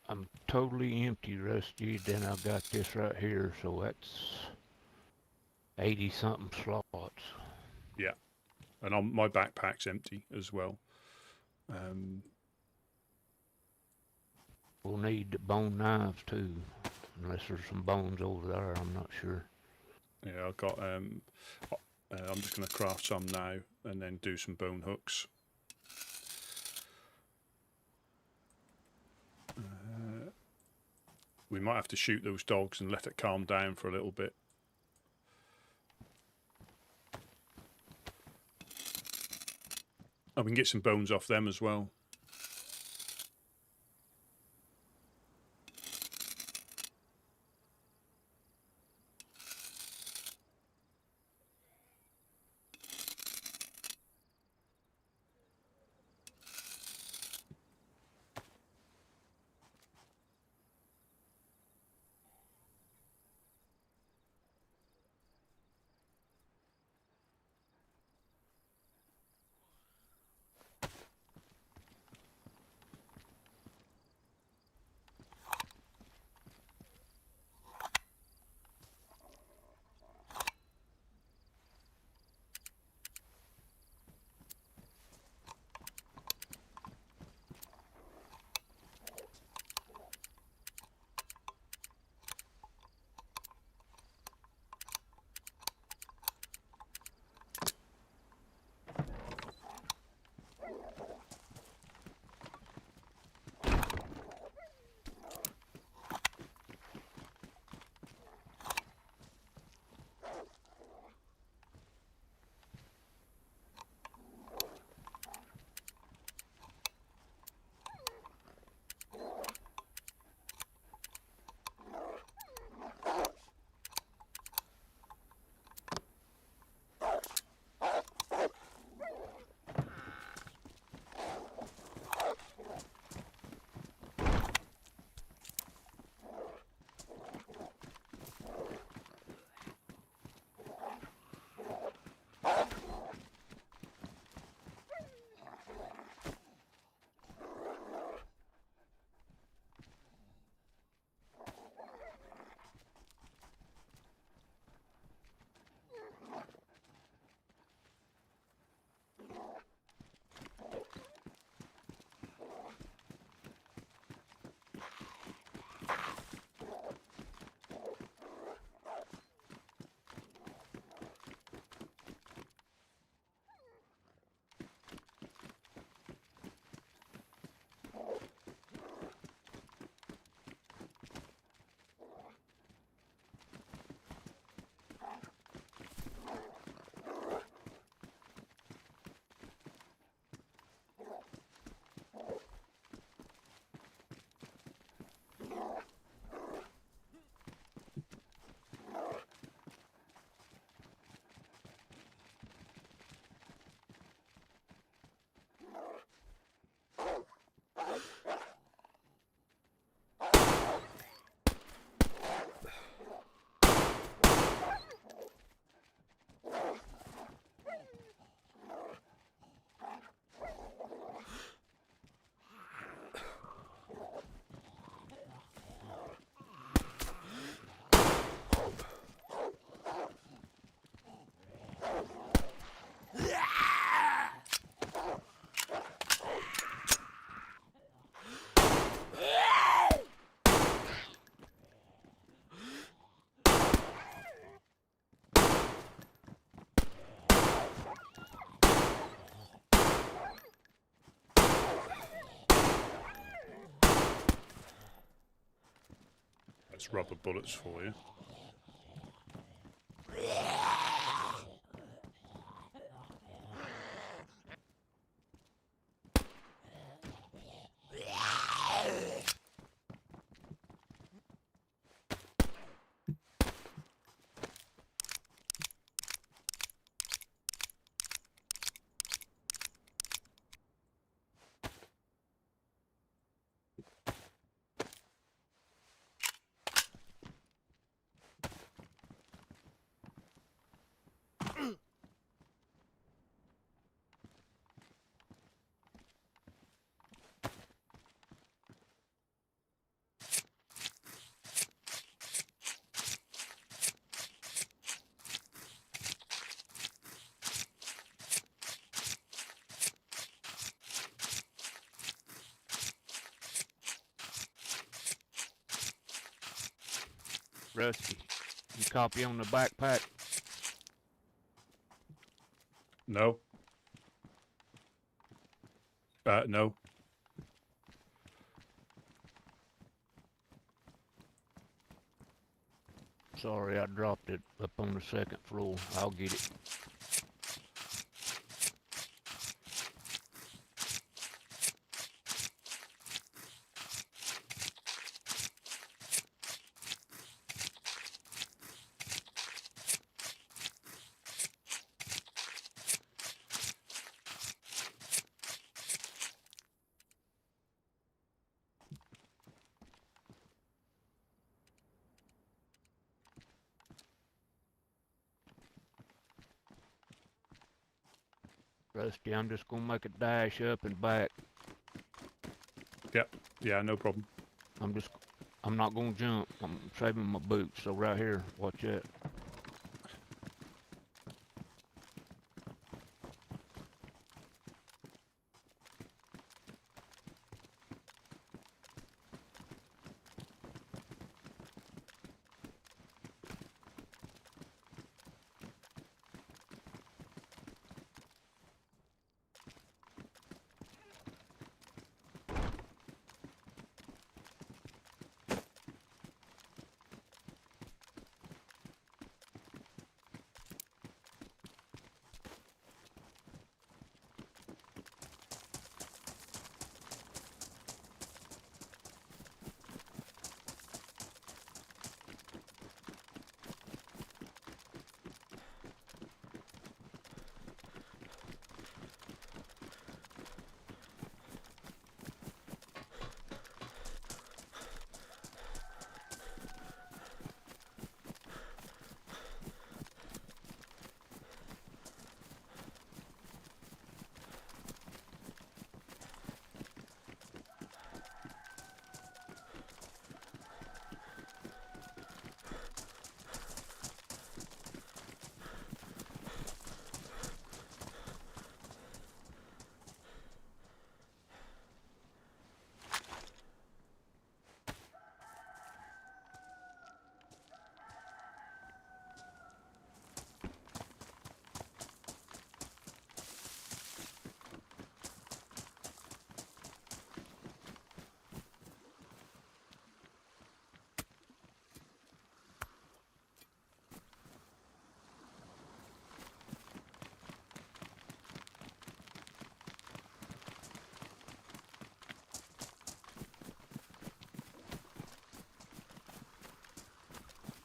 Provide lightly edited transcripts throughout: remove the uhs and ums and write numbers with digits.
I'm totally empty, Rusty. Then I've got this right here, so that's 80 something slots. Yeah, and my backpack's empty as well. Um, We'll need the bone knives too, unless there's some bones over there. I'm not sure. yeah, I've got. I'm just going to craft some now and then do some bone hooks. We might have to shoot those dogs and let it calm down for a little bit. Oh, we can get some bones off them as well. That's rubber bullets for you. Rusty, you copy on the backpack? No. No. Sorry, I dropped it up on the second floor. I'll get it. Rusty, I'm just gonna make a dash up and back. Yep. Yeah, no problem. I'm not gonna jump. I'm saving my boots. So right here, watch that.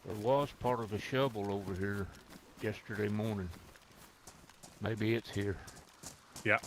There was part of the shovel over here yesterday morning. Maybe it's here. Yeah.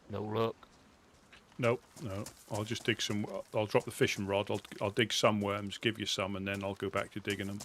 No luck. Nope, no. I'll just dig some. I'll drop the fishing rod. I'll dig some worms, give you some, and then I'll go back to digging them.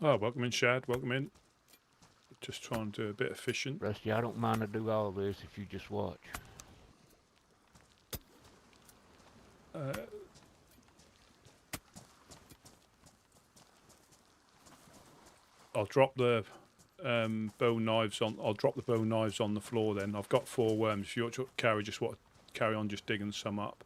Oh, welcome in, Shad. Welcome in. Just trying to do a bit of fishing. Rusty, I don't mind to do all this if you just watch. I'll drop the bone knives on. I'll drop the bone knives on the floor. Then I've got 4 worms. If you want to carry on just digging some up.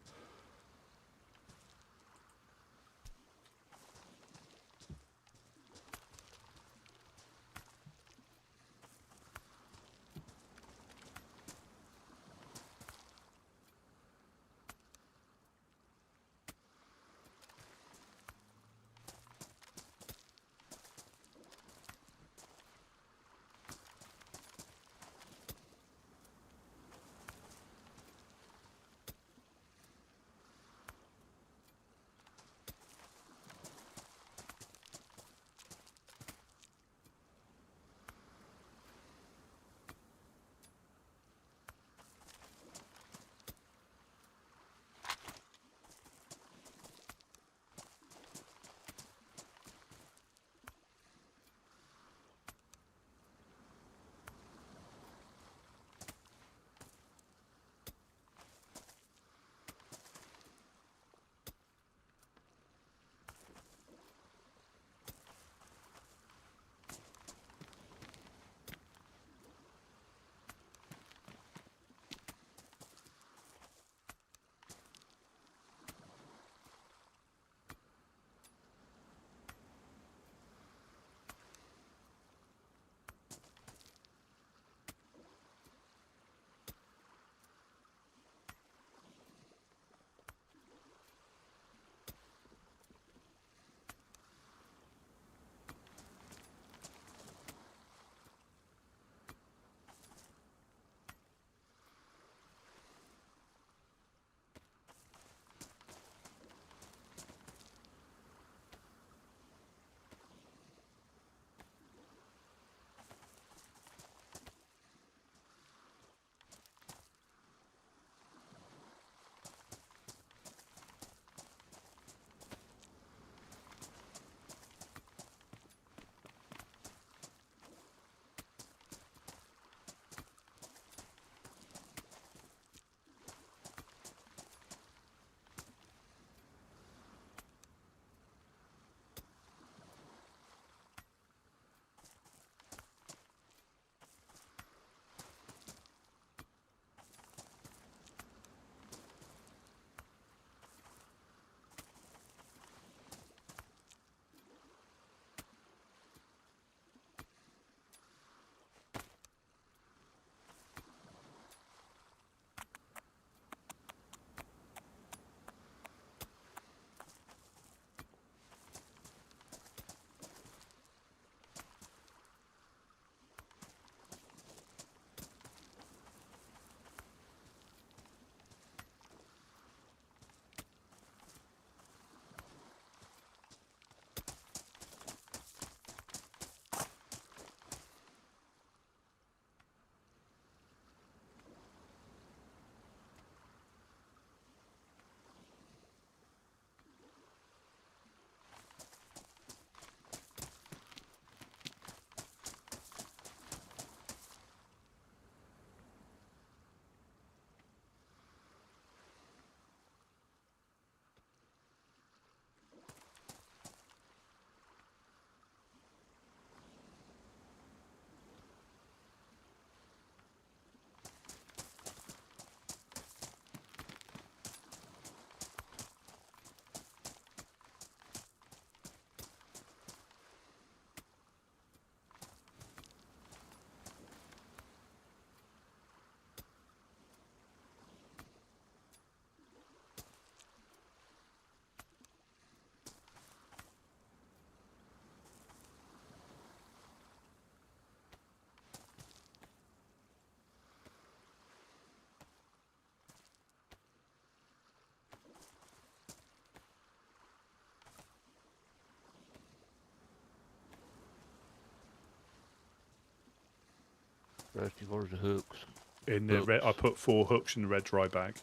Rusty, where's the hooks? In the red, I put 4 hooks in the red dry bag.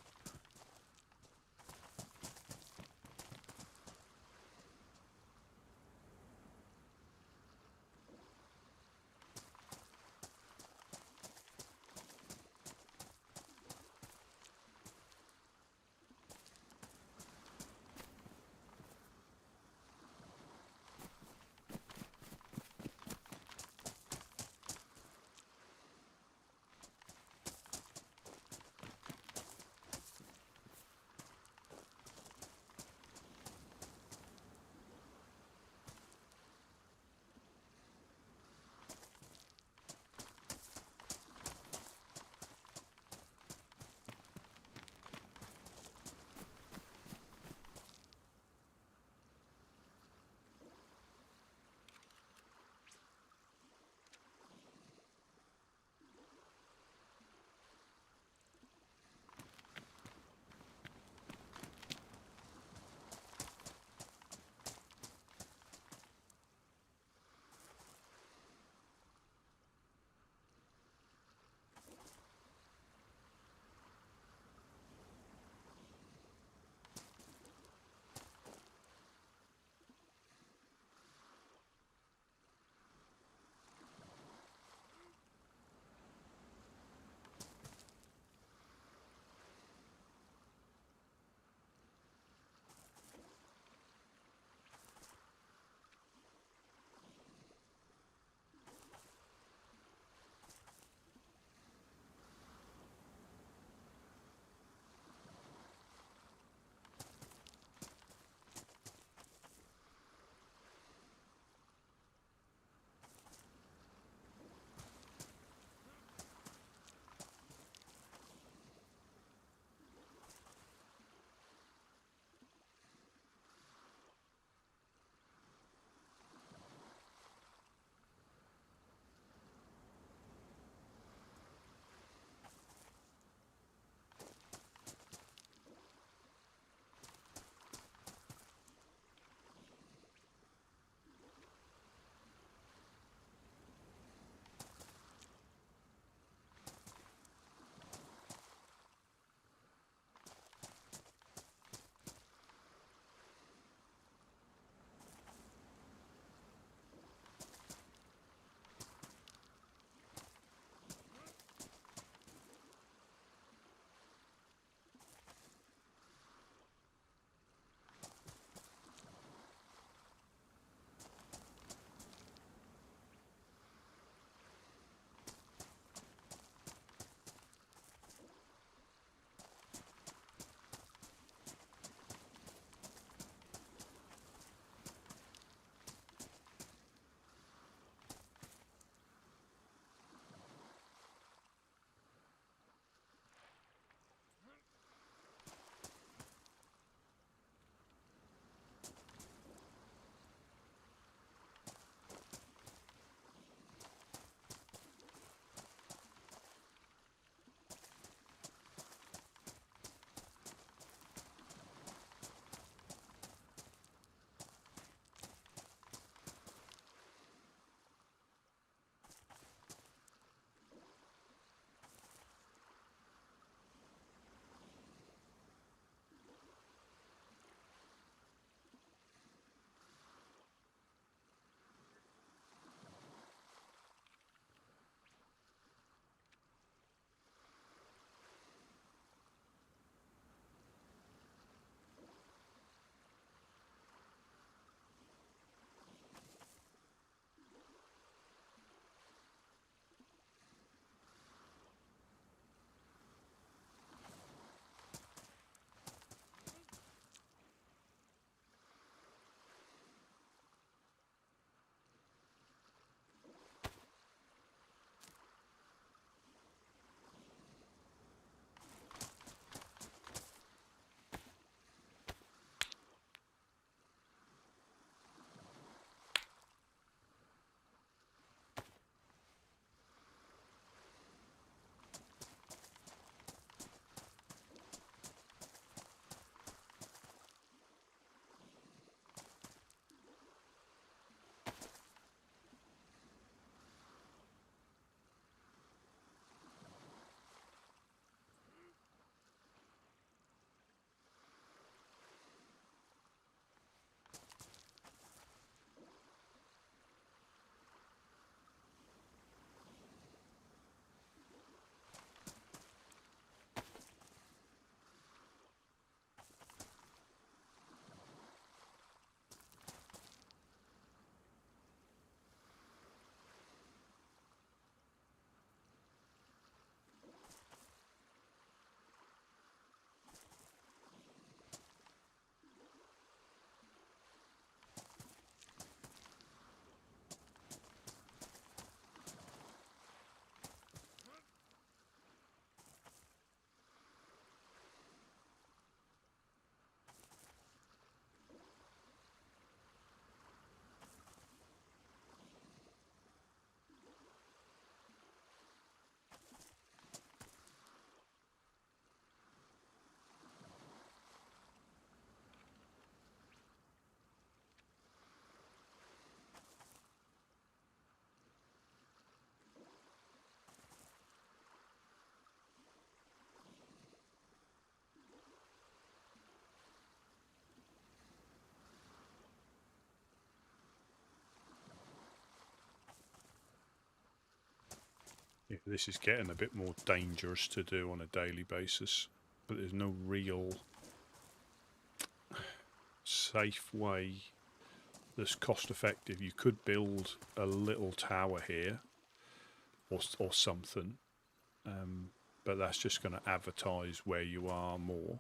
Yeah, this is getting a bit more dangerous to do on a daily basis, but there's no real safe way that's cost effective. You could build a little tower here or something, but that's just going to advertise where you are more.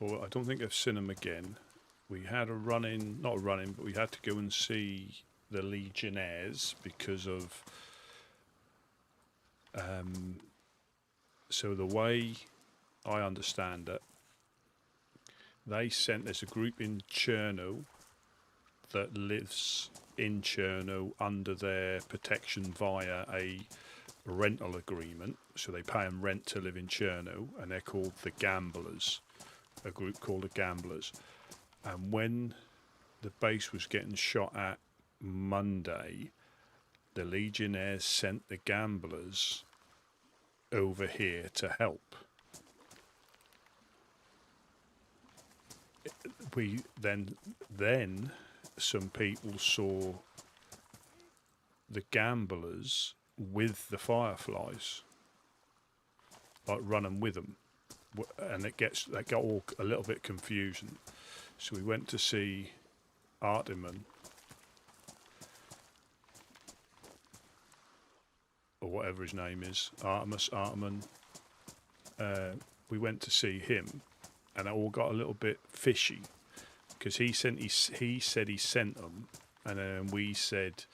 Well, I don't think I've seen him again. We had a run-in, not a run-in, but we had to go and see the Legionnaires because of... so the way I understand it, there's a group in Cherno that lives in Cherno under their protection via a rental agreement. So they pay them rent to live in Cherno, and they're called the Gamblers, a group called the Gamblers. And when the base was getting shot at Monday, the Legionnaires sent the Gamblers over here to help. We then some people saw the Gamblers with the Fireflies, like running with them, and that got all a little bit confusing. So we went to see Arteman, or whatever his name is, Arteman. We went to see him, and it all got a little bit fishy because he said he sent them, and then we said,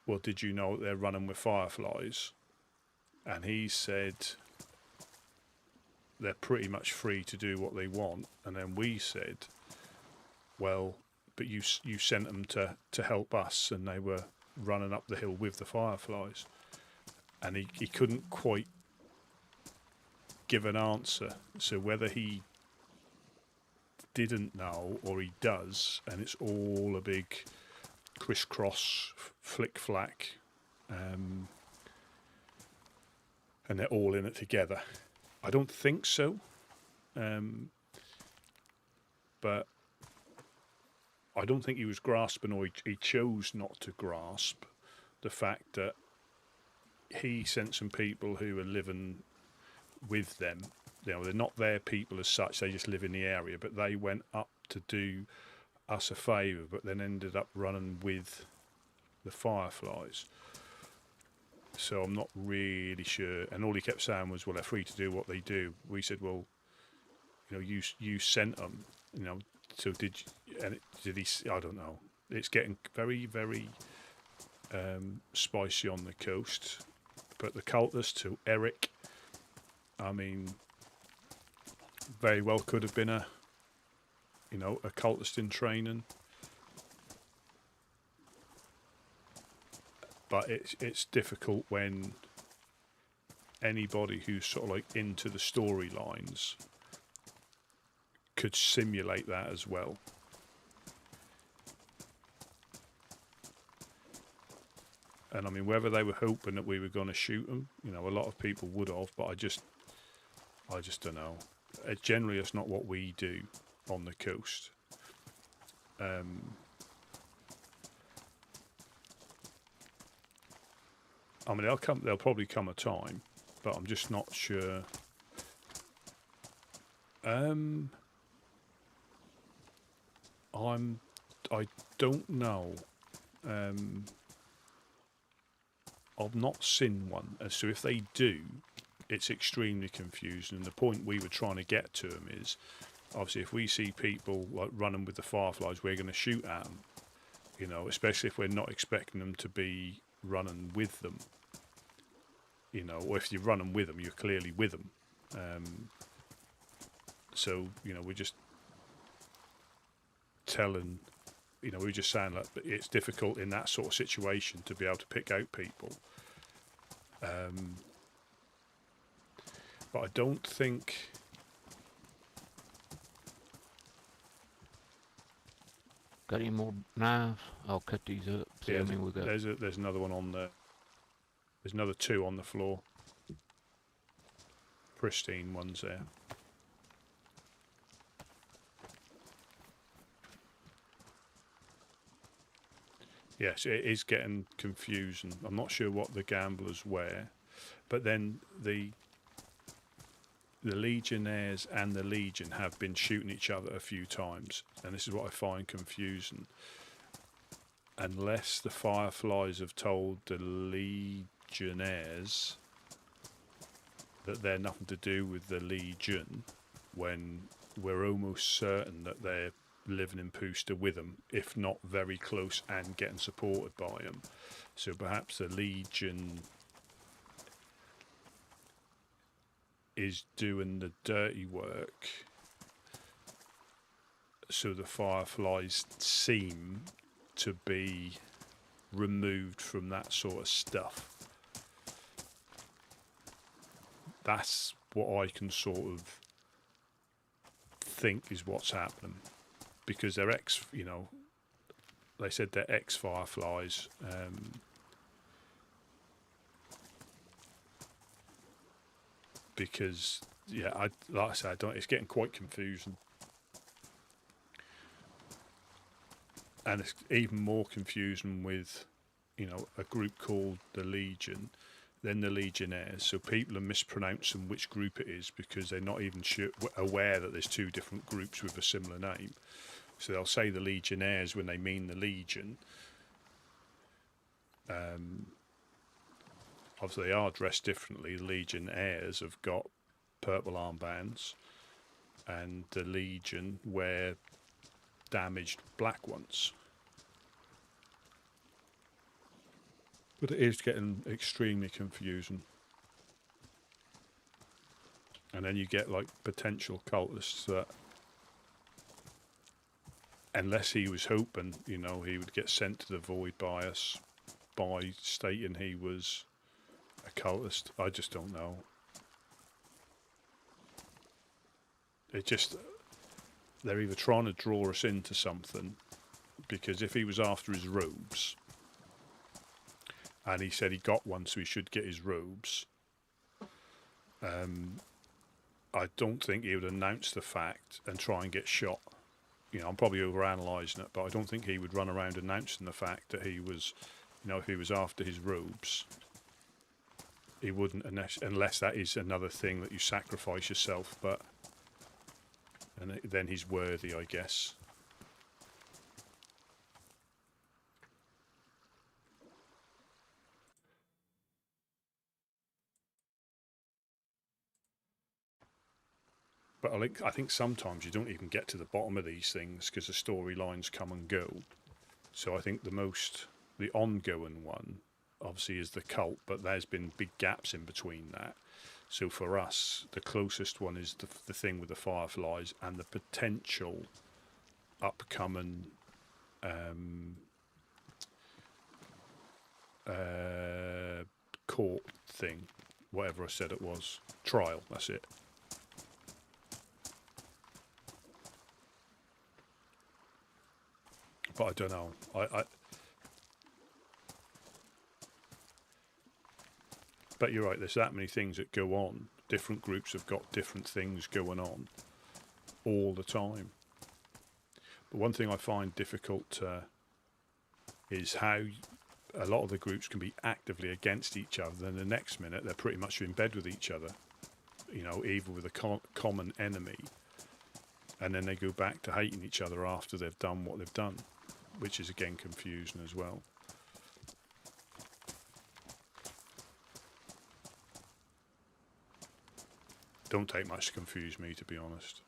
"Well, did you know they're running with Fireflies?" And he said they're pretty much free to do what they want. And then we said, "Well, but you sent them to help us, and they were running up the hill with the Fireflies." And he couldn't quite give an answer. So whether he didn't know or he does, and it's all a big crisscross flick flack, and they're all in it together. I don't think so, but I don't think he was grasping, or he chose not to grasp the fact that he sent some people who are living with them. You know, they're not their people as such, they just live in the area, but they went up to do us a favour, but then ended up running with the Fireflies. So I'm not really sure. And all he kept saying was, "Well, they're free to do what they do." We said, "Well, you know, you sent them, you know, so did he? I don't know. It's getting very, very spicy on the coast." But the cultists to Eric I mean, very well could have been a cultist in training. But it's difficult when anybody who's sort of like into the storylines could simulate that as well. And I mean, whether they were hoping that we were going to shoot them, a lot of people would have, but I just don't know. Generally, it's not what we do on the coast. I mean, there'll probably come a time, but I'm just not sure. I don't know. I've not seen one, so if they do, it's extremely confusing. And the point we were trying to get to them is, obviously, if we see people like running with the fireflies, we're going to shoot at them. Especially if we're not expecting them to be running with them. Or if you're running with them, you're clearly with them. So we're just telling. We're just saying that it's difficult in that sort of situation to be able to pick out people. But I don't think. Got any more knives? I'll cut these up. See how many we got. There's another one on there. There's another 2 on the floor. Pristine ones there. Yes, it is getting confusing. I'm not sure what the gamblers wear, but then the Legionnaires and the Legion have been shooting each other a few times, and this is what I find confusing. Unless the Fireflies have told the Legionnaires that they're nothing to do with the Legion, when we're almost certain that they're living in Pooster with them, if not very close and getting supported by them. So perhaps the Legion is doing the dirty work, so the Fireflies seem to be removed from that sort of stuff. That's what I can sort of think is what's happening, because they're they said they're ex-Fireflies. Because, like I said, it's getting quite confusing. And it's even more confusing with, a group called the Legion, then the Legionnaires. So people are mispronouncing which group it is because they're not even aware that there's 2 different groups with a similar name. So they'll say the Legionnaires when they mean the Legion. Obviously, they are dressed differently. The Legionnaires have got purple armbands, and the Legion wear damaged black ones. But it is getting extremely confusing. And then you get like potential cultists that, unless he was hoping, he would get sent to the void by us by stating he was a cultist. I just don't know. They're either trying to draw us into something, because if he was after his robes, and he said he got one, so he should get his robes, I don't think he would announce the fact and try and get shot. I'm probably overanalyzing it, but I don't think he would run around announcing the fact that he was, if he was after his robes. He wouldn't, unless that is another thing that you sacrifice yourself, and then he's worthy, I guess. But I think sometimes you don't even get to the bottom of these things because the storylines come and go. So I think the ongoing one obviously is the cult, but there's been big gaps in between that. So for us, the closest one is the thing with the fireflies and the potential upcoming court thing, whatever I said it was, trial. That's it. But I don't know. But you're right, there's that many things that go on. Different groups have got different things going on all the time. But one thing I find difficult is how a lot of the groups can be actively against each other, then the next minute they're pretty much in bed with each other, you know, either with a common enemy, and then they go back to hating each other after they've done what they've done, which is again confusion as well. Don't take much to confuse me, to be honest.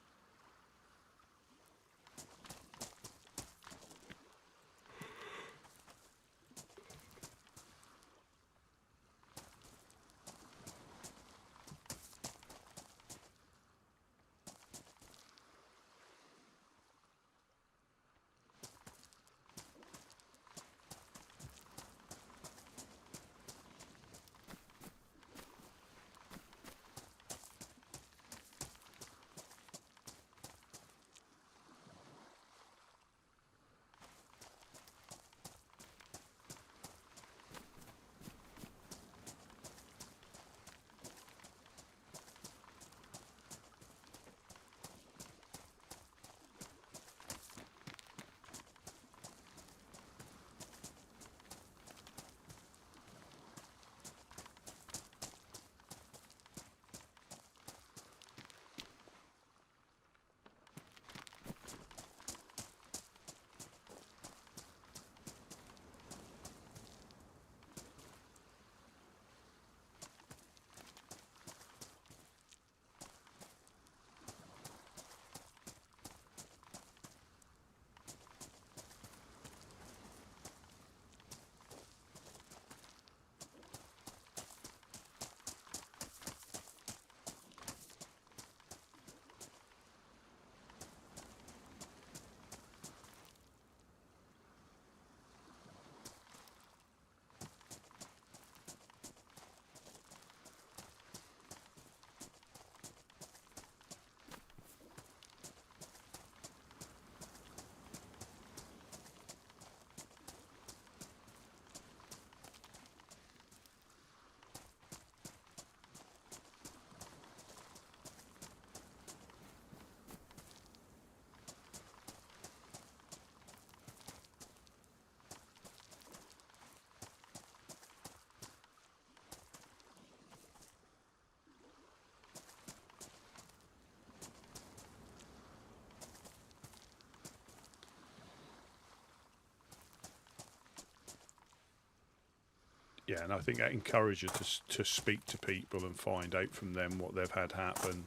Yeah, and I think that encourages you to speak to people and find out from them what they've had happen.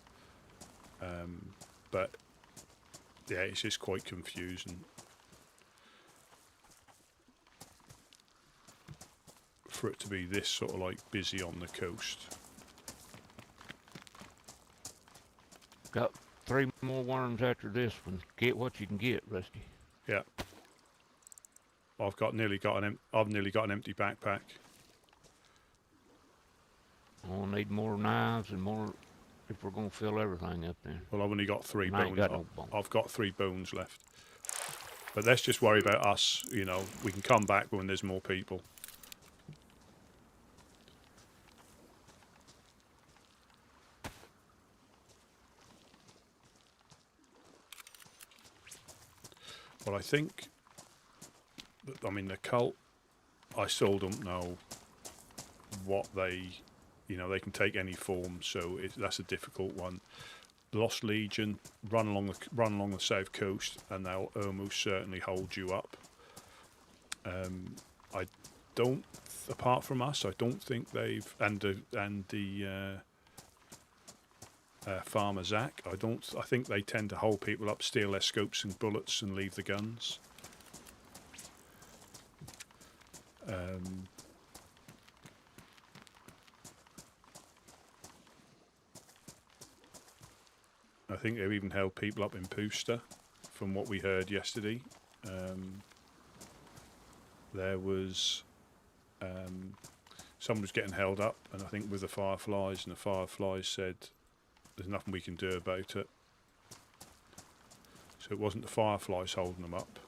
But yeah, it's just quite confusing for it to be this sort of like busy on the coast. Got 3 more worms after this one. Get what you can get, Rusty. Yeah, I've nearly got an empty backpack. I'll need more knives and more if we're going to fill everything up there. Well, I've only got 3 And I ain't bones. got no bones. I've got 3 bones left. But let's just worry about us. You know, we can come back when there's more people. Well, I think, I mean, the cult, I still don't know what they, you know, they can take any form, so that's a difficult one. Lost Legion, run along the south coast, and they'll almost certainly hold you up. I don't, apart from us, I don't think they've, and the Farmer Zach, I think they tend to hold people up, steal their scopes and bullets, and leave the guns. I think they've even held people up in Pooster, from what we heard yesterday. There was someone was getting held up, and I think with the Fireflies, and the Fireflies said there's nothing we can do about it. So it wasn't the Fireflies holding them up.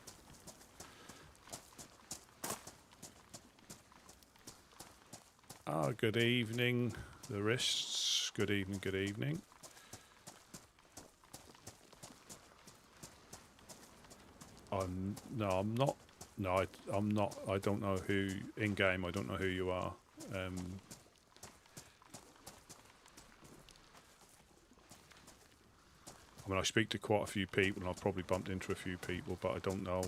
Good evening, the wrists. Good evening, good evening. I'm not. No, I'm not. I don't know who in game. I don't know who you are. I mean, I speak to quite a few people, and I've probably bumped into a few people, but I don't know.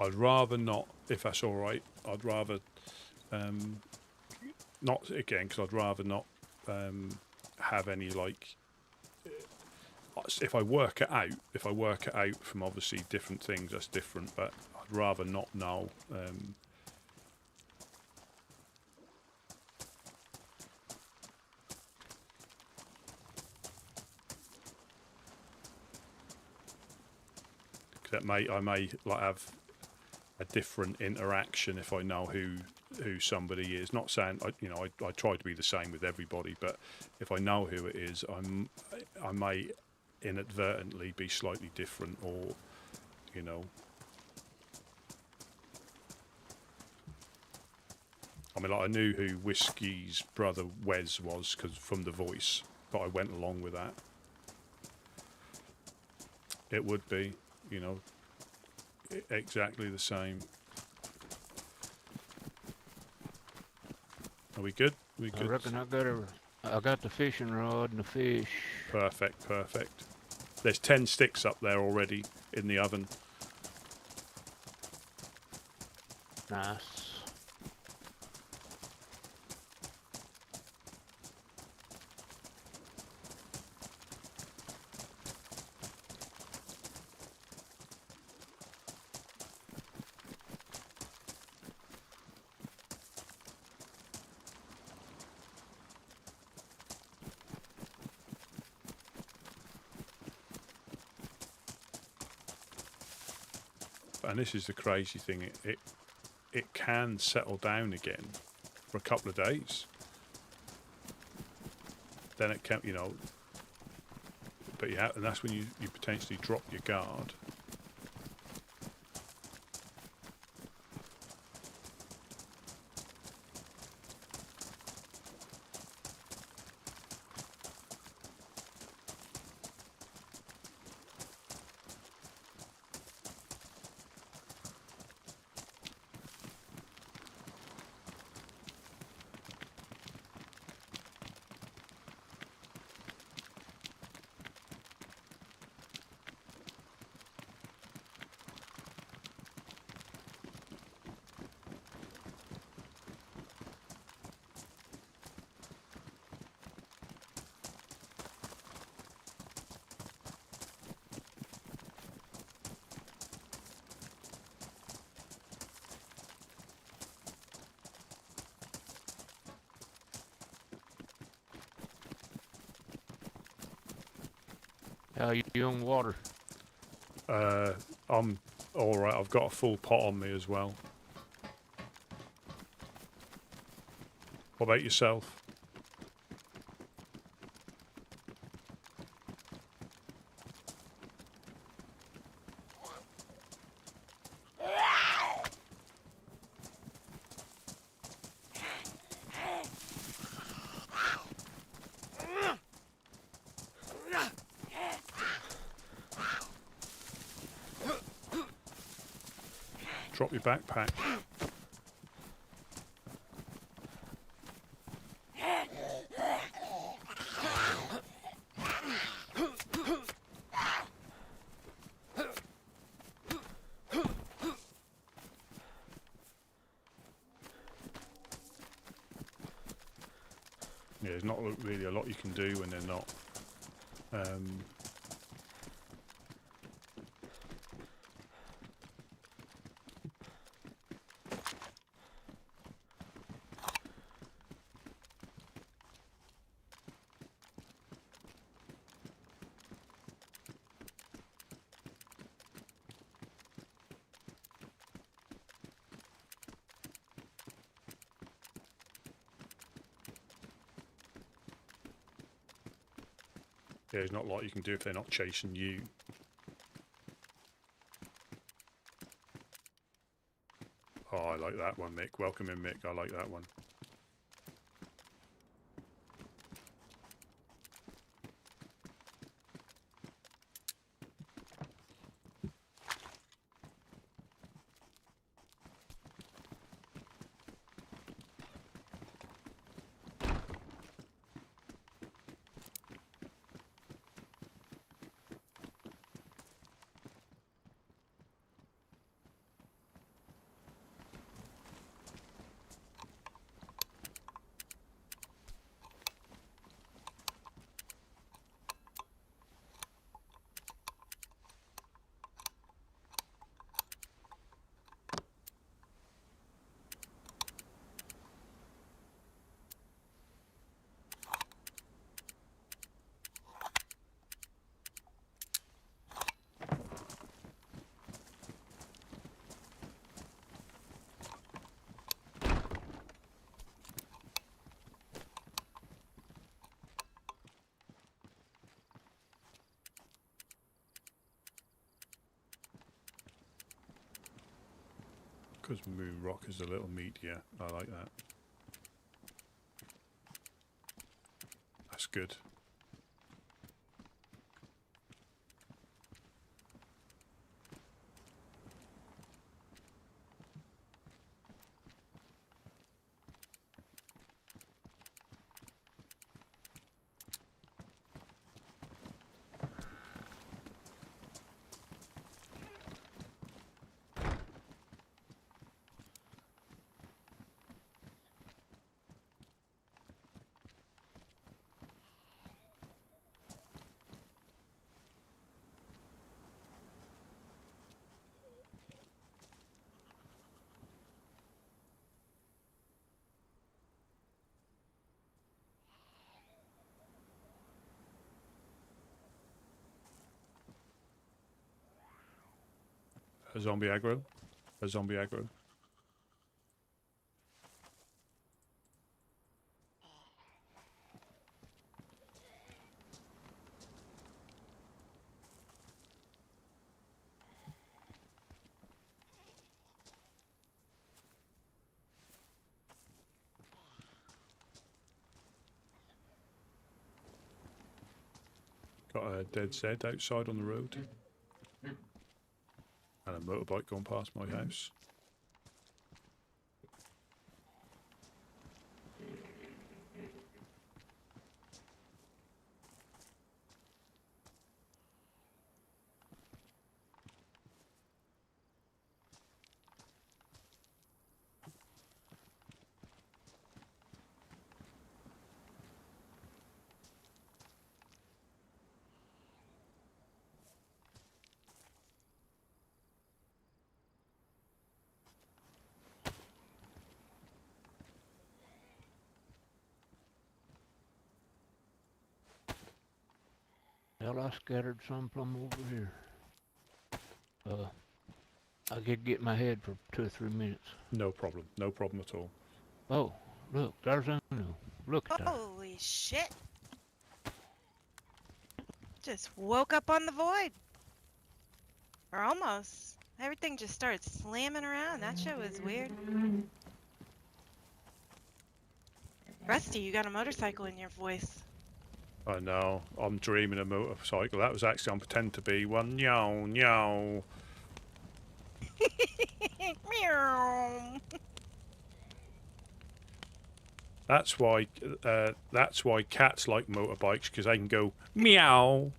I'd rather not, if that's all right. I'd rather not again, because I'd rather not have any like. If I work it out from obviously different things, that's different. But I'd rather not know. That I may like have a different interaction if I know who somebody is. Not saying I try to be the same with everybody, but if I know who it is, I may inadvertently be slightly different, or I mean, like I knew who Whiskey's brother Wes was from the voice, but I went along with that. It would be, exactly the same. Are we good? I reckon I got the fishing rod and the fish. Perfect, perfect. There's 10 sticks up there already in the oven. Nice. And this is the crazy thing, it can settle down again for a couple of days. Then it can, but and that's when you potentially drop your guard. How you on water? I'm all right. I've got a full pot on me as well. What about yourself? Drop your backpack. Yeah, there's not really a lot you can do when they're not. Yeah, there's not a lot you can do if they're not chasing you. Oh, I like that one, Mick. Welcome in, Mick. I like that one. Because Moon Rock is a little meteor. I like that. That's good. A zombie aggro. A zombie aggro. Got a DayZ outside on the road. And a motorbike going past my house. Well, I scattered some from over here. I could get my head for 2 or 3 minutes. No problem. No problem at all. Oh, look, there's Uno. Look at that. Holy shit. Just woke up on the void. Or almost. Everything just started slamming around. That shit was weird. Rusty, you got a motorcycle in your voice. I know. I'm dreaming a motorcycle. That was actually on pretend to be one. Meow, meow. That's why cats like motorbikes, because they can go meow.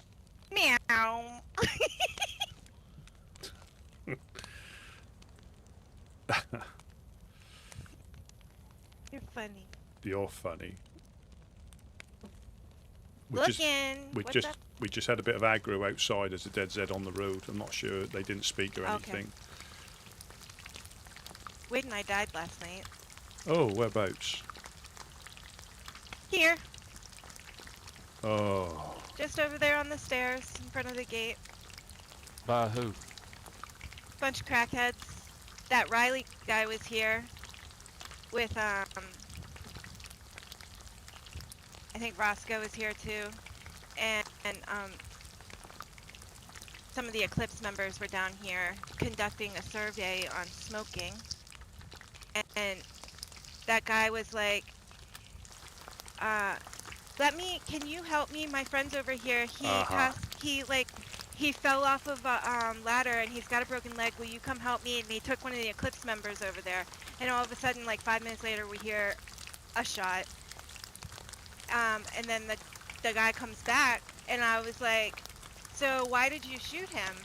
Meow. You're funny. You're funny. Looking. What's up? We just had a bit of aggro outside as a DayZ on the road. I'm not sure they didn't speak or Okay. anything. Wade and I died last night. Oh, whereabouts? Here. Oh, Just over there on the stairs in front of the gate. By who? Bunch of crackheads. That Riley guy was here with, I think Roscoe was here too. And some of the Eclipse members were down here conducting a survey on smoking. And that guy was like, can you help me? My friend's over here. He fell off of a ladder and he's got a broken leg. Will you come help me? And he took one of the Eclipse members over there. And all of a sudden, like 5 minutes later, we hear a shot. And then the guy comes back and I was like, so why did you shoot him?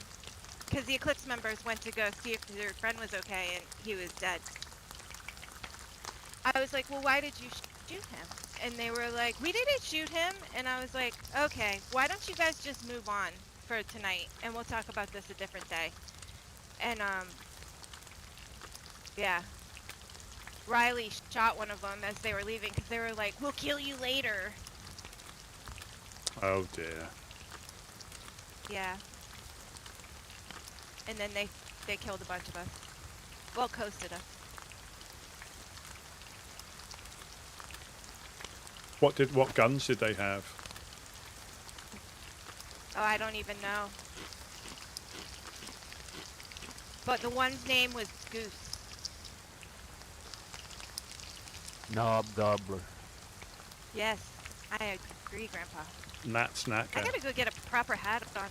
Because the Eclipse members went to go see if their friend was okay and he was dead. I was like, well, why did you shoot him? And they were like, we didn't shoot him. And I was like, okay, why don't you guys just move on for tonight and we'll talk about this a different day. And yeah, Riley shot one of them as they were leaving because they were like, we'll kill you later. oh dear. Yeah. And then they killed a bunch of us. Well, coasted us. What guns did they have? Oh, I don't even know. But the one's name was Goose. Knob Gobbler. Yes, I agree, Grandpa. Nat Snacker. I gotta go get a proper hat on.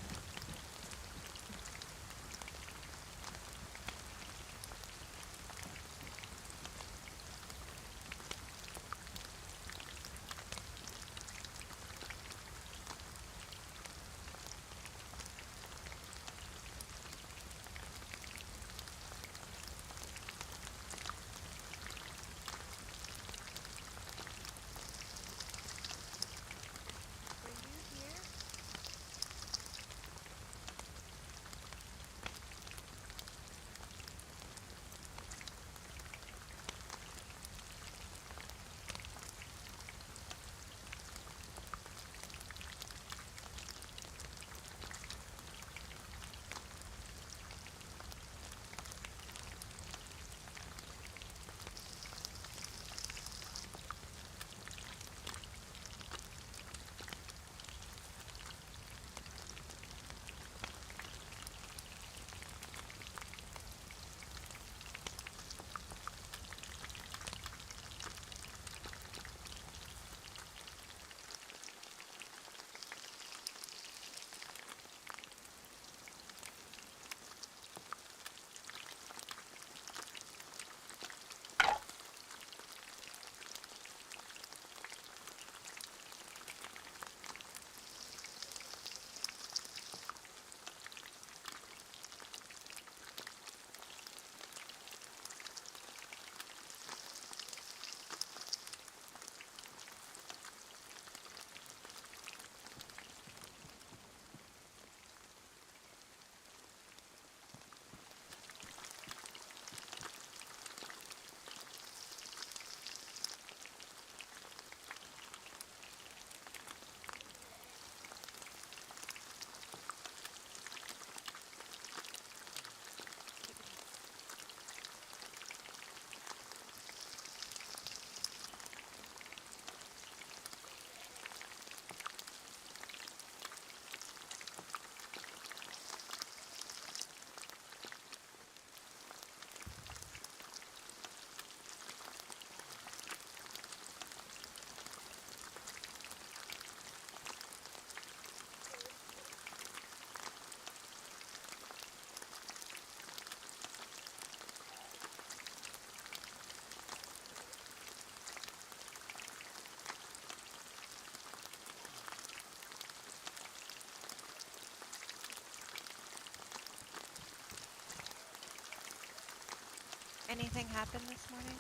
anything happen this morning?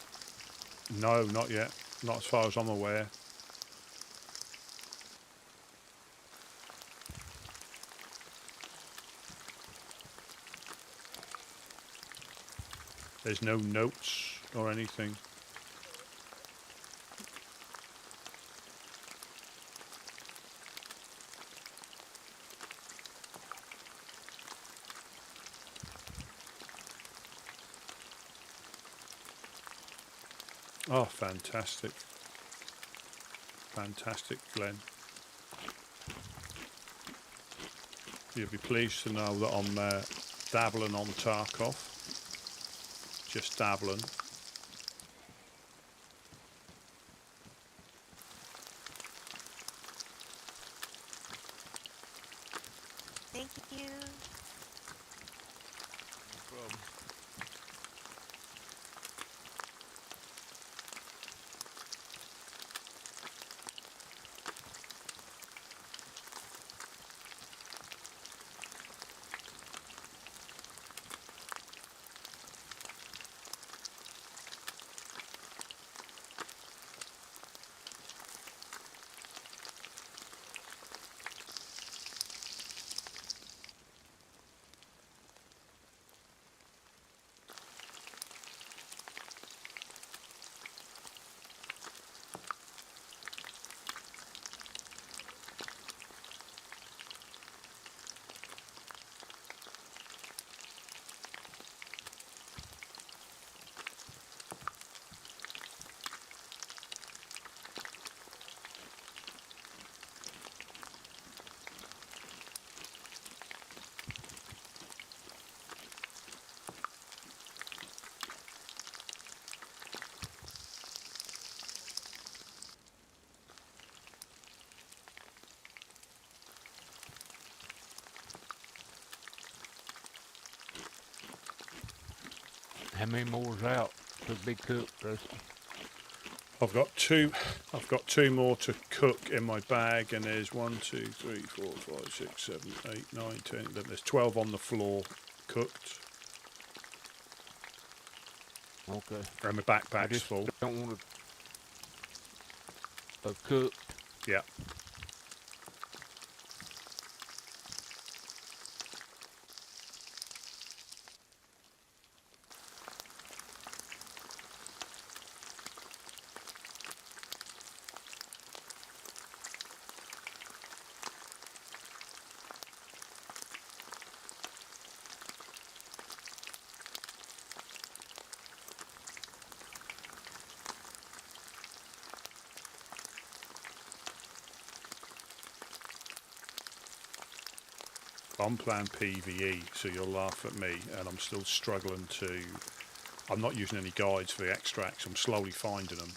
No, not yet. Not as far as I'm aware. There's no notes or anything. Oh, fantastic. Fantastic, Glenn. You'll be pleased to know that I'm dabbling on Tarkov. Just dabbling. Thank you. No problem. How many more's out to be cooked, Rusty? I've got two more to cook in my bag, and there's 1, 2, 3, 4, 5, 6, 7, 8, 9, 10, 11. There's 12 on the floor cooked. Okay. And my I backpack's just full. don't want to cook. Yeah. I'm playing PvE, so you'll laugh at me, and I'm still struggling to... I'm not using any guides for the extracts. I'm slowly finding them.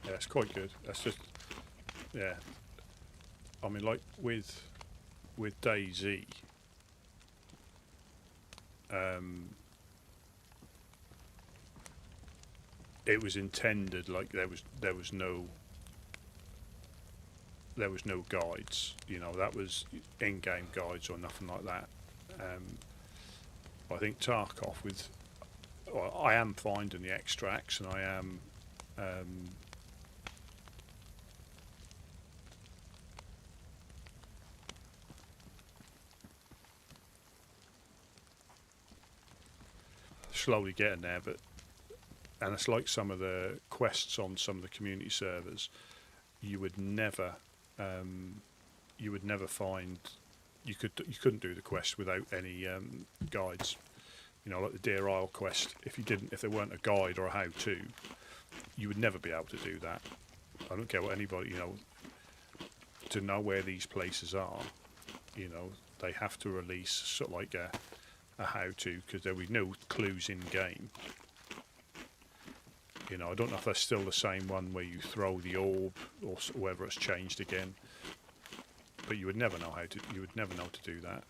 Yeah, it's quite good. That's just... Yeah. I mean, like, with DayZ, it was intended like there was no guides, you know, that was in-game guides or nothing like that. I think Tarkov well, I am finding the extracts, and I am slowly getting there, and it's like some of the quests on some of the community servers. you would never find you couldn't do the quest without any guides. You know, like the Deer Isle quest. If there weren't a guide or a how-to, you would never be able to do that. I don't care what anybody, to know where these places are. They have to release sort of like a how-to, because there will be no clues in game. I don't know if that's still the same one where you throw the orb or whether it's changed again. But you would never know to do that.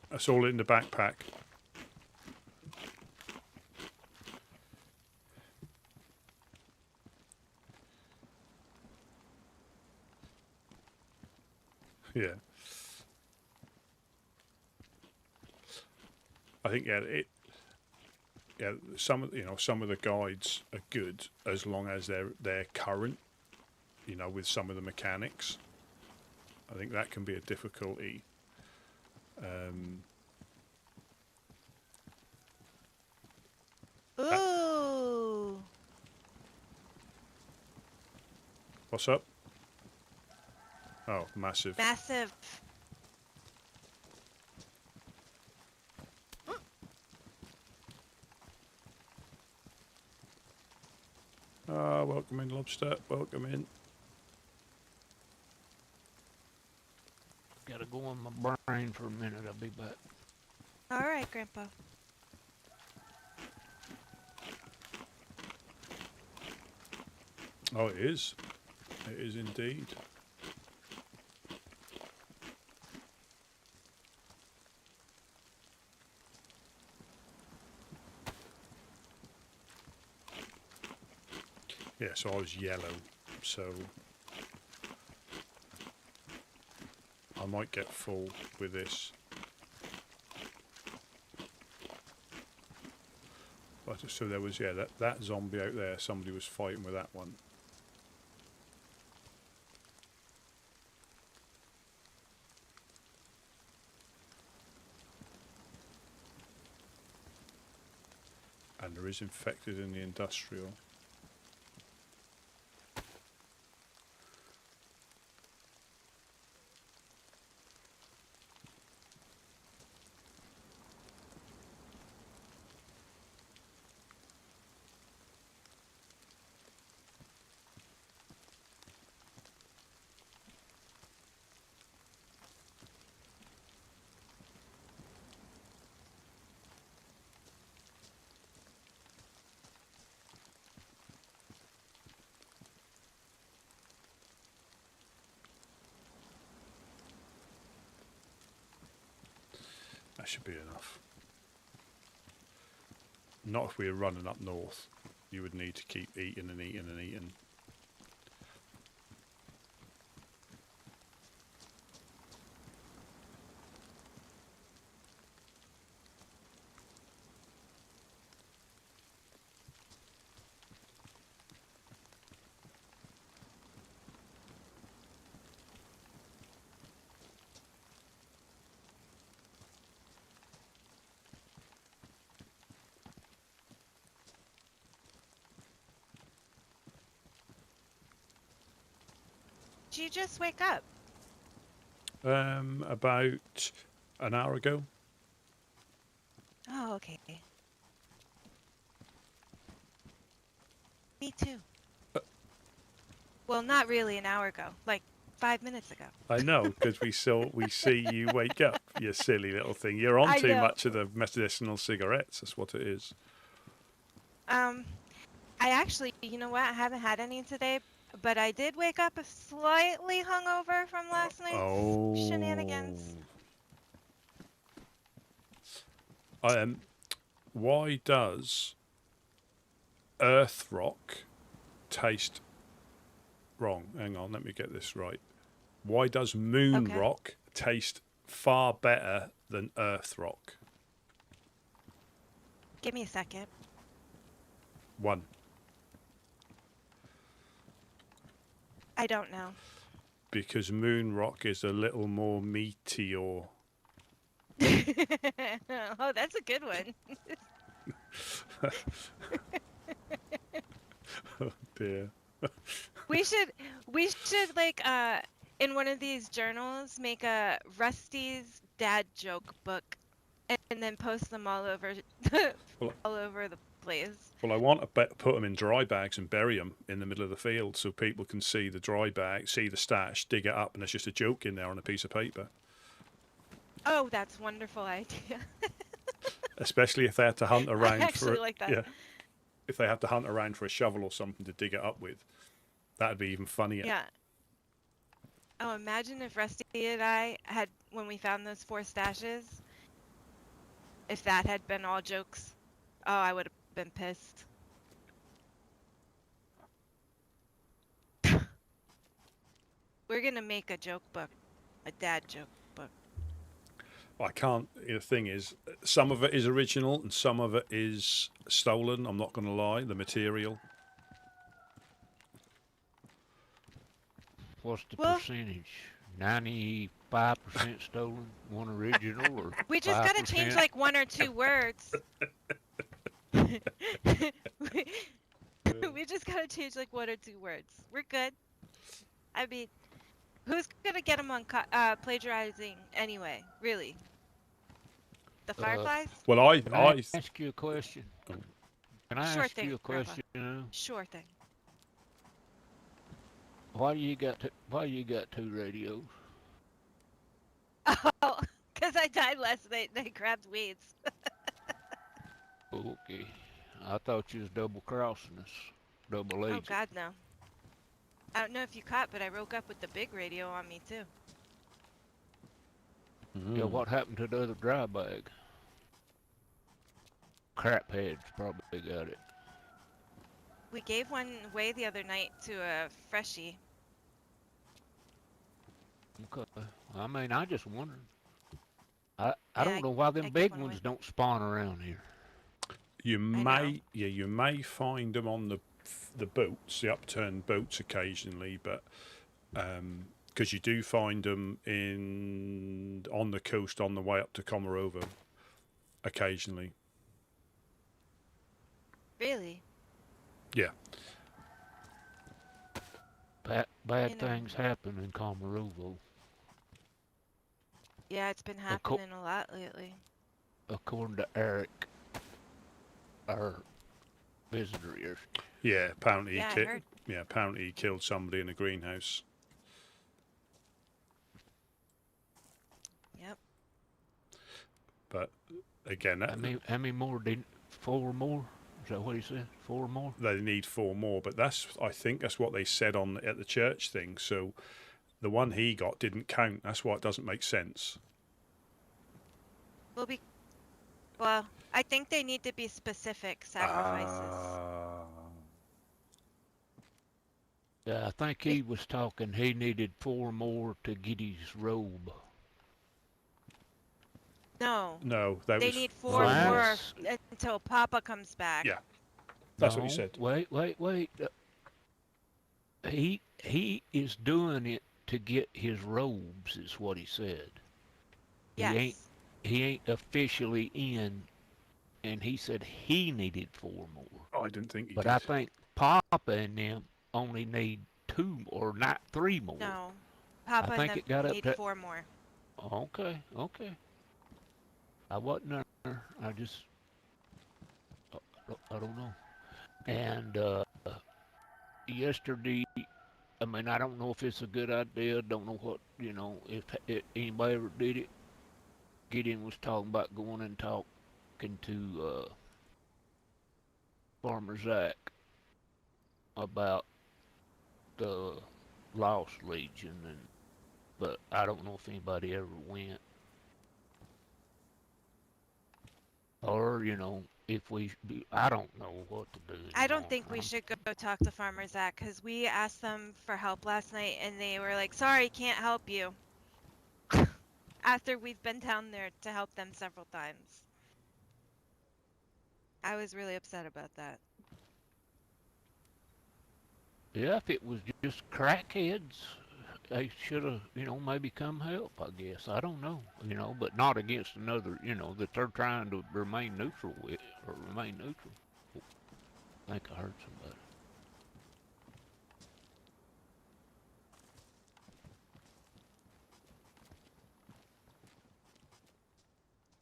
That's all in the backpack. Yeah. I think some of the guides are good as long as they're current, with some of the mechanics. I think that can be a difficulty. Ooh. What's up? Oh, massive. Massive. Welcome in, lobster. Welcome in. Gotta go on my brain for a minute. I'll be back. All right, Grandpa. Oh, it is. It is indeed. Yeah, so I was yellow, so I might get full with this. But so there was, that zombie out there, somebody was fighting with that one. And there is infected in the industrial. That should be enough. Not if we were running up north. You would need to keep eating and eating and eating. Did you just wake up? About an hour ago. Oh, okay. Me too. Well, not really an hour ago. Like 5 minutes ago. I know, because we see you wake up, you silly little thing. You're on too much of the medicinal cigarettes. That's what it is. I actually, you know what? I haven't had any today, but I did wake up slightly hungover from last night's shenanigans. Why does earth rock taste wrong? Hang on, let me get this right. Why does moon Okay. rock taste far better than earth rock? Give me a second. 1. I don't know. Because moon rock is a little more meaty or... Oh, that's a good one. Oh dear. We should like in one of these journals make a Rusty's dad joke book and then post them all over Well, all over the place. Well, I want to put them in dry bags and bury them in the middle of the field so people can see the dry bag, see the stash, dig it up, and there's just a joke in there on a piece of paper. Oh, that's a wonderful idea. Especially if they had to hunt around I actually for like that. yeah, if they had to hunt around for a shovel or something to dig it up with, that'd be even funnier. Yeah. Oh, imagine if Rusty and I had, when we found those 4 stashes, if that had been all jokes. Oh, I would have been pissed. We're gonna make a joke book, a dad joke book. I can't. The thing is, some of it is original and some of it is stolen. I'm not going to lie. The material. What's the Well- percentage? 95% stolen, 1 original, or We just gotta change 5%? like 1 or 2 words. We just gotta change like 1 or 2 words. We're good. I mean, who's gonna get them on plagiarizing anyway? Really? The Fireflies? Well, Can I ask you a question? Can I Sure ask thing, you a Grandpa. question? You know? Sure thing. Why you got 2 radios? Oh, because I died last night and I grabbed weeds. Okay, I thought you was double crossing us, double Oh agent. God, no. I don't know if you caught, but I woke up with the big radio on me too. Yeah, what happened to the other dry bag? Crapheads probably got it. We gave one away the other night to a freshie. Okay. I mean, I just wondered. I Yeah, don't know why I them gave big one ones away. don't spawn around here. you know. may find them on the boats, the upturned boats occasionally, but because you do find them on the coast on the way up to Komarovo occasionally. Really? Yeah. Bad You know. things happen in Komarovo, Yeah, it's been happening a lot lately. according to Eric, our visitor here. Yeah, apparently Yeah, I he heard. apparently he killed somebody in a greenhouse. Yep. But again, How many more? 4 more? Is that what he said? 4 more? they need 4 more. But I think that's what they said at the church thing. So the one he got didn't count. That's why it doesn't make sense. Well, I think they need to be specific sacrifices. Yeah, I think he was talking. He needed 4 more to get his robe. No, No, they need 4 Well, more that's- until Papa comes back. Yeah. That's what he No, said. Wait. He is doing it to get his robes, is what he said. Yes. He ain't officially in, and he said he needed 4 more. I didn't think he But did. I think Papa and them only need 2 or not 3 more. No. Papa think and it got them up need to- 4 more. Okay. I wasn't there. I just, I don't know. And yesterday, I mean, I don't know if it's a good idea. Don't know what, if anybody ever did it. Gideon was talking about going and talking to Farmer Zach about the Lost Legion, but I don't know if anybody ever went. Or, if we, I don't know what to do I don't anymore. think we should go talk to Farmer Zach because we asked them for help last night and they were like, sorry, can't help you. After we've been down there to help them several times. I was really upset about that. Yeah, if it was just crackheads, they should have, maybe come help, I guess. I don't know, but not against another, that they're trying to remain neutral with, or remain neutral. I think I heard somebody.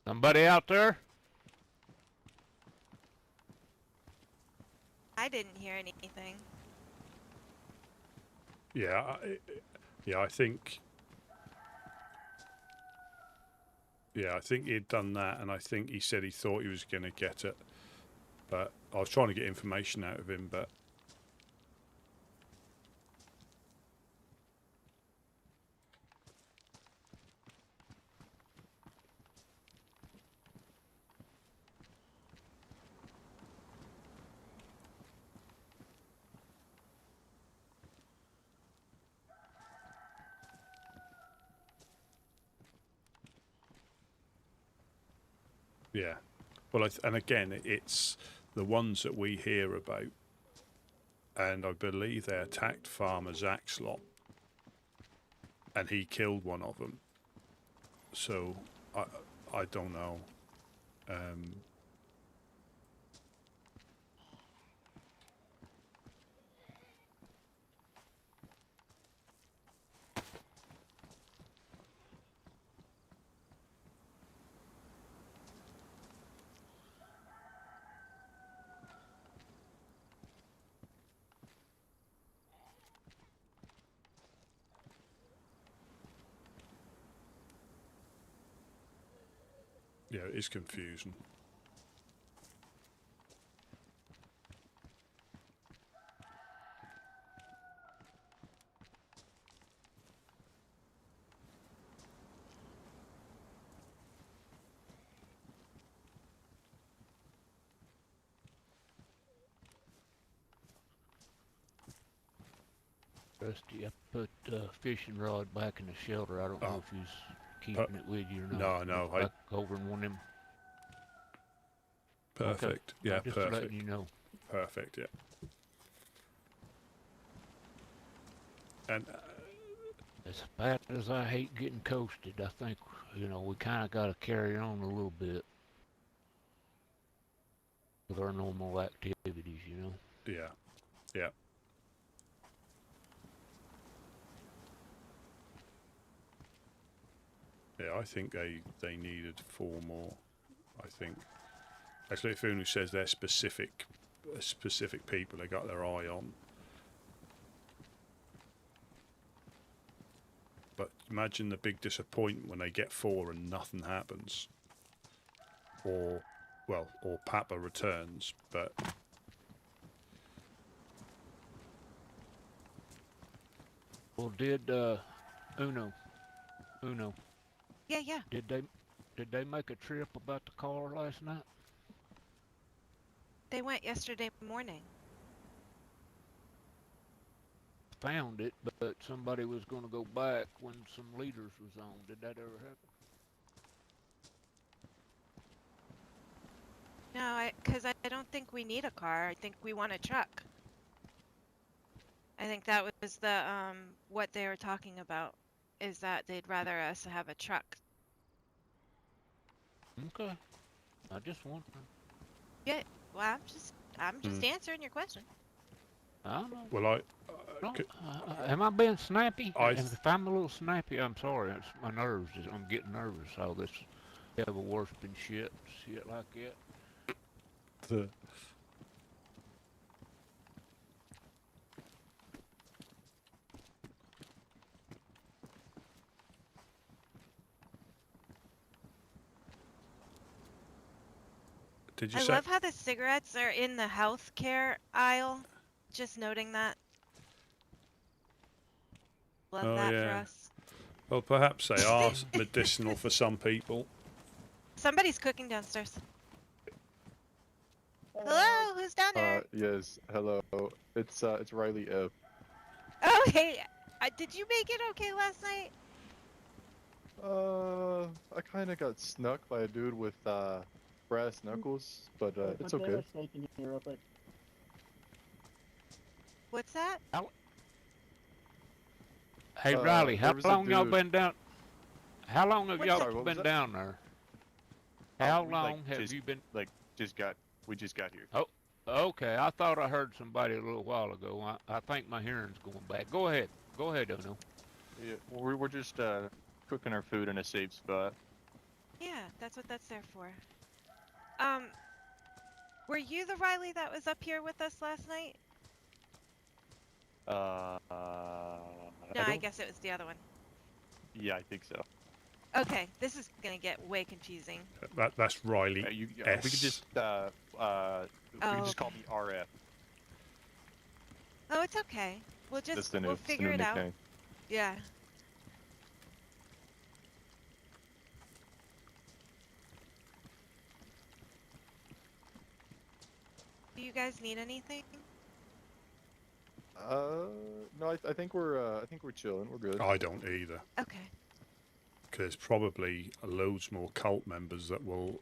Somebody out there? I didn't hear anything. Yeah, I think. Yeah, I think he'd done that, and I think he said he thought he was going to get it, but I was trying to get information out of him, but. Yeah, well, and again, it's the ones that we hear about, and I believe they attacked Farmer Zach's lot, and he killed one of them. So I don't know. Yeah, it's confusing. Rusty, I put fishing rod back in the shelter. I don't know if he's keeping it with you or not. No, Back over in one of them. Perfect. Okay. Yeah, just perfect. letting you know. Perfect. Yeah. And As bad as I hate getting coasted, I think we kind of got to carry on a little bit with our normal activities. yeah, yeah. Yeah, I think they needed 4 more. I think. Actually, if who says they're specific people they got their eye on. But imagine the big disappointment when they get 4 and nothing happens. Or Papa returns, but. Well, did Uno? Yeah. Did they make a trip about the car last night? They went yesterday morning. Found it, but somebody was going to go back when some leaders was on. Did that ever happen? No, because I don't think we need a car. I think we want a truck. I think that was the what they were talking about, is that they'd rather us have a truck. Okay. I just want to. Yeah. Well, I'm just answering your question. I don't know. Well, Am I being snappy? And if I'm a little snappy, I'm sorry. It's my nerves. I'm getting nervous. All this ever worse than shit like that. Did you I say? love how the cigarettes are in the healthcare aisle. Just noting that. Love that for us. Well, perhaps they are medicinal for some people. Somebody's cooking downstairs. Hello, who's down there? Yes, hello. It's Riley F. Oh, hey. Did you make it okay last night? I kind of got snuck by a dude with brass knuckles, but it's okay. What's that? Hey Riley, There how was a long y'all dude. been down? How long have What's y'all that? Sorry, what was been that? down there? Oh, How we, long like, have just- you been? We just got here. Oh, okay. I thought I heard somebody a little while ago. I think my hearing's going back. Go ahead. Go ahead, Ono. Yeah, we're just cooking our food in a safe spot. Yeah, that's what that's there for. Were you the Riley that was up here with us last night? No, I guess it was the other one. Yeah, I think so. Okay, this is gonna get way confusing. That's Riley We S. could just we can just call me RF. Oh, it's okay. That's the new, We'll it's the figure new it out. nickname. Yeah. Do you guys need anything? No, I think we're chilling. We're good. I don't either. Okay. Because probably loads more cult members that will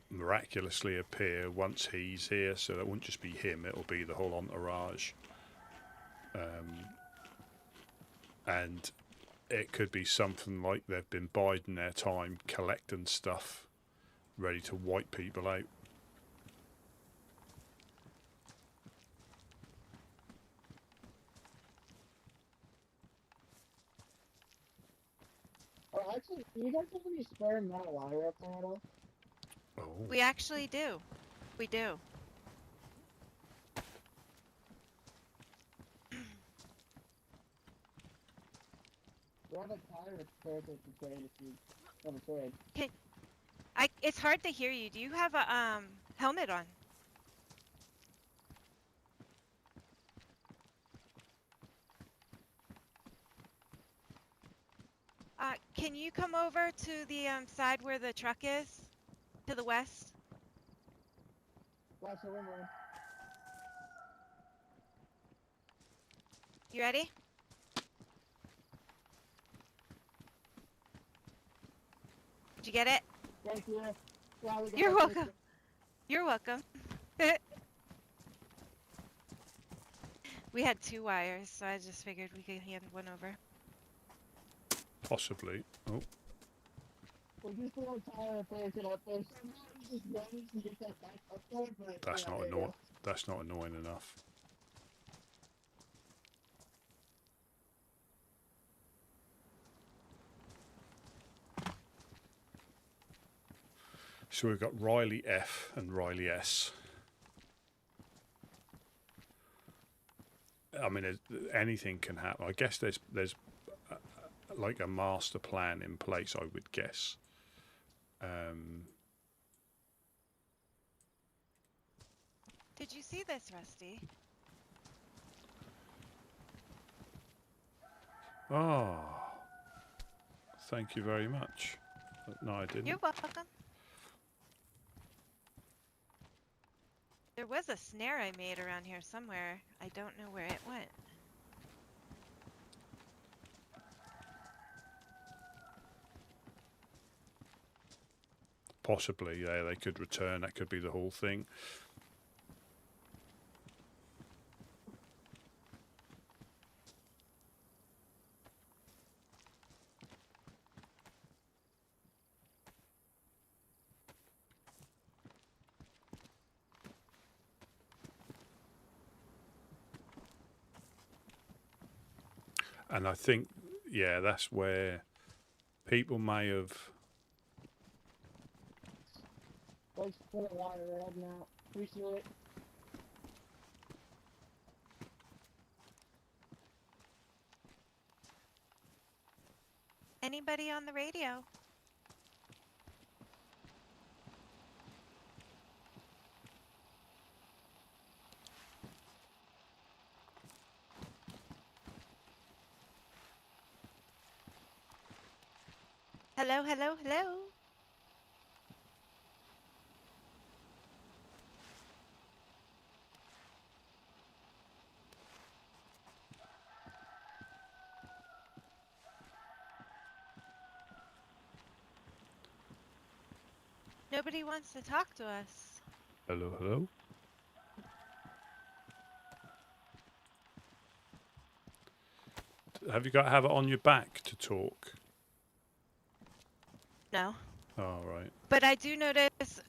miraculously appear once he's here, so that won't just be him, it'll be the whole entourage. And it could be something like they've been biding their time collecting stuff ready to wipe people out. Oh, actually, do you guys have any spare metal wire up there at all? Oh, We actually do. We do. We have a tire spare to trade if you want to trade. It's hard to hear you. Do you have a helmet on? Can you come over to the side where the truck is? To the west? Watch the window. You ready? Did you get it? Thank you. Yeah, we got You're that welcome. picture. You're welcome. We had 2 wires, so I just figured we could hand one over. possibly. Oh, We just threw a tire and place it up there. Somehow we just managed to get that back up there, but that's yeah, not there you annoying. go. That's not annoying enough. So we've got Riley F and Riley S. I mean, anything can happen. I guess there's like a master plan in place, I would guess. Did you see this, Rusty? Oh, thank you very much. No, I didn't. You're welcome. There was a snare I made around here somewhere. I don't know where it went. Possibly, yeah, they could return. That could be the whole thing. And I think, yeah, that's where people may have. Thanks for the wire red now. Appreciate it. Anybody on the radio? Hello, hello, hello. Nobody wants to talk to us. Hello, hello. Have you got to have it on your back to talk? No. Oh, right. But I do notice,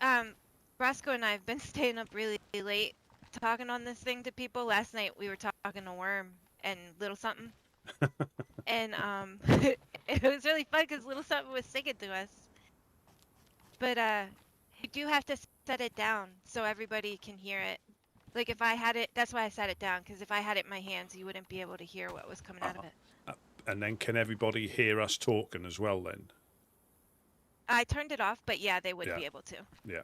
Roscoe and I have been staying up really late talking on this thing to people. Last night we were talking to Worm and Little Something. And, it was really fun because Little Something was singing to us. But, you do have to set it down so everybody can hear it. Like if I had it, that's why I set it down, because if I had it in my hands, you wouldn't be able to hear what was coming out of it. And then can everybody hear us talking as well then? I turned it off, but yeah, they would Yeah. be able to. Yeah.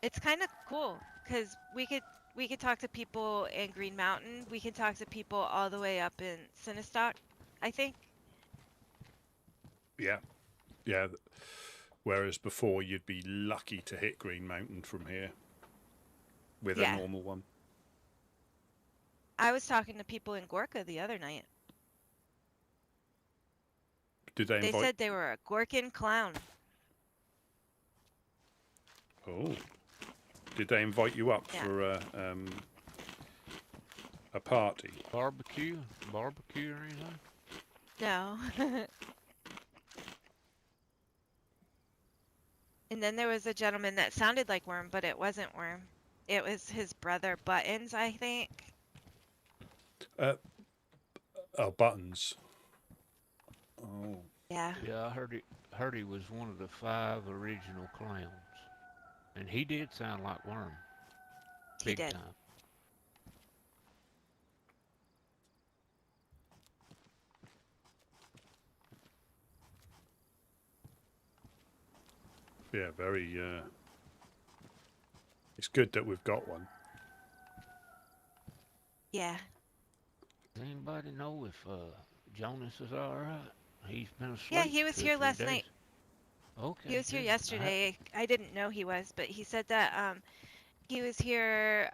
It's kind of cool because we could talk to people in Green Mountain. We can talk to people all the way up in Sinistock, I think. Yeah. Yeah. Whereas before you'd be lucky to hit Green Mountain from here with Yeah. a normal one. I was talking to people in Gorka the other night. Did they They invite? said they were a Gorkin clown. Oh. Did they invite you up Yeah. for a party? Barbecue or anything? No. And then there was a gentleman that sounded like Worm, but it wasn't Worm. It was his brother Buttons, I think. Oh, Buttons. Oh. Yeah. Yeah, I heard he was one of the 5 original clowns, and he did sound like Worm. He Big did. time. Yeah, very. It's good that we've got one. Yeah. Does anybody know if Jonas is all right? He's been asleep. Yeah, he was 2 or here 3 last days. night. Okay. He was here good. yesterday. I didn't know he was, but he said that he was here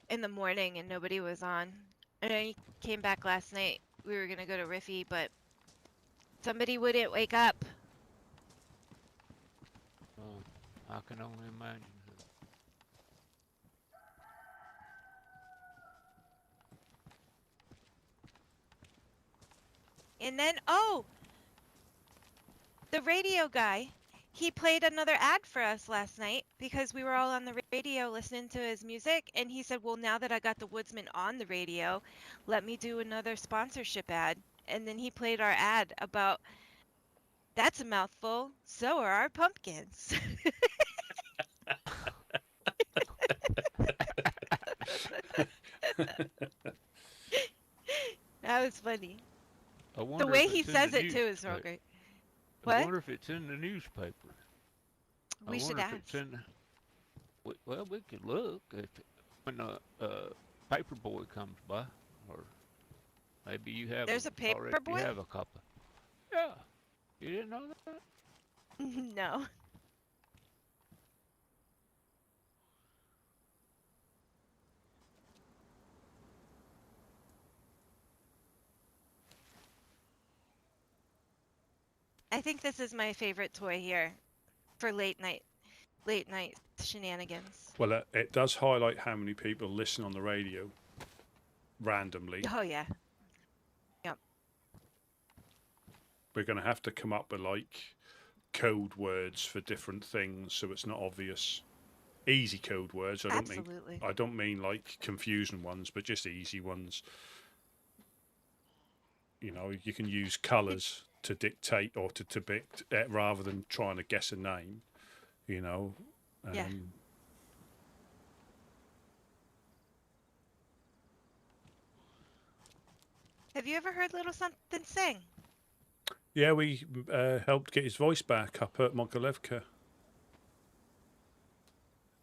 in the morning and nobody was on. And then he came back last night. We were gonna go to Riffy, but somebody wouldn't wake up. I can only imagine. And then the radio guy, he played another ad for us last night because we were all on the radio listening to his music, and he said, well, now that I got the Woodsman on the radio, let me do another sponsorship ad. And then he played our ad about, that's a mouthful, so are our pumpkins. That was funny. I wonder The way if he it's in says the it too is real newspaper. great. I What? wonder if it's in the newspaper. We should I wonder if ask. it's in. Well, we could look if when the paper boy comes by, or maybe you have. There's a paper already boy? have a copy. Yeah, you didn't know that? No. I think this is my favorite toy here for late night shenanigans. Well, it does highlight how many people listen on the radio randomly. Oh yeah. Yep. We're going to have to come up with like code words for different things so it's not obvious. Easy code words. Absolutely. I don't mean like confusing ones, but just easy ones. You know, you can use colours to dictate or to depict rather than trying to guess a name. You know. Yeah. Have you ever heard Little Something sing? Yeah, we helped get his voice back up at Mogilevka.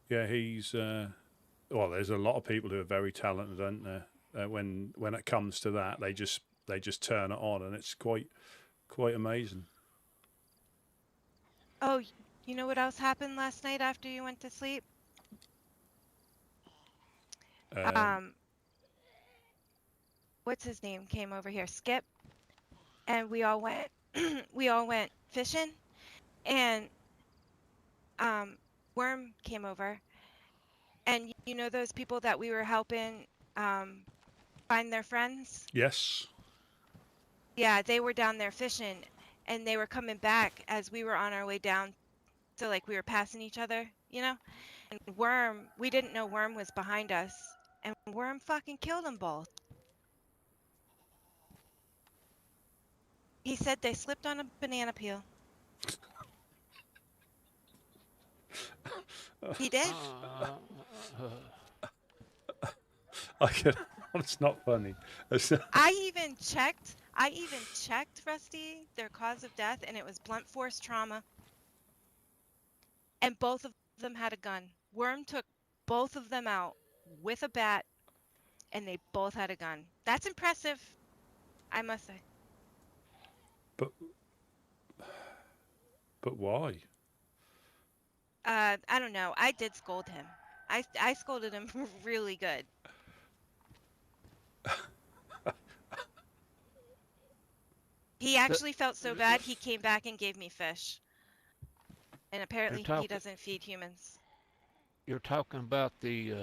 Yeah, he's. Well, there's a lot of people who are very talented, aren't there? When it comes to that, they just turn it on, and it's quite amazing. Oh, you know what else happened last night after you went to sleep? What's his name came over here? Skip. and we all went we all went fishing, and Worm came over, and you know those people that we were helping find their friends? Yes. Yeah, they were down there fishing, and they were coming back as we were on our way down. So like we were passing each other, you know? And Worm, we didn't know Worm was behind us, and Worm fucking killed them both. He said they slipped on a banana peel. He did. I can, it's not funny. I even checked, Rusty, their cause of death, and it was blunt force trauma. And both of them had a gun. Worm took both of them out with a bat, and they both had a gun. That's impressive, I must say. But why? I don't know. I did scold him. I scolded him really good. He actually felt so bad, he came back and gave me fish. And apparently he doesn't feed humans. You're talking about the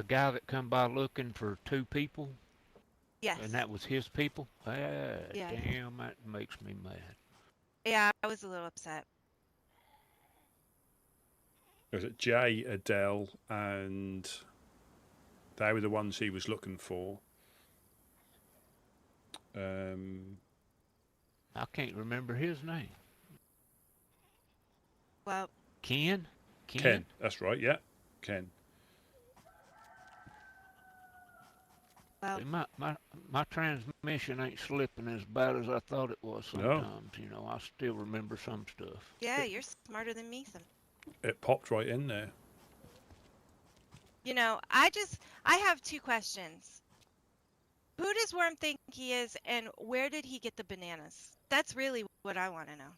guy that come by looking for 2 people? Yes. And that was his people? Yeah. Damn, that makes me mad. Yeah, I was a little upset. Was it Jay, Adele, and they were the ones he was looking for? I can't remember his name. Well, Ken? Ken, that's right, yeah. Ken. well, See, my transmission ain't slipping as bad as I thought it was sometimes. You know, I still remember some stuff. yeah, you're smarter than me. It popped right in there. You know, I have 2 questions. Who does Worm think he is, and where did he get the bananas? That's really what I want to know.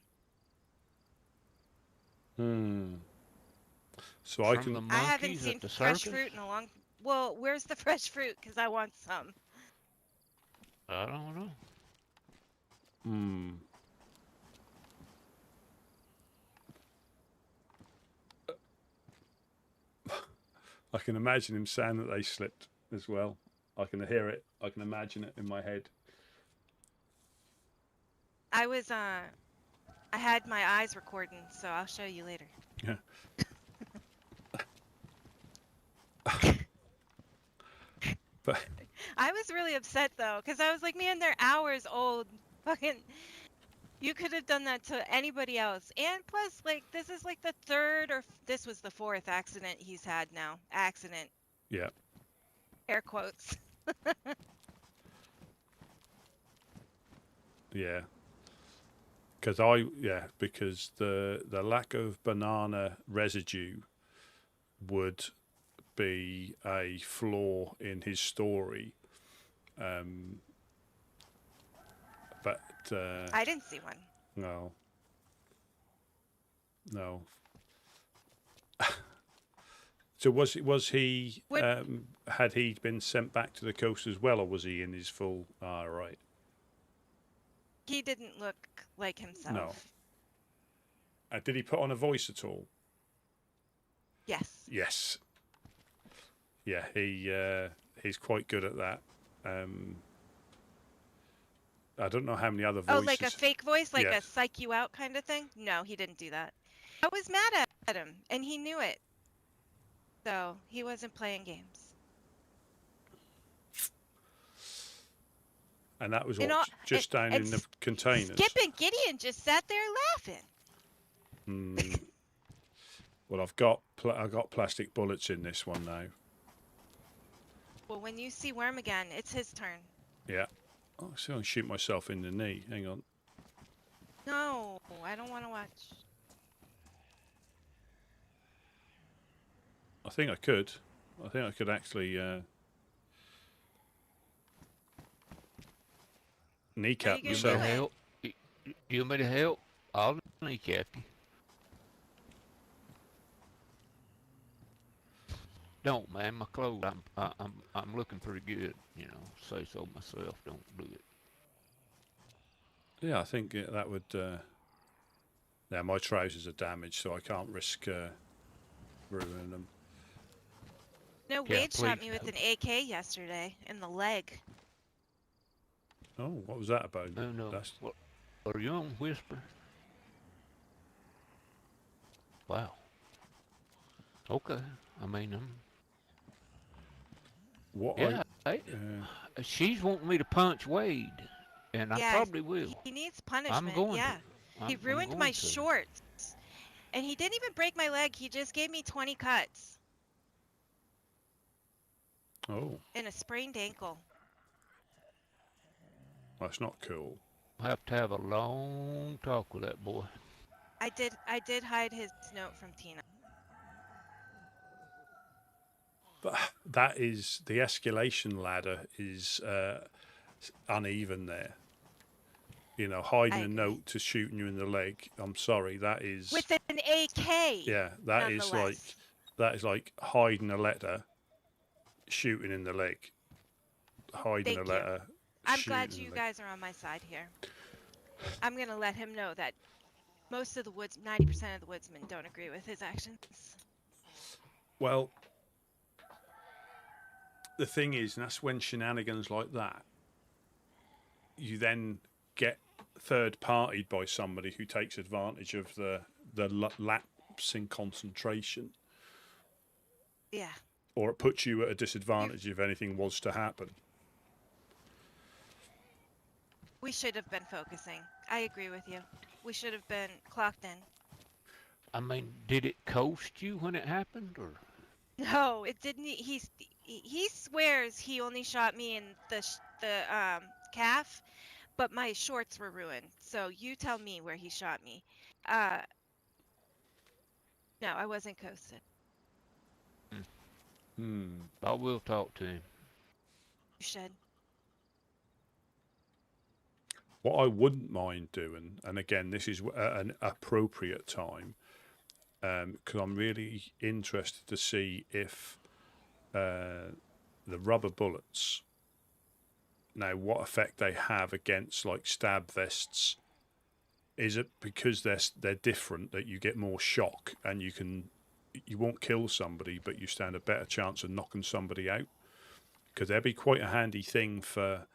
So From I can. the I haven't monkeys seen at the fresh circus? fruit in a long. Well, where's the fresh fruit? Because I want some. I don't know. I can imagine him saying that they slipped as well. I can hear it. I can imagine it in my head. I had my eyes recording, so I'll show you later. Yeah. But I was really upset though, because I was like, man, they're hours old. Fucking, you could have done that to anybody else. And plus, like, this is like the 3rd this was the 4th accident he's had now. Accident. yeah. Air quotes. Yeah. Because because the lack of banana residue would be a flaw in his story. But I didn't see one. no. So was he had he been sent back to the coast as well, or was he in his full? Right. He didn't look like himself. No. Did he put on a voice at all? Yes. Yes. Yeah, he's quite good at that. I don't know how many other voices. Oh, like a fake voice, like Yes. a psych you out kind of thing? No, he didn't do that. I was mad at him, and he knew it. So he wasn't playing games. And that was You what, know, just down in the containers. Skip and Gideon just sat there laughing. Well, I've got plastic bullets in this one now. Well, when you see Worm again, it's his turn. Yeah. Oh, so I shoot myself in the knee. Hang on. No, I don't want to watch. I think I could. I think I could actually kneecap You You want me to myself. do it. help? You want me to help? I'll kneecap you. Don't, man. My clothes. I'm looking pretty good. You know. Say so myself. Don't do it. Yeah, I think that would. Yeah, my trousers are damaged, so I can't risk ruining them. No, Yeah, Wade shot please. me with an AK yesterday in the leg. Oh, what was that about? Oh no. That's What? Are you on Whisper? Wow. Okay. I mean, what yeah. She's wanting me to punch Wade, and I Yeah, probably will. he needs I'm punishment. going Yeah. to. He I'm ruined my going to. shorts. And he didn't even break my leg. He just gave me 20 cuts oh, and a sprained ankle. that's not cool. I'll have to have a long talk with that boy. I did hide his note from Tina. But that is the escalation ladder is uneven there. You know, hiding I a agree. note to shooting you in the leg. I'm sorry, that is With an AK. yeah, that is nonetheless. like hiding a letter, shooting in the leg. Hiding Thank a you. letter. I'm shooting glad in you the leg. guys are on my side here. I'm going to let him know that most of the 90% of the woodsmen don't agree with his actions. Well, the thing is, and that's when shenanigans like that, you then get third partied by somebody who takes advantage of the lapse in concentration, Yeah. or it puts you at a disadvantage if anything was to happen. We should have been focusing. I agree with you. We should have been clocked in. I mean, did it coast you when it happened, or? No, it didn't. He swears he only shot me in the calf, but my shorts were ruined. So you tell me where he shot me. No, I wasn't coasted. I will talk to him. You should. What I wouldn't mind doing, and again, this is an appropriate time, because I'm really interested to see if the rubber bullets, now what effect they have against like stab vests. Is it because they're different that you get more shock and you won't kill somebody, but you stand a better chance of knocking somebody out? Because that'd be quite a handy thing for.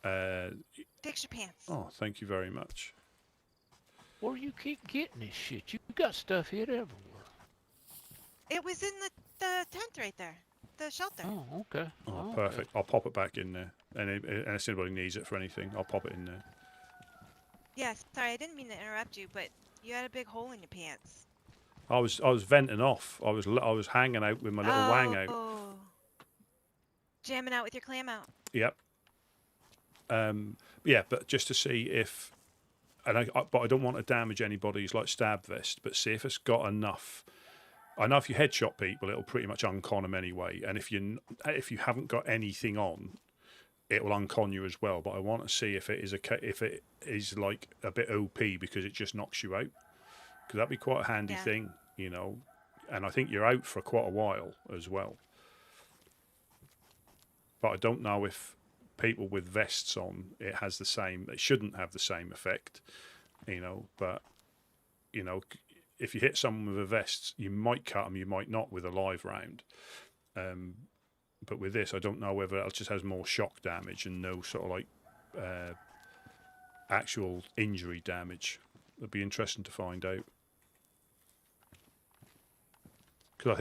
Fix your pants. Oh, thank you very much. Where you keep getting this shit? You got stuff hid everywhere. It was in the tent right there. The shelter. Oh, okay. Oh, okay. perfect. I'll pop it back in there. And unless anybody needs it for anything, I'll pop it in there. Yes. Sorry, I didn't mean to interrupt you, but you had a big hole in your pants. I was venting off. I was hanging out with my little wang out. Oh. Jamming out with your clam out. Yep. Yeah, but just to see if, but I don't want to damage anybody's like stab vest. But see if it's got enough. I know if you headshot people, it'll pretty much uncon them anyway. And if you haven't got anything on, it will uncon you as well. But I want to see if it is like a bit OP because it just knocks you out. Because that'd be quite a handy thing, you know. And I think you're out for quite a while as well. But I don't know if people with vests on, it has the same. It shouldn't have the same effect, you know. But you know, if you hit someone with a vest, you might cut them, you might not with a live round. But with this, I don't know whether it just has more shock damage and no sort of like actual injury damage. It'd be interesting to find out. Because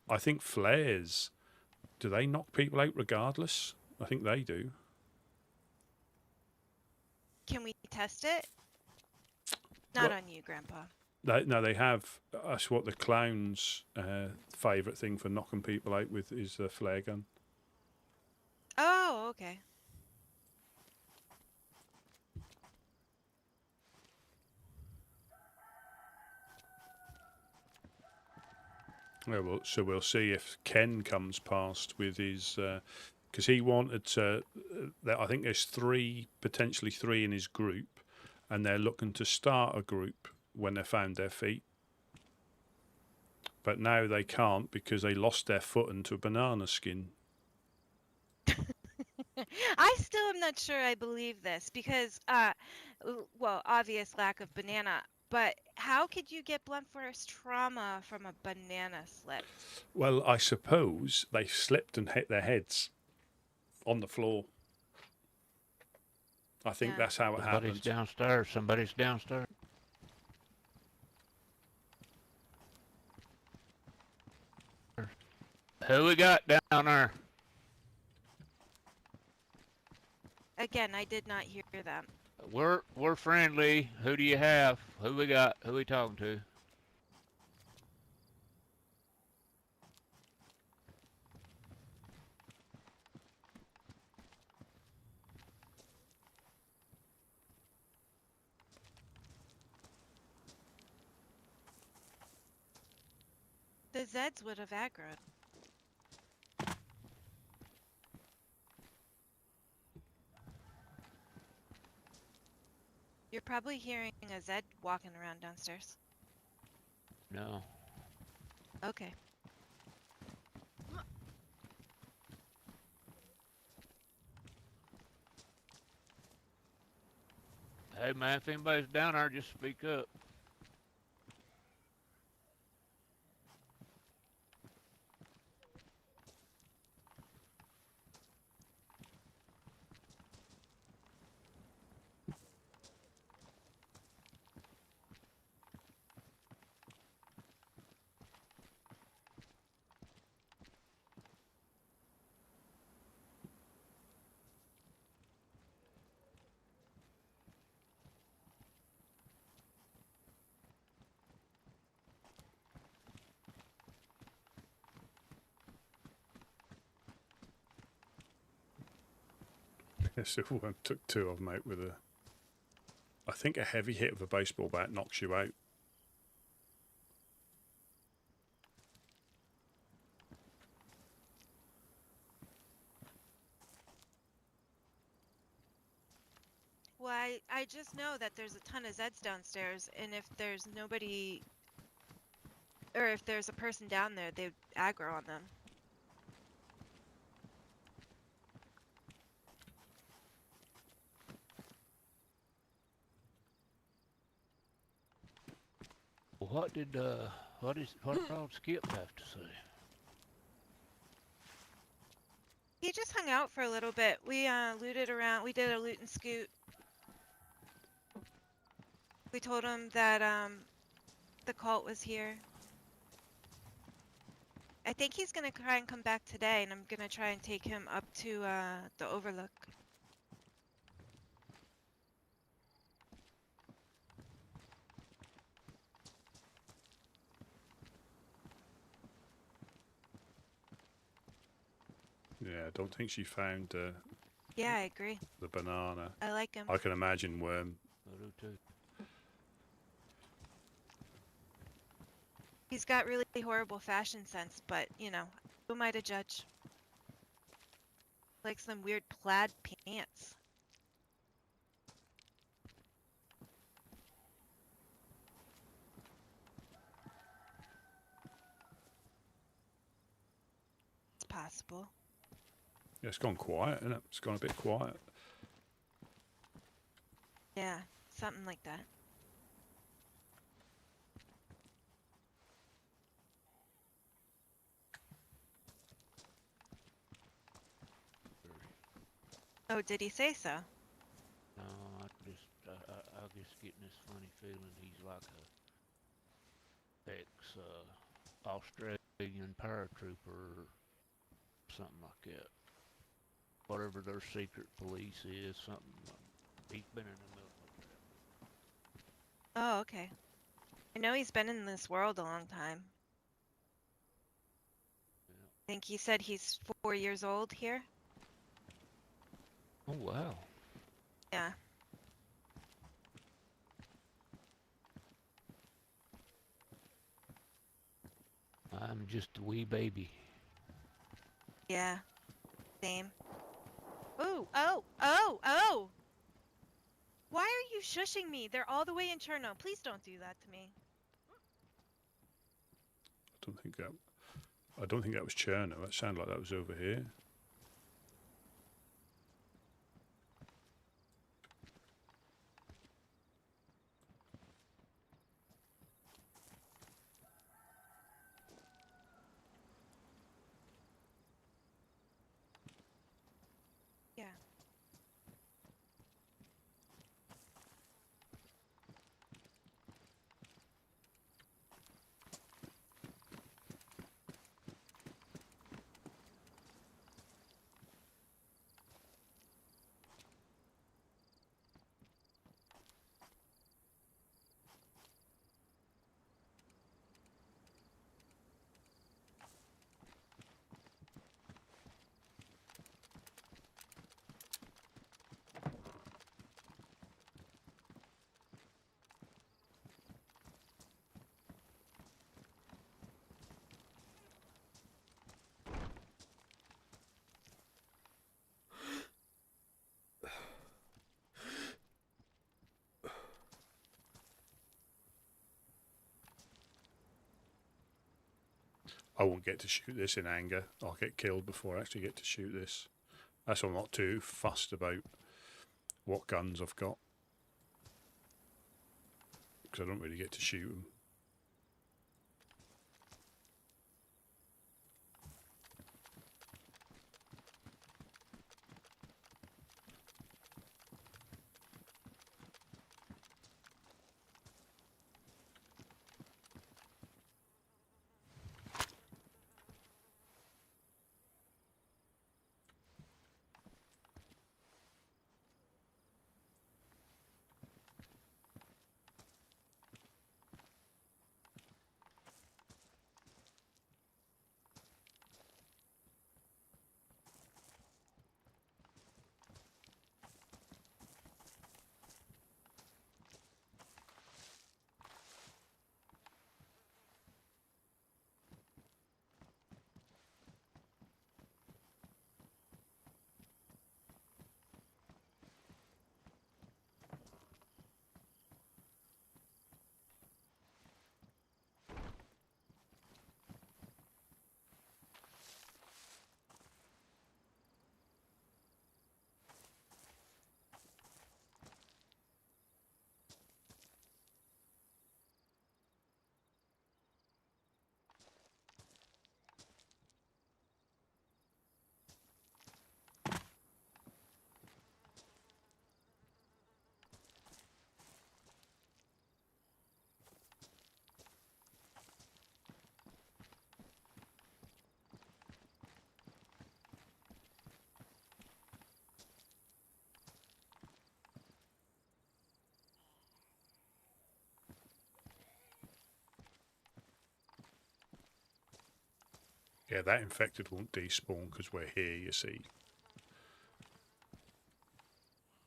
I think flares, do they knock people out regardless? I think they do. Can we test it? Not on you, Grandpa. No, they have. That's what the clown's favourite thing for knocking people out with is the flare gun. Oh, okay. Yeah, well, so we'll see if Ken comes past with his, because he wanted to. I think there's potentially three in his group, and they're looking to start a group when they found their feet. But now they can't because they lost their foot into a banana skin. I still am not sure I believe this because, well, obvious lack of banana. But how could you get blunt force trauma from a banana slip? Well, I suppose they slipped and hit their heads on the floor. I think Yeah. that's how it Somebody's happened. downstairs. Somebody's downstairs. Who we got down there? Again, I did not hear them. We're friendly. Who do you have? Who we got? Who we talking to? The Zeds would have aggroed. You're probably hearing a Zed walking around downstairs. No. Okay. Hey man, if anybody's down there, just speak up. Silverworm took 2 of them out with a... I think a heavy hit of a baseball bat knocks you out. Well, I just know that there's a ton of Zeds downstairs, and if there's nobody, or if there's a person down there, they'd aggro on them. What did what did Skip have to say? He just hung out for a little bit. We looted around. We did a loot and scoot. We told him that the cult was here. I think he's gonna try and come back today, and I'm gonna try and take him up to the Overlook. Yeah, I don't think she found Yeah, I agree. the banana. I like him. I can imagine Worm. I do too. He's got really horrible fashion sense, but you know, who am I to judge? Like some weird plaid pants. It's possible. Yeah, it's gone quiet, isn't it? It's gone a bit quiet. Yeah, something like that. Oh, did he say so? No, I just getting this funny feeling he's like a ex Australian paratrooper or something like that. Whatever their secret police is, something. He's been in the military. Oh, okay. I know he's been in this world a long time. Yeah. I think he said he's 4 years old here. Oh wow. Yeah. I'm just a wee baby. Yeah. Same. Ooh, oh! Why are you shushing me? They're all the way in Cherno. Please don't do that to me. I don't think that was Cherno. That sounded like that was over here. I won't get to shoot this in anger. I'll get killed before I actually get to shoot this. That's why I'm not too fussed about what guns I've got, because I don't really get to shoot them. Yeah, that infected won't despawn because we're here, you see.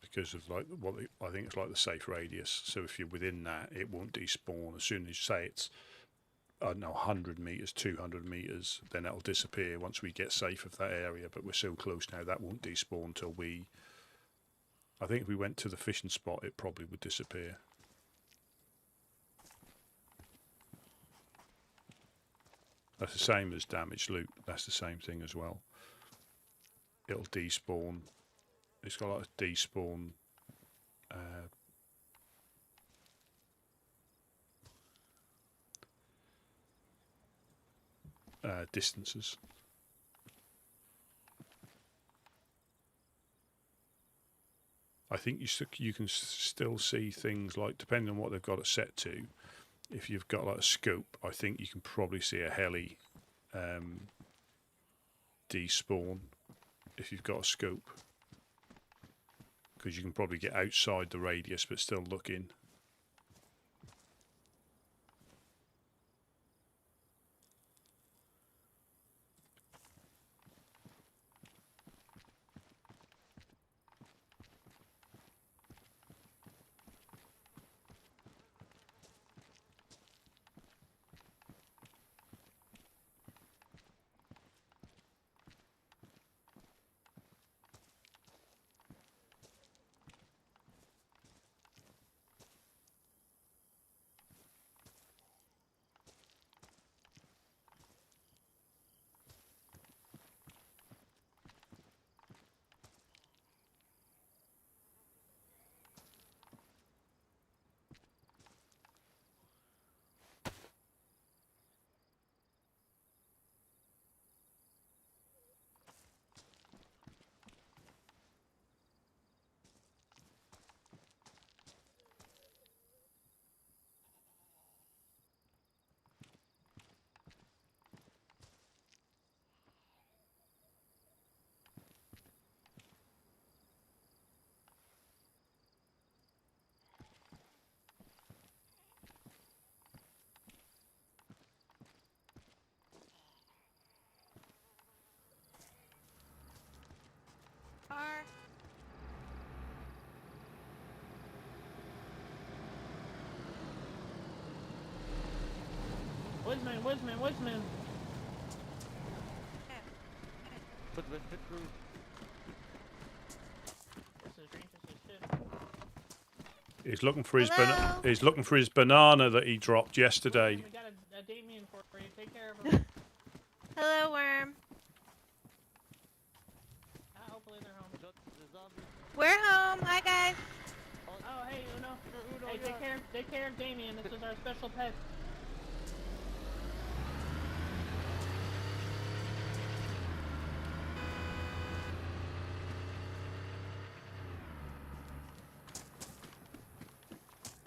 Because of like I think it's like the safe radius. So if you're within that, it won't despawn. As soon as you say it's, I don't know, 100 meters, 200 meters, then it'll disappear once we get safe of that area. But we're so close now that won't despawn till we. I think if we went to the fishing spot, it probably would disappear. That's the same as damaged loot. That's the same thing as well. It'll despawn. It's got like a despawn distances. I think you can still see things like, depending on what they've got it set to. If you've got like a scope, I think you can probably see a heli despawn if you've got a scope, because you can probably get outside the radius but still look in. Are Woodsman. Hit through. This is dangerous as shit. He's looking for his Hello? he's looking for his banana that he dropped yesterday. We got a Damien for you. Take care of him. Hello, Worm. Hopefully they're home. We're home. Hi, guys. Oh, hey, Uno. Hey, take care of Damien. This is our special pet.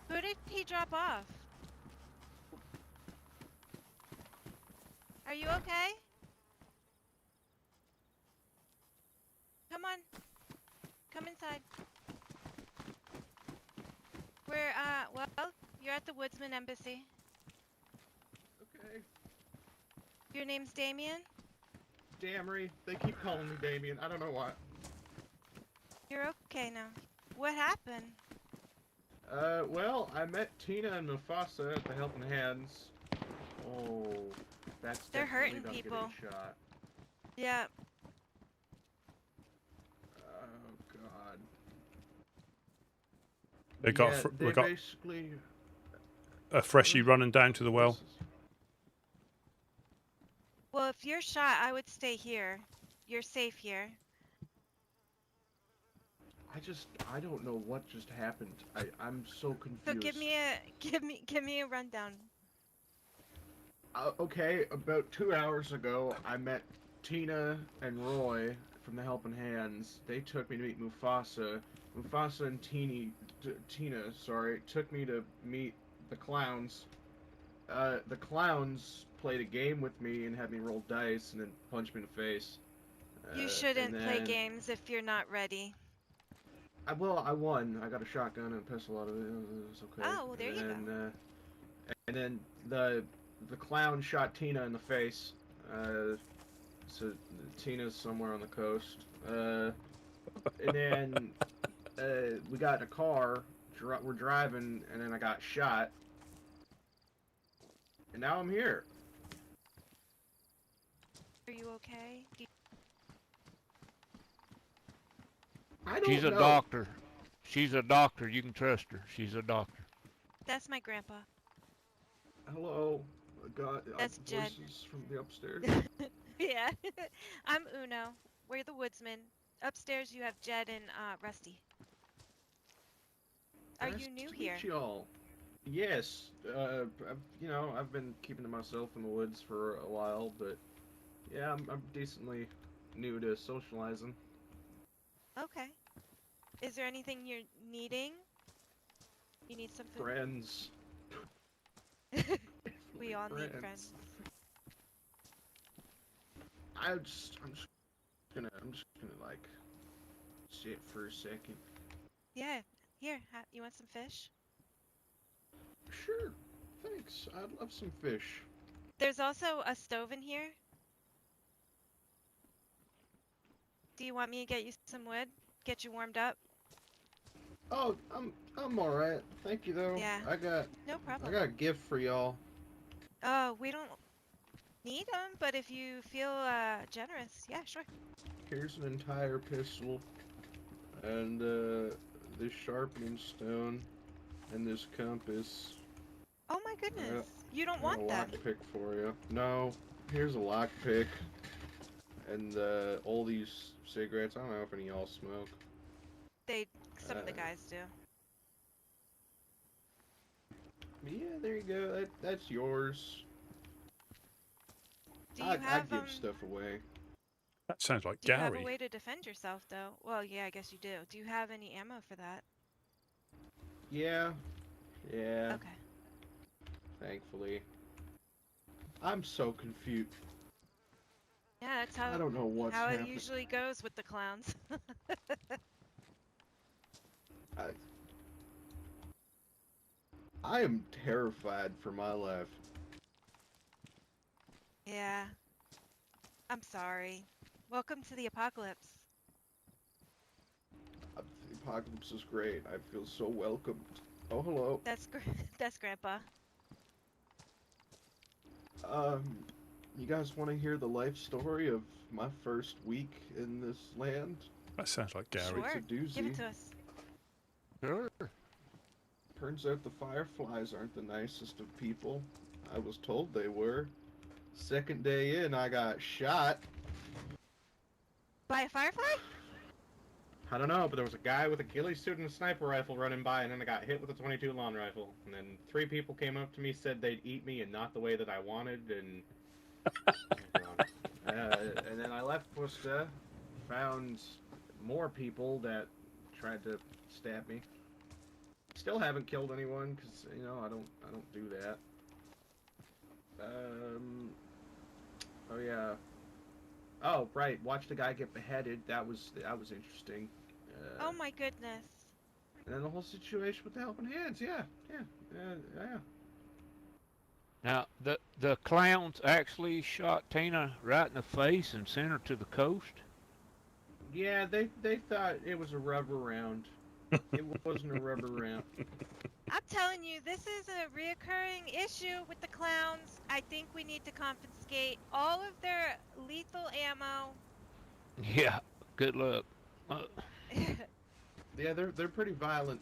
Who did he drop off? Are you okay? Come on. Come inside. We're, well, you're at the Woodsmen Embassy. Okay. Your name's Damien? Damry. They keep calling me Damien. I don't know why. You're okay now. What happened? Well, I met Tina and Mufasa at the Helping Hands. Oh, that's They're hurting definitely people. about getting shot. Yeah. Oh, God. They got Yeah, we they got basically... a freshie running down to the well. Well, if you're shot, I would stay here. You're safe here. I don't know what just happened. I'm so confused. So give me a rundown. Okay, about 2 hours ago, I met Tina and Roy from the Helping Hands. They took me to meet Mufasa. Mufasa and Tina, took me to meet the clowns. The clowns played a game with me and had me roll dice and then punch me in the face. You shouldn't and play then- games if you're not ready. Well, I won. I got a shotgun and a pistol out of it. It was okay. Oh, well, there you go. And then the clown shot Tina in the face. So Tina's somewhere on the coast. And then we got in a car. We're driving, and then I got shot. And now I'm here. Are you okay? I don't She's a know. doctor. She's a doctor. You can trust her. She's a doctor. That's my grandpa. Hello. God, That's Jed. voices from the upstairs. Yeah. I'm Uno. We're the Woodsmen. Upstairs you have Jed and Rusty. Are Nice you new to here? meet y'all. Yes. I've been keeping to myself in the woods for a while, but yeah, I'm decently new to socializing. Okay. Is there anything you're needing? You need some food? Friends. We all need friends. I'm just gonna like sit for a second. Yeah. Here, you want some fish? Sure. Thanks. I'd love some fish. There's also a stove in here. Do you want me to get you some wood? Get you warmed up? Oh, I'm all right. Thank you though. Yeah. I No problem. got a gift for y'all. Oh, we don't need them, but if you feel generous, yeah, sure. Here's an entire pistol, and this sharpening stone, and this compass. Oh my goodness. You don't And want a them. lockpick for you. No, here's a lockpick, and all these cigarettes. I don't know if any of y'all smoke. Some of the guys do. But yeah, there you go. That's yours. Do you I'd have give stuff away. That sounds like Do you have a Gary. way to defend yourself though? Well, yeah, I guess you do. Do you have any ammo for that? Yeah. Yeah. Okay. Thankfully. I'm so confused. Yeah, that's I don't know what's how it happening. usually goes with the clowns. I am terrified for my life. Yeah. I'm sorry. Welcome to the apocalypse. The apocalypse is great. I feel so welcomed. Oh, hello. That's Grandpa. You guys want to hear the life story of my first week in this land? That sounds like Gary. Sure. It's a doozy. Give it to us. Sure. Turns out the fireflies aren't the nicest of people. I was told they were. Second day in, I got shot. By a firefly? I don't know, but there was a guy with a ghillie suit and a sniper rifle running by, and then I got hit with a 22 long rifle. And then 3 people came up to me, said they'd eat me, and not the way that I wanted, and... and then I left Worcester, found more people that tried to stab me. Still haven't killed anyone, because, you know, I don't do that. Oh yeah. Oh, right, watched a guy get beheaded. That was interesting. Oh my goodness. And then the whole situation with the helping hands. Yeah. Now, the clowns actually shot Tina right in the face and sent her to the coast? Yeah, they thought it was a rubber round. It wasn't a rubber round. I'm telling you, this is a reoccurring issue with the clowns. I think we need to confiscate all of their lethal ammo. Yeah, good luck. Yeah, they're pretty violent.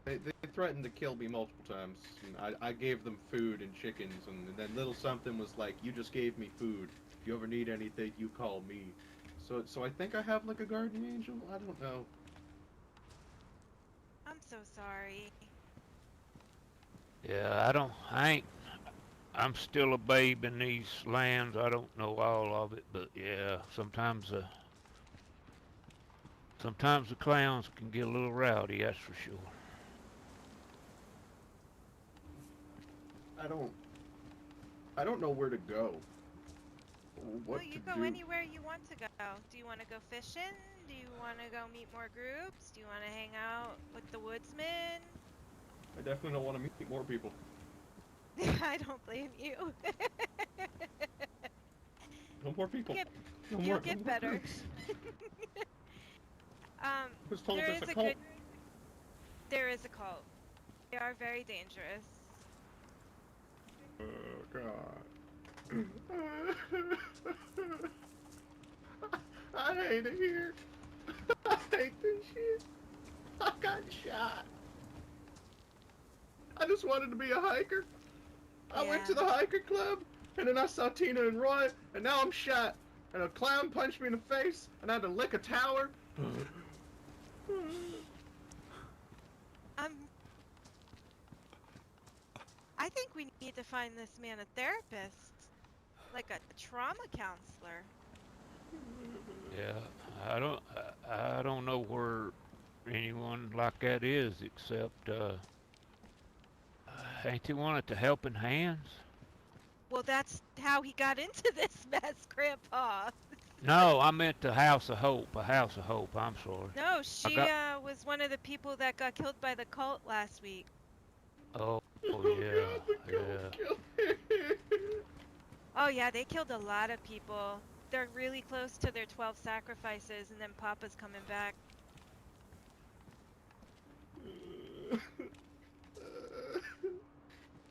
They threatened to kill me multiple times. And I gave them food and chickens, and then little something was like, "You just gave me food. If you ever need anything, you call me." So I think I have like a guardian angel. I don't know. I'm so sorry. Yeah, I'm still a babe in these lands. I don't know all of it, but yeah, sometimes the clowns can get a little rowdy, that's for sure. I don't know where to go. What Well, you to go do. anywhere you want to go. Do you want to go fishing? Do you want to go meet more groups? Do you want to hang out with the woodsmen? I definitely don't want to meet more people. I don't blame you. No more people. You'll get better. groups. Who's told There us is a a cult? good. There is a cult. They are very dangerous. Oh God. I hate it here. I hate this shit. I got shot. I just wanted to be a hiker. I went to Yeah. the hiker club, and then I saw Tina and Roy, and now I'm shot. And a clown punched me in the face, and I had to lick a tower. I think we need to find this man a therapist, like a trauma counselor. Yeah, I don't know where anyone like that is, except ain't he one at the Helping Hands? Well, that's how he got into this mess, Grandpa. No, I meant the House of Hope. A House of Hope. I'm sorry. No, she got- was one of the people that got killed by the cult last week. Oh, Oh yeah, God, the yeah. cult killed me. Oh yeah, they killed a lot of people. They're really close to their 12 sacrifices, and then Papa's coming back.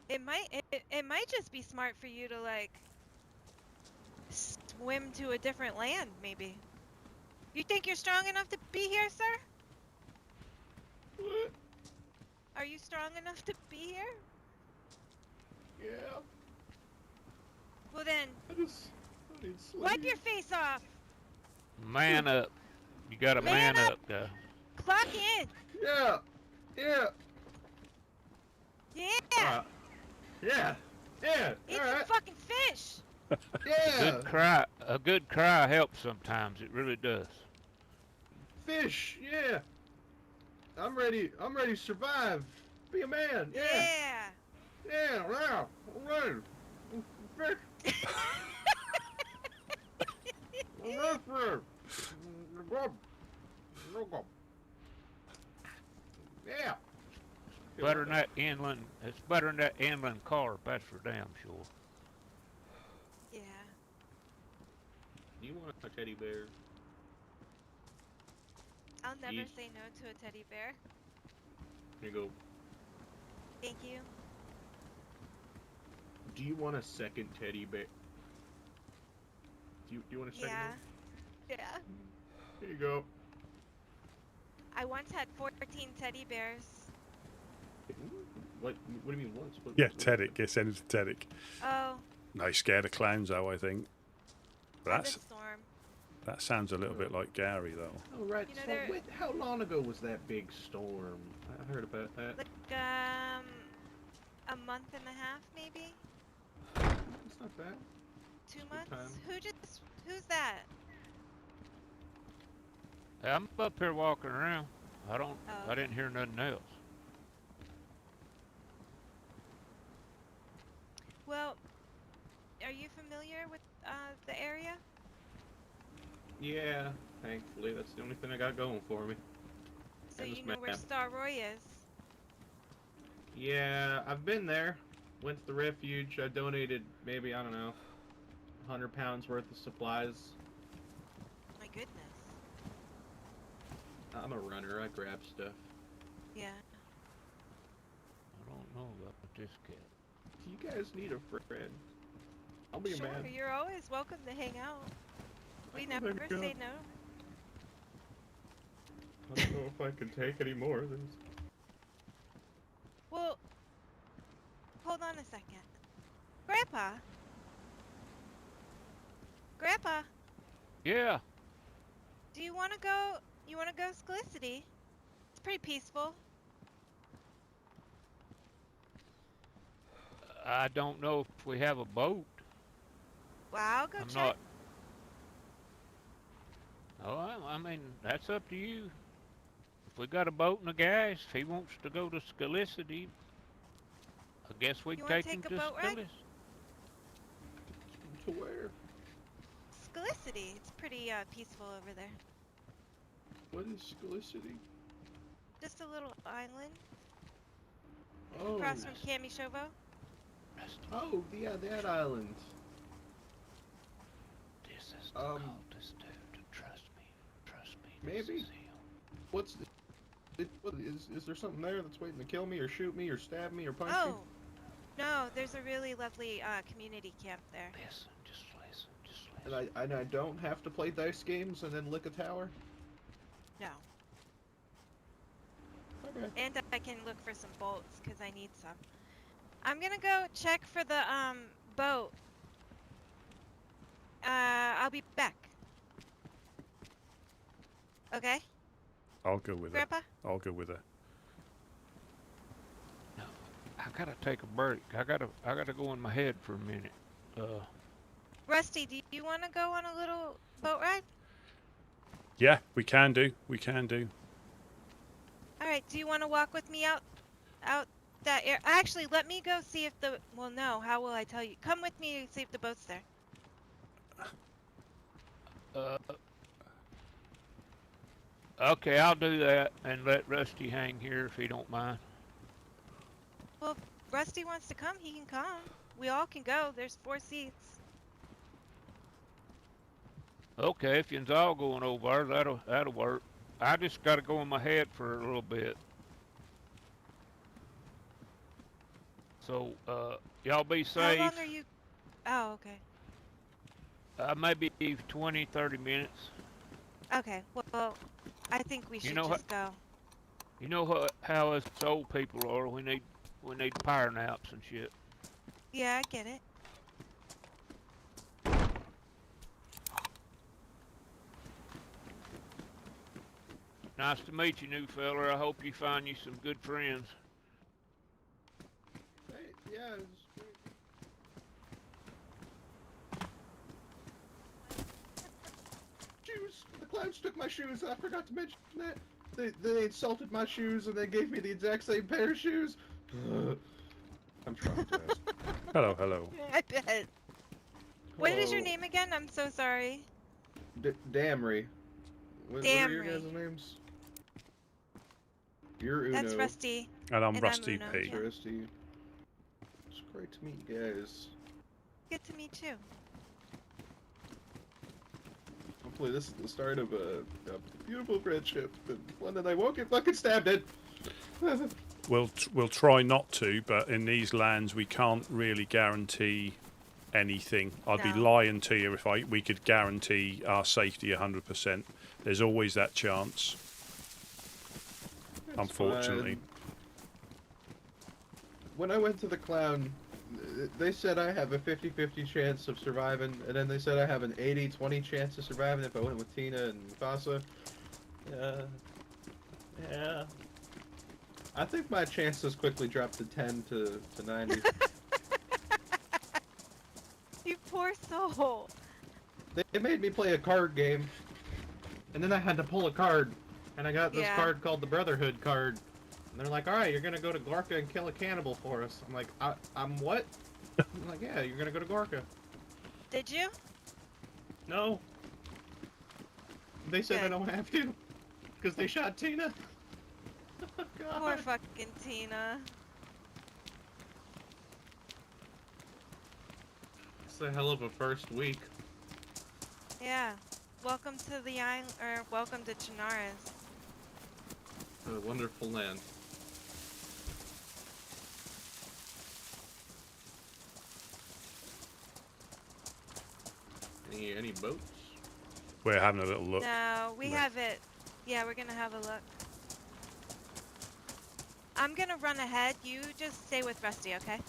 It might just be smart for you to like swim to a different land, maybe. You think you're strong enough to be here, sir? What? Are you strong enough to be here? Yeah, Well then, I need sleep. wipe your face off. Man up. You gotta man Man up, guy. Clock in. Yeah, yeah, Yeah. yeah, yeah. Eat All some right. fucking fish. Yeah. A good cry helps sometimes. It really does. Fish. Yeah. I'm ready. I'm ready to survive. Be a man. Yeah. Yeah. Yeah. Wow. I'm ready. Fish. I'm ready for it. Yeah. Better than that inland. It's better than that inland carp. That's for damn sure. Yeah. Do you want a teddy bear? I'll never Yeesh. say no to a teddy bear. Here you go. Thank you. Do you want a second teddy bear? Do you want a second Yeah. one? Yeah. Here you go. I once had 14 teddy bears. What do you mean once? Yeah, Tedic. Yes, send it to Tedic. Oh, No, scared of clowns, though, I think. But Thunderstorm. that sounds a little bit like Gary, though. Oh, right. You know, So, there- wait, how long ago was that big storm? I heard about that. Like, a month and a half, maybe? It's not bad. 2 good months? time. Who's that? Hey, I'm up here walking around. I Oh. didn't hear nothing else. Well, are you familiar with, the area? Yeah, thankfully. That's the only thing I got going for me. So And you this know where map. Star Roy is? Yeah, I've been there. Went to the refuge. I donated maybe, I don't know, 100 pounds worth of supplies. My goodness. I'm a runner. I grab stuff. Yeah. I don't know about this cat. You guys need a friend. I'll be Sure, a man. you're always welcome to hang out. We Oh, never there we go. say no. I don't know if I can take any more of this. Well, hold on a second. Grandpa? Grandpa, Yeah, do you want to go? You want to go Scalicity? It's pretty peaceful. I don't know if we have a boat. Well, I'll go I'm check. not. Oh, I mean, that's up to you. If we got a boat and a guy, if he wants to go to Scalicity, I guess we You can wanna take him take a to boat ride? Scalicity. To where? Scalicity. It's pretty peaceful over there. What is Scalicity? Just a little island Oh, across from Kamishovo. oh, yeah, that island. This is Um, cultist dude. Trust me. Trust me. maybe. This is him. What's the, is there something there that's waiting to kill me or shoot me or stab me or punch me? Oh, no, there's a really lovely community camp there. Listen, just listen. Just And listen. I don't have to play dice games and then lick a tower? No. Okay. And I can look for some bolts because I need some. I'm gonna go check for the boat. I'll be back. Okay, I'll go with her. Grandpa? I'll go with her. No, I gotta take a break. I gotta go in my head for a minute. Rusty, do you want to go on a little boat ride? Yeah, we can do. We can do. All right. Do you want to walk with me out that air? Actually, let me go see if the. Well, no. How will I tell you? Come with me and see if the boat's there. Okay, I'll do that and let Rusty hang here if he don't mind. Well, if Rusty wants to come, he can come. We all can go. There's 4 seats. Okay, if you's all going over, that'll work. I just gotta go in my head for a little bit. So, y'all be safe. How long are you? Oh, okay. Maybe 20, 30 minutes. Okay. Well, I think we should know just go. You know how us old people are. We need power naps and shit. Yeah, I get it. Nice to meet you, new feller. I hope you find you some good friends. Hey, yeah, it's great. Shoes! The clowns took my shoes. I forgot to mention that. They insulted my shoes and they gave me the exact same pair of shoes. I'm traumatized. Hello, hello. I bet. What is your Hello. name again? I'm so sorry. Damry. What are your Damry. guys' names? You're Uno. That's Rusty. And I'm And I'm Rusty Uno, P. yeah. Rusty. It's great to meet you guys. Good to meet you. Hopefully this is the start of a beautiful friendship, but one that I won't get fucking stabbed in. We'll try not to, but in these lands we can't really guarantee anything. I'd be No. lying to you if we could guarantee our safety 100%. There's always that chance. That's Unfortunately. fine. When I went to the clown they said I have a 50-50 chance of surviving, and then they said I have an 80-20 chance of surviving if I went with Tina and Mufasa. Yeah. I think my chances quickly dropped to 10 to 90. You poor soul. They made me play a card game, and then I had to pull a card, and I got this Yeah. card called the Brotherhood card. And they're like, all right, you're going to go to Gorka and kill a cannibal for us. I'm like, I'm what? I'm like, yeah, you're going to go to Gorka. Did you? No. They said I Good. don't have to, because they shot Tina. Oh, God. Poor fucking Tina. It's a hell of a first week. Yeah. Welcome to the island, or welcome to Chernarus. A wonderful land. Any boats? We're having a little look. No, we No. have it. Yeah, we're gonna have a look. I'm gonna run ahead. You just stay with Rusty, okay?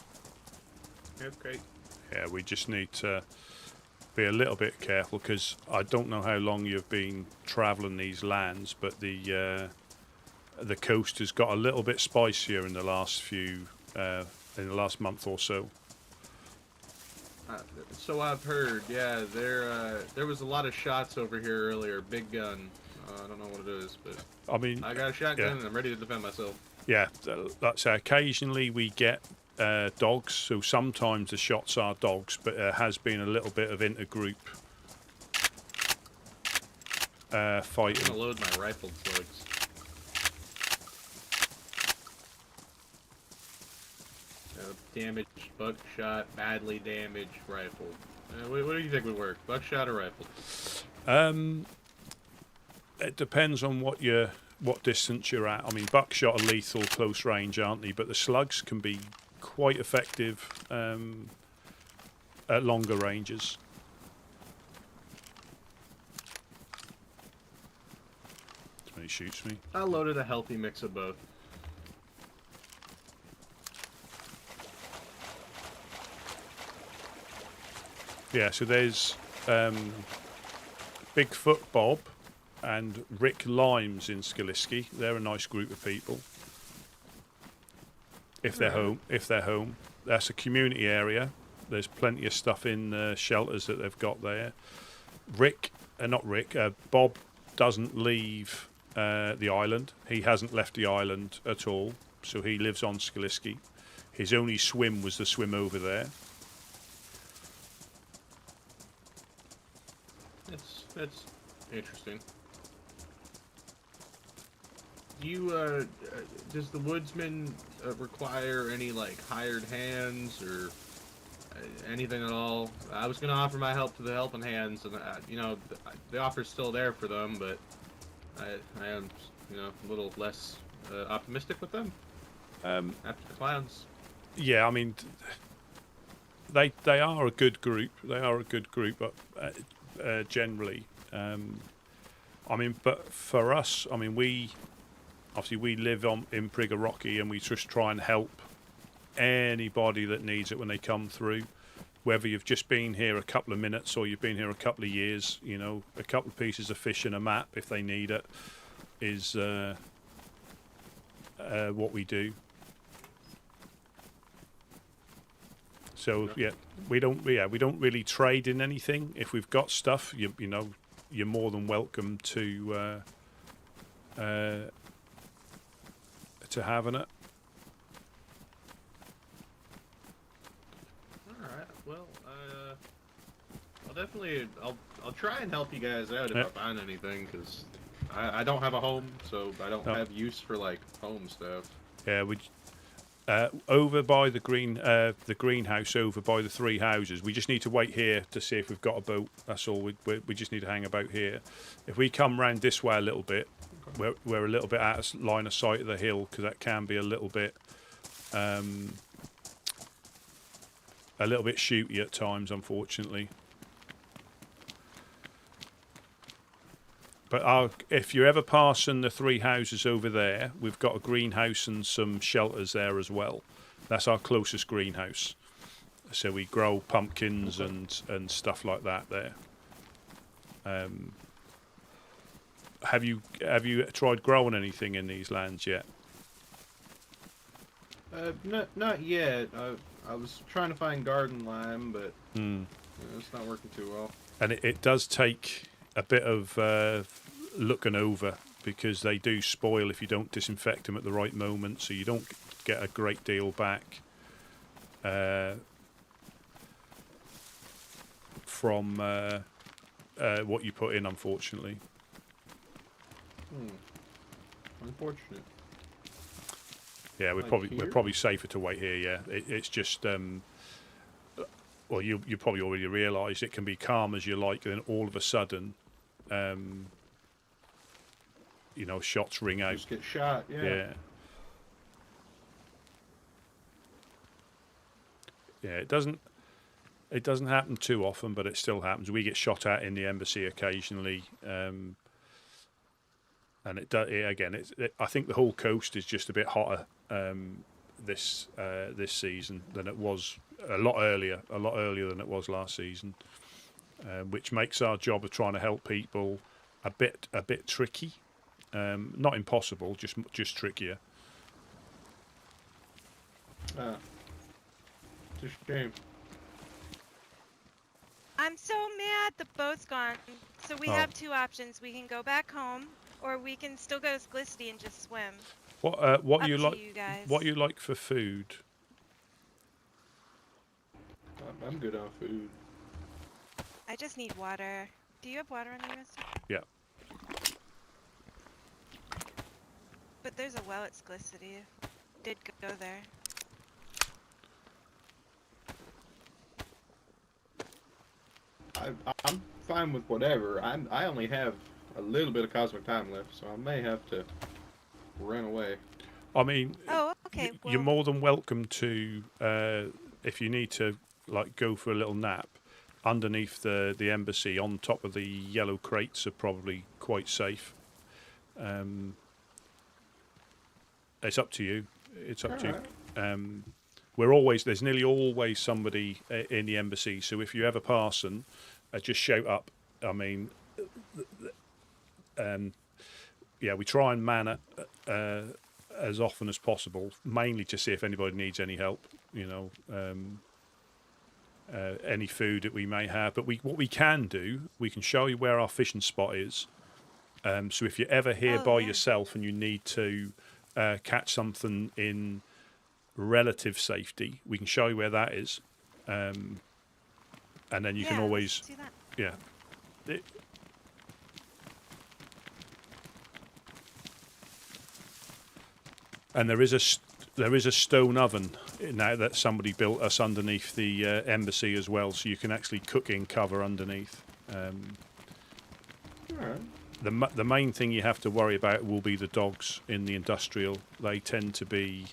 Okay. Yeah, we just need to be a little bit careful because I don't know how long you've been travelling these lands, but the coast has got a little bit spicier in the last in the last month or so. So I've heard. Yeah, there was a lot of shots over here earlier. Big gun. I don't know what it is, but I mean, I got a shotgun and I'm ready to defend myself. yeah, that's occasionally we get dogs, so sometimes the shots are dogs, but there has been a little bit of intergroup I'm fighting. gonna load my rifled slugs. Damaged buckshot, badly damaged rifle. What do you think would work? Buckshot or rifle? It depends on what distance you're at. I mean, buckshot are lethal close range, aren't they? But the slugs can be quite effective at longer ranges. When he shoots me. I loaded a healthy mix of both. Yeah, so there's Bigfoot Bob and Rick Limes in Skaliski. They're a nice group of people. If they're home, that's a community area. There's plenty of stuff in the shelters that they've got there. Bob doesn't leave the island. He hasn't left the island at all, so he lives on Skaliski. His only swim was the swim over there. That's interesting. Do you, does the Woodsman require any, like, hired hands or anything at all? I was going to offer my help to the helping hands, and, the offer's still there for them, but I am, a little less optimistic with them after the clowns. Yeah, I mean, they are a good group. They are a good group, generally. I mean, but for us, I mean, we live in Prigorocki, and we just try and help anybody that needs it when they come through. Whether you've just been here a couple of minutes or you've been here a couple of years, a couple of pieces of fish and a map if they need it is what we do. So we don't really trade in anything. If we've got stuff, you're more than welcome to having it. All right. Well, I'll try and help you guys out if I find anything, because I don't have a home, so I don't have use for like home stuff. Yeah, over by the greenhouse, over by the three houses. We just need to wait here to see if we've got a boat. That's all. We just need to hang about here. If we come round this way a little bit, we're a little bit out of line of sight of the hill, because that can be a little bit shooty at times, unfortunately. But if you're ever passing the three houses over there, we've got a greenhouse and some shelters there as well. That's our closest greenhouse. So we grow pumpkins and stuff like that there. Have you tried growing anything in these lands yet? Not yet. I was trying to find garden lime, but it's not working too well. And it does take a bit of looking over, because they do spoil if you don't disinfect them at the right moment, so you don't get a great deal back from what you put in, unfortunately. Unfortunate. Yeah, we're probably safer to wait here. Yeah, it's just well, you probably already realised it can be calm as you like, and then all of a sudden, shots ring out. Just get shot. Yeah. Yeah, it doesn't happen too often, but it still happens. We get shot at in the embassy occasionally, and I think the whole coast is just a bit hotter this season than it was a lot earlier than it was last season, which makes our job of trying to help people a bit tricky. Not impossible, just trickier. It's a shame. I'm so mad the boat's gone. So we have two options. We can go back home, or we can still go to Sklicity and just swim. What you like? You guys. What you like for food? I'm good on food. I just need water. Do you have water on you, mister? Yeah. But there's a well at Sklicity. Did go there. I'm fine with whatever. I only have a little bit of cosmic time left, so I may have to run away. I mean, oh, okay. You're more than welcome to, if you need to, go for a little nap. Underneath the embassy, on top of the yellow crates, are probably quite safe. It's up to you. It's up to you. There's nearly always somebody in the embassy, so if you ever pass them, just shout up. I mean, we try and man it as often as possible, mainly to see if anybody needs any help, any food that we may have. But what we can do, we can show you where our fishing spot is. So if you're ever here by yourself and you need to catch something in relative safety, we can show you where that is, and then you can always do that. And there is a stone oven now that somebody built us underneath the embassy as well, so you can actually cook in cover underneath. The main thing you have to worry about will be the dogs in the industrial. They tend to be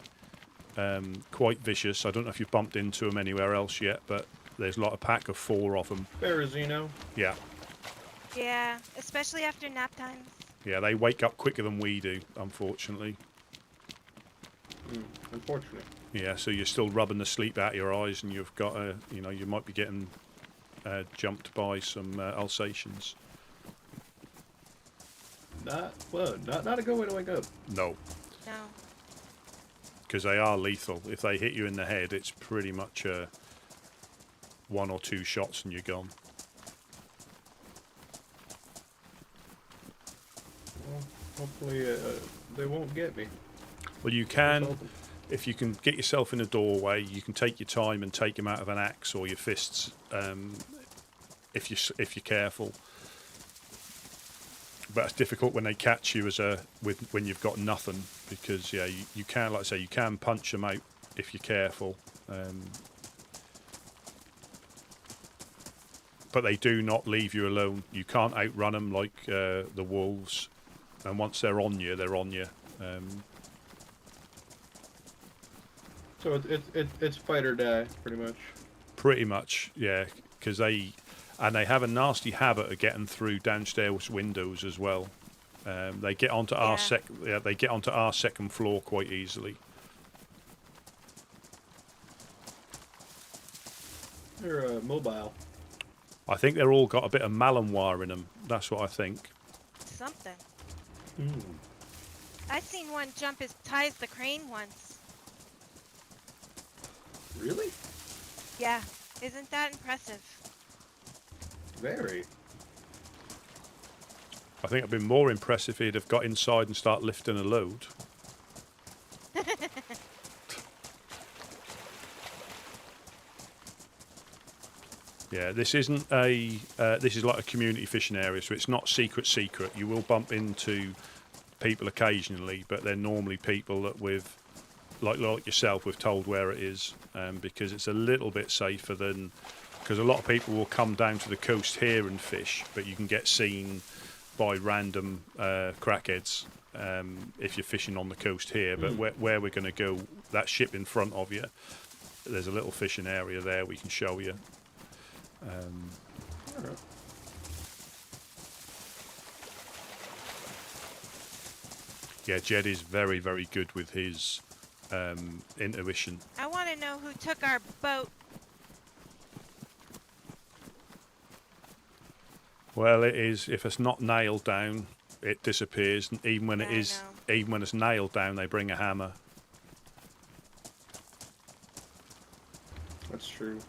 quite vicious. I don't know if you've bumped into them anywhere else yet, but there's a pack of 4 of them. Berezino. Yeah. Yeah, especially after nap times. Yeah, they wake up quicker than we do, unfortunately. Unfortunate. Yeah, so you're still rubbing the sleep out of your eyes, and you've got you might be getting jumped by some Alsatians. Not a good way to wake up. No. No. Because they are lethal. If they hit you in the head, it's pretty much 1 or 2 shots and you're gone. Well, hopefully they won't get me. Well, you can, if you can get yourself in a doorway, you can take your time and take them out of an axe or your fists, if you're careful. But it's difficult when they catch you when you've got nothing, because you can, like I say, you can punch them out if you're careful. But they do not leave you alone. You can't outrun them like the wolves, and once they're on you, they're on you. So it's fight or die, pretty much. Pretty much, yeah, because they have a nasty habit of getting through downstairs windows as well. They get onto our second floor quite easily. They're mobile. I think they're all got a bit of Malinois in them. That's what I think. Something. Hmm. I seen one jump as high as the crane once. Really? Yeah, isn't that impressive? Very. I think it'd been more impressive if he'd have got inside and start lifting a load. Yeah, this isn't a. This is like a community fishing area, so it's not secret. You will bump into people occasionally, but they're normally people that like yourself, we've told where it is, because it's a little bit safer than. Because a lot of people will come down to the coast here and fish, but you can get seen by random crackheads if you're fishing on the coast here. But where we're going to go, that ship in front of you, there's a little fishing area there we can show you. Alright. Yeah, Jed is very, very good with his intuition. I want to know who took our boat. Well, it is. If it's not nailed down, it disappears. And even when I even when it's nailed down, they bring a hammer. That's true.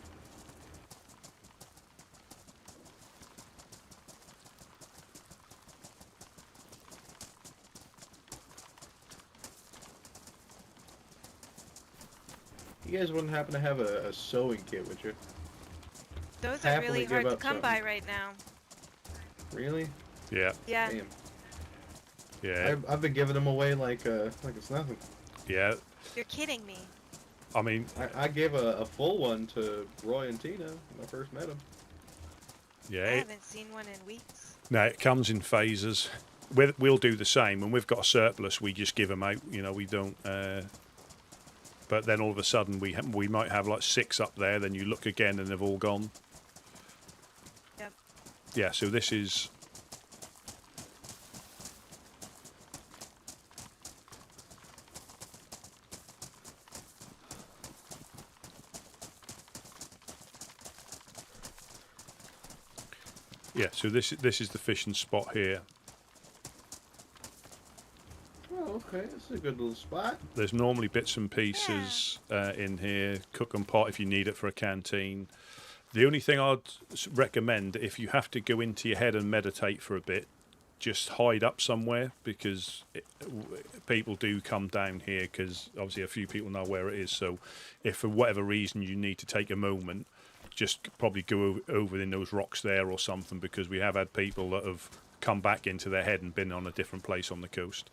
You guys wouldn't happen to have a sewing kit, would you? Those are Happily really hard give to up come by something. right now. Really? Yeah, Yeah. Damn. yeah, I've been giving them away like it's nothing. yeah. You're kidding me. I mean, I gave a full one to Roy and Tina when I first met them. yeah. I haven't seen one in weeks. No, it comes in phases. We'll do the same. When we've got a surplus, we just give them out. You know, we don't. But then all of a sudden, we might have like 6 up there. Then you look again, and they've all gone. Yep. Yeah. So this is. Yeah. So this is the fishing spot here. Oh, okay. That's a good little spot. There's normally bits and pieces in here, cook and pot if you need it for a canteen. The only thing I'd recommend, if you have to go into your head and meditate for a bit, just hide up somewhere, because people do come down here, because obviously a few people know where it is. So if for whatever reason you need to take a moment, just probably go over in those rocks there or something, because we have had people that have come back into their head and been on a different place on the coast.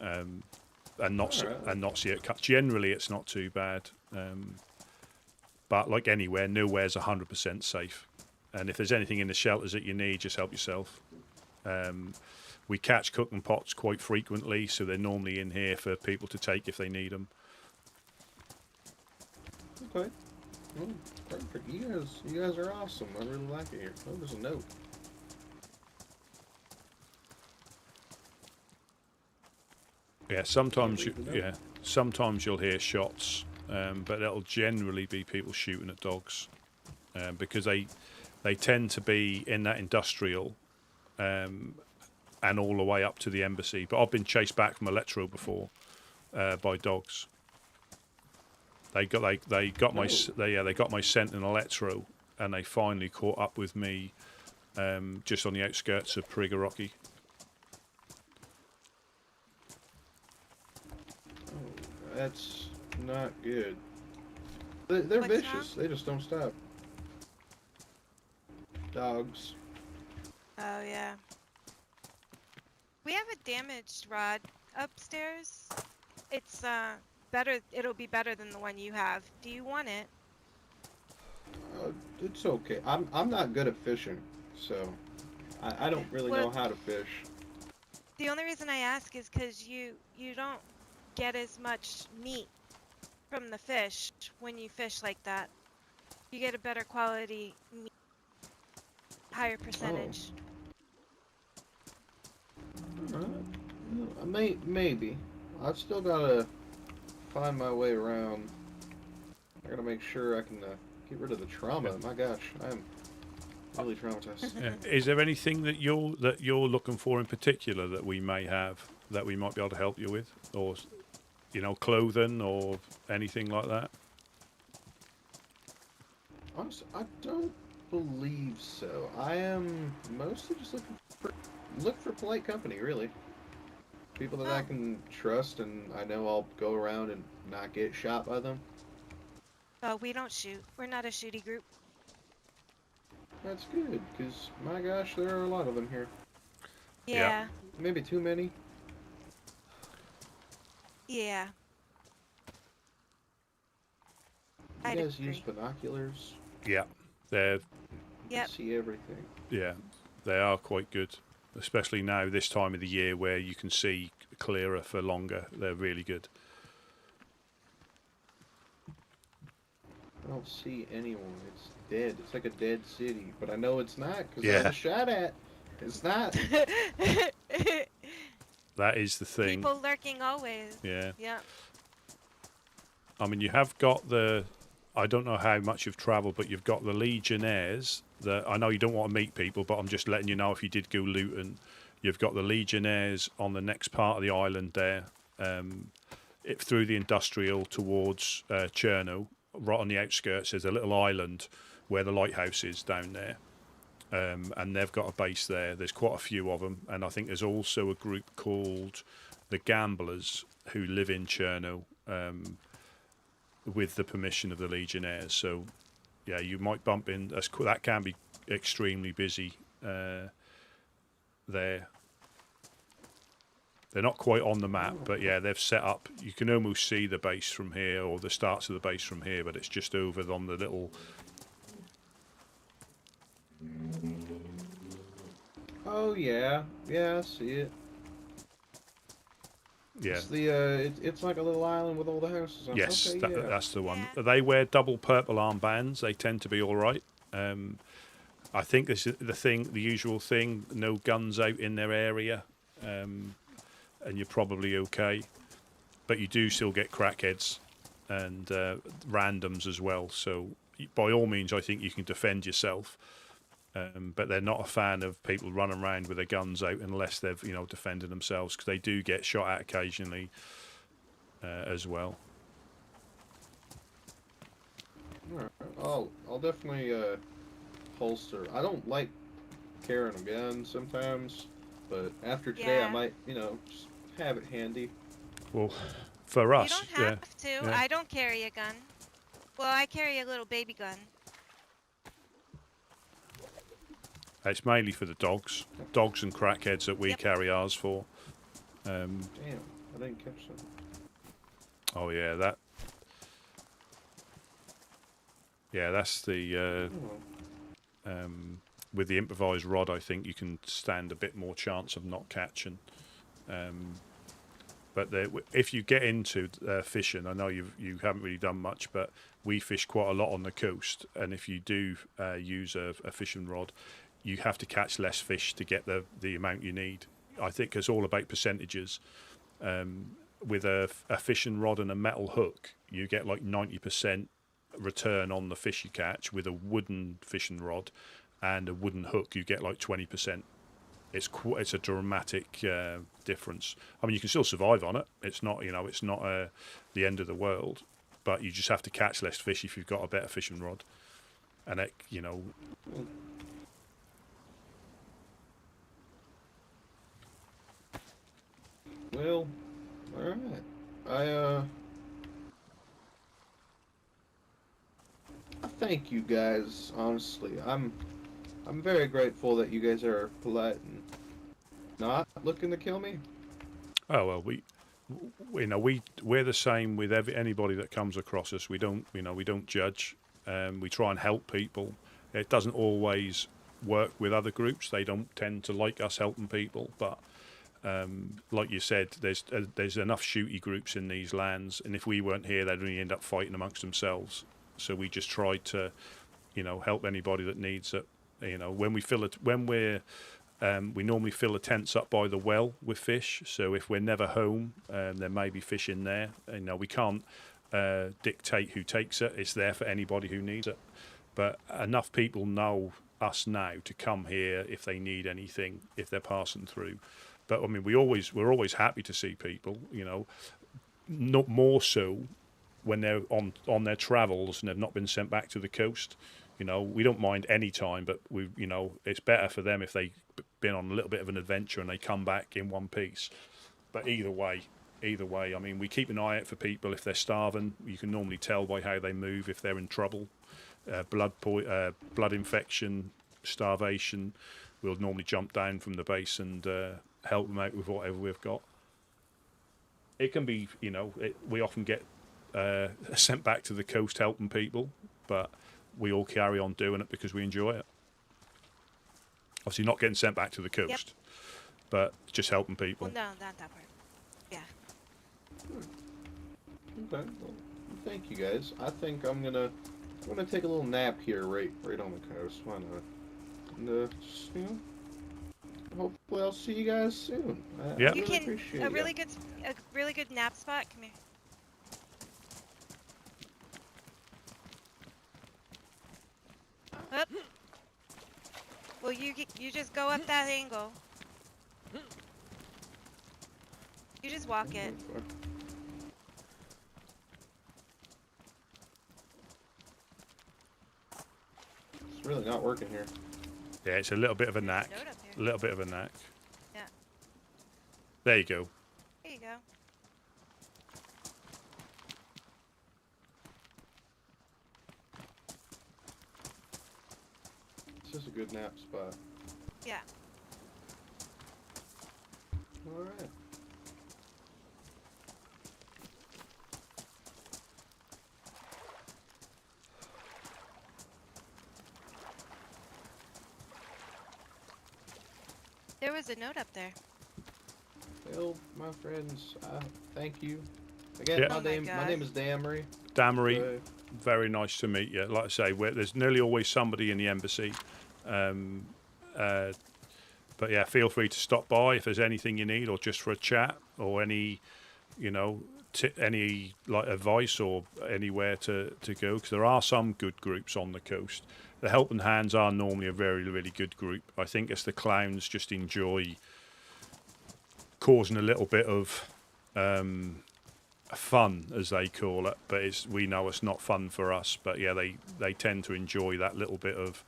And not see it cut. Generally, it's not too bad, but like anywhere, nowhere's 100% safe. And if there's anything in the shelters that you need, just help yourself. We catch cooking pots quite frequently, so they're normally in here for people to take if they need them. Okay. Well, perfect. You guys are awesome. I really like it here. Oh, there's a note. Yeah, sometimes sometimes you'll hear shots, but it'll generally be people shooting at dogs, because they tend to be in that industrial, and all the way up to the embassy. But I've been chased back from Electro before by dogs. They got my scent in Electro, and they finally caught up with me just on the outskirts of Prigorocki. That's not good. They're What's vicious. wrong? They just don't stop. Dogs. Oh, yeah. We have a damaged rod upstairs. It's better. It'll be better than the one you have. Do you want it? It's okay. I'm not good at fishing, so I don't really know how to fish. The only reason I ask is because you don't get as much meat from the fish when you fish like that. You get a better quality meat, higher percentage. Maybe. I've still gotta find my way around. I gotta make sure I can get rid of the trauma. My gosh, I'm really traumatized. Is there anything that you're looking for in particular that we may have that we might be able to help you with, or clothing or anything like that? Honestly, I don't believe so. I am mostly just looking for polite company, really. People that I can trust, and I know I'll go around and not get shot by them. Oh, we don't shoot. We're not a shooty group. That's good, because my gosh, there are a lot of them here. Yeah. Maybe too many. Yeah. You I'd guys agree. use binoculars? Yeah, they're Yep. See everything. yeah, they are quite good, especially now this time of the year where you can see clearer for longer. They're really good. I don't see anyone. It's dead. It's like a dead city, but I know it's not because Yeah. I was shot at. It's not. That is the thing. People lurking always. Yeah. Yeah. I mean, you have got I don't know how much you've travelled, but you've got the Legionnaires. I know you don't want to meet people, but I'm just letting you know if you did go looting, you've got the Legionnaires on the next part of the island there, through the industrial towards Cherno, right on the outskirts. There's a little island where the lighthouse is down there, and they've got a base there. There's quite a few of them, and I think there's also a group called the Gamblers who live in Cherno, with the permission of the Legionnaires. So yeah, you might bump in. That can be extremely busy there. They're not quite on the map, but yeah, they've set up. You can almost see the base from here, or the starts of the base from here, but it's just over on the little. Oh yeah, I see it. Yeah. It's the it's like a little island with all the houses on it. Yes, Okay, yeah. that's the one. Yeah. They wear double purple armbands. They tend to be all right. I think this is the usual thing. No guns out in their area, and you're probably okay. But you do still get crackheads and randoms as well. So by all means, I think you can defend yourself. But they're not a fan of people running around with their guns out unless they've defended themselves, because they do get shot at occasionally as well. Alright, I'll definitely holster. I don't like carrying a gun sometimes, but after today I Yeah. might just have it handy. Well, for You us, don't have to. yeah. I don't carry a gun. Well, I carry a little baby gun. It's mainly for the dogs and crackheads that we Yep. carry ours for. Damn, I didn't catch that. Oh yeah, that's the Oh. with the improvised rod. I think you can stand a bit more chance of not catching. But if you get into fishing, I know you haven't really done much, but we fish quite a lot on the coast, and if you do use a fishing rod, you have to catch less fish to get the amount you need. I think it's all about percentages. With a fishing rod and a metal hook, you get like 90% return on the fish you catch. With a wooden fishing rod and a wooden hook, you get like 20%. It's a dramatic difference. I mean, you can still survive on it. It's not the end of the world, but you just have to catch less fish if you've got a better fishing rod. And Well, alright. I thank you guys, honestly. I'm very grateful that you guys are polite and not looking to kill me. Oh well, we're the same with anybody that comes across us. We don't judge. We try and help people. It doesn't always work with other groups. They don't tend to like us helping people, but like you said, there's enough shooty groups in these lands, and if we weren't here, they'd only end up fighting amongst themselves. So we just try to, help anybody that needs it. When we normally fill the tents up by the well with fish. So if we're never home, there may be fish in there. We can't. dictate who takes it. It's there for anybody who needs it. But enough people know us now to come here if they need anything, if they're passing through. But I mean, we're always happy to see people. You know, not more so when they're on their travels and they've not been sent back to the coast. You know, we don't mind any time, but it's better for them if they've been on a little bit of an adventure and they come back in one piece. But either way, I mean, we keep an eye out for people if they're starving. You can normally tell by how they move if they're in trouble. Blood infection, starvation. We'll normally jump down from the base and help them out with whatever we've got. It can be, we often get sent back to the coast helping people, but we all carry on doing it because we enjoy it. Obviously not getting sent back to the coast, but just helping people. Well, no, not that part. Yeah. Okay. Well, thank you guys. I think I'm gonna take a little nap here, right on the coast. Why not? And just, hopefully I'll see you guys soon. Yeah. You really can appreciate a really good nap spot. Come here. Up. Well, you just go up that angle. You just walk it. It's really not working here. Yeah, it's a little bit of a There's knack. note up here. A little bit of a knack. Yeah. There you go. There you go. This is a good nap spot. Yeah. All right. There was a note up there. Well, my friends, thank you. Again, Yeah. my Oh my name gosh. is Damery. Damery, very nice to meet you. Like I say, there's nearly always somebody in the embassy. But yeah, feel free to stop by if there's anything you need, or just for a chat, or any, any like advice or anywhere to go. Because there are some good groups on the coast. The Helping Hands are normally a very, really good group. I think it's the clowns just enjoy causing a little bit of fun, as they call it. But we know it's not fun for us. But yeah, they tend to enjoy that little bit of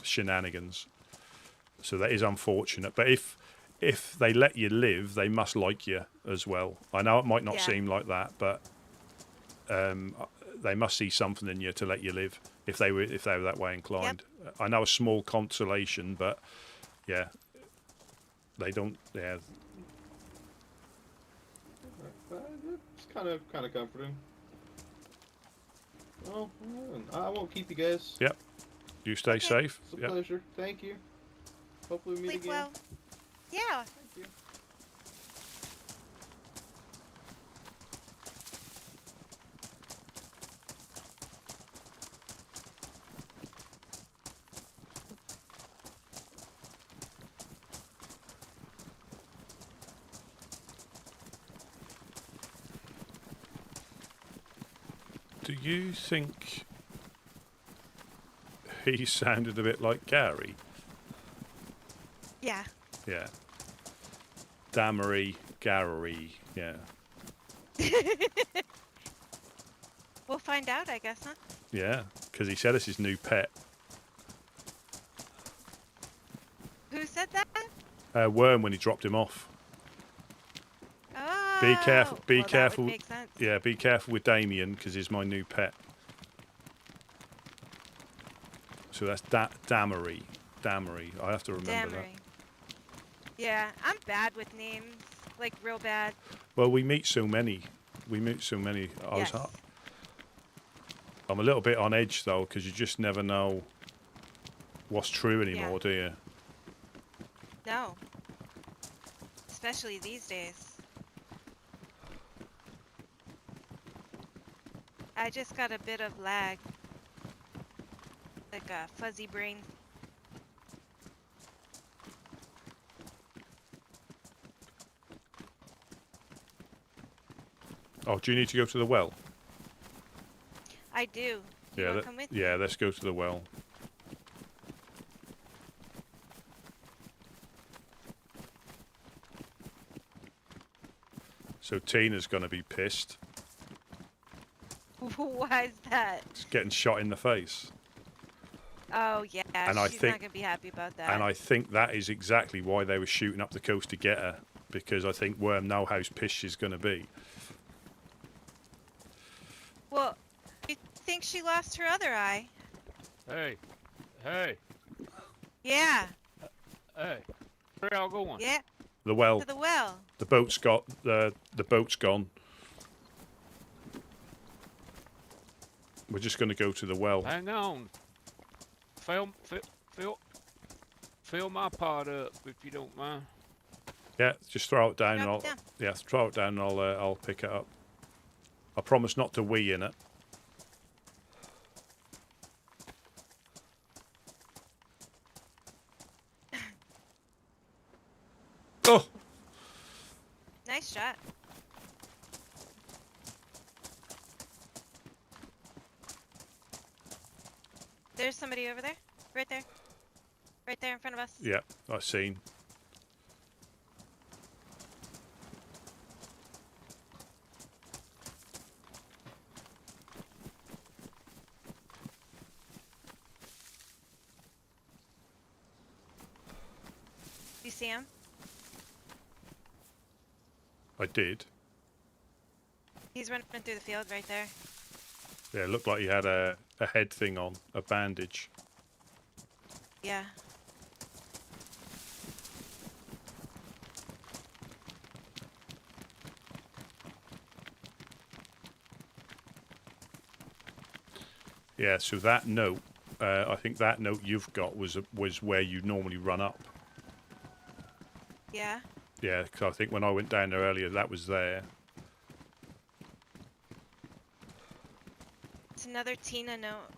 shenanigans. So that is unfortunate. But if they let you live, they must like you as well. I know it might not seem like that, but they must see something in you to let you live if they were that way inclined. Yep. I know a small consolation, but yeah, they don't. Yeah, It's kind of comforting. Well, I won't keep you guys. Yep. You stay safe. It's a Yep. pleasure. Thank you. Hopefully we meet Sleep again. well. Yeah. Thank you. Do you think he sounded a bit like Gary? Yeah. Yeah. Damery, Gary. Yeah. We'll find out, I guess, huh? Yeah. Because he said it's his new pet. Who said that? Worm when he dropped him off. Oh. Be careful. Be well, that careful. would make sense. Yeah, be careful with Damien because he's my new pet. So that's Damery. Damery. I have to remember that. Damery. Yeah, I'm bad with names. Like, real bad. Well, we meet so many. Yes. I'm a little bit on edge though because you just never know what's true anymore, Yeah. do you? No. Especially these days. I just got a bit of lag. Like a fuzzy brain. Oh, do you need to go to the well? I do. You Yeah, wanna come with me? yeah. Let's go to the well. So Tina's gonna be pissed. Why is that? She's getting shot in the face. Oh yeah, And I she's think- not gonna be happy about that. And I think that is exactly why they were shooting up the coast to get her, because I think Worm know how pissed she's going to be. Well, you think she lost her other eye? Hey, hey, Yeah, hey. Where y'all going? yeah, The well, to the well. the boat's got the boat's gone. We're just going to go to the well. Hang on. Fill my pot up if you don't mind. Yeah, just throw it down, and Drop I'll it down. yeah, throw it down, and I'll pick it up. I promise not to wee in it. Oh, Nice shot. There's somebody over there. Right there. Right there in front of us. yeah, I've seen. You see him? I did. He's running through the field right there. Yeah, it looked like he had a head thing on, a bandage. Yeah. Yeah, so that note, I think that note you've got was where you normally run up. Yeah. Yeah, because I think when I went down there earlier, that was there. It's another Tina note.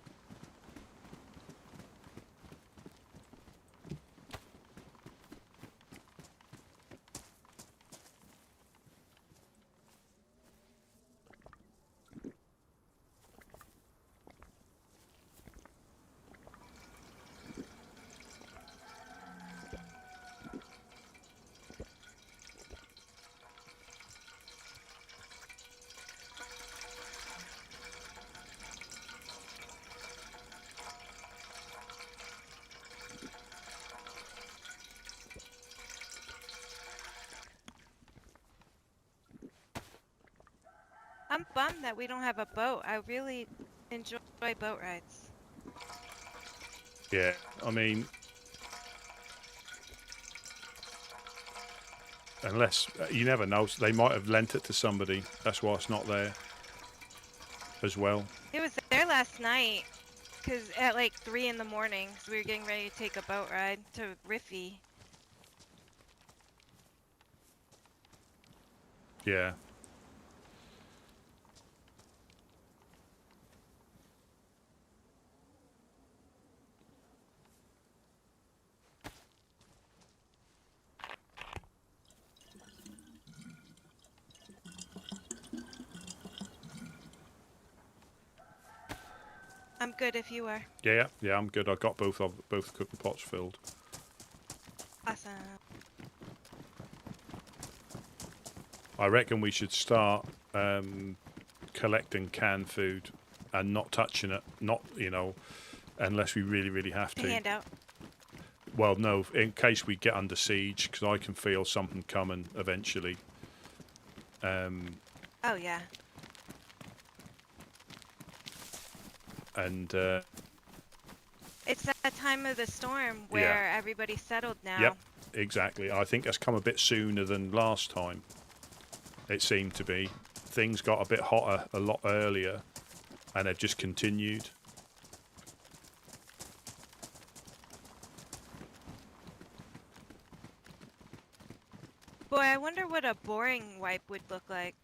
I'm bummed that we don't have a boat. I really enjoy boat rides. Yeah, I mean, unless you never know, they might have lent it to somebody. That's why it's not there as well. It was there last night, cause at like 3 in the morning, so we were getting ready to take a boat ride to Riffy. Yeah. I'm good if you are. Yeah, I'm good. I got both cooking pots filled. Awesome. I reckon we should start collecting canned food and not touching it. Not, unless we really, really have A to. handout. Well, no, in case we get under siege, because I can feel something coming eventually. Oh yeah. And It's that time of the storm where everybody's settled now. Yep, exactly. I think that's come a bit sooner than last time. It seemed to be. Things got a bit hotter a lot earlier, and they've just continued. Boy, I wonder what a boring wipe would look like.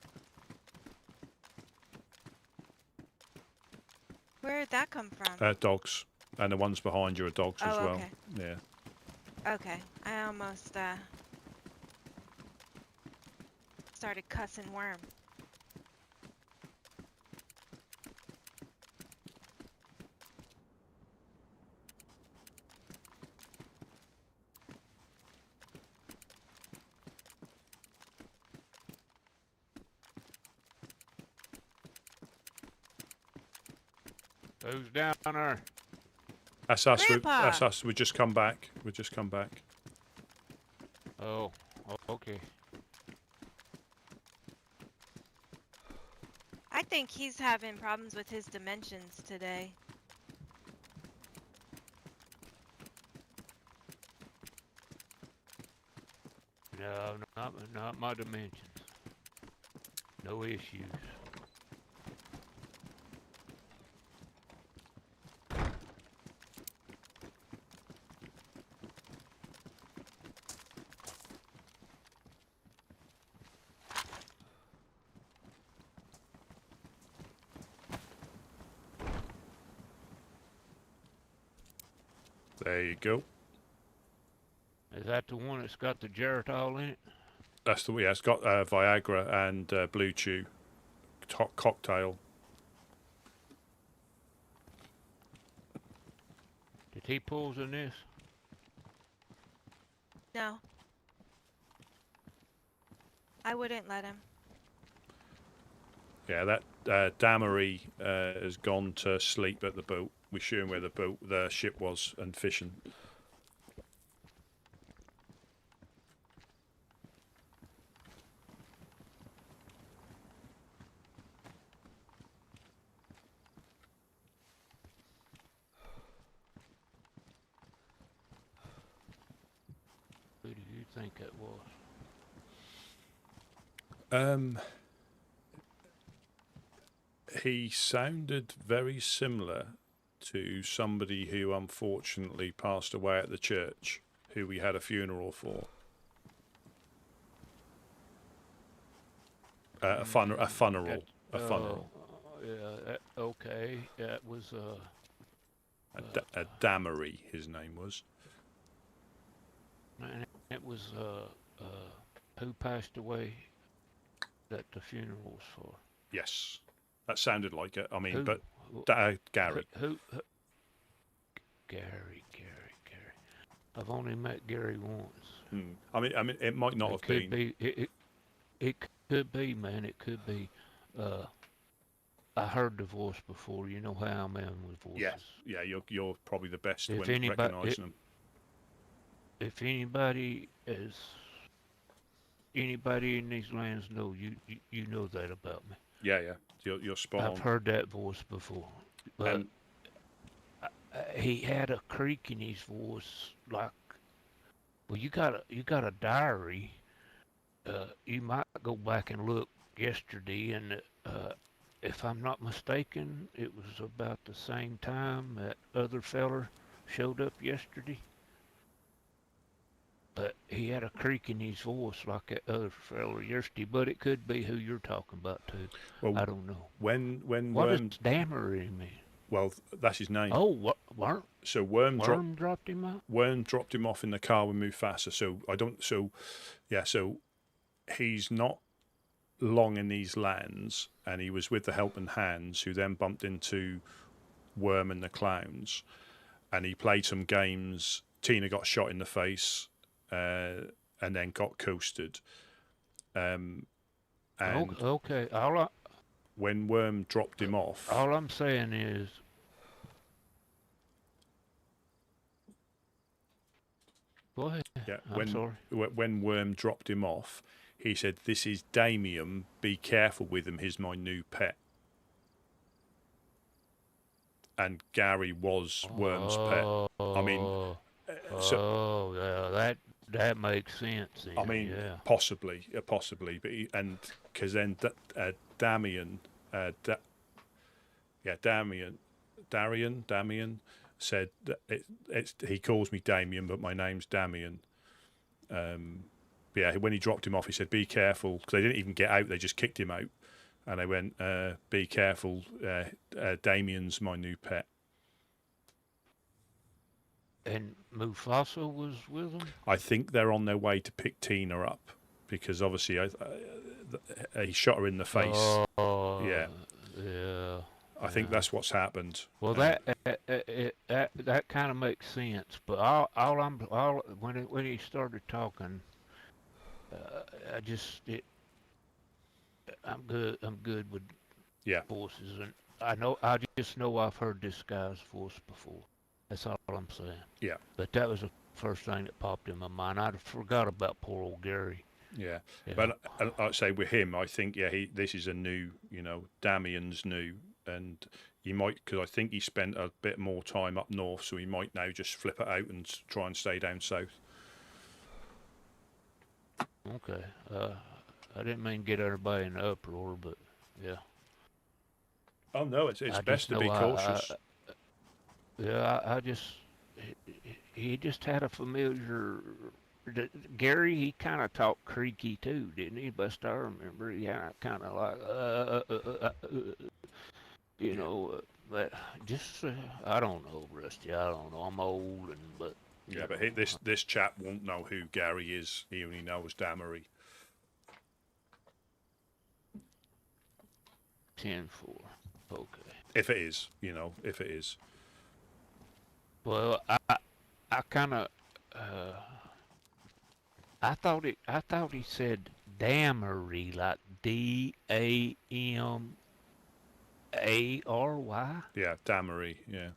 Where did that come from? Dogs, and the ones behind you are dogs as well. Okay. Yeah. Okay, I almost started cussing Worm. Who's down there? That's us. Grandpa! That's us. We just come back. We just come back. Oh, okay. I think he's having problems with his dimensions today. No, not my dimensions. No issues. There you go. Is that the one that's got the Geritol in it? That's the yeah. It's got Viagra and Blue Chew cocktail. Did he poison this? No. I wouldn't let him. Yeah, that Damery has gone to sleep at the boat. We're showing where the ship was and fishing. Who do you think it was? He sounded very similar to somebody who unfortunately passed away at the church, who we had a funeral for. A funeral. Yeah, okay. That was A Damery, his name was. and it was who passed away that the funeral was for. Yes, that sounded like it. I mean, Who? but Gary. Who? Gary. I've only met Gary once. I mean, it might not have Could been. be. It could be, man. It could be. I heard the voice before. You know how I'm in with voices. Yeah. You're probably the best If when anybody- recognising them. If anybody in these lands know you know that about me. Yeah. You're spot I've on. heard that voice before, but he had a creak in his voice, like, well, you got a diary. You might go back and look yesterday, and if I'm not mistaken, it was about the same time that other feller showed up yesterday. But he had a creak in his voice like that other fella yesterday. But it could be who you're talking about too. Well, I don't know. When What Worm, does Damery mean? well, that's his name. Oh, Worm So Worm dropped him out? Worm dropped him off in the car with Mufasa. So he's not long in these lands, and he was with the Helping Hands, who then bumped into Worm and the Clowns, and he played some games. Tina got shot in the face, and then got coasted. And Okay. when Worm dropped him off, All I'm saying is, go ahead. yeah, I'm sorry. when Worm dropped him off, he said, "This is Damien. Be careful with him. He's my new pet." And Gary was Worm's pet. I mean, yeah, that makes sense. Then. I mean, yeah. possibly, but because then Damien said that he calls me Damien, but my name's Damien. But yeah, when he dropped him off, he said, "Be careful," because they didn't even get out; they just kicked him out, and they went, "Be careful, Damien's my new pet." And Mufasa was with him? I think they're on their way to pick Tina up, because obviously he shot her in the face. Oh, Yeah. Yeah. I think that's what's happened. Well, that kind of makes sense. But when he started talking, I'm good with Yeah. voices, and I just know I've heard this guy's voice before. That's all I'm saying. Yeah. But that was the first thing that popped in my mind. I forgot about poor old Gary. Yeah, You know. but I'd say with him, I think this is a new, Damien's new, and he might, because I think he spent a bit more time up north, so he might now just flip it out and try and stay down south. Okay. I didn't mean to get everybody in an uproar, but yeah. Oh no, it's I best just to be know cautious. I just he just had a familiar. Gary, he kind of talked creaky too, didn't he? Best I remember, he kind of like but just I don't know, Rusty. I don't know. I'm old, but Yeah, but this chap won't know who Gary is. He only knows Damery. 10-4. Okay. If it is, if it is. Well, I kind of I thought he said Damery, like Damary. Yeah, Damery. Yeah.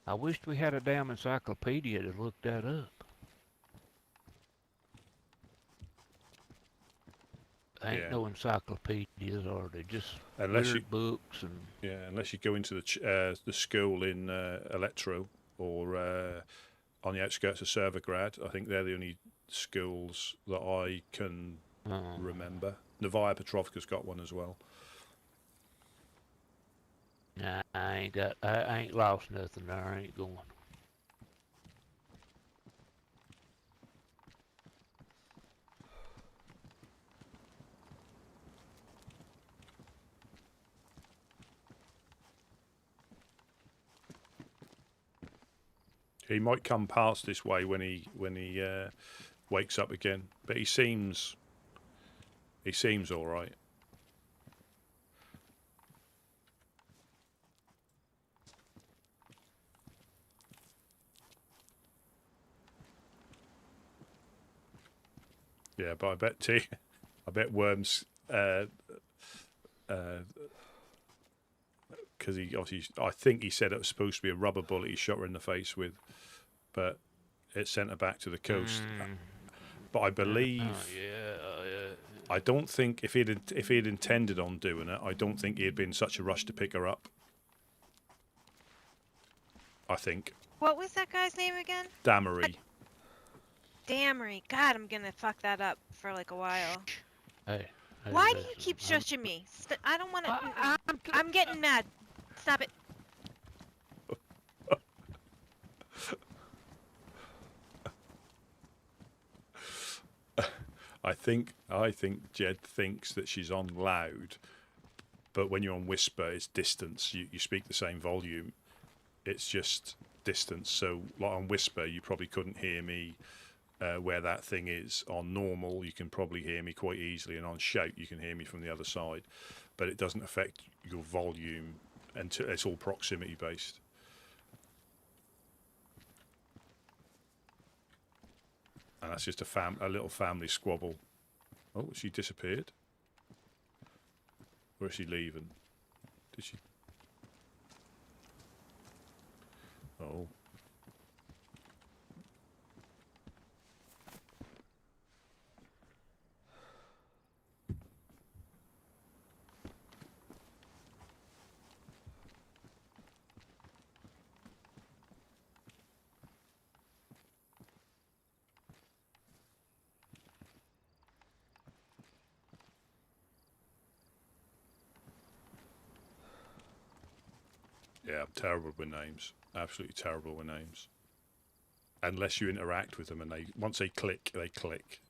I wished we had a damn encyclopedia to look that up. Ain't no encyclopedias, are they? Just weird books and. Yeah, unless you go into the school in Electro or on the outskirts of Servergrad. I think they're the only schools that I can remember. Novaya Petrovka's got one as well. Nah, I ain't lost nothing there. I ain't going. He might come past this way when he wakes up again, but he seems all right. Yeah, but I bet Worms, because he obviously, I think he said it was supposed to be a rubber bullet he shot her in the face with, but it sent her back to the coast. But I believe, I don't think if he'd intended on doing it, I don't think he'd been in such a rush to pick her up. I think. What was that guy's name again? Damery. Damery. God, I'm gonna fuck that up for like a while. Hey. Why do you keep shushing me? I don't want to. I'm getting mad. Stop it. I think Jed thinks that she's on loud, but when you're on whisper, it's distance. You speak the same volume. It's just distance. So, like on whisper, you probably couldn't hear me where that thing is. On normal, you can probably hear me quite easily, and on shout, you can hear me from the other side. But it doesn't affect your volume until it's all proximity based. And that's just a little family squabble. Oh, she disappeared. Where is she leaving? Did she? Oh. Yeah, I'm terrible with names. Absolutely terrible with names. Unless you interact with them, and once they click, they click.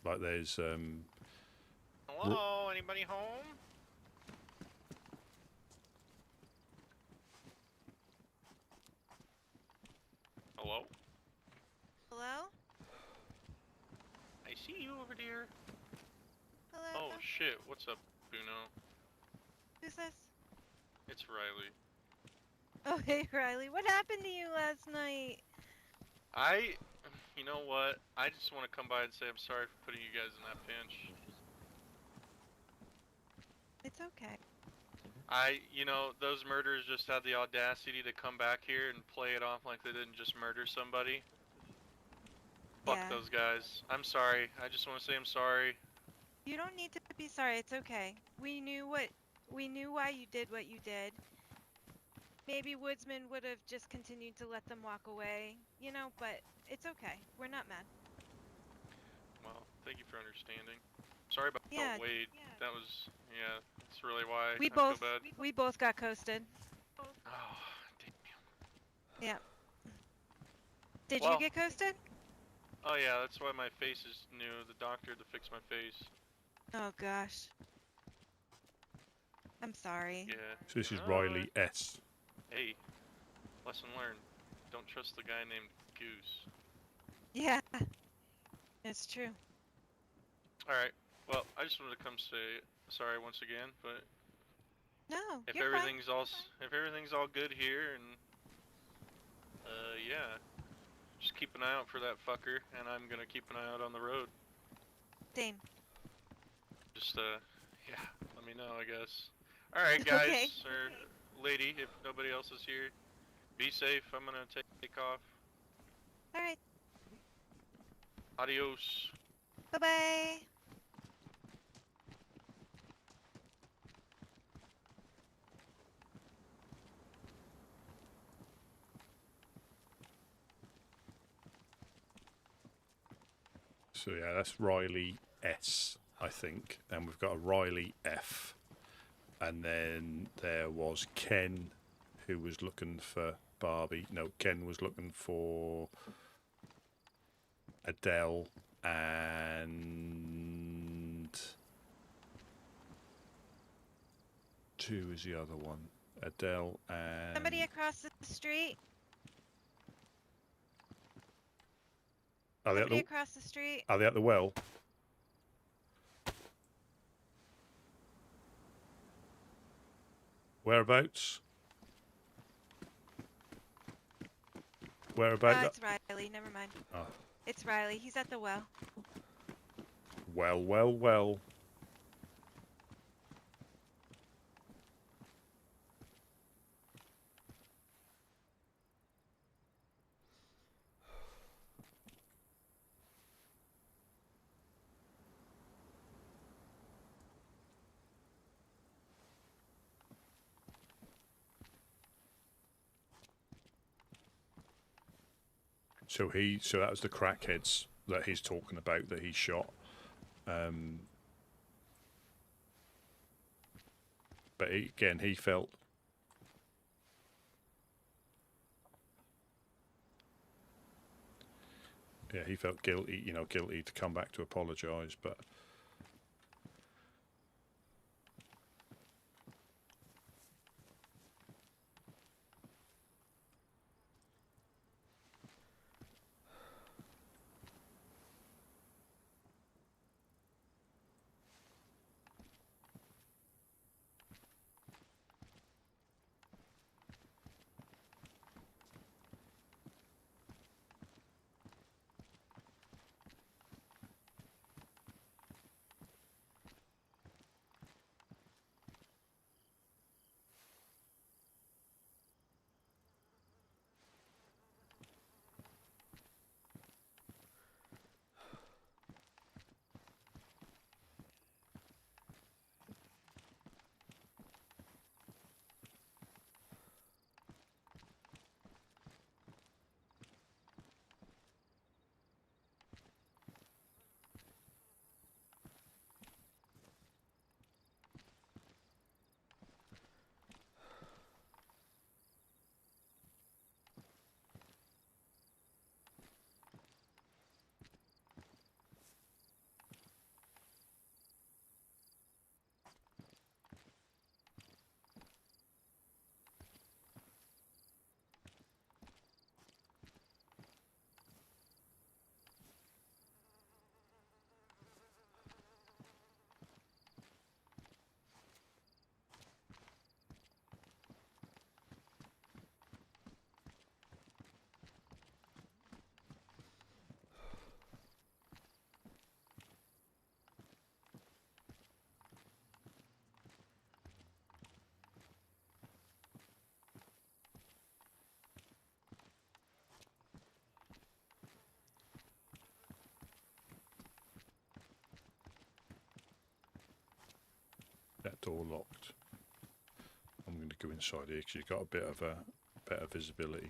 Like there's Hello, anybody home? Hello? Hello? I see you over there. Hello? Oh shit, what's up, Bruno? Who's this? It's Riley. Oh, hey, Riley. What happened to you last night? You know what? I just want to come by and say I'm sorry for putting you guys in that pinch. It's okay. You know, those murderers just had the audacity to come back here and play it off like they didn't just murder somebody. Fuck Yeah. those guys. I'm sorry. I just want to say I'm sorry. You don't need to be sorry. It's okay. We knew why you did what you did. Maybe Woodsman would have just continued to let them walk away, you know, but it's okay. We're not mad. Well, thank you for understanding. Sorry about Yeah. Wade. That was, yeah, that's really why We I feel both bad. we both got coasted. Oh, damn. Yeah. Did Well, you get coasted? oh yeah, that's why my face is new. The doctor to fix my face. Oh gosh. I'm sorry. Yeah. So this is No, Riley S. Hey, lesson learned. Don't trust the guy named Goose. Yeah. It's true. Alright, well, I just wanted to come say sorry once again, but No, if you're fine. if everything's all good here and yeah, just keep an eye out for that fucker, and I'm gonna keep an eye out on the road. Same. Just yeah, let me know, I guess. Alright guys, Okay. or lady, if nobody else is here, be safe. I'm gonna take off. All right. Adios. Bye-bye. So yeah, that's Riley S, I think. And we've got a Riley F. And then there was Ken, who was looking for Barbie. No, Ken was looking for Adele and... Who is the other one? Adele and... Somebody across the street. Are they, Somebody across the street. are they at the well? Whereabouts? Whereabouts? It's Riley. Never mind. Oh. It's Riley. He's at the well. Well, well, well. So that was the crackheads that he's talking about that he shot. But again, he felt he felt guilty, guilty to come back to apologise, but door locked. I'm going to go inside here because you've got a bit of a better visibility.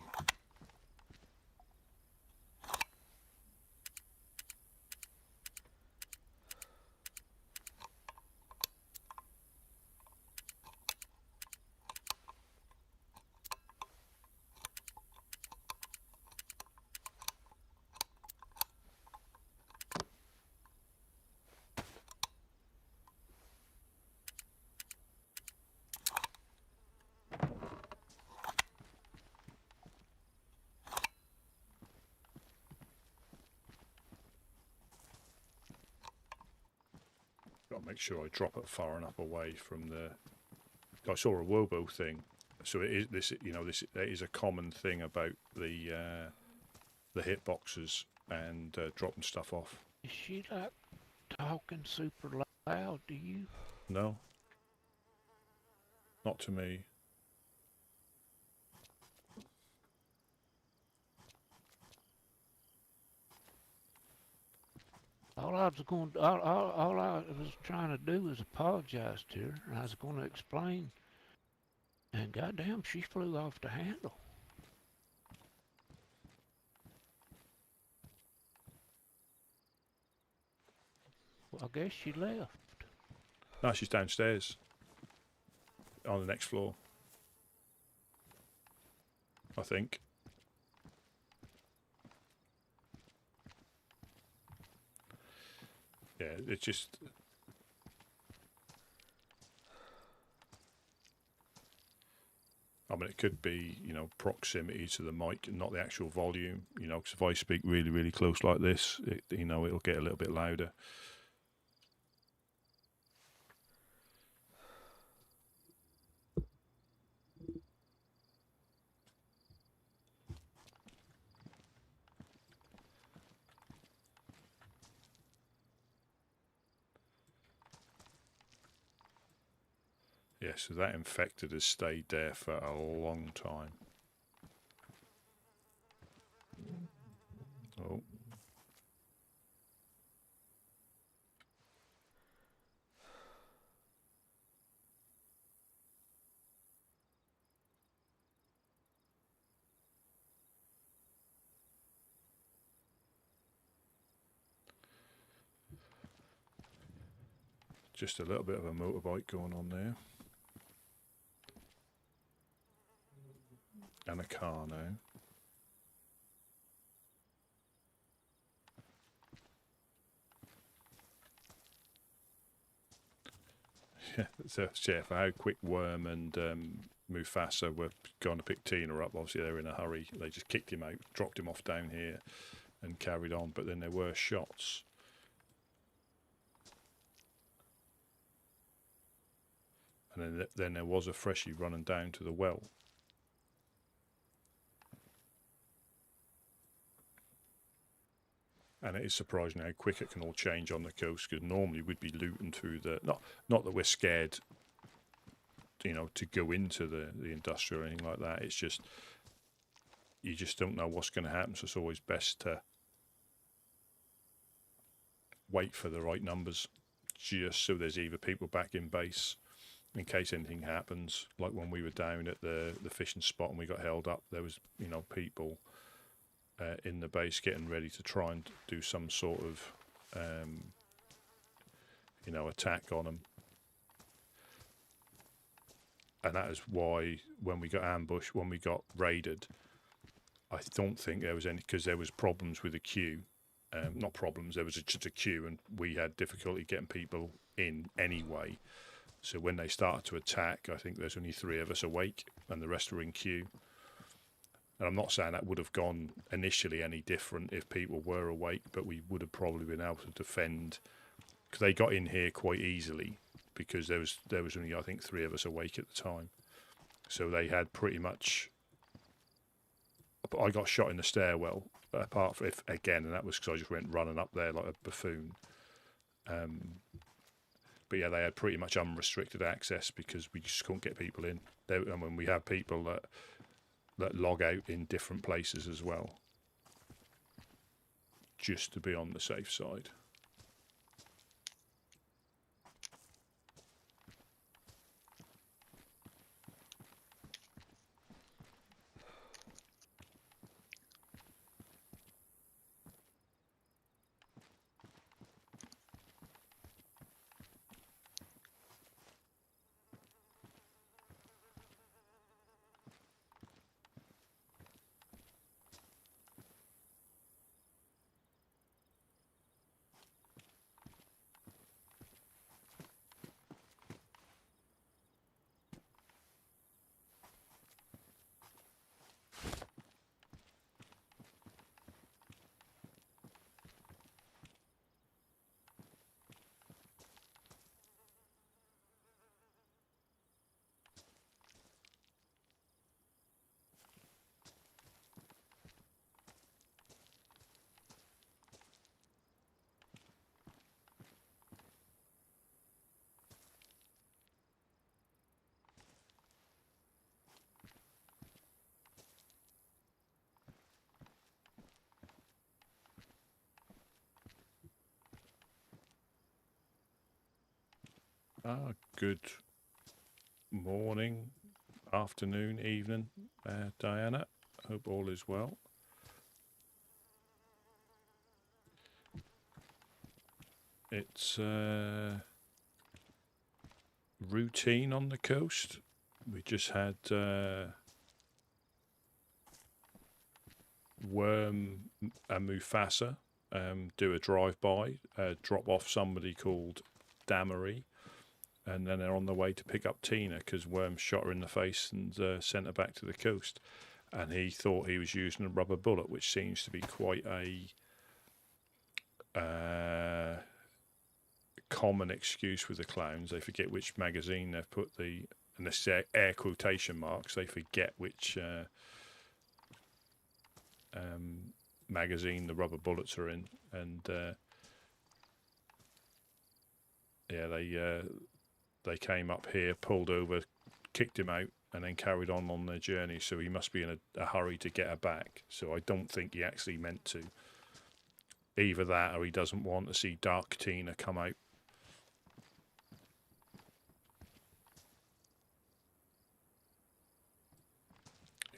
Got to make sure I drop it far enough away from the. I saw a Wobo thing, so it is this. You know, this is a common thing about the hitboxes and dropping stuff off. Is she like talking super loud to you? No, not to me. All I was trying to do was apologize to her, and I was going to explain. And goddamn, she flew off the handle. Well, I guess she left. No, she's downstairs on the next floor, I think. Yeah, it's just. I mean, it could be, you know, proximity to the mic and not the actual volume, you know, because if I speak really, really close like this, you know, it'll get a little bit louder. Yeah, so that infected has stayed there for a long time. Oh. Just a little bit of a motorbike going on there. And a car now. Yeah, so yeah, for how quick Worm and Mufasa were going to pick Tina up, obviously they were in a hurry. They just kicked him out, dropped him off down here and carried on. But then there were shots. And then there was a freshie running down to the well. And it is surprising how quick it can all change on the coast, because normally we'd be looting through the... Not that we're scared, you know, to go into the industrial or anything like that. It's just, you just don't know what's going to happen, so it's always best to wait for the right numbers, just so there's either people back in base in case anything happens. Like when we were down at the fishing spot and we got held up, there was, you know, people... in the base getting ready to try and do some sort of, you know, attack on them. And that is why when we got ambushed, when we got raided, I don't think there was any, because there was problems with the queue. Not problems, there was just a queue and we had difficulty getting people in anyway. So when they started to attack, I think there's only 3 of us awake and the rest were in queue. And I'm not saying that would have gone initially any different if people were awake, but we would have probably been able to defend, because they got in here quite easily because there was only, I think, 3 of us awake at the time. So they had pretty much... I got shot in the stairwell, apart from, again, and that was because I just went running up there like a buffoon. But yeah, they had pretty much unrestricted access because we just couldn't get people in. And when we have people that log out in different places as well, just to be on the safe side. Good morning, afternoon, evening, Diana. Hope all is well. It's routine on the coast. We just had Worm and Mufasa do a drive-by, drop off somebody called Damery, and then they're on the way to pick up Tina because Worm shot her in the face and sent her back to the coast. And he thought he was using a rubber bullet, which seems to be quite a common excuse with the clowns. They forget which magazine they've put the, and this is air quotation marks, they forget which magazine the rubber bullets are in. And yeah, they came up here, pulled over, kicked him out, and then carried on their journey. So he must be in a hurry to get her back. So I don't think he actually meant to. Either that, or he doesn't want to see Dark Tina come out.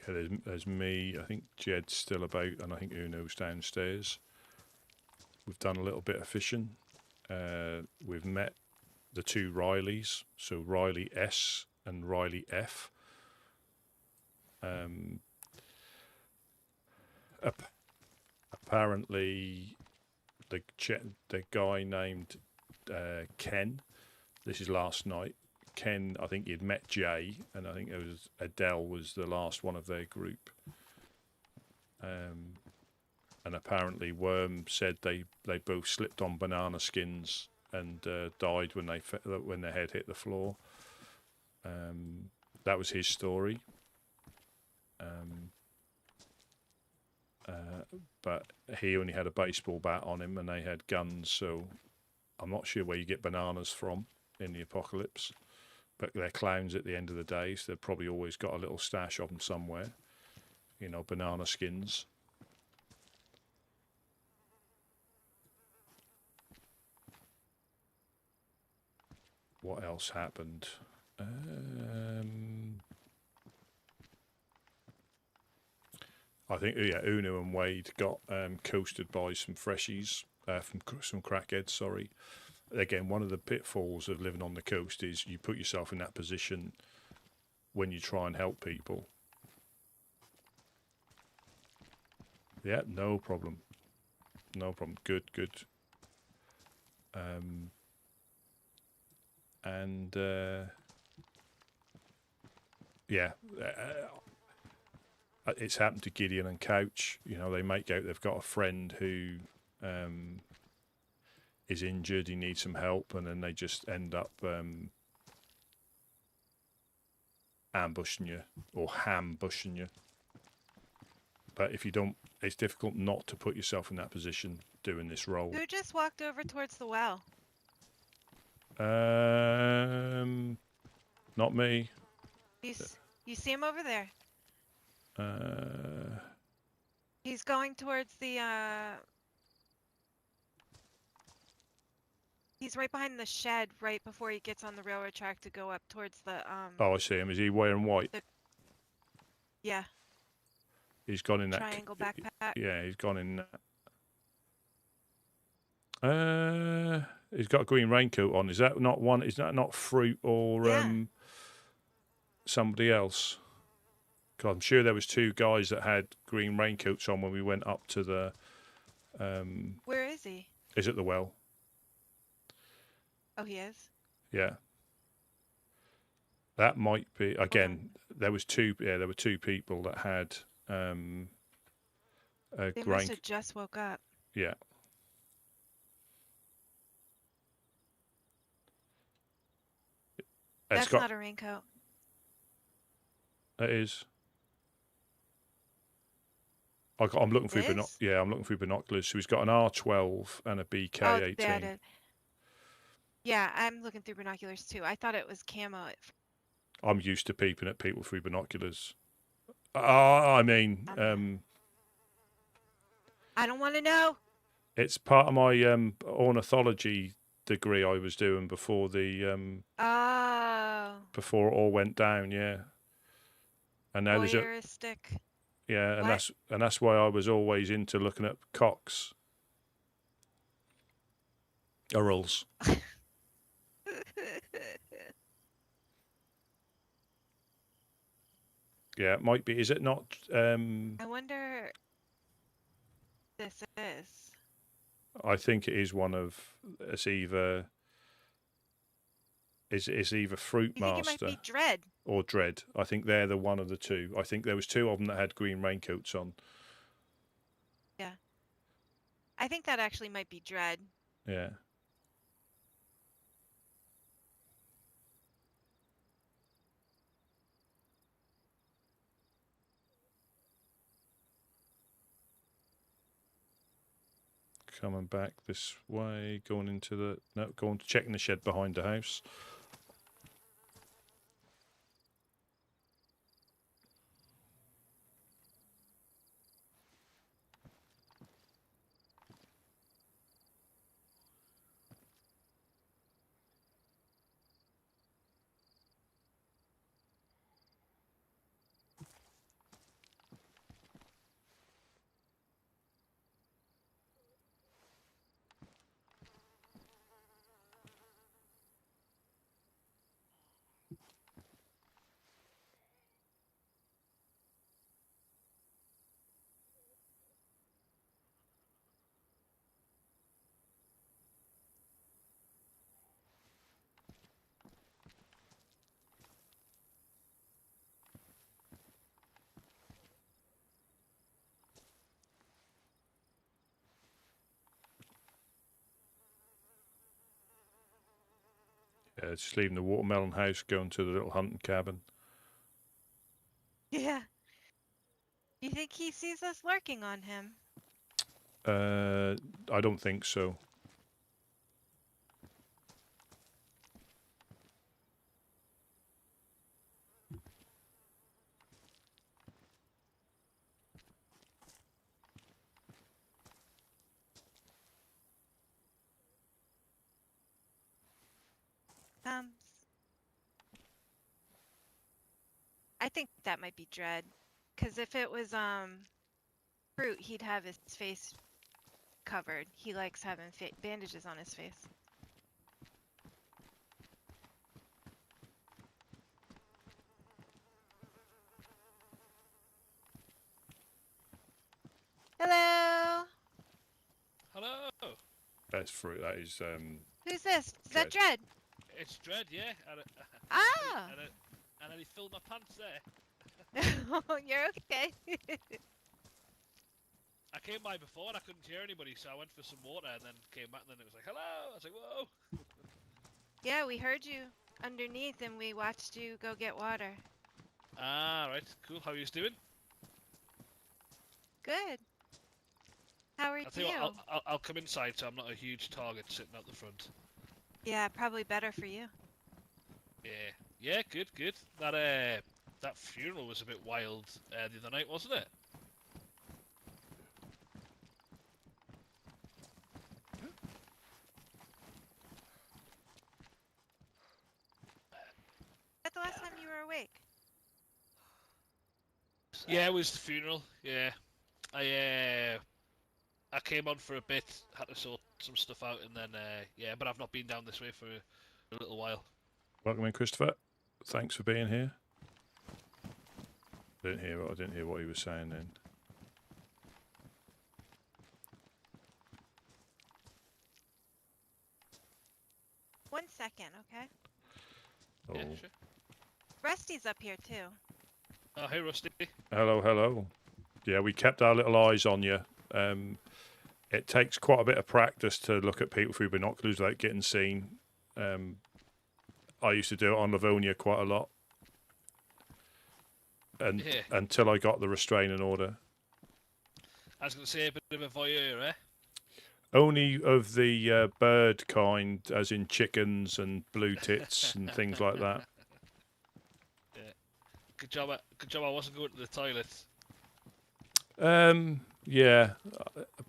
Yeah, there's me. I think Jed's still about, and I think Uno's downstairs. We've done a little bit of fishing. We've met the two Rileys, so Riley S and Riley F. Apparently, the guy named Ken. This is last night. Ken, I think he'd met Jay, and I think it was Adele was the last one of their group. And apparently, Worm said they both slipped on banana skins and died when their head hit the floor. That was his story. But he only had a baseball bat on him, and they had guns. So I'm not sure where you get bananas from in the apocalypse. But they're clowns at the end of the day, so they've probably always got a little stash of them somewhere. You know, banana skins. What else happened? I think, yeah, Uno and Wade got coasted by some freshies, from some crackheads, sorry. Again, one of the pitfalls of living on the coast is you put yourself in that position when you try and help people. Yeah, no problem. No problem. Good. Yeah, it's happened to Gideon and Couch. You know, they make out they've got a friend who is injured, he needs some help, and then they just end up ambushing you or ham-bushing you. But if you don't, it's difficult not to put yourself in that position doing this role. Who just walked over towards the well? Not me. You see him over there? He's going towards the he's right behind the shed right before he gets on the railroad track to go up towards the Oh, I see him. Is he wearing white? Yeah. He's gone in that triangle backpack. Yeah, he's gone in that. He's got a green raincoat on. Is that not one? Is that not Fruit or somebody else? Because I'm sure there was two guys that had green raincoats on when we went up to the. Where is he? Is it the well? Oh, he is. Yeah. That might be again. There was two. Yeah, there were two people that had. They must have just woke up. Yeah. That's not a raincoat. It is. I'm looking through I'm looking through binoculars. So he's got an R12 and a BK18. Oh, yeah, I'm looking through binoculars too. I thought it was camo. I'm used to peeping at people through binoculars. I mean, I don't want to know. It's part of my ornithology degree I was doing before the Oh, before it all went down. Yeah, and now there's a voyeuristic. yeah, and What? that's why I was always into looking at cocks. Urls. Yeah, it might be. Is it not? I wonder this is. I think it is one of. It's either. It's either Fruit You think it might Master be Dread? or Dread. I think they're the one of the two. I think there was two of them that had green raincoats on. Yeah. I think that actually might be Dread. Yeah. Coming back this way, going into the going to checking the shed behind the house. Yeah, just leaving the watermelon house, going to the little hunting cabin. Yeah. You think he sees us lurking on him? I don't think so. I think that might be Dread. Because if it was Fruit, he'd have his face covered. He likes having bandages on his face. Hello. Hello. That's Fruit. That is. Who's this? Is that Dread? It's Dread, yeah. Ah. And he filled my pants there. Oh, you're okay. I came by before and I couldn't hear anybody, so I went for some water and then came back and then it was like, hello! I was like, whoa! Yeah, we heard you underneath and we watched you go get water. Ah, right, cool. How are you doing? Good. How are you? I'll tell you what, I'll come inside so I'm not a huge target sitting out the front. Yeah, probably better for you. Yeah. Yeah, good, good. That funeral was a bit wild the other night, wasn't it? Is that the last time you were awake? Yeah, it was the funeral. Yeah, I came on for a bit, had to sort some stuff out, and then yeah, but I've not been down this way for a little while. Welcome in, Christopher. Thanks for being here. I didn't hear what he was saying then. One second, okay? Oh. Yeah, sure. Rusty's up here too. Oh, hey, Rusty. Hello, hello. Yeah, we kept our little eyes on you. It takes quite a bit of practice to look at people through binoculars without getting seen. I used to do it on Livonia quite a lot. And Yeah. until I got the restraining order. I was going to say a bit of a voyeur, eh? Only of the bird kind, as in chickens and blue tits and things like that. Yeah. Good job I wasn't going to the toilet. Yeah,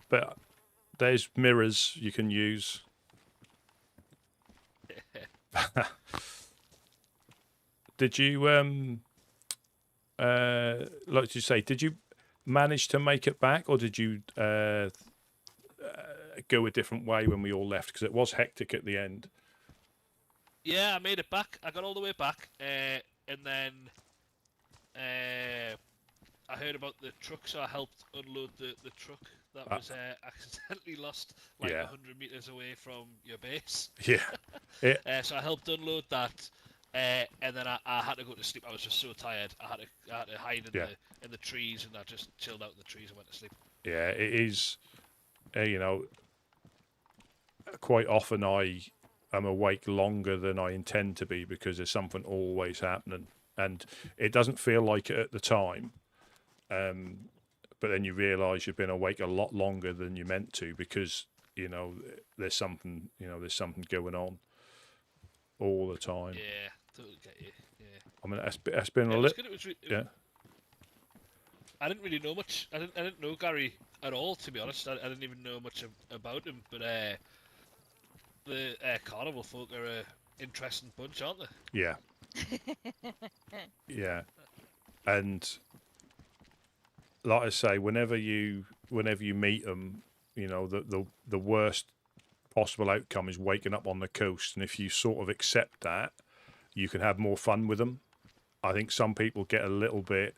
but there's mirrors you can use. did you like you say, did you manage to make it back, or did you go a different way when we all left? Because it was hectic at the end. Yeah, I made it back. I got all the way back, and then I heard about the truck, so I helped unload the truck that was accidentally lost like 100 meters away from your base. Yeah. So I helped unload that, and then I had to go to sleep. I was just so tired. I had to hide in the trees, and I just chilled out in the trees and went to sleep. Yeah, it is. You know, quite often I am awake longer than I intend to be because there's something always happening, and it doesn't feel like it at the time. But then you realise you've been awake a lot longer than you meant to because there's something going on all the time. Yeah, totally get you. Yeah. I mean, that's been a little. Yeah. I didn't really know much. I didn't know Gary at all, to be honest. I didn't even know much about him. But the carnival folk are an interesting bunch, aren't they? Yeah. Yeah. And like I say, whenever you meet them, the worst possible outcome is waking up on the coast, and if you sort of accept that, you can have more fun with them. I think some people get a little bit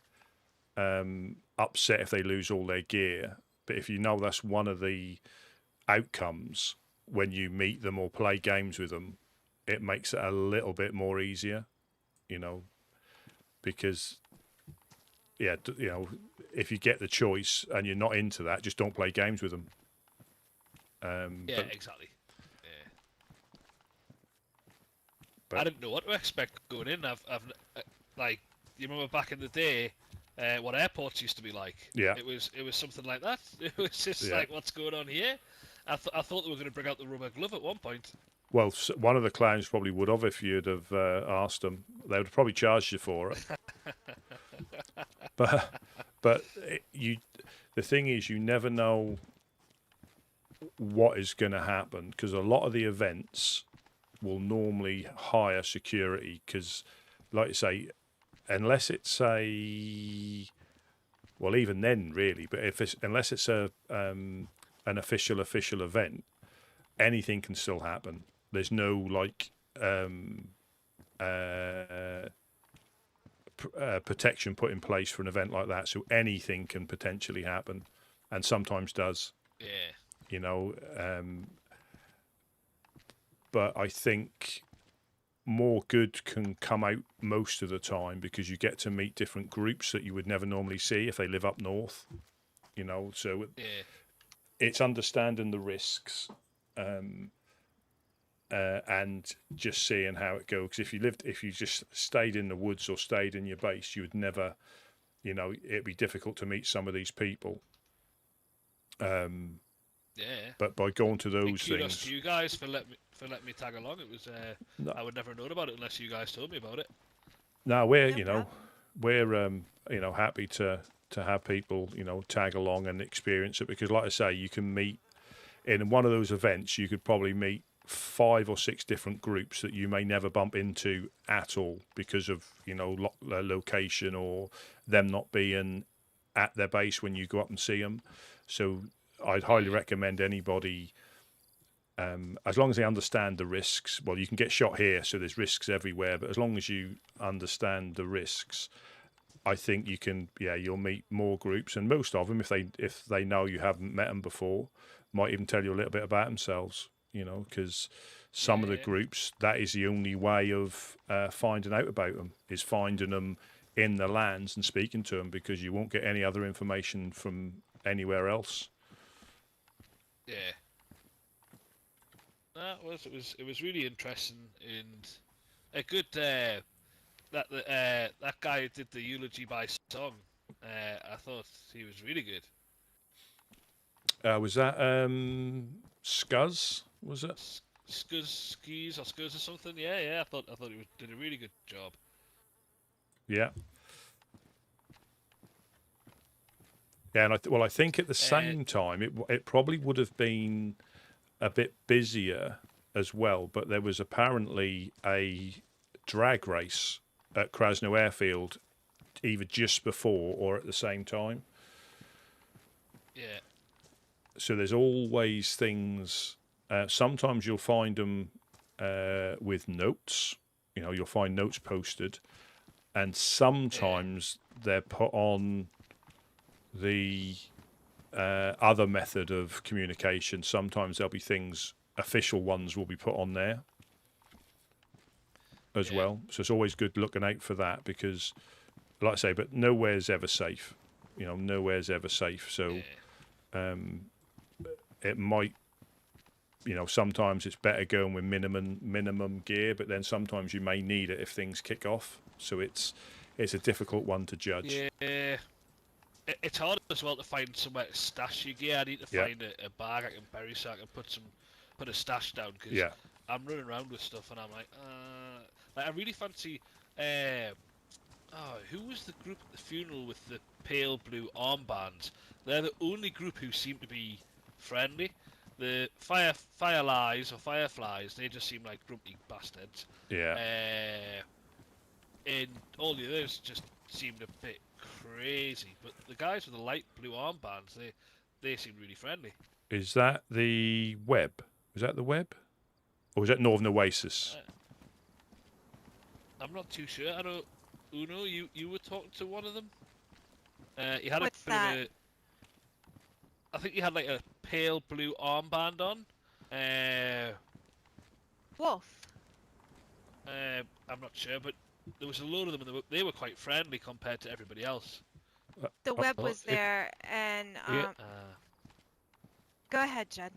upset if they lose all their gear, but if you know that's one of the outcomes when you meet them or play games with them, it makes it a little bit more easier, because if you get the choice and you're not into that, just don't play games with them. Exactly. Yeah. But I didn't know what to expect going in. I've like, you remember back in the day, what airports used to be like? Yeah. It was something like that. It was just like, what's going on here? I thought they were going to bring out the rubber glove at one point. Well, one of the clowns probably would have if you'd have asked them. They would have probably charged you for it. but the thing is, you never know what is going to happen, because a lot of the events will normally hire security, because, like you say, unless it's even then really, but unless it's an official event, anything can still happen. There's no protection put in place for an event like that, so anything can potentially happen, and sometimes does. Yeah. But I think more good can come out most of the time, because you get to meet different groups that you would never normally see if they live up north. So it's understanding the risks, and just seeing how it goes. Because if you just stayed in the woods or stayed in your base, you would never, it'd be difficult to meet some of these people. But by going to those kudos things, to you guys for letting me tag along. It was I would never have known about it unless you guys told me about it. No, we're happy to have people tag along and experience it, because like I say, you can meet in one of those events. You could probably meet 5 or 6 different groups that you may never bump into at all because of location or them not being at their base when you go up and see them. So I'd highly recommend anybody, as long as they understand the risks. Well, you can get shot here, so there's risks everywhere, but as long as you understand the risks, I think you can. You'll meet more groups, and most of them, if they know you haven't met them before, might even tell you a little bit about themselves. Because some of the groups, that is the only way of finding out about them, is finding them in the lands and speaking to them, because you won't get any other information from anywhere else. Yeah. It was really interesting, and a good that guy who did the eulogy by song. I thought he was really good. Was that Scuzz? Was it Skis or something? Yeah. I thought he did a really good job. Yeah. Yeah, and I think at the same time it probably would have been a bit busier as well, but there was apparently a drag race at Krasno Airfield, either just before or at the same time. Yeah. So there's always things. Sometimes you'll find them with notes. You know, you'll find notes posted, and sometimes they're put on the other method of communication. Sometimes there'll be things, official ones will be put on there as well. So it's always good looking out for that, because, like I say, but nowhere's ever safe. You know, nowhere's ever safe. So it might, you know, sometimes it's better going with minimum gear, but then sometimes you may need it if things kick off. So it's a difficult one to judge. Yeah. It's hard as well to find somewhere to stash your gear. I need to find a bag I can bury so I can put a stash down, because I'm running around with stuff and I'm like I really fancy. Who was the group at the funeral with the pale blue armbands? They're the only group who seem to be friendly. The fireflies, they just seem like grumpy bastards. Yeah. And all the others just seemed a bit crazy. But the guys with the light blue armbands, they seem really friendly. Is that the web? Is that the web? Or is that Northern Oasis? I'm not too sure. I know, Uno, you were talking to one of them. He had What's a bit that? of a... I think he had like a pale blue armband on. Wolf. I'm not sure, but there was a load of them, and they were quite friendly compared to everybody else. The web was there, and go ahead, Jed.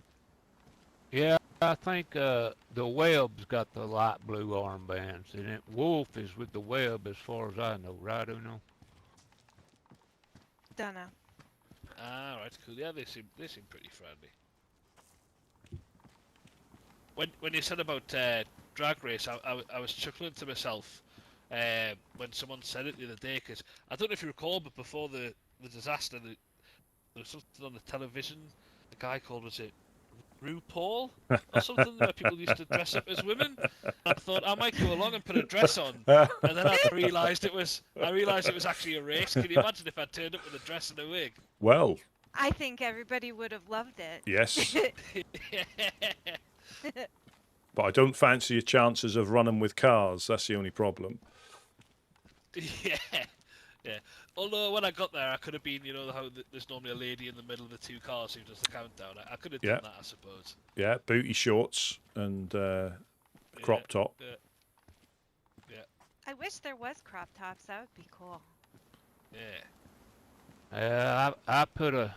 Yeah, I think the web's got the light blue armbands, and Wolf is with the web as far as I know, right, Uno? Don't know. Right, cool. Yeah, they seem pretty friendly. When you said about drag race, I was chuckling to myself when someone said it the other day, because I don't know if you recall, but before the disaster, there was something on the television. The guy called, was it RuPaul or something, where people used to dress up as women. I thought I might go along and put a dress on, and then I realised it was actually a race. Can you imagine if I turned up with a dress and a wig? Well, I think everybody would have loved it. yes. But I don't fancy your chances of running with cars. That's the only problem. Yeah. Although when I got there, I could have been, you know, how there's normally a lady in the middle of the two cars who does the countdown. I could have done that, I suppose. Yeah, booty shorts and crop top. Yeah. I wish there was crop tops. That would be cool. Yeah. I put a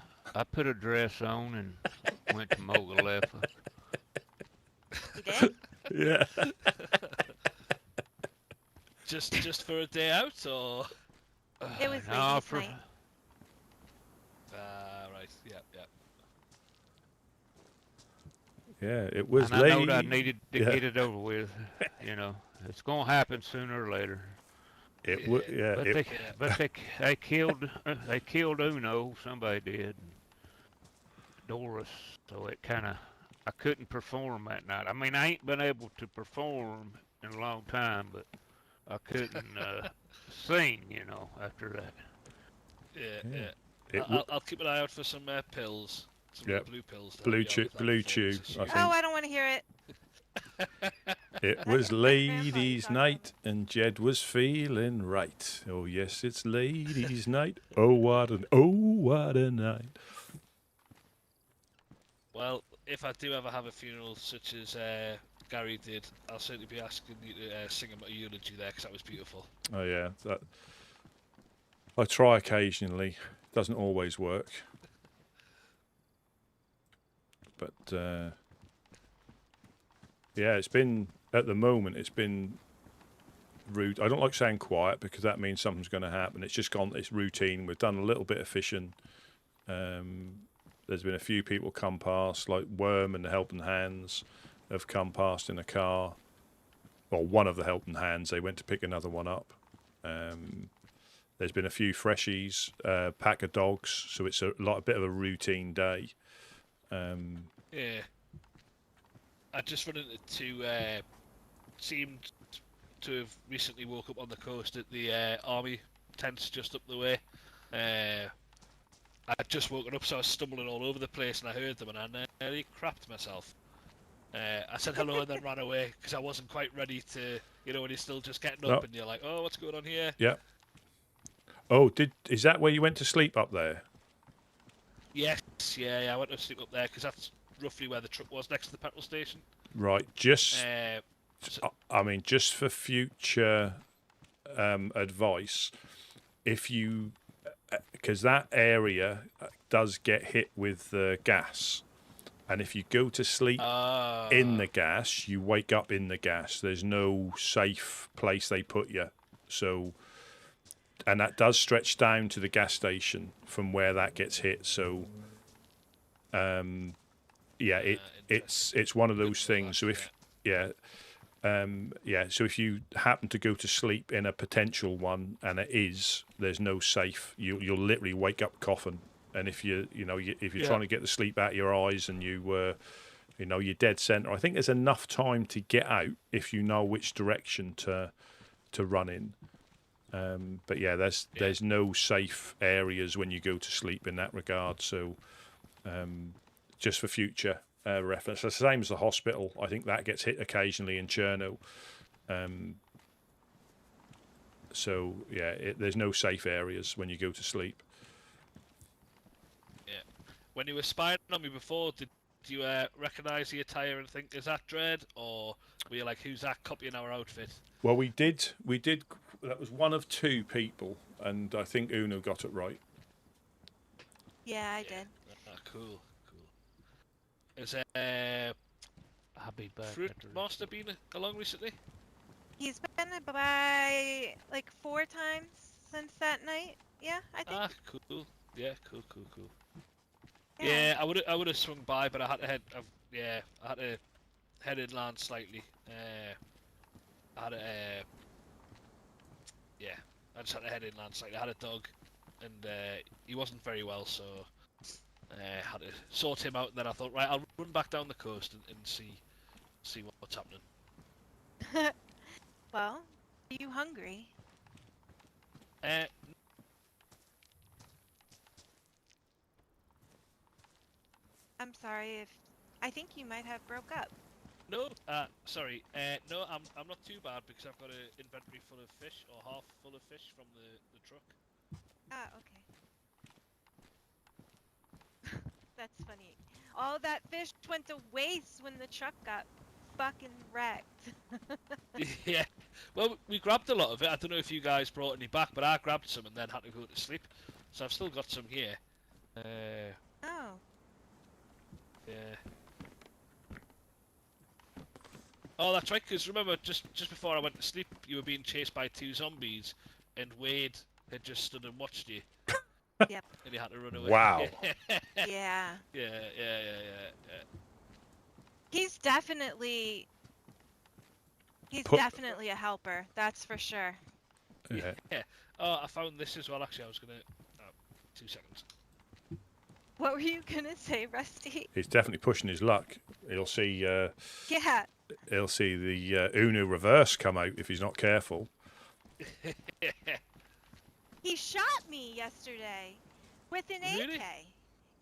dress on and went to Mogalefa. You did? Yeah. Just for a day out, or? It was no, ladies' night. Right. Yeah. Yeah, it was and late. I know I needed to get it over with. You know, it's gonna happen sooner or later. It would, yeah. But they killed Uno. Somebody did. Doris. So it kind of, I couldn't perform that night. I mean, I ain't been able to perform in a long time, but I couldn't sing. You know, after that. Yeah. I'll keep an eye out for some pills. Some blue pills. Blue chew. I think. Oh, I don't want to hear it. It was ladies' night, and Jed was feeling right. Oh yes, it's ladies' night. Oh what a night. Well, if I do ever have a funeral such as Gary did, I'll certainly be asking you to sing a eulogy there, because that was beautiful. Oh yeah, that. I try occasionally. Doesn't always work. But yeah, it's been, at the moment, it's been rude. I don't like saying quiet, because that means something's going to happen. It's just gone, it's routine. We've done a little bit of fishing. There's been a few people come past, like Worm and the Helping Hands have come past in a car. Well, one of the Helping Hands, they went to pick another one up. There's been a few freshies, pack of dogs, so it's a bit of a routine day. Yeah. I just run into seemed to have recently woke up on the coast at the army tents just up the way. I'd just woken up, so I was stumbling all over the place, and I heard them, and I nearly crapped myself. I said hello and then ran away because I wasn't quite ready to, you know, when you're still just getting up and you're like, oh, what's going on here? Yeah. Oh, is that where you went to sleep up there? Yes, yeah, I went to sleep up there because that's roughly where the truck was, next to the petrol station. Right, I mean, just for future advice, if you, because that area does get hit with gas, and if you go to sleep in the gas, you wake up in the gas. There's no safe place they put you. So, and that does stretch down to the gas station from where that gets hit. So, it's one of those things. So if so if you happen to go to sleep in a potential one and there's no safe, you'll literally wake up coughing. And if you're trying to get the sleep out of your eyes and you're dead center, I think there's enough time to get out if you know which direction to run in. But yeah, there's no safe areas when you go to sleep in that regard. So just for future reference, it's the same as the hospital. I think that gets hit occasionally in Cherno. So yeah, there's no safe areas when you go to sleep. Yeah. When you were spying on me before, did you recognise the attire and think, is that Dread? Or were you like, who's that copying our outfit? Well, we did. That was one of two people, and I think Uno got it right. Yeah, I did. Cool. Is I'll be back. Fruit Master been along recently? He's been by like 4 times since that night. Yeah, I think. Cool. Yeah, cool. Yeah, I would have swung by, but I had to head inland slightly. I just had to head inland slightly. I had a dog, and he wasn't very well, so had to sort him out. And then I thought, right, I'll run back down the coast and see what's happening. Well, are you hungry? I'm sorry if I think you might have broke up. No, sorry. No, I'm not too bad because I've got an inventory full of fish, or half full of fish from the truck. Okay. That's funny. All that fish went to waste when the truck got fucking wrecked. Yeah. Well, we grabbed a lot of it. I don't know if you guys brought any back, but I grabbed some and then had to go to sleep. So I've still got some here. Oh. Yeah. Oh, that's right, because remember, just before I went to sleep, you were being chased by 2 zombies, and Wade had just stood and watched you. Yep. And you had to run away. Wow. Yeah. Yeah. He's definitely a helper, that's for sure. Yeah. Oh, I found this as well, actually. I was going to... 2 seconds. What were you going to say, Rusty? He's definitely pushing his luck. He'll see... Yeah. He'll see the Uno reverse come out if he's not careful. He shot me yesterday with an Really? AK.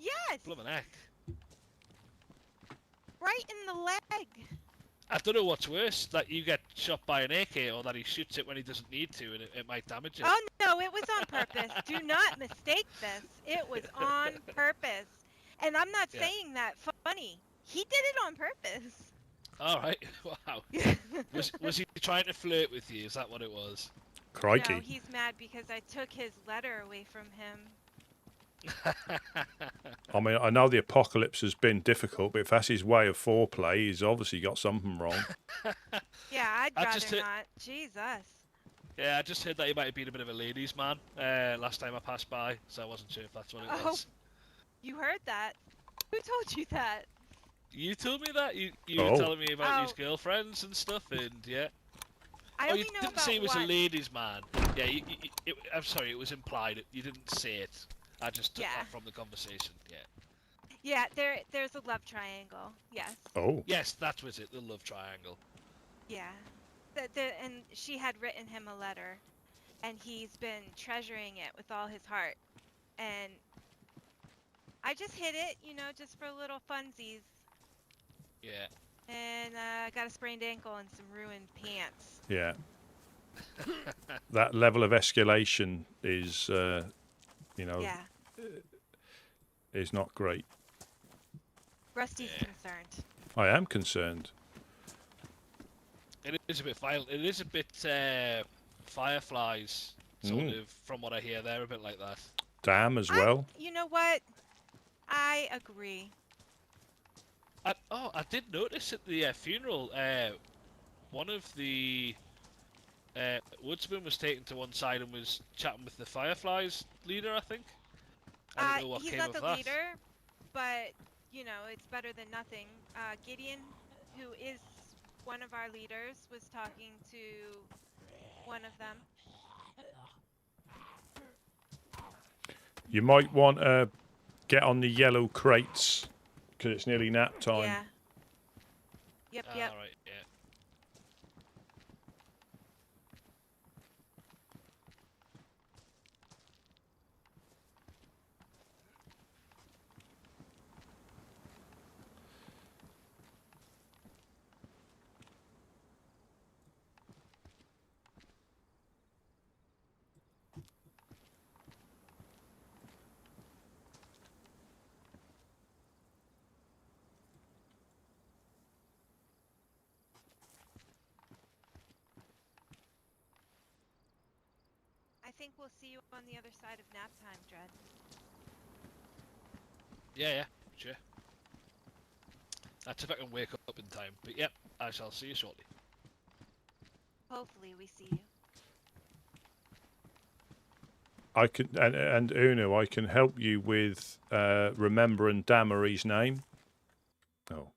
Yes. Bloomin' heck. Right in the leg. I don't know what's worse, that you get shot by an AK or that he shoots it when he doesn't need to and it might damage it. Oh no, it was on purpose. Do not mistake this. It was on purpose. And I'm not saying that funny. He did it on purpose. Alright, wow. Was he trying to flirt with you? Is that what it was? Crikey. No, he's mad because I took his letter away from him. I mean, I know the apocalypse has been difficult, but if that's his way of foreplay, he's obviously got something wrong. Yeah, I'd rather not. Jesus. Yeah, I just heard that he might have been a bit of a ladies' man last time I passed by, so I wasn't sure if that's what it was. You heard that? Who told you that? You told me that? You were telling me about his girlfriends and stuff, and yeah. I only you know didn't about say it was one. a ladies' man. Yeah, I'm sorry, it was implied. You didn't say it. I just took that from the conversation, Yeah, there's a love triangle, yes. Oh. Yes, that was it, the love triangle. Yeah. and she had written him a letter, and he's been treasuring it with all his heart. And I just hit it, you know, just for little funsies. Yeah. And I got a sprained ankle and some ruined pants. Yeah. That level of escalation is, you know, Yeah. is not great. Rusty's concerned. I am concerned. It is a bit violent. It is a bit Fireflies, sort of, from what I hear. They're a bit like that. Damn as well. You know what? I agree. I did notice at the funeral, one of the Woodsmen was taken to one side and was chatting with the Fireflies leader, I think. I don't know what He's came not of the that. leader, but, you know, it's better than nothing. Gideon, who is one of our leaders, was talking to one of them. You might want to get on the yellow crates because it's nearly nap time. Yeah. Yep, yep. Right, yeah. I think we'll see you on the other side of nap time, Dread. Yeah, sure. That's if I can wake up in time. But yep, I shall see you shortly. Hopefully we see you. I can and Uno, I can help you with remembering Damery's name. Oh,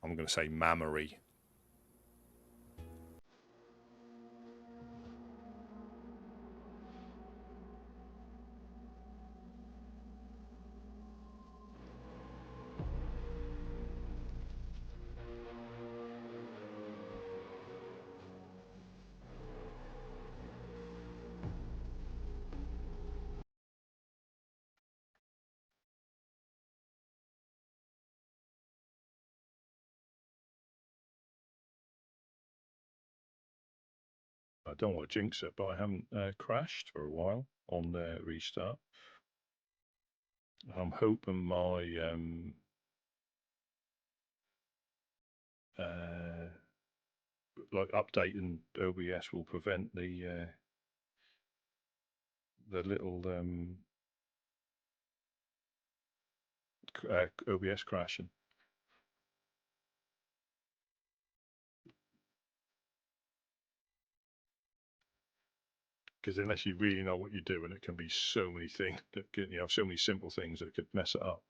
I'm going to say Mammary. I don't want to jinx it, but I haven't crashed for a while on the restart. I'm hoping my like updating OBS will prevent the little OBS crashing. Because unless you really know what you're doing, it can be so many things that can, so many simple things that could mess it up.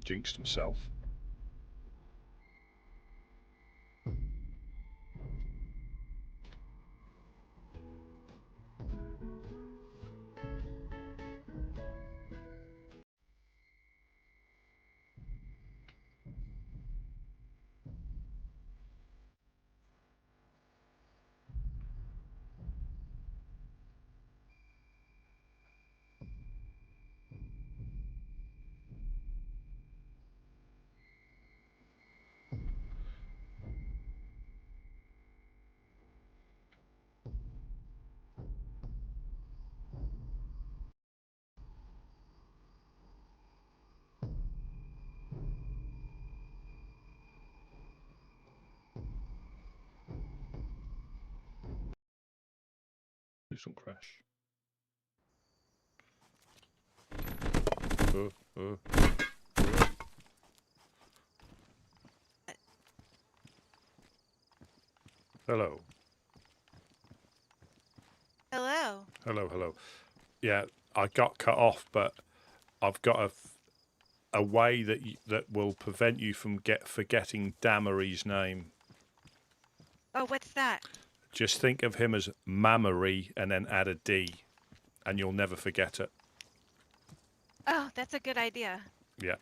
Jinxed himself. Do some crash. Oh. Hello. Hello. Hello. Yeah, I got cut off, but I've got a way that will prevent you from forgetting Damery's name. Oh, what's that? Just think of him as Mammary and then add a D, and you'll never forget it. Oh, that's a good idea. Yeah.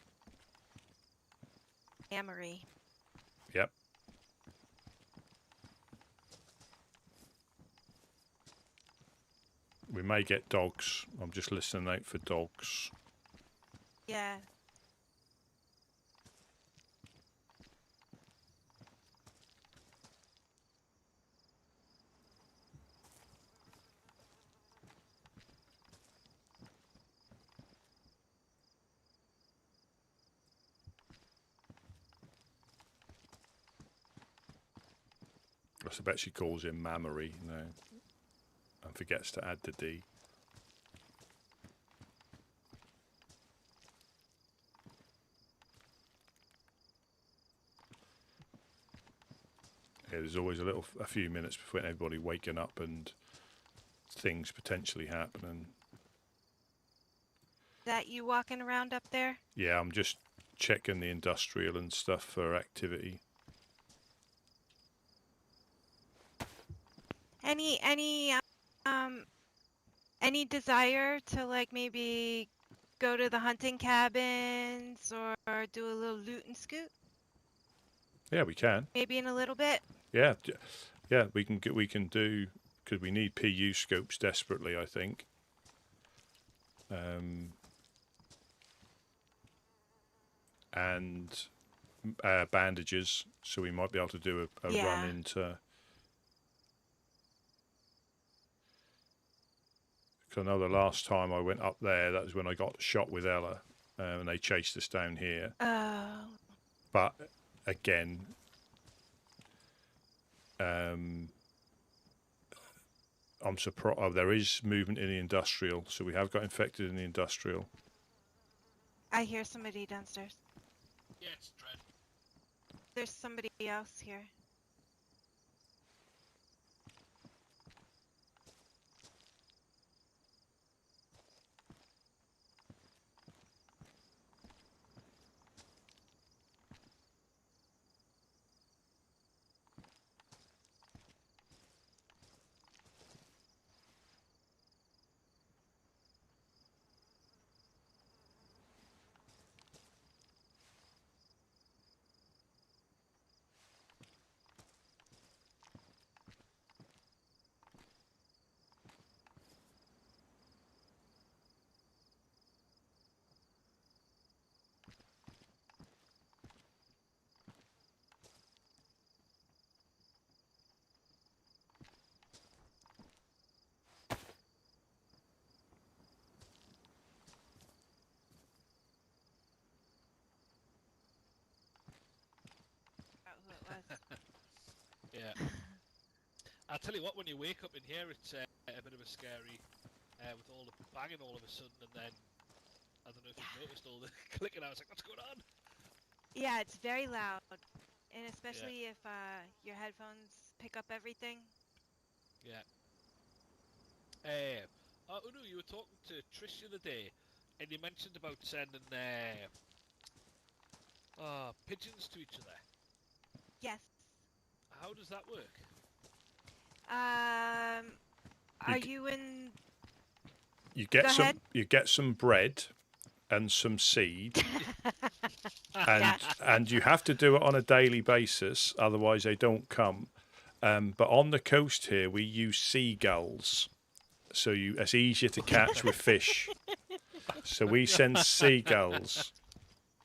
Amory. Yep. We may get dogs. I'm just listening out for dogs. Yeah. I bet she calls him Mammary now and forgets to add the D. Yeah, there's always a few minutes between everybody waking up and things potentially happening. That you walking around up there? Yeah, I'm just checking the industrial and stuff for activity. Any desire to like maybe go to the hunting cabins or do a little loot and scoot? Yeah, we can. Maybe in a little bit. Yeah, we can do, because we need PU scopes desperately, I think. And bandages, so we might be able to do a run into. Because I know the last time I went up there, that was when I got shot with Ella, and they chased us down here. Oh. But again, I'm surprised. Oh, there is movement in the industrial, so we have got infected in the industrial. I hear somebody downstairs. Yeah, it's Dread. There's somebody else here. Who it was. Yeah. I'll tell you what, when you wake up in here, it's a bit of a scary, with all the banging all of a sudden, and then, I don't know if you've noticed all the clicking. I was like, what's going on? Yeah, it's very loud. And especially if your headphones pick up everything. Yeah. Unu, you were talking to Trish the other day, and you mentioned about sending Pigeons to each other. Yes. How does that work? Are you in? You Go get ahead. some bread and some seed, and Yeah. and you have to do it on a daily basis, otherwise they don't come. But on the coast here, we use seagulls, so it's easier to catch with fish. So we send seagulls.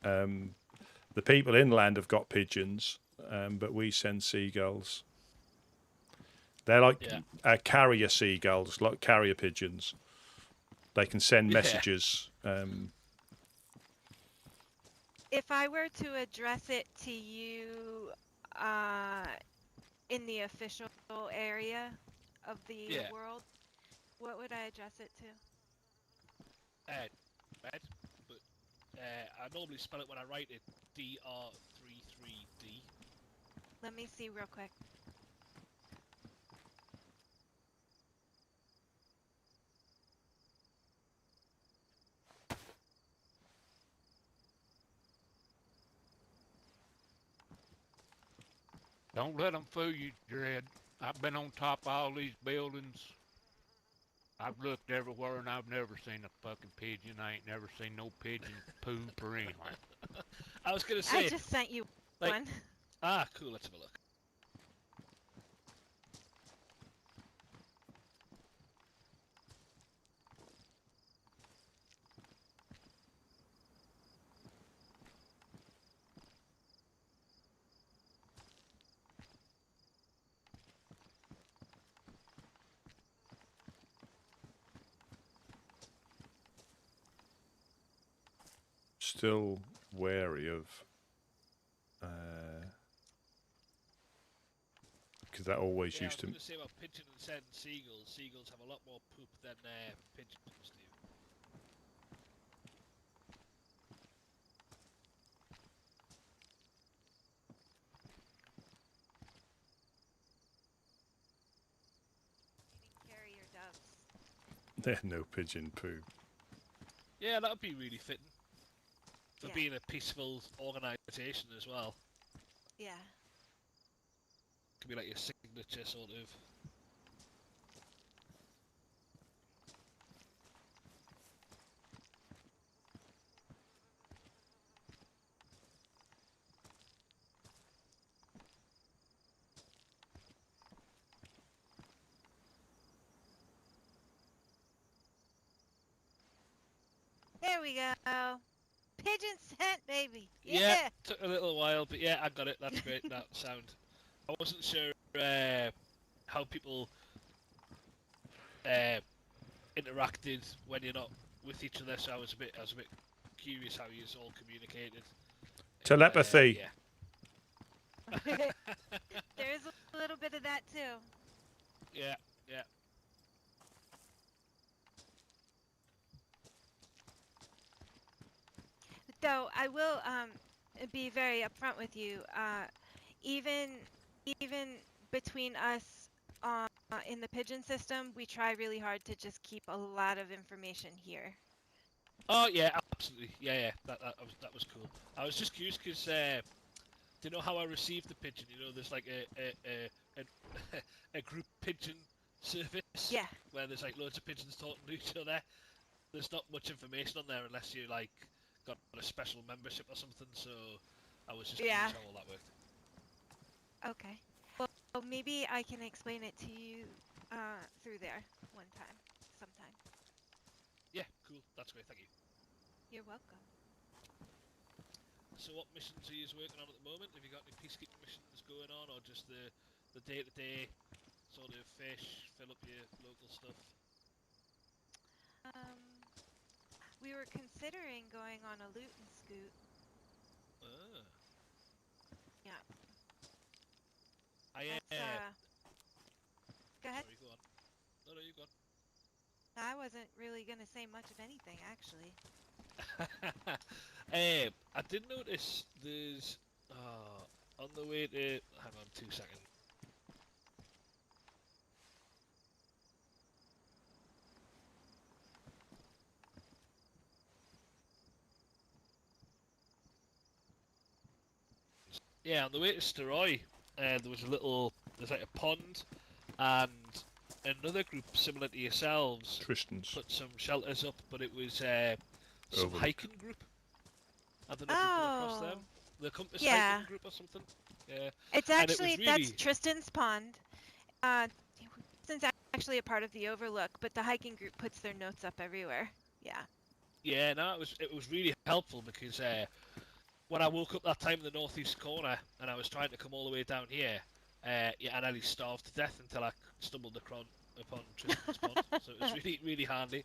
The people inland have got pigeons, but we send seagulls. They're like carrier seagulls, like carrier pigeons. They can send messages. If I were to address it to you in the official area of the world, what would I address it to? Red, but I normally spell it when I write it DR33D. Let me see real quick. Don't let them fool you, Dread. I've been on top of all these buildings. I've looked everywhere and I've never seen a fucking pigeon. I ain't never seen no pigeon poop or anything. I was gonna say. I just sent you like, one. Ah, cool. Let's have a look. Still wary of, because that always used to. I was going to say about pigeon and seagulls. Seagulls have a lot more poop than pigeons do. Carrier doves. They're no pigeon poo. Yeah, that would be really fitting for Yeah. being a peaceful organisation as well. Yeah. Could be like your signature sort of. There we go. Pigeon scent, baby. Yeah, took a little while, but yeah, I got it. That's great. That sound. I wasn't sure how people interacted when you're not with each other, so I was a bit curious how you all communicated. Telepathy. Yeah. There's a little bit of that too. Yeah. Though I will be very upfront with you. Even between us in the pigeon system, we try really hard to just keep a lot of information here. Oh yeah, absolutely. Yeah. That was cool. I was just curious because do you know how I received the pigeon? You know, there's like a group pigeon service. Yeah. Where there's like loads of pigeons talking to each other. There's not much information on there unless you like got a special membership or something. So I was just curious how all that worked. Okay. Well, maybe I can explain it to you through there sometime. Yeah, cool. That's great. Thank you. You're welcome. So what missions are you working on at the moment? Have you got any peacekeeping missions going on, or just the day-to-day sort of fish, fill up your local stuff? We were considering going on a loot and scoot. Ah. Yeah. Go ahead. Sorry, go on. No, you go on. I wasn't really going to say much of anything, actually. I did notice there's on the way to. Hang on 2 seconds. Yeah, on the way to Steroy, there was there's like a pond, and another group similar to yourselves Tristan's. put some shelters up, but it was some Overlook. hiking group. I don't know if you've come across them. Oh, The Compass yeah. hiking group or something. Yeah. It's And it was actually really that's Tristan's pond. Tristan's actually a part of the Overlook, but the hiking group puts their notes up everywhere. Yeah. yeah, no, it was really helpful because when I woke up that time in the northeast corner and I was trying to come all the way down here, yeah, I nearly starved to death until I stumbled upon Tristan's pond. So it was really really handy.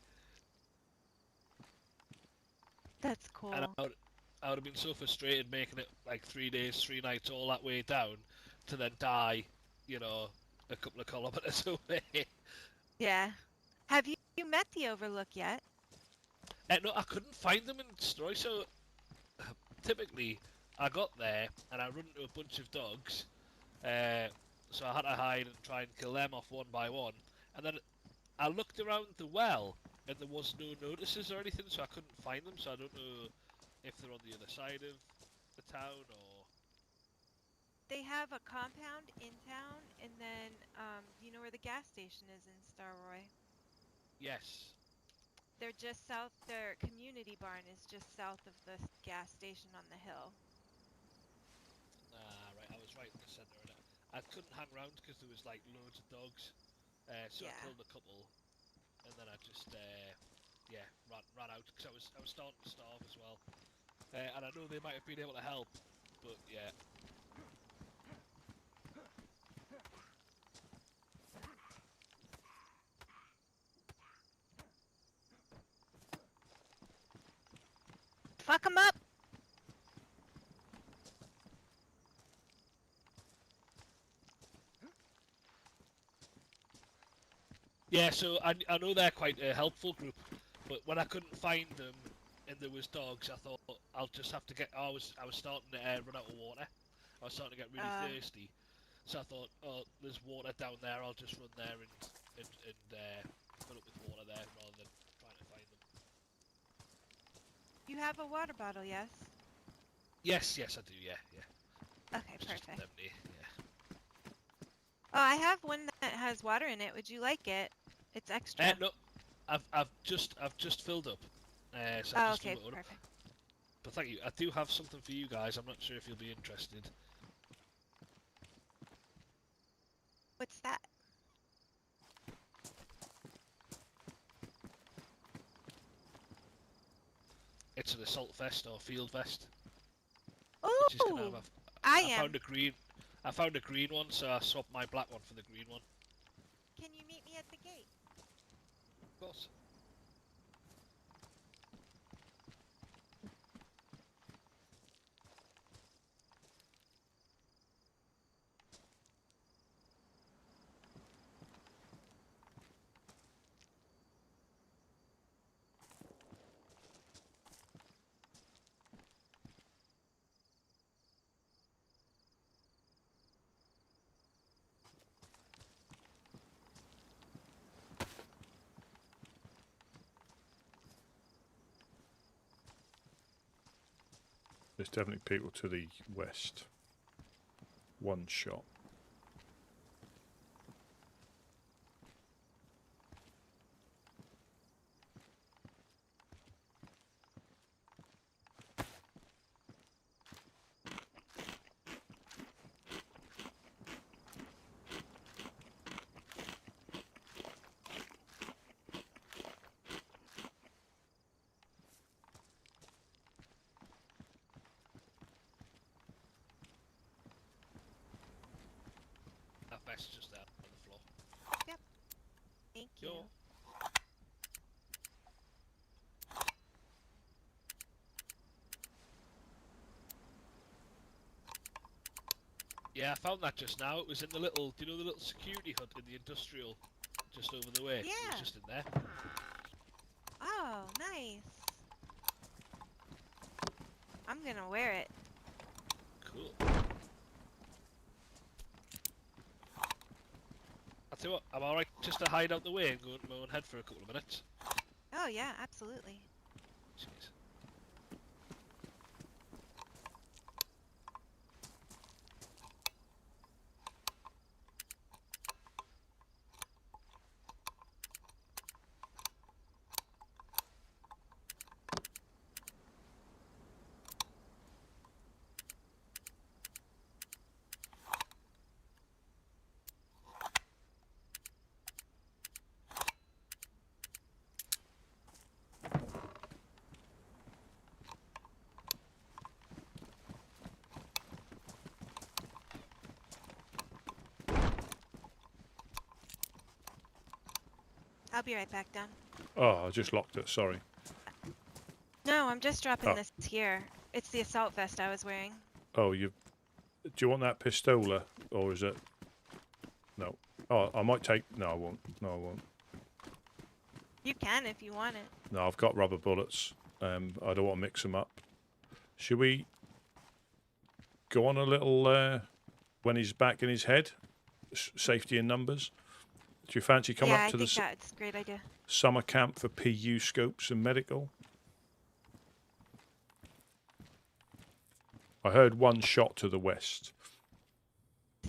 That's cool. And I would have been so frustrated making it like 3 days, 3 nights, all that way down, to then die, you know, a couple of kilometers away. Yeah. Have you met the Overlook yet? No, I couldn't find them in Stroy, so typically I got there and I run into a bunch of dogs, so I had to hide and try and kill them off one by one. And then I looked around the well and there was no notices or anything, so I couldn't find them. So I don't know if they're on the other side of the town or. They have a compound in town, and then you know where the gas station is in Starroy? Yes. They're just south. Their community barn is just south of the gas station on the hill. Ah, right. I was right in the centre of it. I couldn't hang around because there was like loads of dogs, so Yeah. I killed a couple, and then I just yeah ran out because I was starting to starve as well, and I know they might have been able to help, but yeah. Fuck 'em up! Yeah, so I know they're quite a helpful group, but when I couldn't find them and there was dogs, I thought I'll just have to get. I was starting to run out of water. I was starting to get really thirsty, so I thought, oh, there's water down there. I'll just run there and fill up with water there rather than trying to find them. You have a water bottle, yes? Yes, I do. Yeah. Okay, It's just perfect. empty. Yeah. Oh, I have one that has water in it. Would you like it? It's extra. No, I've just filled up. So Oh, I've just okay, filled it up. perfect. But thank you. I do have something for you guys. I'm not sure if you'll be interested. What's that? It's an assault vest or field vest. Oh, Which is kind of I found a green one, so I swapped my black one for the green one. Can you meet me at the gate? Of course. There's definitely people to the west. One shot. That vest's just there on the floor. Thank you. Yo. Yeah, I found that just now. It was in the little, do you know the little security hut in the industrial just over the way? It Yeah. was just in there. Oh, nice. I'm gonna wear it. Cool. I'll tell you what, I'm alright just to hide out the way and go into my own head for a couple of minutes. Oh yeah, absolutely. Jeez. I'll be right back down. Oh, I just locked it. Sorry. No, I'm just dropping Oh. this here. It's the assault vest I was wearing. Oh, you. Do you want that pistola, or is it? No. Oh, I might take. No, I won't. No, I won't. You can if you want it. No, I've got rubber bullets. I don't want to mix them up. Should we go on a little when he's back in his head? Safety in numbers. Do you fancy coming Yeah, up to I the think that's a great idea. summer camp for PU scopes and medical? I heard one shot to the west.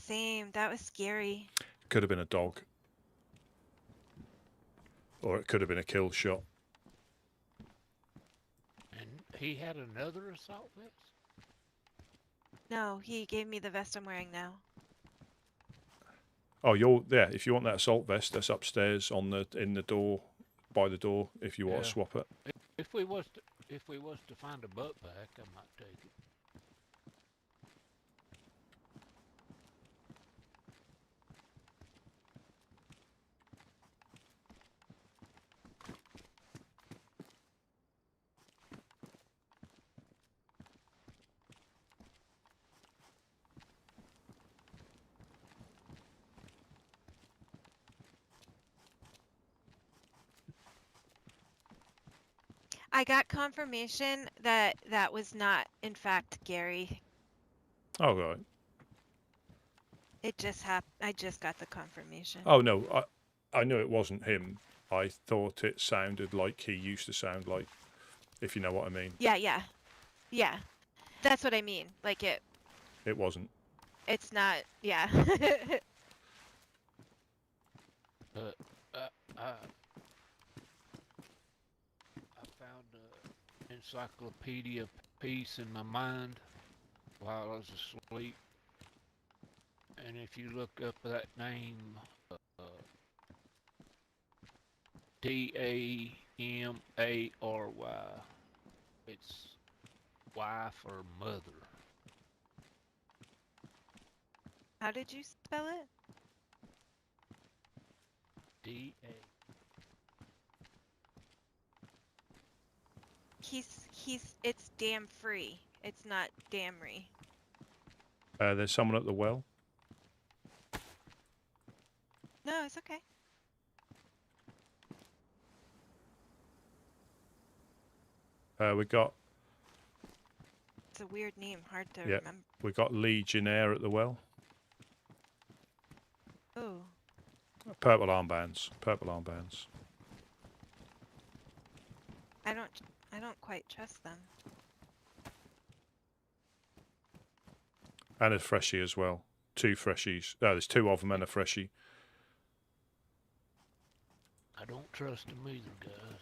Same. That was scary. Could have been a dog. Or it could have been a kill shot. And he had another assault vest? No, he gave me the vest I'm wearing now. Oh, you're there. If you want that assault vest, that's upstairs on the in the door, by the door. If you want to Yeah. swap it. If we was to find a butt pack, I might take it. I got confirmation that that was not, in fact, Gary. Oh right. It just happened. I just got the confirmation. Oh no, I knew it wasn't him. I thought it sounded like he used to sound like, if you know what I mean. Yeah, yeah. Yeah. That's what I mean. Like It wasn't. it's not, yeah. But I found an encyclopedia piece in my mind while I was asleep. And if you look up that name, D-A-M-A-R-Y, it's wife or mother. How did you spell it? D-A. It's damn free. It's not damry. There's someone at the well. No, it's okay. We got It's a weird name, hard to Yeah. remember. we got Legionnaire at the well. Oh, Purple armbands. Purple armbands. I don't quite trust them. And a freshie as well. 2 freshies. Oh, there's 2 of them and a freshie. I don't trust them either, guys.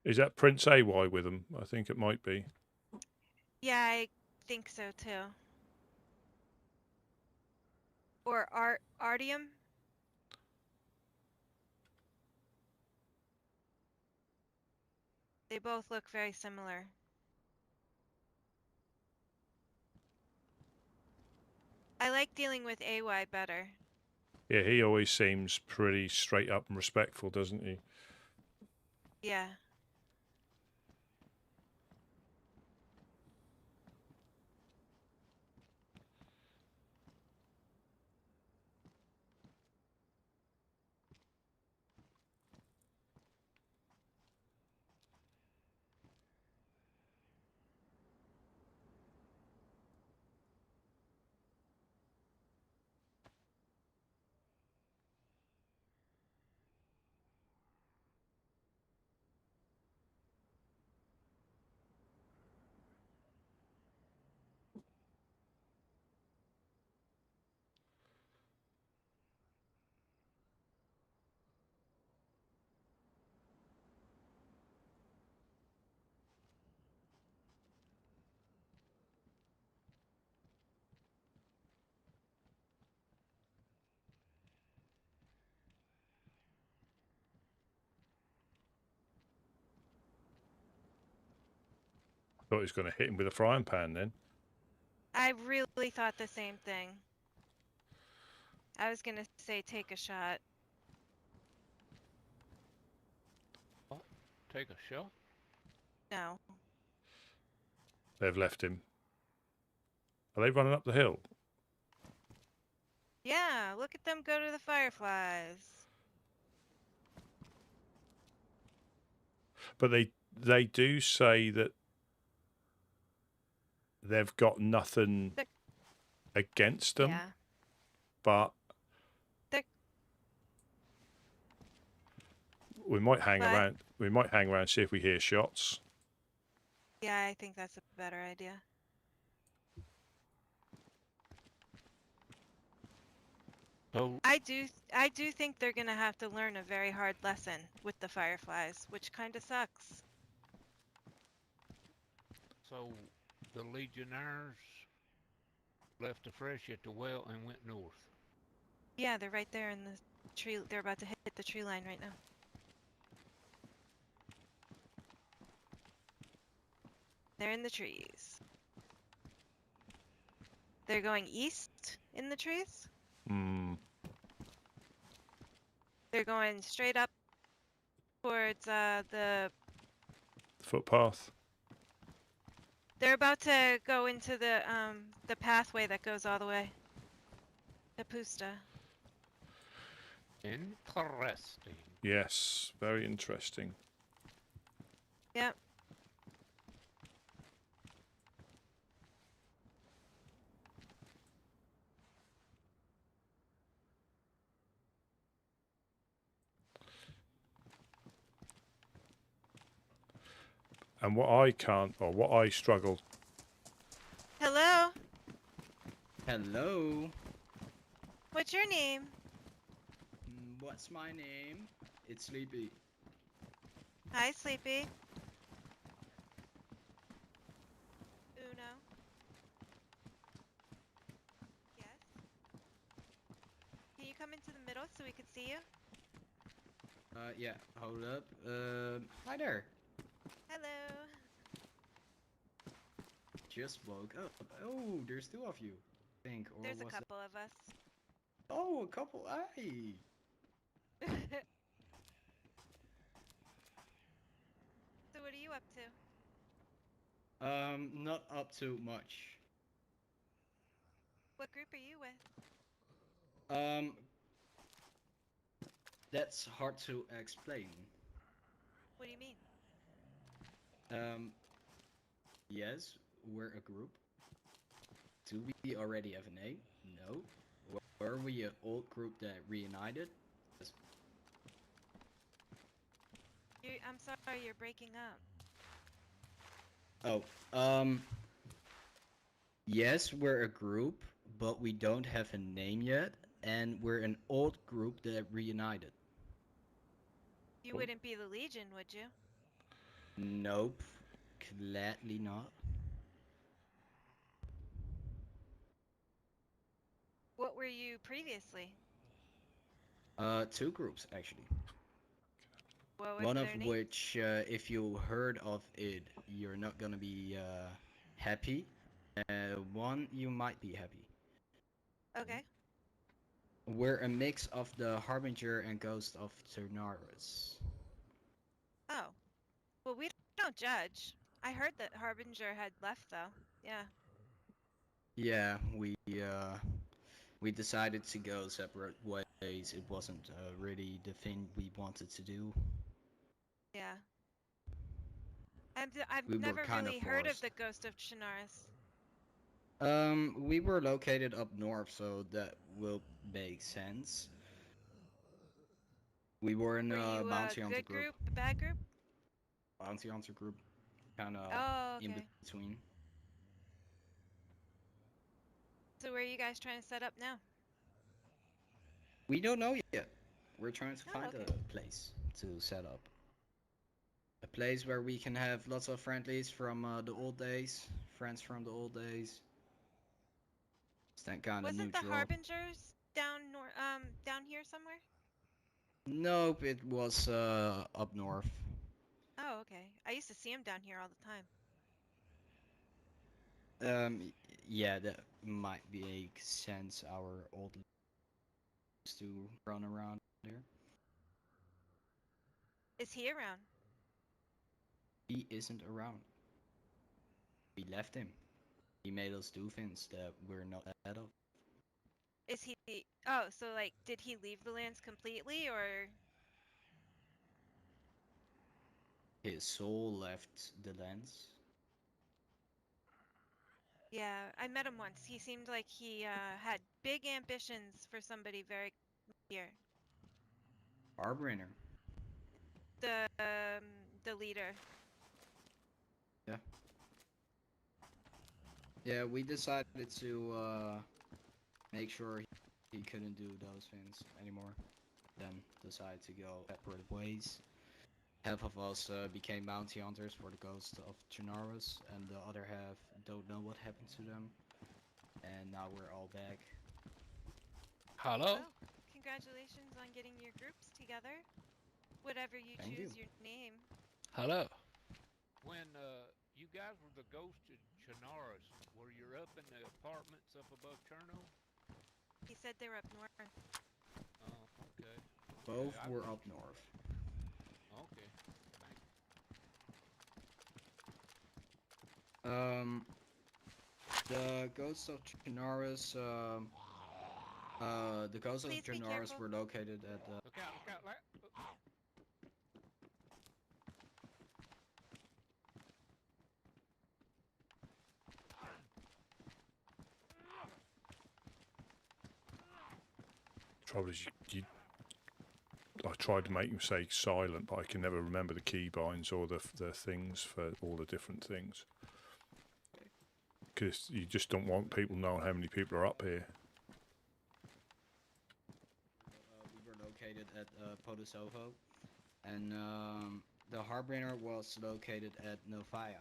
Is that Prince AY with them? I think it might be. Yeah, I think so too. Or Artium? They both look very similar. I like dealing with AY better. Yeah, he always seems pretty straight up and respectful, doesn't he? Yeah. Thought he was going to hit him with a frying pan then. I really thought the same thing. I was gonna say take a shot. What? Take a shot? No. They've left him. Are they running up the hill? Yeah, look at them go to the fireflies. But they do say that they've got nothing against them. Yeah. But They're- we might hang But- around. We might hang around and see if we hear shots. Yeah, I think that's a better idea. So, I do think they're gonna have to learn a very hard lesson with the fireflies, which kind of sucks. so the Legionnaires left the fresh at the well and went north. Yeah, they're right there in the tree. They're about to hit the tree line right now. They're in the trees. They're going east in the trees. Hmm. They're going straight up towards the. Footpath. They're about to go into the pathway that goes all the way to Pusta. Interesting. Yes, very interesting. Yep. And what I can't, or what I struggle. Hello. Hello. What's your name? What's my name? It's Sleepy. Hi, Sleepy. Uno. Yes. Can you come into the middle so we can see you? Yeah, hold up. Hi there. Hello. Just woke up. Oh, there's two of you. I think, or There's a was couple of us. Oh, a couple. Aye. So what are you up to? Not up to much. What group are you with? That's hard to explain. What do you mean? Yes, we're a group. Do we already have a name? No. Were we an old group that reunited? Yes. I'm sorry, you're breaking up. Oh, yes, we're a group, but we don't have a name yet, and we're an old group that reunited. You wouldn't be the Legion, would you? Nope, gladly not. What were you previously? Two groups actually. What was One their of name? which, if you heard of it, you're not gonna be happy. One you might be happy. Okay. We're a mix of the Harbinger and Ghost of Chernarus. Oh, Well, we don't judge. I heard that Harbinger had left, though. Yeah. Yeah, we decided to go separate ways. It wasn't really the thing we wanted to do. Yeah. I've We were never kind of really heard of forced. the Ghost of Chernarus. We were located up north, so that will make sense. We were in Were a you a bounty hunter good group. group, a bad group? Bounty hunter group, kind of Oh, in okay. between. So where are you guys trying to set up now? We don't know yet. We're trying to Oh, find okay. a place to set up. A place where we can have lots of friendlies from the old days, friends from the old days. It's that kind of Wasn't the neutral. Harbingers down down here somewhere? Nope, it was up north. Oh, okay. I used to see them down here all the time. Yeah, that might make sense. Our old used to run around there. Is he around? He isn't around. We left him. He made us do things that we're not out of. Is he? Oh, so like, did he leave the lands completely, or? His soul left the lands. Yeah, I met him once. He seemed like he had big ambitions for somebody very here. Armband. The leader. Yeah. Yeah, we decided to make sure he couldn't do those things anymore. Then decided to go separate ways. Half of us became bounty hunters for the ghost of Chernarus, and the other half don't know what happened to them. And now we're all back. Hello? Well, congratulations on getting your groups together. Whatever you Thank choose you. your name. Hello? When you guys were the Ghost of Chernarus, were you up in the apartments up above Cherno? He said they were up north. Oh, okay. Both I were was- up north. Okay. Thank The ghosts of Chernarus, the ghosts of Please be Chernarus careful. were located at Look out, Larry. Trouble is, I tried to make him say silent, but I can never remember the keybinds or the things for all the different things. Because you just don't want people knowing how many people are up here. we were located at Podosovo, and the Harbinger was located at Novaya.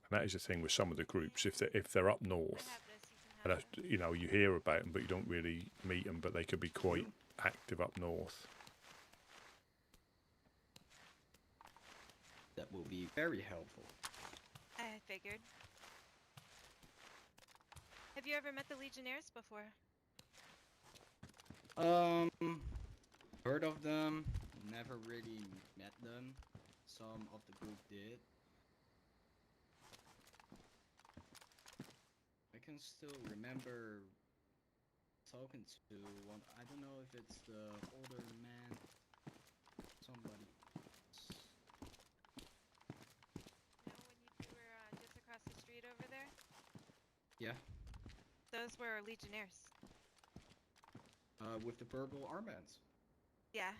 And that is the thing with some of the groups. If they're up I north, have this. You can and have that's, you know, you hear about them, but you don't really meet them. But they could be quite active up north. That will be very helpful. I figured. Have you ever met the Legionnaires before? Heard of them, never really met them. Some of the group did. I can still remember talking to one. I don't know if it's the older man, somebody. You know, when you were just across the street over there? Yeah, Those were Legionnaires. with the purple armbands. Yeah.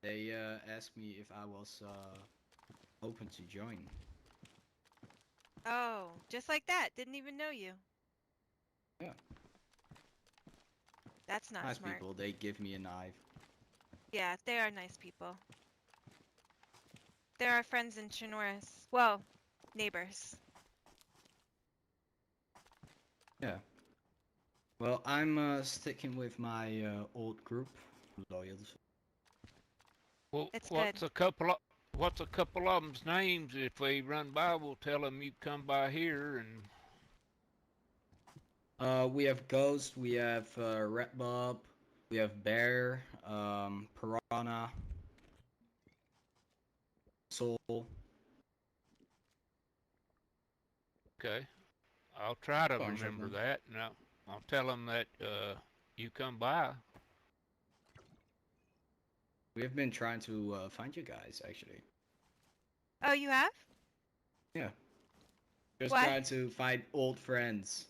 They asked me if I was open to join. Oh, just like that. Didn't even know you. Yeah. That's not Nice smart. people. They give me a knife. Yeah, they are nice people. They're our friends in Chernarus. Well, neighbors. Yeah. Well, I'm sticking with my old group, Loyals. Well, It's what's good. a couple of them's names? If we run by, we'll tell them you come by here and. We have Ghost, we have Red Bob, We have bear, piranha, soul. Okay. I'll try to Bunch of remember them. that. And I'll tell them that you come by. We have been trying to find you guys, actually. Oh, you have? Yeah. Just Why? trying to find old friends.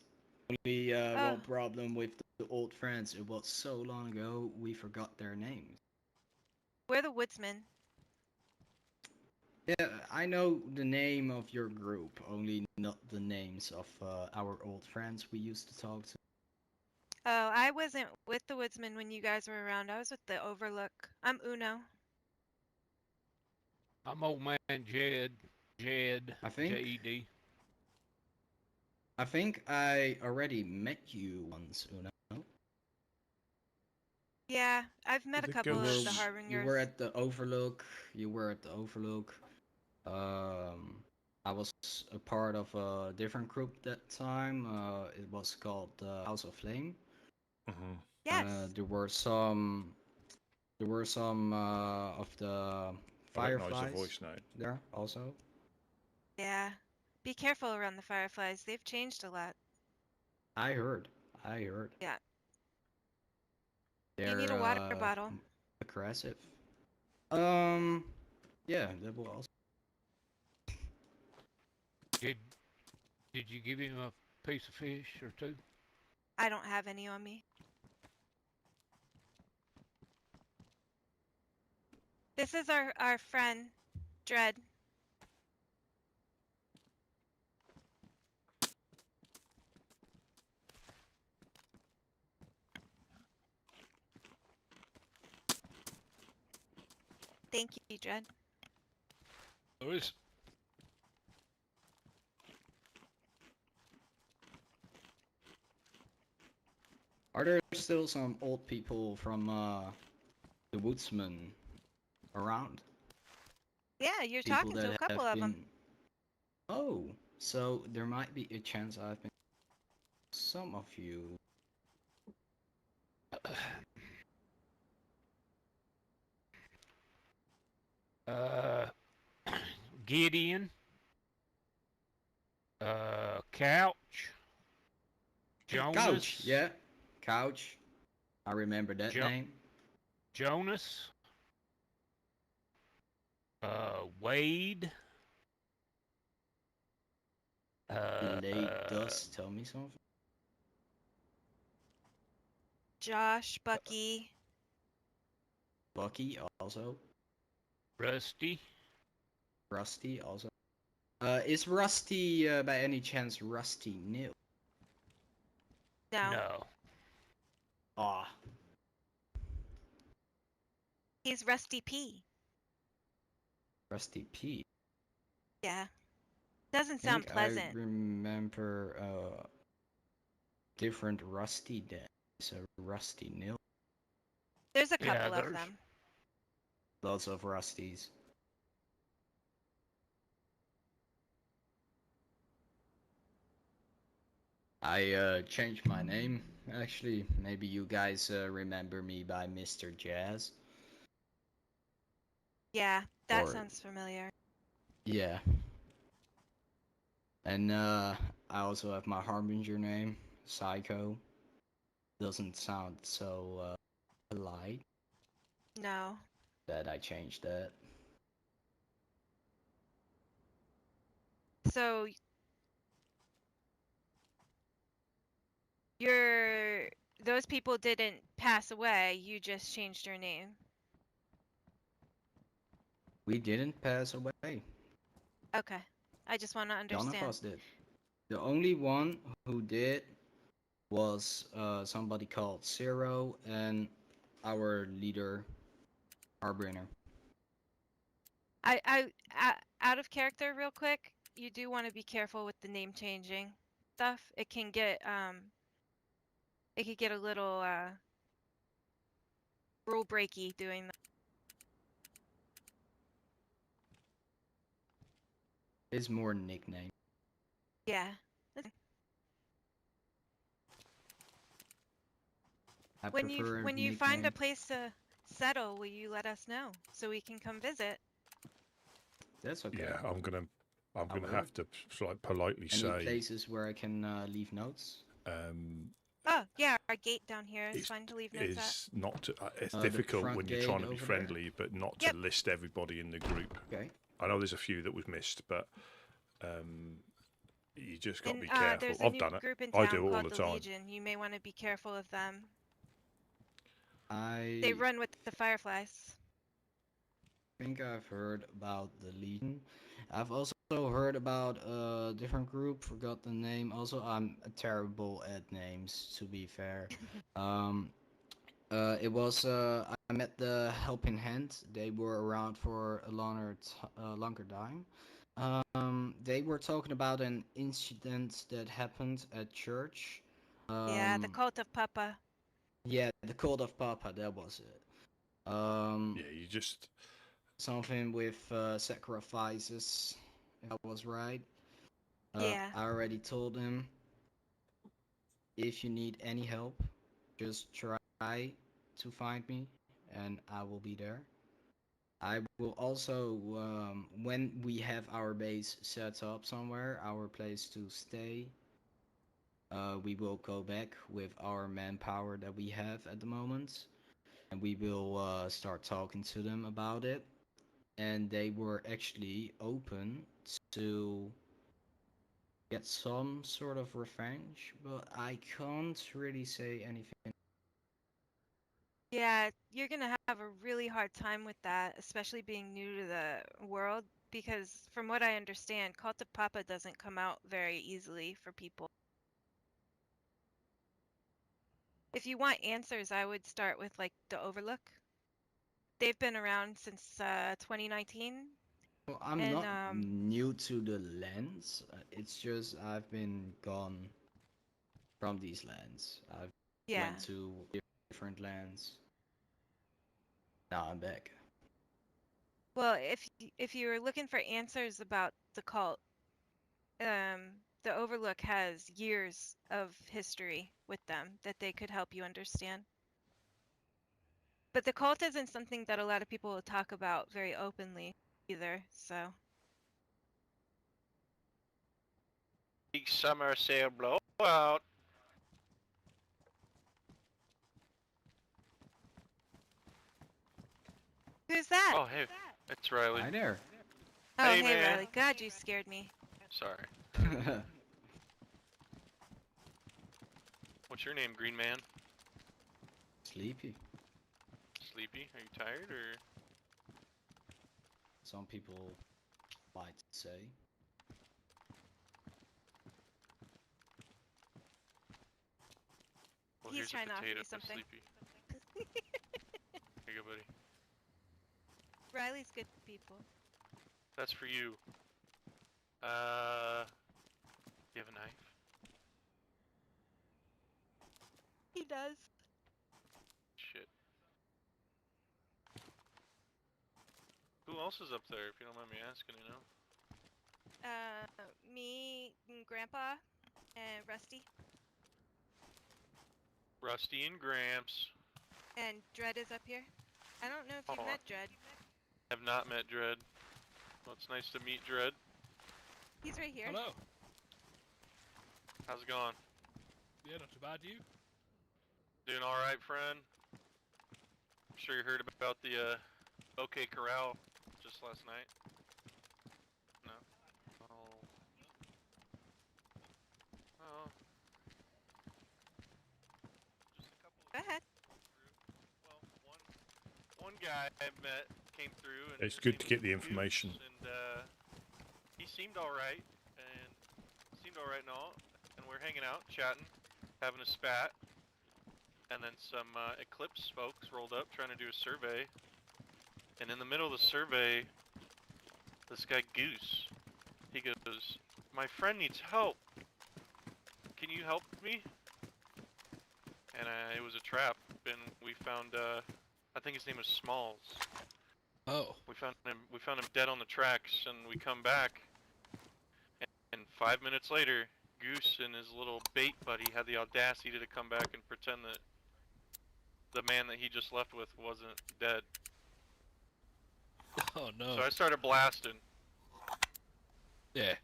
Only Oh. one problem with the old friends. It was so long ago, we forgot their names. We're the Woodsmen. Yeah, I know the name of your group, only not the names of our old friends we used to talk to. Oh, I wasn't with the Woodsmen when you guys were around. I was with the Overlook. I'm Uno. I'm old man Jed. Jed. I think J-E-D. I already met you once, Una. Yeah, I've met a The couple of the ghosts. Harbingers. You were at the Overlook. I was a part of a different group that time. It was called House of Flame. Yes. There were some of the I recognise the fireflies voice now. there also. Yeah. Be careful around the fireflies. They've changed a lot. I heard. Yeah. They're You need a water bottle. aggressive. Yeah, that will also. Did you give him a piece of fish or two? I don't have any on me. This is our friend, Dread. Thank you, Dread. No worries. Are there still some old people from the Woodsmen around? Yeah, you're People talking to that a couple have of them. been. Oh, so there might be a chance I've been. Some of you. Uh, Gideon. Couch. Jonas. Couch, yeah. Couch. I remember that name. Jonas. Wade. Delayed does tell me something. Josh, Bucky. Bucky also. Rusty. Rusty also. Is Rusty by any chance Rusty New? No. No. Ah. He's Rusty P. Rusty P. Yeah. Doesn't sound pleasant. I remember different Rusty then. So Rusty Nil. There's a couple of them. Lots of Rusties. I changed my name actually. Maybe you guys remember me by Mr. Jazz. Yeah, that sounds familiar. Yeah. And I also have my Harbinger name, Psycho. Doesn't sound so polite. No. That I changed that. So those people didn't pass away, you just changed your name. We didn't pass away. Okay. I just want to understand. None of us did. The only one who did was somebody called Zero and our leader, Harbinger. I out of character real quick, you do want to be careful with the name changing stuff. It can get it could get a little rule breaky doing that. It's more nickname. Yeah. I When you prefer when you find a nickname. place to settle, will you let us know so we can come visit? That's okay. Yeah, I'm gonna I will. have to like politely Any say, places where I can leave notes? Oh, yeah, our gate down here is it's fine to leave notes at. not to, it's The difficult front when you're gate trying to be over there? friendly, but not Yep. to list everybody in the group. Okay. I know there's a few that was missed, but you just got to And be careful. there's a I've new done it. group in I town do it all called the the time. Legion. You may want to be careful of them. I They run with the Fireflies. think I've heard about the Legion. I've also heard about a different group, forgot the name. Also, I'm terrible at names, to be fair. It was I met the Helping Hand. They were around for a longer time. They were talking about an incident that happened at church. Yeah, the Cult of Papa. Yeah, the Cult of Papa. That was it. Yeah, you just Something with sacrifices. If that was right. Yeah. I already told him if you need any help, just try to find me, and I will be there. I will also, when we have our base set up somewhere, our place to stay, we will go back with our manpower that we have at the moment, and we will start talking to them about it. And they were actually open to get some sort of revenge, but I can't really say anything. Yeah, you're gonna have a really hard time with that, especially being new to the world, because from what I understand, Cult of Papa doesn't come out very easily for people. If you want answers, I would start with like the Overlook. They've been around since 2019, Well, I'm and not new to the lands. It's just I've been gone from these lands. I've yeah. went to different lands. Now I'm back. Well, if you're looking for answers about the cult, the Overlook has years of history with them that they could help you understand. But the cult isn't something that a lot of people will talk about very openly either, so. Big summer sale blowout. Who's that? Oh, hey, it's Riley. Hi there. Oh, Hey, hey, man. Riley. God, you scared me. Sorry. What's your name, Green Man? Sleepy. Sleepy? Are you tired or? Some people might say. Well, He's here's trying a to offer potato you for something. Sleepy. Here you go, buddy. Riley's good people. That's for you. You have a knife? He does. Shit. Who else is up there, if you don't mind me asking, you know? Me and Grandpa and Rusty Rusty and Gramps. and Dread is up here. I don't know if you've Oh. met Dread. Have not met Dread. Well, it's nice to meet Dread. He's right here. Hello. How's it going? Yeah, not too bad, you? Doing alright, friend? I'm sure you heard about the, OK Corral just last night. No? Oh. Oh. Just a couple Go ahead. Well, one guy I met came through and It's his good name to was get the Goose, information. And he seemed alright and all, and we're hanging out, chatting, having a spat. And then some Eclipse folks rolled up trying to do a survey. And in the middle of the survey, this guy Goose, he goes, "My friend needs help. Can you help me?" And it was a trap, and we found, I think his name was Smalls. Oh. We found him dead on the tracks, and we come back, and 5 minutes later, Goose and his little bait buddy had the audacity to come back and pretend that the man that he just left with wasn't dead. Oh no. So I started blasting. Yeah.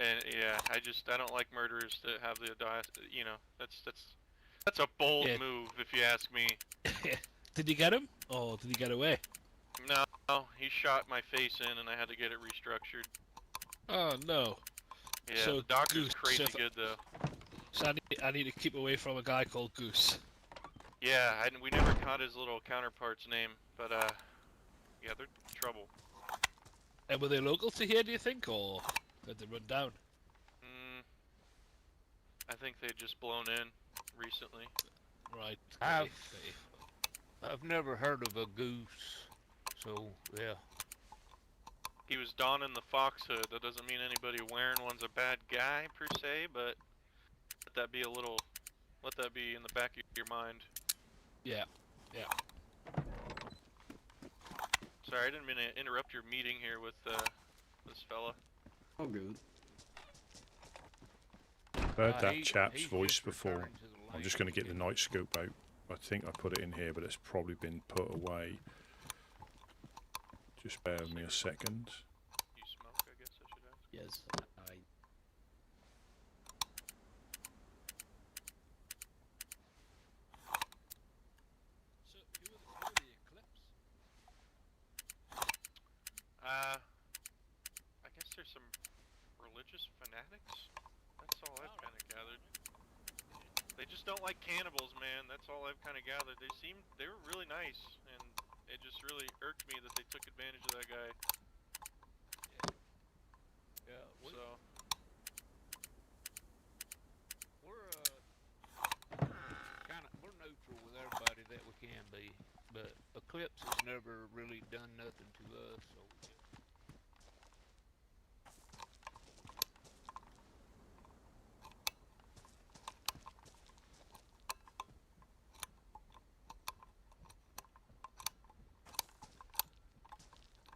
And yeah, I don't like murderers to have the audacity. You know, that's a bold Yeah. move if you ask me. Did you get him? Or did he get away? No, he shot my face in, and I had to get it restructured. Oh no. Yeah, So the doctor's Goose, crazy so good though. So I need to keep away from a guy called Goose. Yeah, we never caught his little counterpart's name, but yeah, they're trouble. And were they local to here, do you think, or did they run down? I think they'd just blown in recently. Right. I've never heard of a goose, so yeah. He was donning the fox hood. That doesn't mean anybody wearing one's a bad guy per se, but let that be in the back of your mind. Yeah. Yeah. Sorry, I didn't mean to interrupt your meeting here with this fella. Oh, good. Heard that chap's he's voice just before. returning to the I'm just going to get the night scope out. I think I put it in here, but it's probably been put away. Just bear with me a second. You smoke, I guess I should ask. Yes, I. So who are the Eclipse? I guess there's some religious fanatics. That's all I've kind of gathered. They just don't like cannibals, man. That's all I've kind of gathered. They were really nice, and it just really irked me that they took advantage of that guy. Yeah, So we're neutral with everybody that we can be, but Eclipse has never really done nothing to us, so.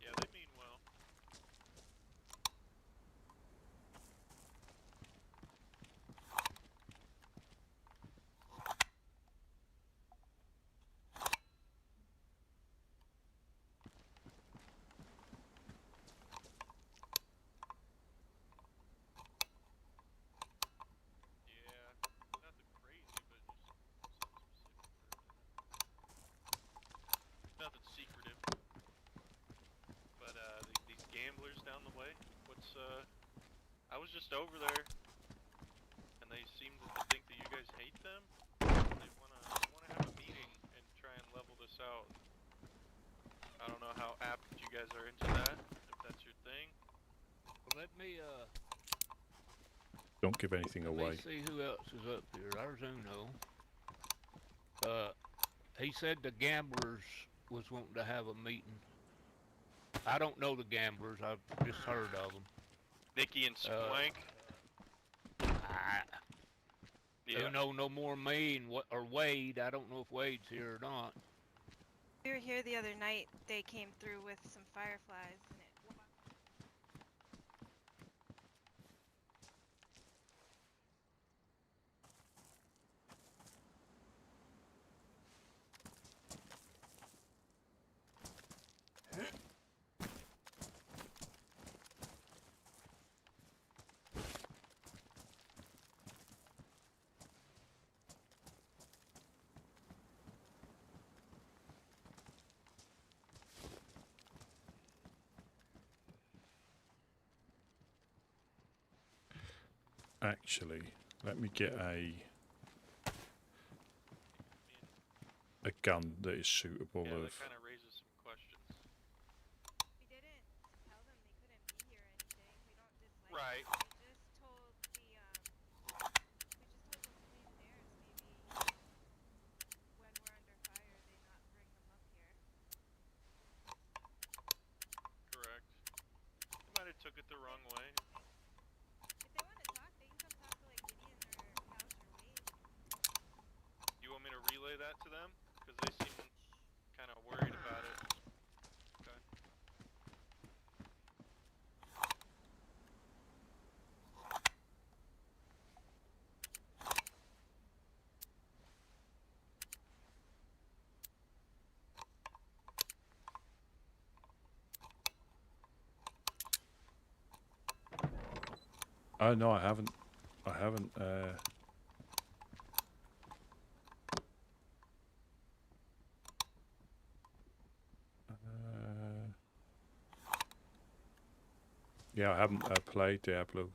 yeah, they mean well. Yeah, nothing crazy, but just something specific. Nothing secretive. But these gamblers down the way. I was just over there, and they seem to think that you guys hate them. They wanna have a meeting and try and level this out. I don't know how apt you guys are into that, if that's your thing. Well, let me Don't give anything away. see who else is up here. Arzuno. He said the gamblers was wanting to have a meeting. I don't know the gamblers. I've just heard of them. Nikki and Swank. Who know no more me and or Wade. I don't know if Wade's here or not. We were here the other night. They came through with some fireflies. And Actually, let me get a gun that is suitable Yeah, of. that kind of raises some questions. we didn't tell them they couldn't be here or anything. We don't dislike Right. them. We just told them to leave theirs. Maybe when we're under fire, they not bring them up here. Correct. They might have took it the wrong way. If they want to talk, they can come talk to like Gideon or Pouch or Wade. You want me to relay that to them? Because they seem kind of worried about it. Okay. Oh no, I haven't. I haven't. Yeah, I haven't played Diablo.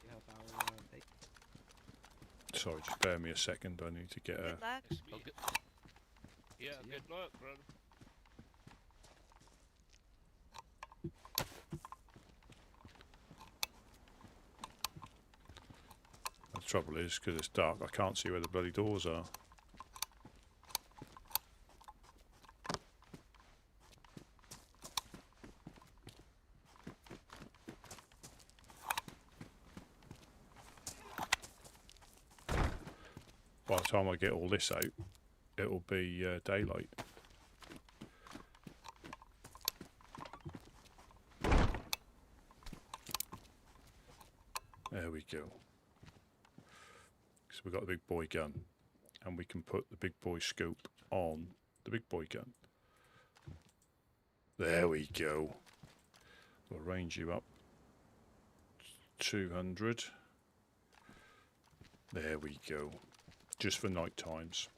You have our base. Sorry, just bear me a second. I need to get a. Good luck. Okay. Yeah, See ya. good luck, brother. The trouble is, because it's dark, I can't see where the bloody doors are. By the time I get all this out, it'll be daylight. There we go. So we've got the big boy gun, and we can put the big boy scope on the big boy gun. There we go. We'll range you up 200. There we go. Just for night times.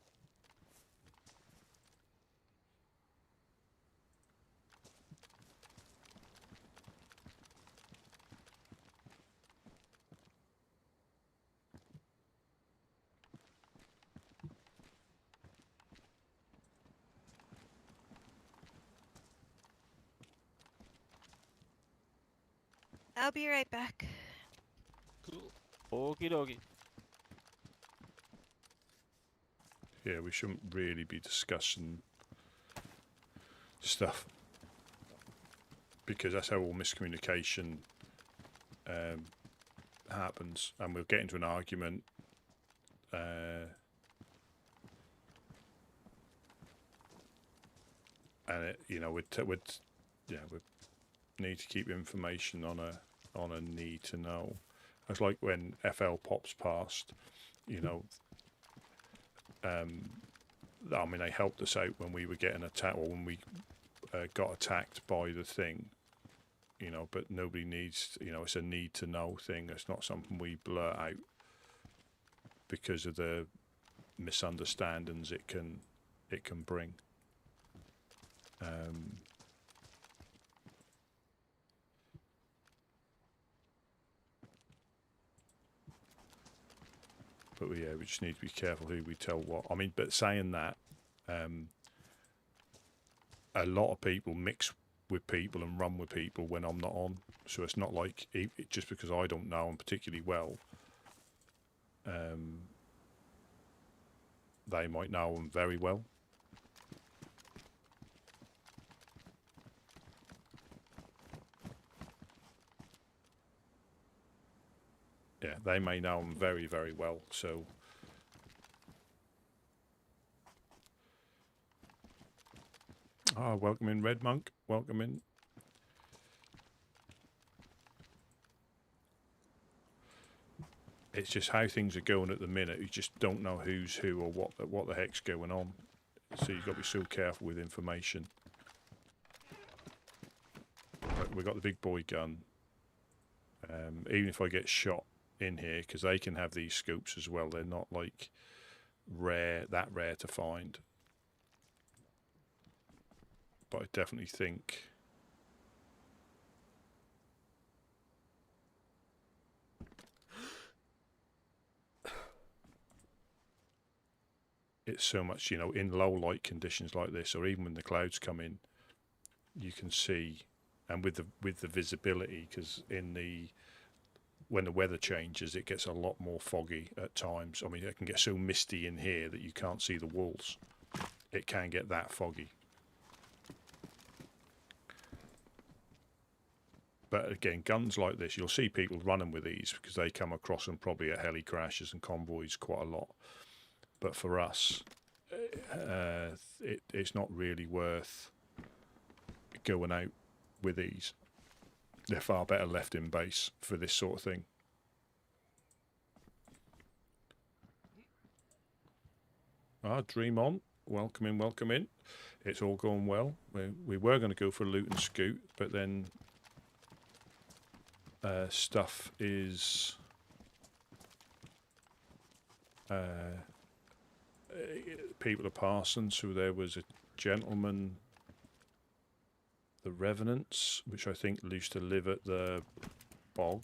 I'll be right back. Cool. Okie dokie. Yeah, we shouldn't really be discussing stuff, because that's how all miscommunication happens, and we'll get into an argument and it, you know, we need to keep information on a need to know. It's like when FL pops past, you know. I mean, they helped us out when we were getting attacked, or when we got attacked by the thing, you know. But nobody needs, you know, it's a need to know thing. It's not something we blurt out because of the misunderstandings it can bring. But yeah, we just need to be careful who we tell what. I mean, but saying that, a lot of people mix with people and run with people when I'm not on. So it's not like just because I don't know them particularly well, they might know them very well. Yeah, they may know them very, very well. So, welcome in, Red Monk. Welcome in. It's just how things are going at the minute. You just don't know who's who or what the heck's going on. So you've got to be so careful with information. But we've got the big boy gun. Even if I get shot in here, because they can have these scopes as well, they're not like rare to find, but I definitely think it's so much, you know, in low light conditions like this, or even when the clouds come in, you can see, and with the visibility, because when the weather changes, it gets a lot more foggy at times. I mean, it can get so misty in here that you can't see the walls. It can get that foggy. But again, guns like this, you'll see people running with these because they come across them probably at heli crashes and convoys quite a lot. But for us, it's not really worth going out with these. They're far better left in base for this sort of thing. Dream on. Welcome in, welcome in. It's all going well. We were going to go for a loot and scoot, but then stuff is people are passing. So there was a gentleman, the Revenants, which I think used to live at the bog,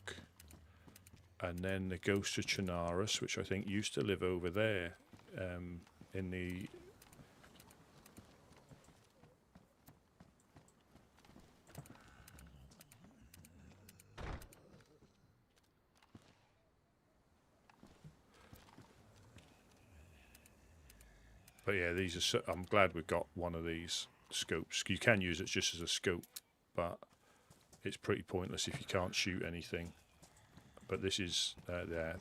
and then the Ghost of Chernarus, which I think used to live over there in the but yeah, these are. I'm glad we've got one of these scopes. You can use it just as a scope, but it's pretty pointless if you can't shoot anything. But this is there,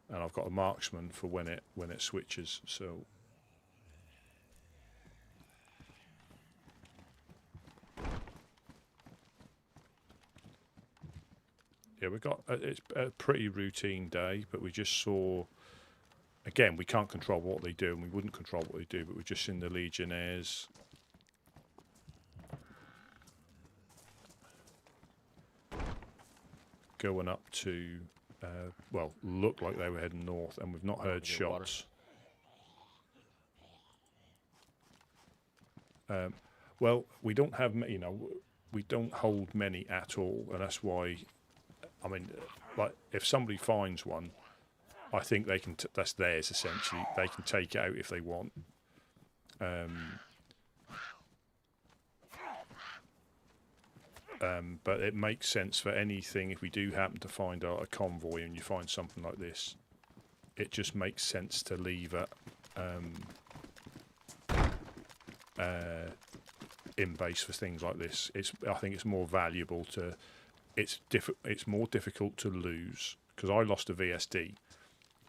and I've got a marksman for when it switches. So yeah, we got it's a pretty routine day, but we just saw. Again, we can't control what they do, and we wouldn't control what they do, but we've just seen the Legionnaires going up to, well, looked like they were heading north, and we've not heard shots. Well, we don't have, we don't hold many at all, and that's why, I mean, like, if somebody finds one, I think they can. That's theirs essentially. They can take it out if they want. But it makes sense for anything. If we do happen to find a convoy and you find something like this, it just makes sense to leave it in base for things like this. I think it's more valuable to. It's more difficult to lose because I lost a VSD.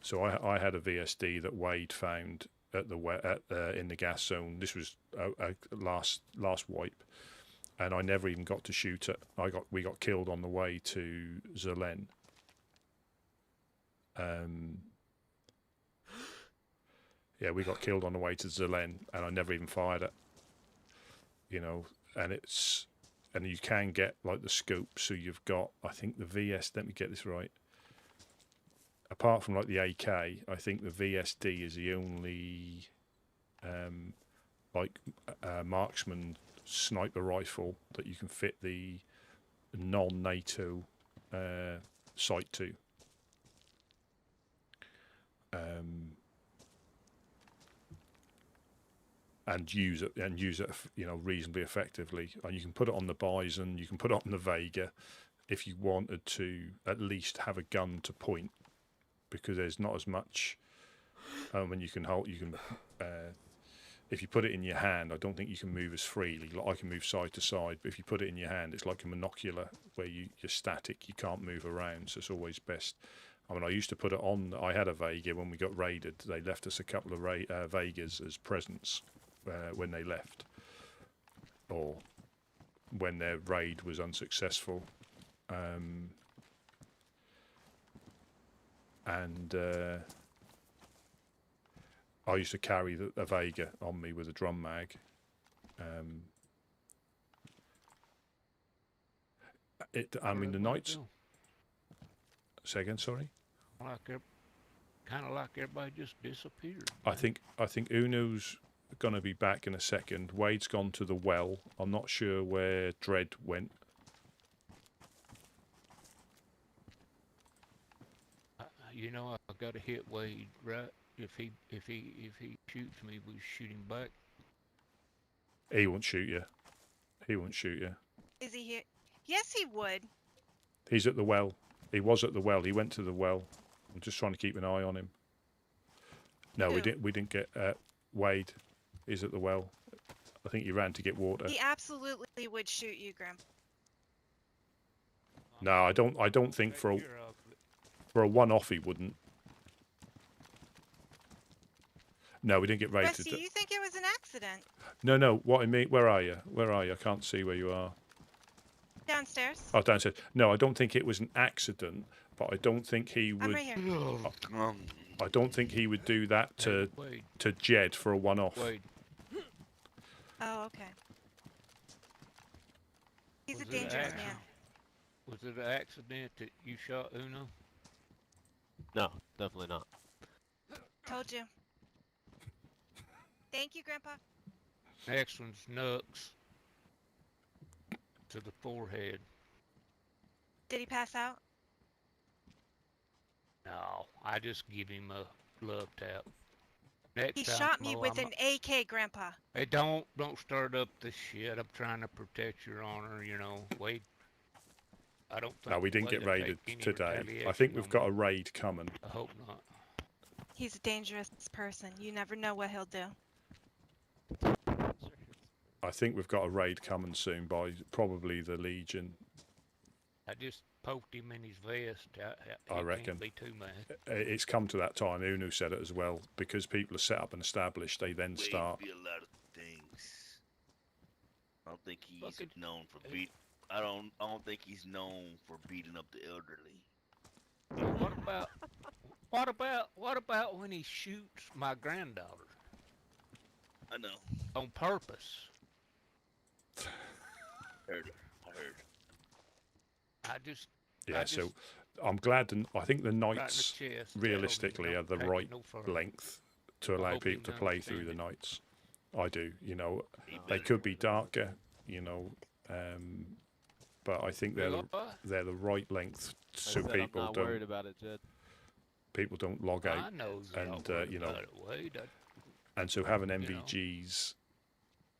So I had a VSD that Wade found at in the gas zone. This was a last wipe, and I never even got to shoot it. We got killed on the way to Zelen. Yeah, we got killed on the way to Zelen, and I never even fired it. And you can get like the scope. So you've got, I think the VS. Let me get this right. Apart from like the AK, I think the VSD is the only marksman sniper rifle that you can fit the non-NATO sight to. And use it reasonably effectively. And you can put it on the Bison, you can put it on the Vega, if you wanted to at least have a gun to point. Because there's not as much when you can hold. If you put it in your hand, I don't think you can move as freely. Like I can move side to side, but if you put it in your hand, it's like a monocular where you're static. You can't move around, so it's always best. I mean, I used to put it on. I had a Vega when we got raided. They left us a couple of Vegas as presents when they left, or when their raid was unsuccessful. And I used to carry a Vega on me with a drum mag. I mean, the nights. Say again, sorry. Kind of like everybody just disappeared. I think Uno's going to be back in a second. Wade's gone to the well. I'm not sure where Dread went. I've got to hit Wade, right? If he shoots me, we shoot him back. He won't shoot you. He won't shoot you. Is he here? Yes, he would. He's at the well. He was at the well. He went to the well. I'm just trying to keep an eye on him. No, we didn't get Wade. He's at the well. I think he ran to get water. He absolutely would shoot you, Grim. No, I don't think for a one-off he wouldn't. No, we didn't get raided. Rusty, you think it was an accident? No. What I mean, where are you? Where are you? I can't see where you are. Downstairs. Oh, downstairs. No, I don't think it was an accident, but I don't think he I'm would. right here. I don't think he would do that to Wade, Jed for a one-off. Wade, Oh, okay. He's a Was it dangerous accident? man. was it an accident that you shot Uno? No, definitely not. Told you. Thank you, Grandpa. Next one's Nux to the forehead. Did he pass out? No, I just give him a love tap. Next He time, shot me Mo, with I'm- an AK, Grandpa. Hey, don't start up this shit. I'm trying to protect your honor. You know, Wade. I don't think. No, we didn't Wade get will take raided any today. I retaliation think we've on got me. a raid coming. I hope not. He's a dangerous person. You never know what he'll do. I think we've got a raid coming soon by probably the Legion. I just poked him in his vest. I He reckon. can't be too mad. It's come to that time. Unu said it as well. Because people are set up and established, they then Wade start. be a lot of things. I don't think he's Fucking- known for beat. I don't think he's known for beating up the elderly. What about when he shoots my granddaughter I know. on purpose? Heard. I heard. I just Yeah, I so just- I'm glad. I think the right in the nights chest, realistically are don't the take it right no further. length to I allow hope he people to play through the understands nights. I do. You know, He they better. could be darker. You know, but I think they're the right length so I said people I'm not worried don't about it, Jed. log I out. know you're and, not worried you know, about it, Wade. And so having know. MVGs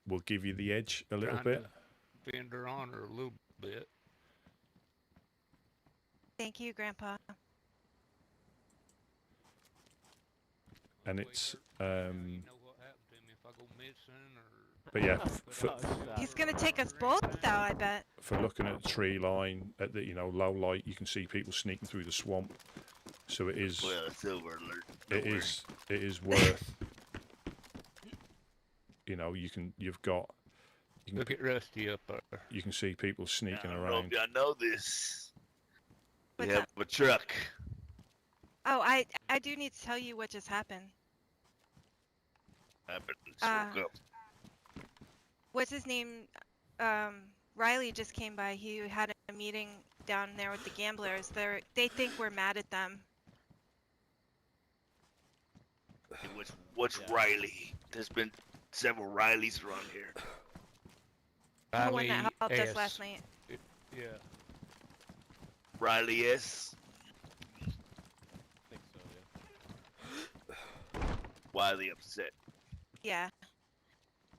will give you the edge a little Trying bit. to defend her honor a little bit. Thank you, Grandpa. And it's You know what happened to me if I go missing or but yeah, He's gonna take us both out, I bet. for looking at the tree line at the low light, you can see people sneaking through the swamp. So it is Well, silver alert. it is worth. You've got look at Rusty up there. you can see people sneaking I don't know around. if y'all know this. We What's have up? a truck. Oh, I do need to tell you what just happened. I just woke up. What's his name? Riley just came by. He had a meeting down there with the gamblers. They think we're mad at them. What's Riley? There's been several Rileys around here. The one that Riley helped us S. last night. Yeah. Riley S. I think so, yeah. Why are they upset? Yeah.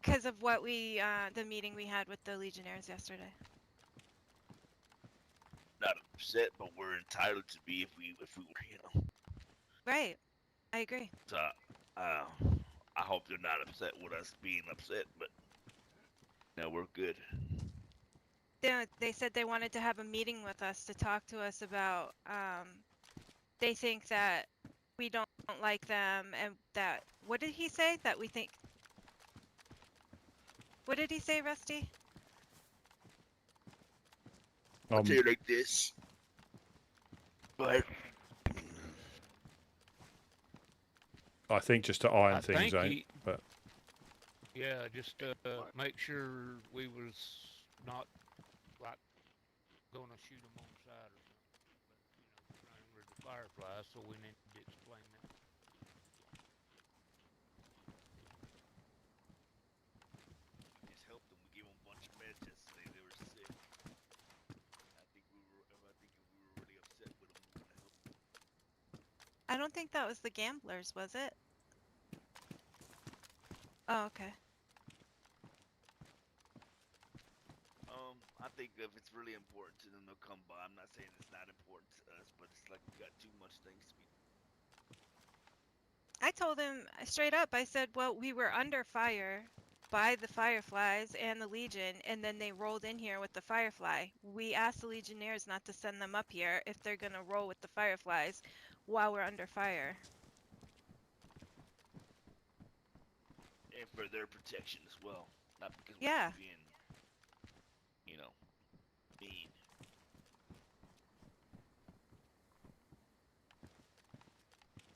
Because of what the meeting we had with the Legionnaires yesterday. Not upset, but we're entitled to be if we were, Right. I agree. So, I hope they're not upset with us being upset, but no, we're good. They said they wanted to have a meeting with us to talk to us about, they think that we don't like them and that, what did he say? That we think, what did he say, Rusty? I'll tell you like this. But I think just to iron I things think out, he- but Yeah, just make sure we was not like gonna shoot them on sight or something. But we're the Fireflies, so we need to explain that. just help them. We gave them a bunch of meds yesterday. They were sick. I think if we were really upset with them, we would help them. I don't think that was the gamblers, was it? Oh, okay. I think if it's really important to them, they'll come by. I'm not saying it's not important to us, but it's like we got too much things to be. I told him straight up, I said, well, we were under fire by the Fireflies and the Legion, and then they rolled in here with the Firefly. We asked the Legionnaires not to send them up here if they're gonna roll with the Fireflies while we're under fire. and for their protection as well. Not because Yeah. we're being, you know, mean.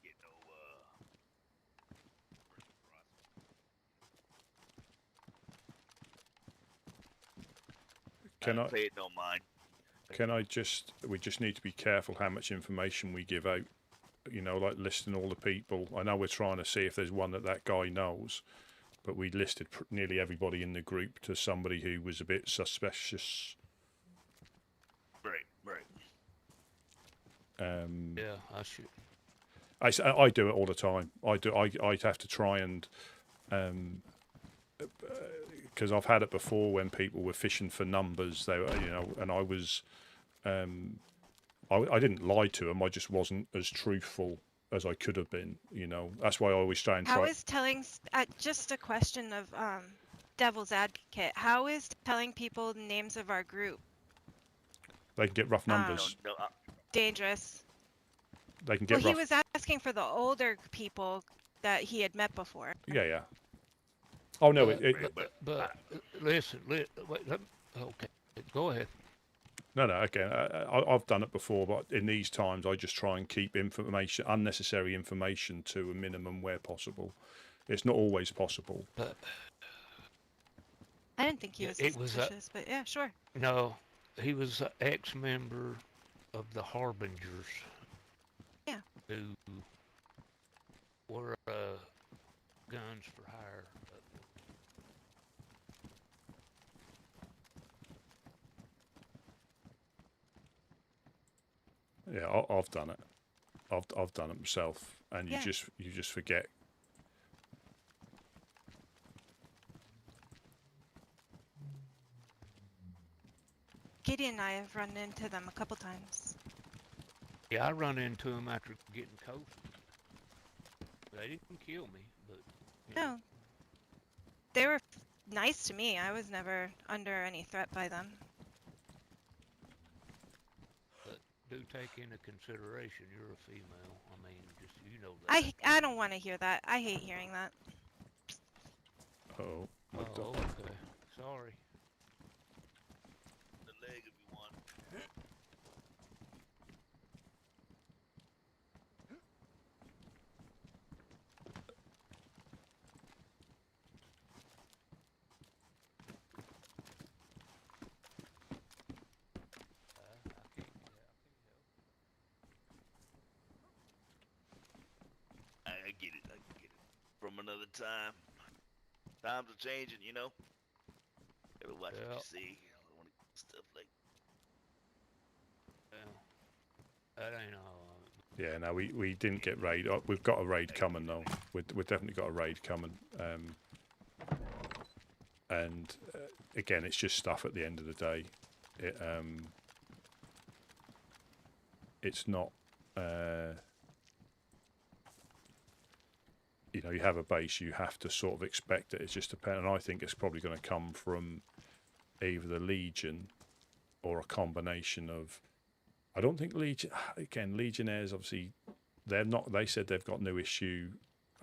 Get no, Can I play it no mind. Can I just? We just need to be careful how much information we give out. You know, like listing all the people. I know we're trying to see if there's one that guy knows, but we listed nearly everybody in the group to somebody who was a bit suspicious. Right, right. Yeah, I should. I do it all the time. I have to try and because I've had it before when people were fishing for numbers. They were, you know, and I was I didn't lie to them. I just wasn't as truthful as I could have been. You know, that's why I always try and How is telling? Just a question of devil's advocate. How is telling people the names of our group They can get rough numbers. dangerous? They can get Well, rough. he was asking for the older people that he had met before. Yeah, yeah. Oh no, But listen, wait, okay, go ahead. No, okay. I've done it before, but in these times, I just try and keep information, unnecessary information, to a minimum where possible. It's not always possible. But I didn't think he was suspicious, but yeah, sure. No, he was an ex-member of the Harbingers. Yeah. Who were guns for hire. Yeah, I've done it. I've done it myself, and you just forget. Katie and I have run into them a couple times. Yeah, I run into them after getting coasted. They didn't kill me, but No. They were nice to me. I was never under any threat by them. But do take into consideration you're a female. I mean, just you know that. I don't want to hear that. I hate hearing that. Oh. Oh, okay. Sorry. The leg if you want. I get it. I get it. From another time. Times are changing, you know. Gotta watch what you see. I don't want to stuff like. Well, that ain't all. Yeah, no, we didn't get raid. We've got a raid coming though. We've definitely got a raid coming. And again, it's just stuff at the end of the day. It's not. You know, you have a base, you have to sort of expect it. It's just dependent. And I think it's probably going to come from either the Legion or a combination of. I don't think Legionnaires, obviously, they're not. They said they've got no issue,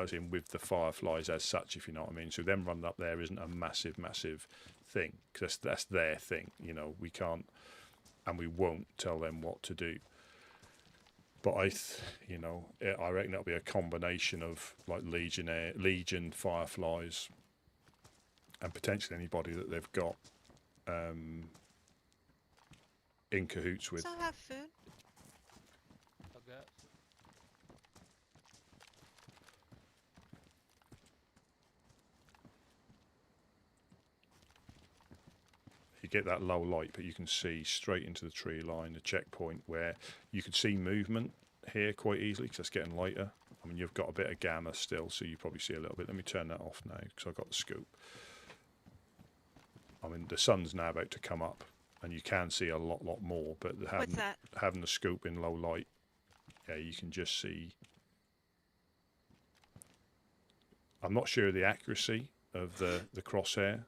as in with the Fireflies as such, if you know what I mean. So them running up there isn't a massive thing, because that's their thing. You know, we can't and we won't tell them what to do. But I reckon that'll be a combination of like Legion, Fireflies, and potentially anybody that they've got in cahoots with. Still have food. I got. You get that low light, but you can see straight into the tree line, the checkpoint, where you can see movement here quite easily because it's getting lighter. I mean, you've got a bit of gamma still, so you probably see a little bit. Let me turn that off now because I've got the scope. I mean, the sun's now about to come up, and you can see a lot more. But having the scope in low light, yeah, you can just see. I'm not sure of the accuracy of the crosshair.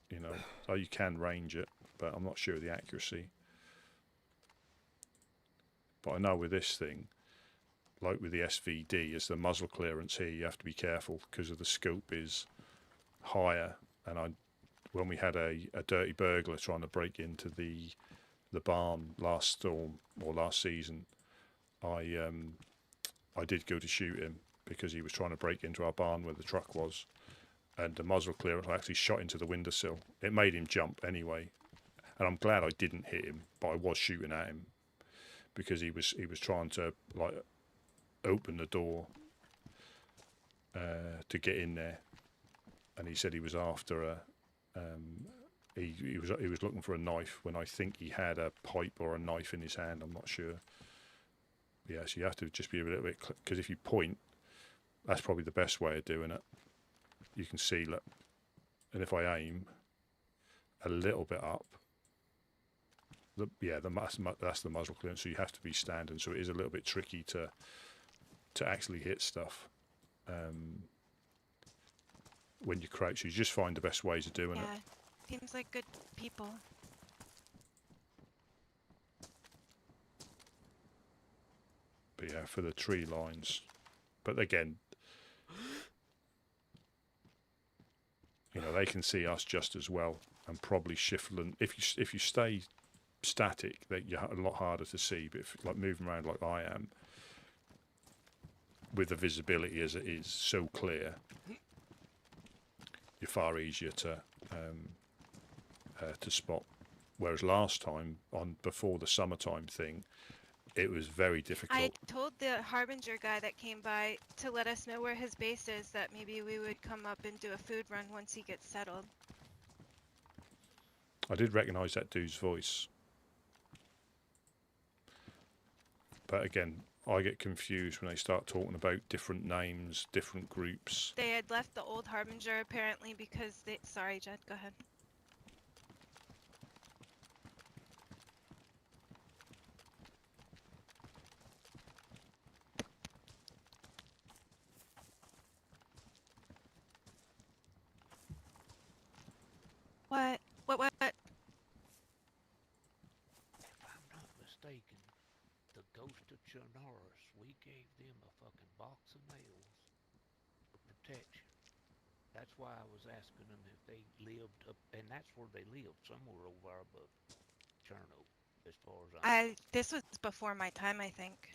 You know, so you can range it, but I'm not sure of the accuracy. But I know with this thing, like with the SVD, as the muzzle clearance here, you have to be careful because of the scope is higher, and when we had a dirty burglar trying to break into the barn last storm or last season, I did go to shoot him because he was trying to break into our barn where the truck was, and the muzzle clearance I actually shot into the windowsill. It made him jump anyway, and I'm glad I didn't hit him, but I was shooting at him because he was trying to like open the door to get in there, and he said he was after a he was looking for a knife when I think he had a pipe or a knife in his hand. I'm not sure. Yeah, so you have to just be a little bit, because if you point, that's probably the best way of doing it. You can see, look, and if I aim a little bit up, that's the muzzle clearance. So you have to be standing. So it is a little bit tricky to actually hit stuff when you crouch. You just find the best ways of doing it. Seems like good people. But yeah, for the tree lines. But again, you know, they can see us just as well, and probably shuffling. If you stay static, that you're a lot harder to see. But if like moving around like I am, with the visibility as it is so clear, you're far easier to spot. Whereas last time, before the summertime thing, it was very difficult. I told the Harbinger guy that came by to let us know where his base is, that maybe we would come up and do a food run once he gets settled. I did recognise that dude's voice. But again, I get confused when they start talking about different names, different groups. They had left the old Harbinger apparently because they... Sorry, Jed, go ahead. What? What? If I'm not mistaken, the ghost of Chernarus, we gave them a fucking box of nails for protection. That's why I was asking them if they lived up, and that's where they lived, somewhere over above Cherno, as far as This was before my time, I think.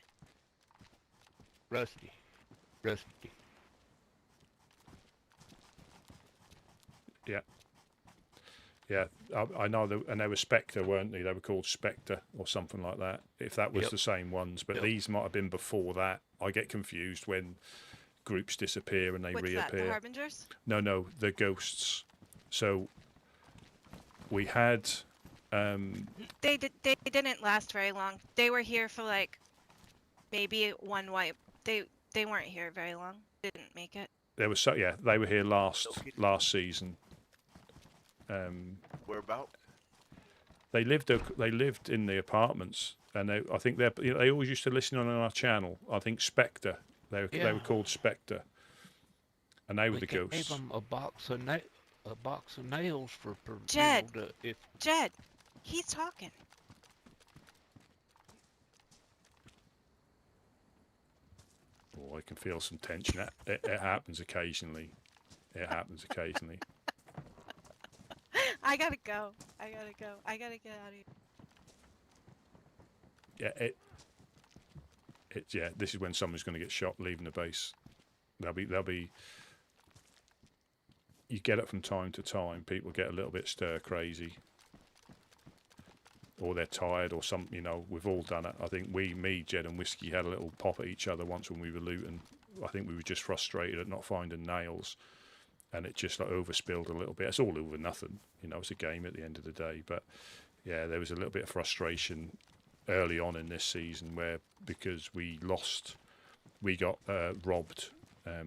Rusty. Yeah. Yeah, I know, and they were Spectre, weren't they? They were called Spectre or something like that, if that was the same ones. But these might have been before that. I get confused when groups disappear and they reappear. What's that, the Harbingers? No, the ghosts. So we had... They didn't last very long. They were here for like maybe one wipe. They weren't here very long. Didn't make it. They were here last season. Whereabout? They lived in the apartments, and I think they always used to listen on our channel. I think Spectre. They were called Spectre, and they were the ghosts. Gave them a box of nails for Jed. Jed, he's talking. Oh, I can feel some tension. It happens occasionally. I gotta go. I gotta get out of here. Yeah, this is when someone's going to get shot leaving the base. They'll be. You get it from time to time. People get a little bit stir crazy, or they're tired, or something. You know, we've all done it. I think me, Jed, and Whiskey had a little pop at each other once when we were looting. I think we were just frustrated at not finding nails, and it just like overspilled a little bit. It's all over nothing, you know. It's a game at the end of the day, but yeah, there was a little bit of frustration early on in this season where, because we got robbed,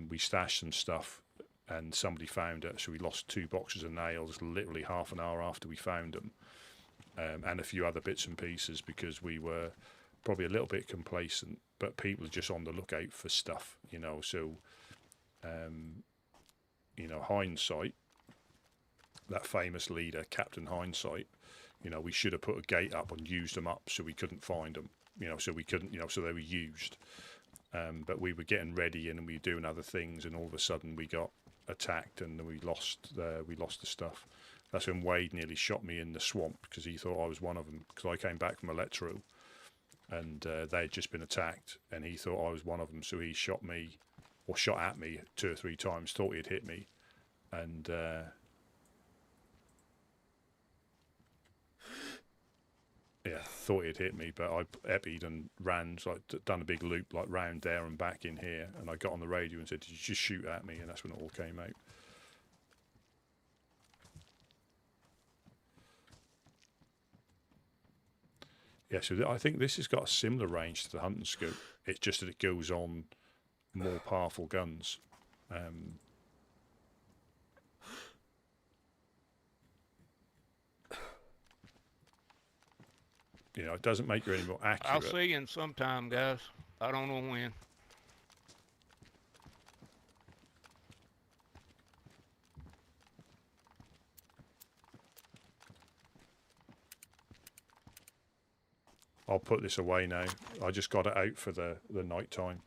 we stashed some stuff and somebody found it, so we lost 2 boxes of nails literally half an hour after we found them, and a few other bits and pieces, because we were probably a little bit complacent, but people are just on the lookout for stuff, you know. So you know, Hindsight, that famous leader, Captain Hindsight, you know, we should have put a gate up and used them up so we couldn't find them, you know, so we couldn't, you know, so they were used. But we were getting ready and we were doing other things, and all of a sudden we got attacked and we lost the stuff. That's when Wade nearly shot me in the swamp because he thought I was one of them, because I came back from Electro and they had just been attacked and he thought I was one of them, so he shot me, or shot at me 2 or 3 times, thought he'd hit me, and yeah, thought he'd hit me, but I epied and ran, so I done a big loop like round there and back in here, and I got on the radio and said, "Did you just shoot at me?" And that's when it all came out. Yeah, so I think this has got a similar range to the hunting scope. It's just that it goes on more powerful guns. You know, it doesn't make you any more accurate. I'll see you in some time, guys. I don't know when. I'll put this away now. I just got it out for the night time.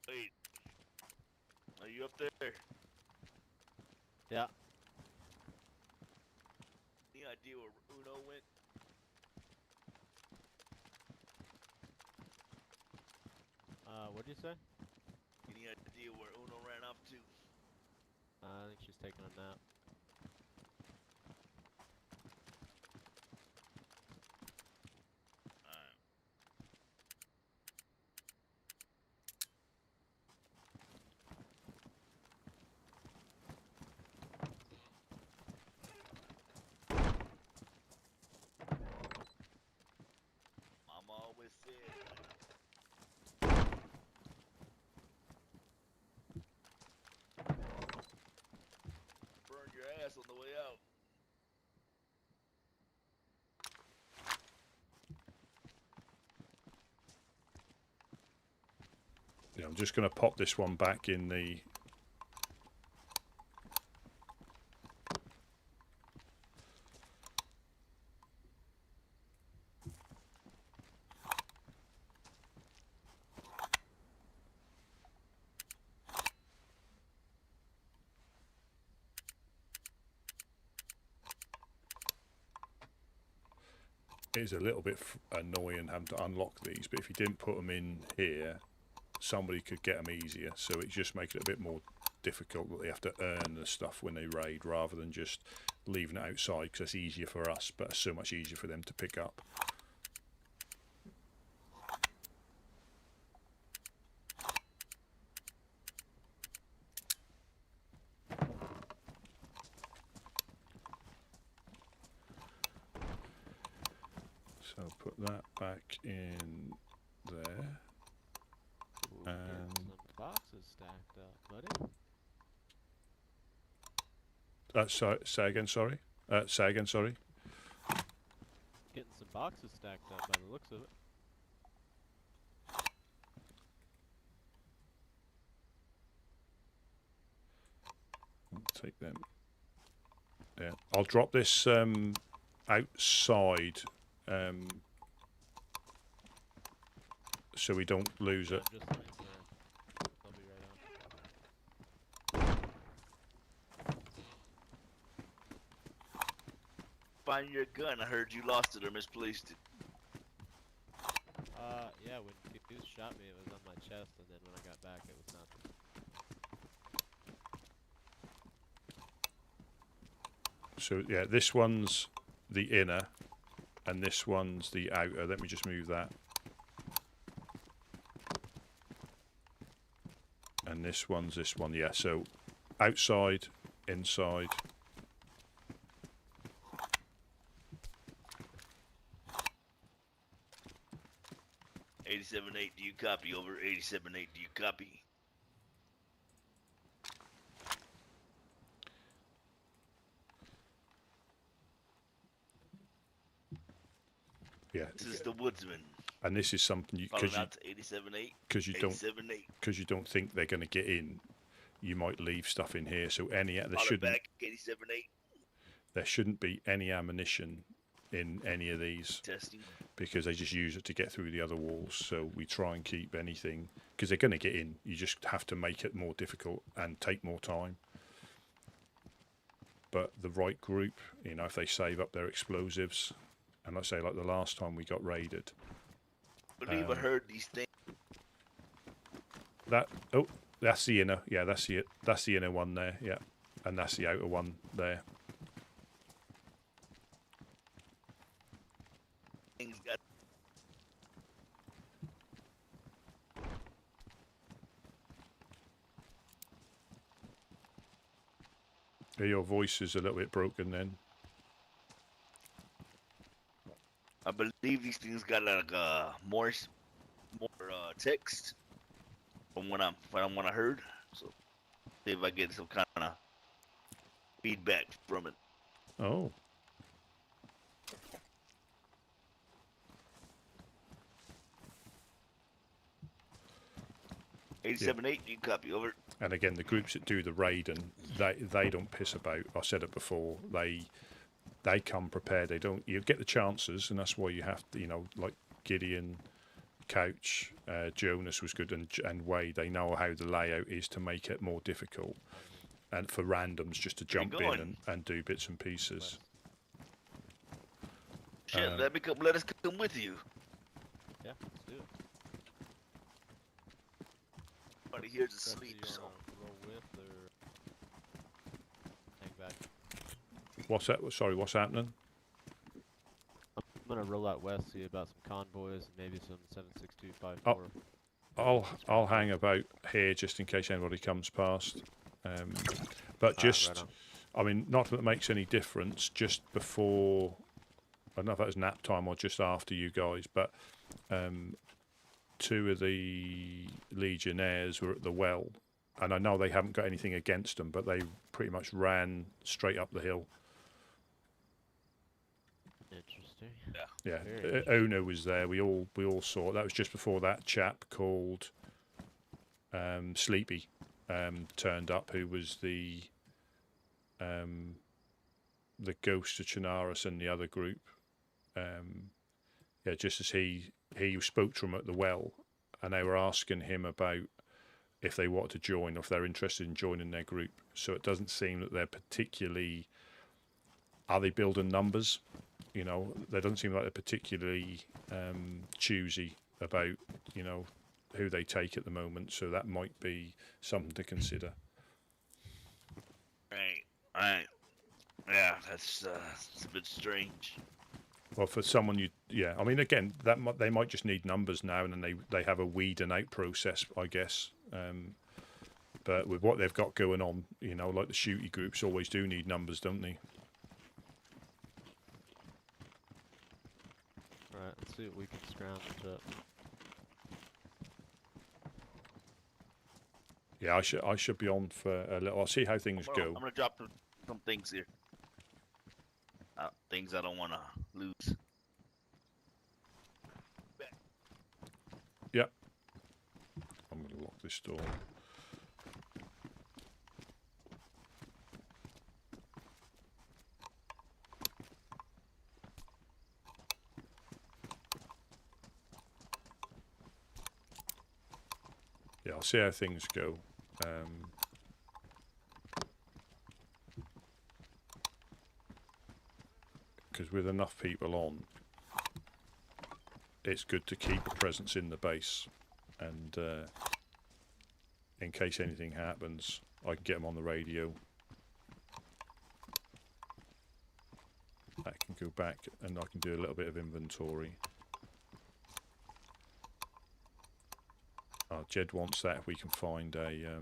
Wait, are you up there? Yeah. Any idea where Uno went? What'd you say? Any idea where Uno ran off to? I think she's taking a nap. Mama always said, burn your ass on the way out. Yeah, I'm just going to pop this one back in the... It is a little bit annoying having to unlock these, but if you didn't put them in here, somebody could get them easier. So it just makes it a bit more difficult that they have to earn the stuff when they raid, rather than just leaving it outside, because it's easier for us, but it's so much easier for them to pick up. So I'll put that back in there. Ooh, And some boxes stacked up, buddy. say again, sorry. Say again, sorry. Getting some boxes stacked up by the looks of it. I'll take them. Yeah, I'll drop this outside so we don't lose it. Just nice there. I'll be right out. Find your gun. I heard you lost it or misplaced it. Yeah, when Goose shot me, it was on my chest, and then when I got back, it was nothing. So yeah, this one's the inner and this one's the outer. Let me just move that. this one's this one. Yeah, so outside, inside. $87.8, do you copy? Over. $87.8, do you copy? Yeah. This is the Woodsman. And this is something you Calling out to 87.8. because you don't 87.8. because you don't think they're going to get in. You might leave stuff in here. So there shouldn't Back 87.8. there shouldn't be any ammunition in any of these. Testing. Because they just use it to get through the other walls. So we try and keep anything, because they're going to get in. You just have to make it more difficult and take more time. But the right group, you know, if they save up their explosives, and I say like the last time we got raided. I believe I heard these things. That's the inner. Yeah, that's the inner one there. Yeah, and that's the outer one there. Things got. Your voice is a little bit broken then. I believe these things got like more text from what I heard. So see if I get some kind of feedback from it. Oh. Yeah. 87.8, you copy, over. And again, the groups that do the raid, and they don't piss about. I said it before. They come prepared. They don't. You get the chances, and that's why you have to. You know, like Gideon, Couch, Jonas was good, and Wade. They know how the layout is to make it more difficult, and for randoms just to jump in and do bits and pieces. Shit, let us come with you. Yeah, let's do it. Everybody here's asleep, so. Roll with or hang back. What's that? Sorry, what's happening? I'm gonna roll out west, see about some convoys and maybe some 76254. I'll hang about here just in case anybody comes past. But just, right I mean, not that it makes any difference. Just before, I don't know if that was nap time or just after you guys, but two of the Legionnaires were at the well, and I know they haven't got anything against them, but they pretty much ran straight up the hill. Interesting. Yeah, Ono was there. We all saw it. That was just before that chap called Sleepy turned up, who was the ghost of Chernarus and the other group. Yeah, just as he spoke to them at the well, and they were asking him about if they wanted to join or if they're interested in joining their group. So it doesn't seem that they're particularly. Are they building numbers? You know, they don't seem like they're particularly choosy about, you know, who they take at the moment. So that might be something to consider. Right. Yeah, that's it's a bit strange. Well, for someone I mean, again, they might just need numbers now, and then they have a weeding out process, I guess. But with what they've got going on, you know, like the shooty groups always do need numbers, don't they? Alright, let's see what we can scrounge up. Yeah, I should be on for a little. I'll see how things go. I'm gonna drop some things here. Things I don't want to lose. Yep. I'm gonna lock this door. Yeah, I'll see how things go. Because with enough people on, it's good to keep a presence in the base, and in case anything happens, I can get them on the radio. I can go back and I can do a little bit of inventory. Oh, Jed wants that if we can find a...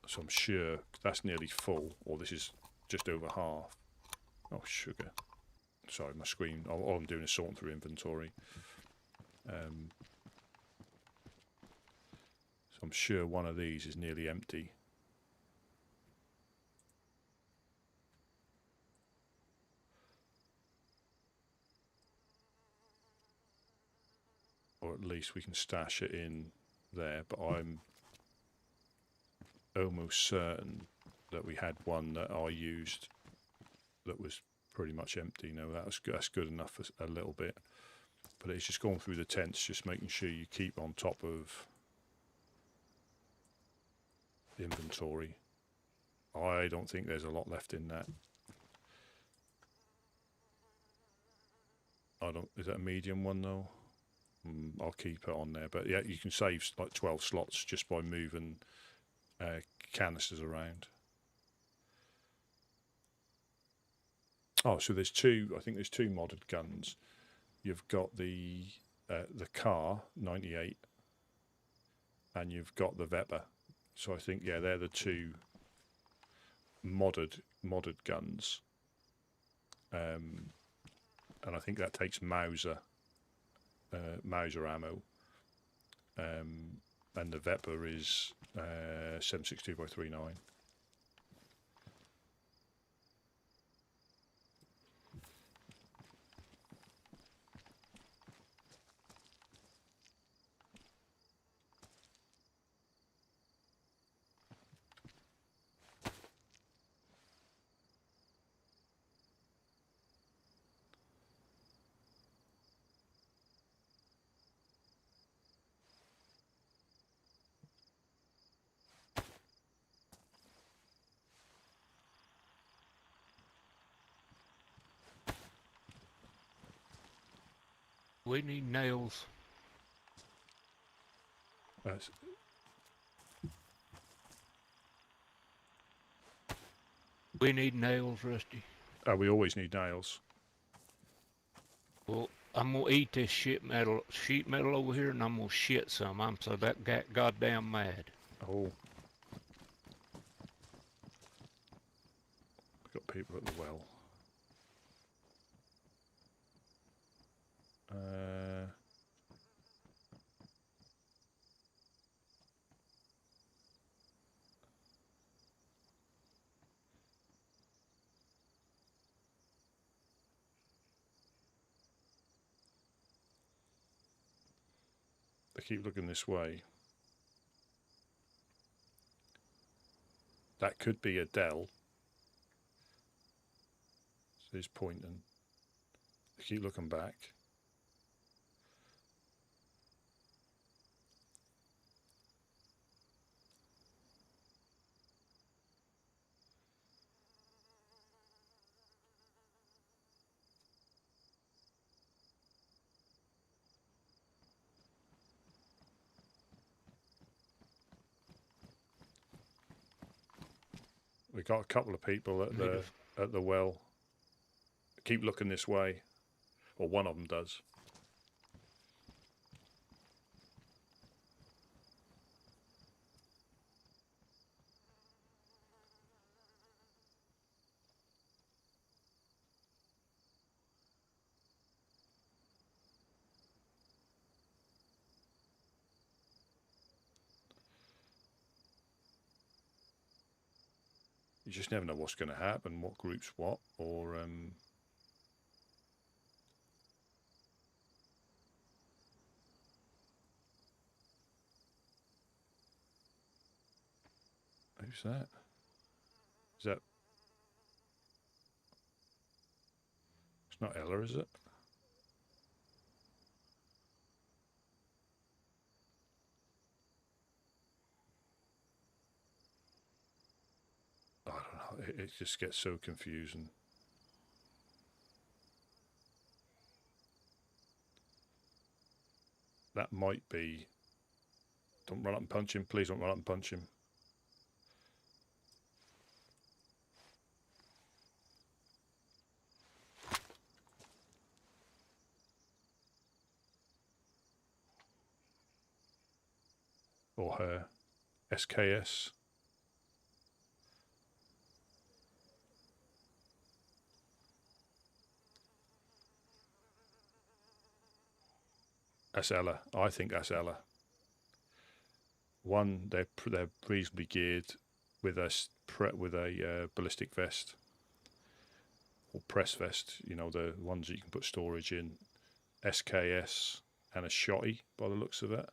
So I'm sure that's nearly full, or this is just over half. Oh, sugar. Sorry, my screen, all I'm doing is sorting through inventory. So I'm sure one of these is nearly empty. Or at least we can stash it in there, but I'm almost certain that we had one that I used that was pretty much empty. No, that's good enough for a little bit. But it's just going through the tents, just making sure you keep on top of inventory. I don't think there's a lot left in that. Is that a medium one though? I'll keep it on there. But yeah, you can save like 12 slots just by moving canisters around. Oh, so there's two. I think there's two modded guns. You've got the car 98, and you've got the Vepper. So I think they're the two modded guns. And I think that takes Mauser ammo. And the Vepper is 7.62x39. We need nails. We need nails, Rusty. We always need nails. Well, I'm gonna eat this sheet metal over here, and I'm gonna shit some. I'm so that goddamn mad. Oh. We've got people at the well. They keep looking this way. That could be a Dell. So he's pointing. They keep looking back. We got a couple of people at the well. Keep looking this way, or one of them does. You just never know what's going to happen, what group's what, or who's that? Is that? It's not Ella, is it? I don't know. It just gets so confusing. that might be. Don't run up and punch him. Please don't run up and punch him. Or her. SKS. That's Ella. I think that's Ella. One, they're reasonably geared with a ballistic vest or press vest. You know, the ones that you can put storage in. SKS and a shotty by the looks of it.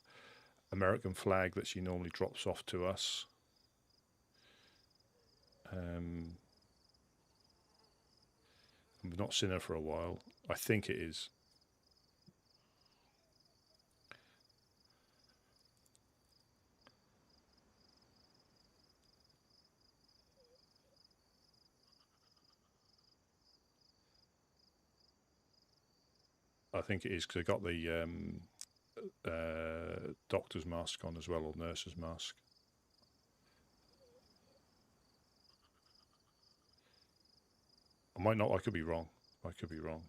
American flag that she normally drops off to us. We've not seen her for a while. I think it is. I think it is because I got the doctor's mask on as well, or nurse's mask. I might not. I could be wrong. I could be wrong.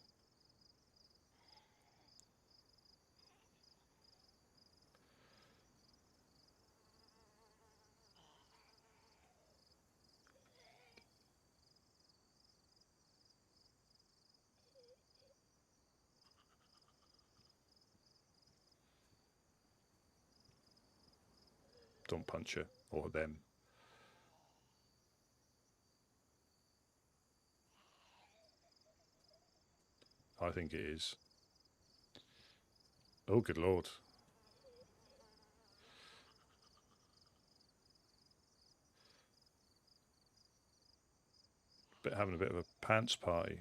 Don't punch her or them. I think it is. Oh, good Lord. Having a bit of a pants party.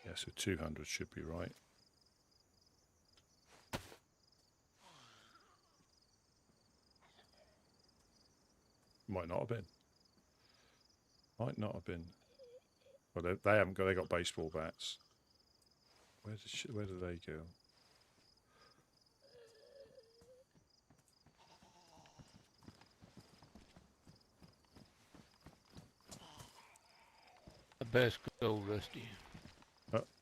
Yeah, so 200 should be right. Might not have been. Might not have been. Well, they haven't got. They got baseball bats. Where do they go? The best go, Rusty.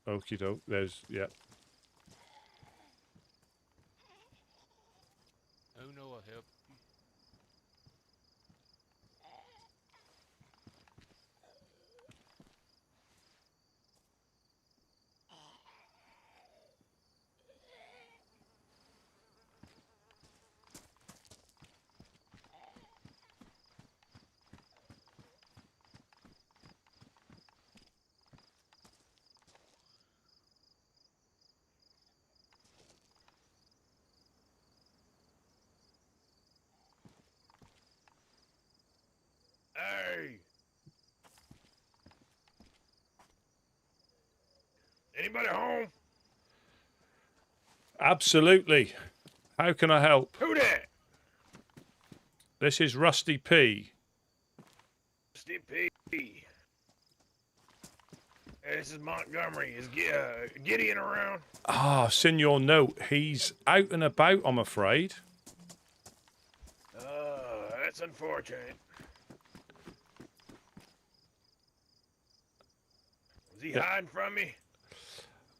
Okie doke. There's yeah. Oh no, I help you. Hey! Anybody home? Absolutely. How can I help? Who that? This is Rusty P. Rusty P. This is Montgomery. Is Gideon around? Ah, I've seen your note. He's out and about, I'm afraid. That's unfortunate. Was he hiding from me?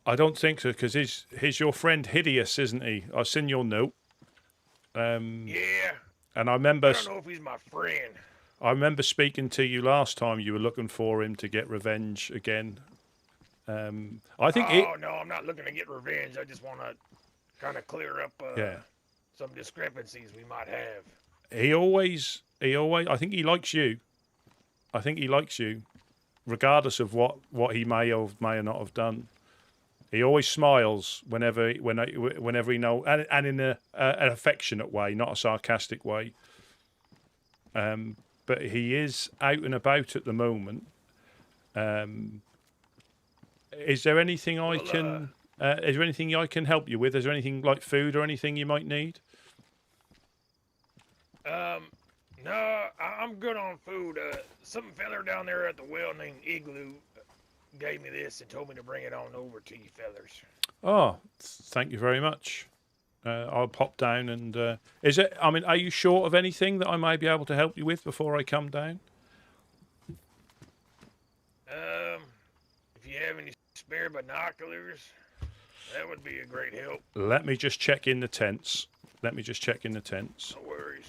I don't think so, because he's your friend Hideous, isn't he? I've seen your note. Yeah. And I remember. I don't know if he's my friend. I remember speaking to you last time. You were looking for him to get revenge again. I think. No, I'm not looking to get revenge. I just want to kind of clear up some discrepancies we might have. He always. I think he likes you. I think he likes you, regardless of what he may or not have done. He always smiles whenever he knows, and in an affectionate way, not a sarcastic way. But he is out and about at the moment. Is there anything I can? Is there anything I can help you with? Is there anything like food or anything you might need? No, I'm good on food. Some feller down there at the well named Igloo gave me this and told me to bring it on over to you fellers. Oh, thank you very much. I'll pop down and is it? I mean, are you short of anything that I may be able to help you with before I come down? If you have any spare binoculars, that would be a great help. Let me just check in the tents. No worries.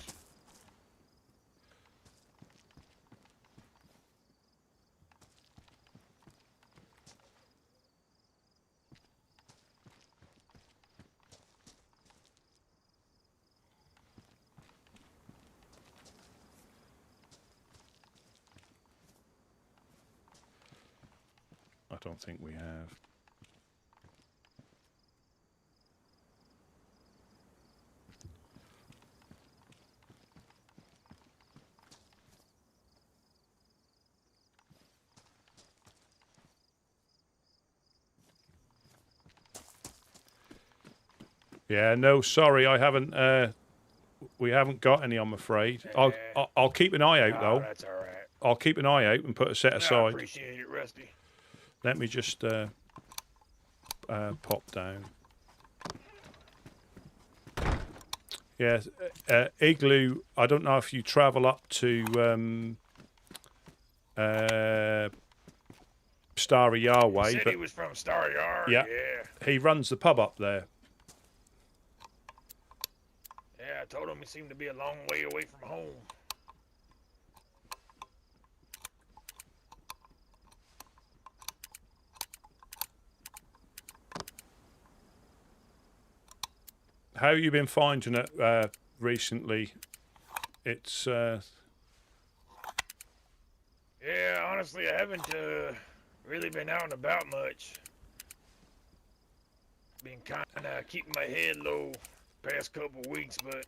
I don't think we have. Yeah, no, sorry, I haven't. We haven't got any, I'm afraid. I'll keep an eye out though. That's all right. I'll keep an eye out and put a set I aside. appreciate it, Rusty. Let me just pop down. Yeah, Igloo. I don't know if you travel up to Starry Yar way, He said but he was from Star Yard. yeah, he runs the pub up there. Yeah, I told him he seemed to be a long way away from home. How you been finding it recently? It's Yeah, honestly, I haven't really been out and about much. Been kind of keeping my head low past couple weeks, but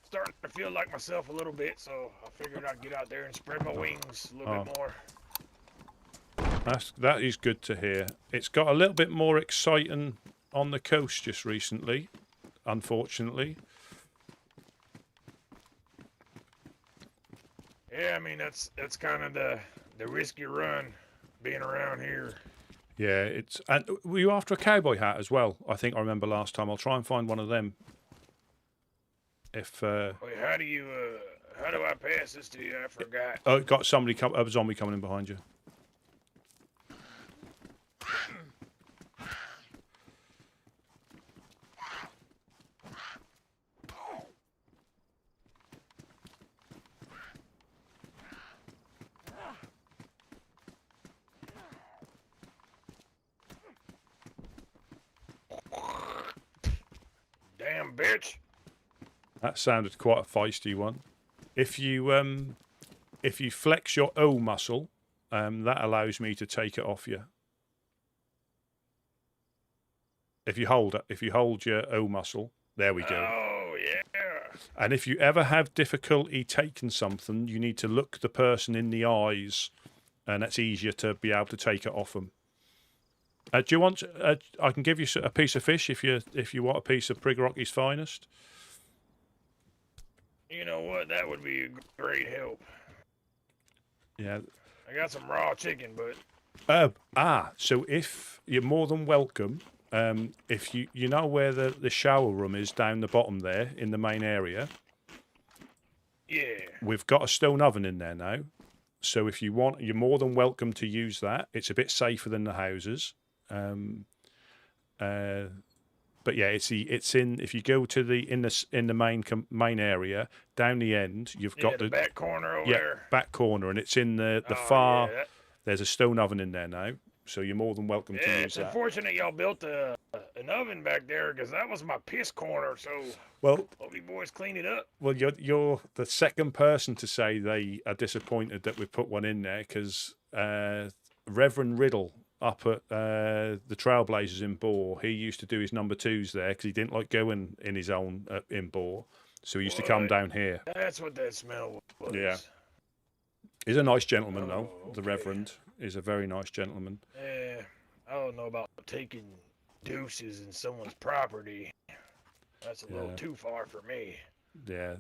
starting to feel like myself a little bit, so I figured I'd get out there and spread my wings a little bit more. that is good to hear. It's got a little bit more exciting on the coast just recently, unfortunately. Yeah, I mean that's kind of the risk you run being around here. Yeah, it's. And were you after a cowboy hat as well? I think I remember last time. I'll try and find one of them. If Wait, how do I pass this to you? I forgot. oh, got somebody a zombie coming in behind you. Damn bitch. That sounded quite a feisty one. If you flex your O muscle, that allows me to take it off you. If you hold your O muscle, there we go. Oh yeah. And if you ever have difficulty taking something, you need to look the person in the eyes, and that's easier to be able to take it off them. Do you want? I can give you a piece of fish if you want a piece of Prig Rocky's finest. You know what? That would be a great help. Yeah. I got some raw chicken, but. So if you're more than welcome, if you know where the shower room is down the bottom there in the main area. Yeah. We've got a stone oven in there now, so if you want, you're more than welcome to use that. It's a bit safer than the houses. But yeah, it's in. If you go to in the main area down the end, you've got the back corner over there. Back corner, and it's in the far. Yeah, there's a stone oven in there now, so you're more than welcome to use it's that. unfortunate y'all built an oven back there because that was my piss corner. So well, hope you boys clean it up. Well, you're the second person to say they are disappointed that we put one in there because Reverend Riddle up at the Trailblazers in Boar, he used to do his number twos there because he didn't like going in his own in Boar, so he used to come down here. That's what that smell was. Yeah, He's a nice gentleman, though. Oh, The okay. Reverend is a very nice gentleman. I don't know about taking deuces in someone's property. That's a little Yeah. too far for me. Yeah,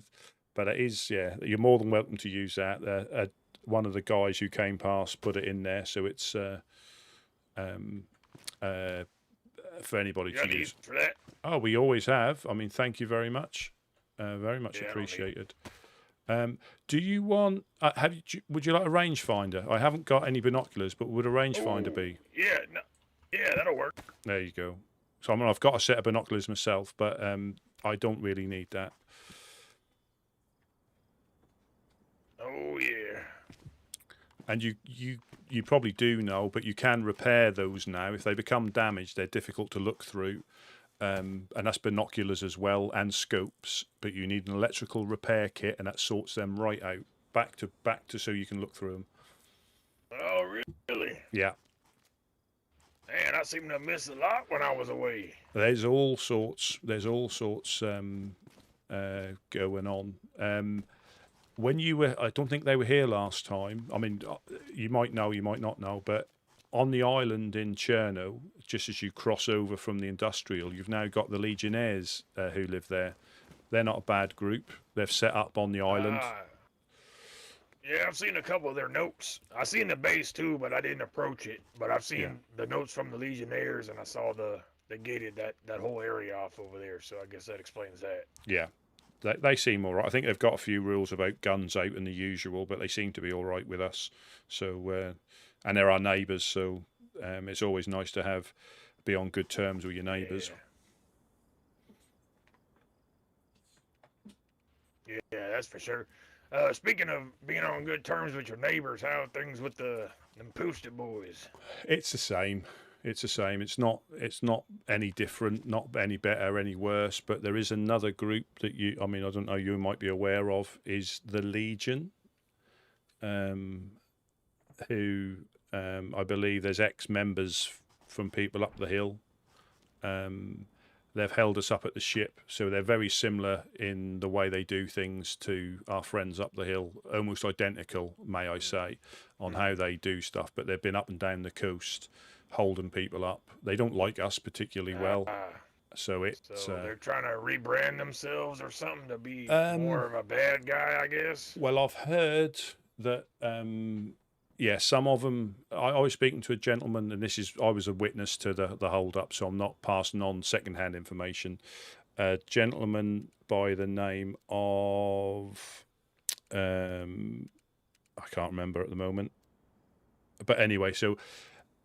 but it is. Yeah, you're more than welcome to use that. One of the guys who came past put it in there, so it's for anybody You got to any use. for that? Oh, we always have. I mean, thank you very much. Very much Yeah, I don't need appreciated. Do you want? Would you like a rangefinder? I haven't got any binoculars, but would a rangefinder be? Yeah, no, yeah, that'll work. There you go. So I mean, I've got a set of binoculars myself, but I don't really need that. Oh yeah. And you probably do know, but you can repair those now. If they become damaged, they're difficult to look through. And that's binoculars as well and scopes, but you need an electrical repair kit, and that sorts them right out back to so you can look through them. Oh really? Yeah, Man, I seem to miss a lot when I was away. there's all sorts going on. When you were, I don't think they were here last time. I mean, you might know, you might not know, but on the island in Cherno, just as you cross over from the industrial, you've now got the Legionnaires who live there. They're not a bad group. They've set up on the island. Yeah, I've seen a couple of their notes. I seen the base too, but I didn't approach it. But I've seen Yeah. the notes from the Legionnaires, and I saw they gated that whole area off over there. So I guess that explains that. Yeah, they seem all right. I think they've got a few rules about guns out and the usual, but they seem to be all right with us. So, and they're our neighbours, so it's always nice to be on good terms with your neighbours. Yeah, that's for sure. Speaking of being on good terms with your neighbors, how are things with them Pooster boys? It's the same. It's the same. It's not any different, not any better, any worse. But there is another group that I don't know, you might be aware of, is the Legion, who I believe there's ex-members from people up the hill. They've held us up at the ship, so they're very similar in the way they do things to our friends up the hill, almost identical, may I say, on how they do stuff. But they've been up and down the coast, holding people up. They don't like us particularly well, so they're trying to rebrand themselves or something to be more of a bad guy, I guess. Well, I've heard that. Yeah, some of them. I was speaking to a gentleman, and I was a witness to the hold up, so I'm not passing on secondhand information. A gentleman by the name of I can't remember at the moment, but anyway, so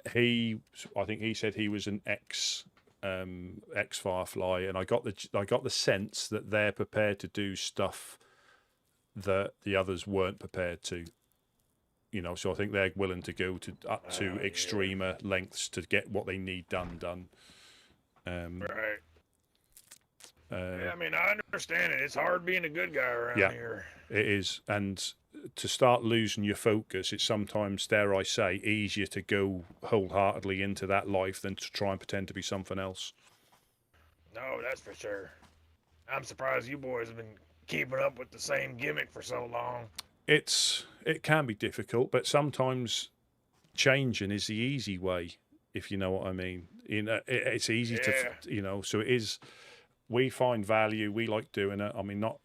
I think he said he was an ex Firefly, and I got the sense that they're prepared to do stuff that the others weren't prepared to. So I think they're willing to go up to extremer lengths to get what they need done. Right. Yeah, I mean, I understand it. It's hard being a good guy around here. It is, and to start losing your focus, it's sometimes, dare I say, easier to go wholeheartedly into that life than to try and pretend to be something else. No, that's for sure. I'm surprised you boys have been keeping up with the same gimmick for so long. It can be difficult, but sometimes changing is the easy way, if you know what I mean. It's easy to, so it is. We find value. We like doing it. I mean, not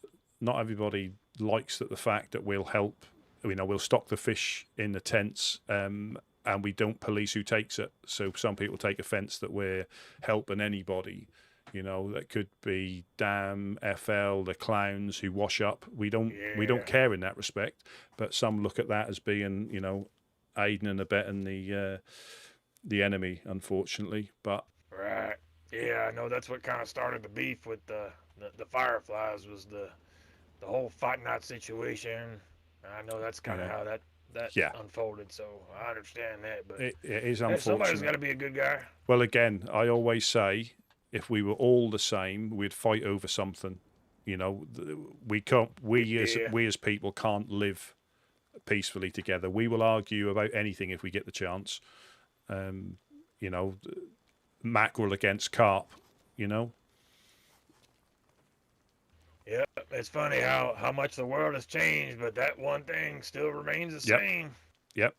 everybody likes the fact that we'll help. We'll stock the fish in the tents, and we don't police who takes it. So some people take offence that we're helping anybody. That could be Dam, FL, the clowns who wash up. We don't care in that respect, but some look at that as being, aiding and abetting the enemy, unfortunately. But right, yeah, I know that's what kind of started the beef with the Fireflies was the whole fight night situation. I know that's kind of how that unfolded, so I understand that. But it is unfortunate. Somebody's got to be a good guy. Well, again, I always say, if we were all the same, we'd fight over something. We can't. We as people can't live peacefully together. We will argue about anything if we get the chance. Mackerel against carp. Yeah, it's funny how much the world has changed, but that one thing still remains the same. Yep.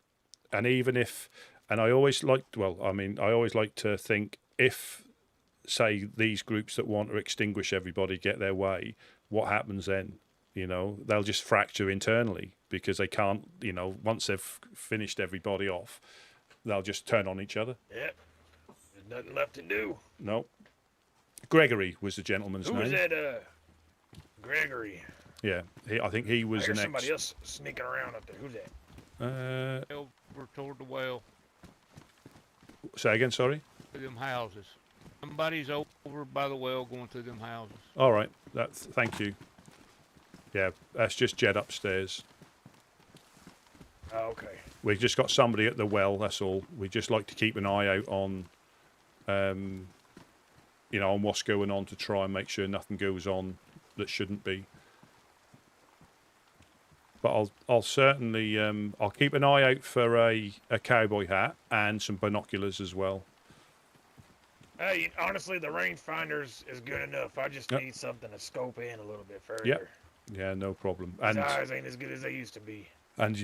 And even if, and I always liked, well, I mean, I always like to think if, say, these groups that want to extinguish everybody get their way, what happens then? You know, they'll just fracture internally because they can't, you know, once they've finished everybody off, they'll just turn on each other. Yep. There's nothing left to do. No. Gregory was the gentleman's Who name. was that, Gregory? Yeah, I think he was I hear an somebody else sneaking around up there. Who's that? Over toward the well. Say again, sorry? Them houses. Somebody's over by the well going through them houses. All right, thank you. Yeah, that's just Jed upstairs. Oh, okay. We've just got somebody at the well, that's all. We just like to keep an eye out on, you know, on what's going on to try and make sure nothing goes on that shouldn't be. But I'll certainly, I'll keep an eye out for a cowboy hat and some binoculars as well. Hey, honestly, the rangefinder's is good enough. I just need something to scope in a little bit further. Yep. Yeah, no problem. His eyes ain't as good as they used to be. And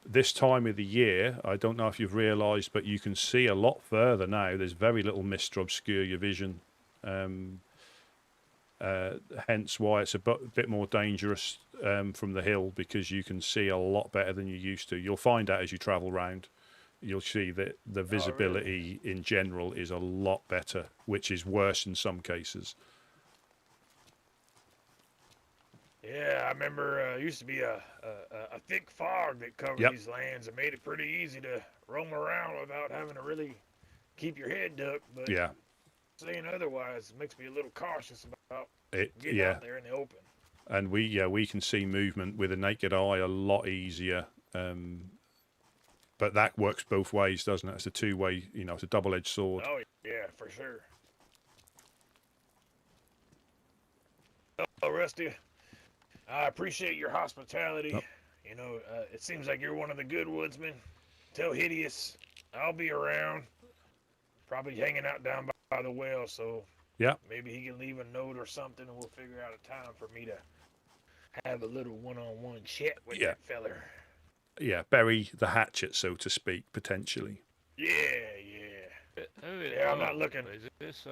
this time of the year, I don't know if you've realised, but you can see a lot further now. There's very little mist to obscure your vision. Hence why it's a bit more dangerous from the hill, because you can see a lot better than you used to. You'll find out as you travel round. You'll see that the visibility in general is a lot better, which is worse in some cases. Yeah, I remember it used to be a thick fog that covered these lands and made it pretty easy to roam around without having to really keep your head ducked. But saying otherwise makes me a little cautious about getting out there in the open. And we can see movement with a naked eye a lot easier. But that works both ways, doesn't it? It's a two-way, you know, it's a double-edged sword. Oh, yeah, for sure. Oh, Rusty, I appreciate your hospitality. Oh. You know, it seems like you're one of the good woodsmen. Tell Hideous I'll be around, probably hanging out down by the well, so maybe he can leave a note or something, and we'll figure out a time for me to have a little one-on-one chat with that feller. Yeah, bury the hatchet, so to speak, potentially. Yeah. Yeah, I'm not looking. Is this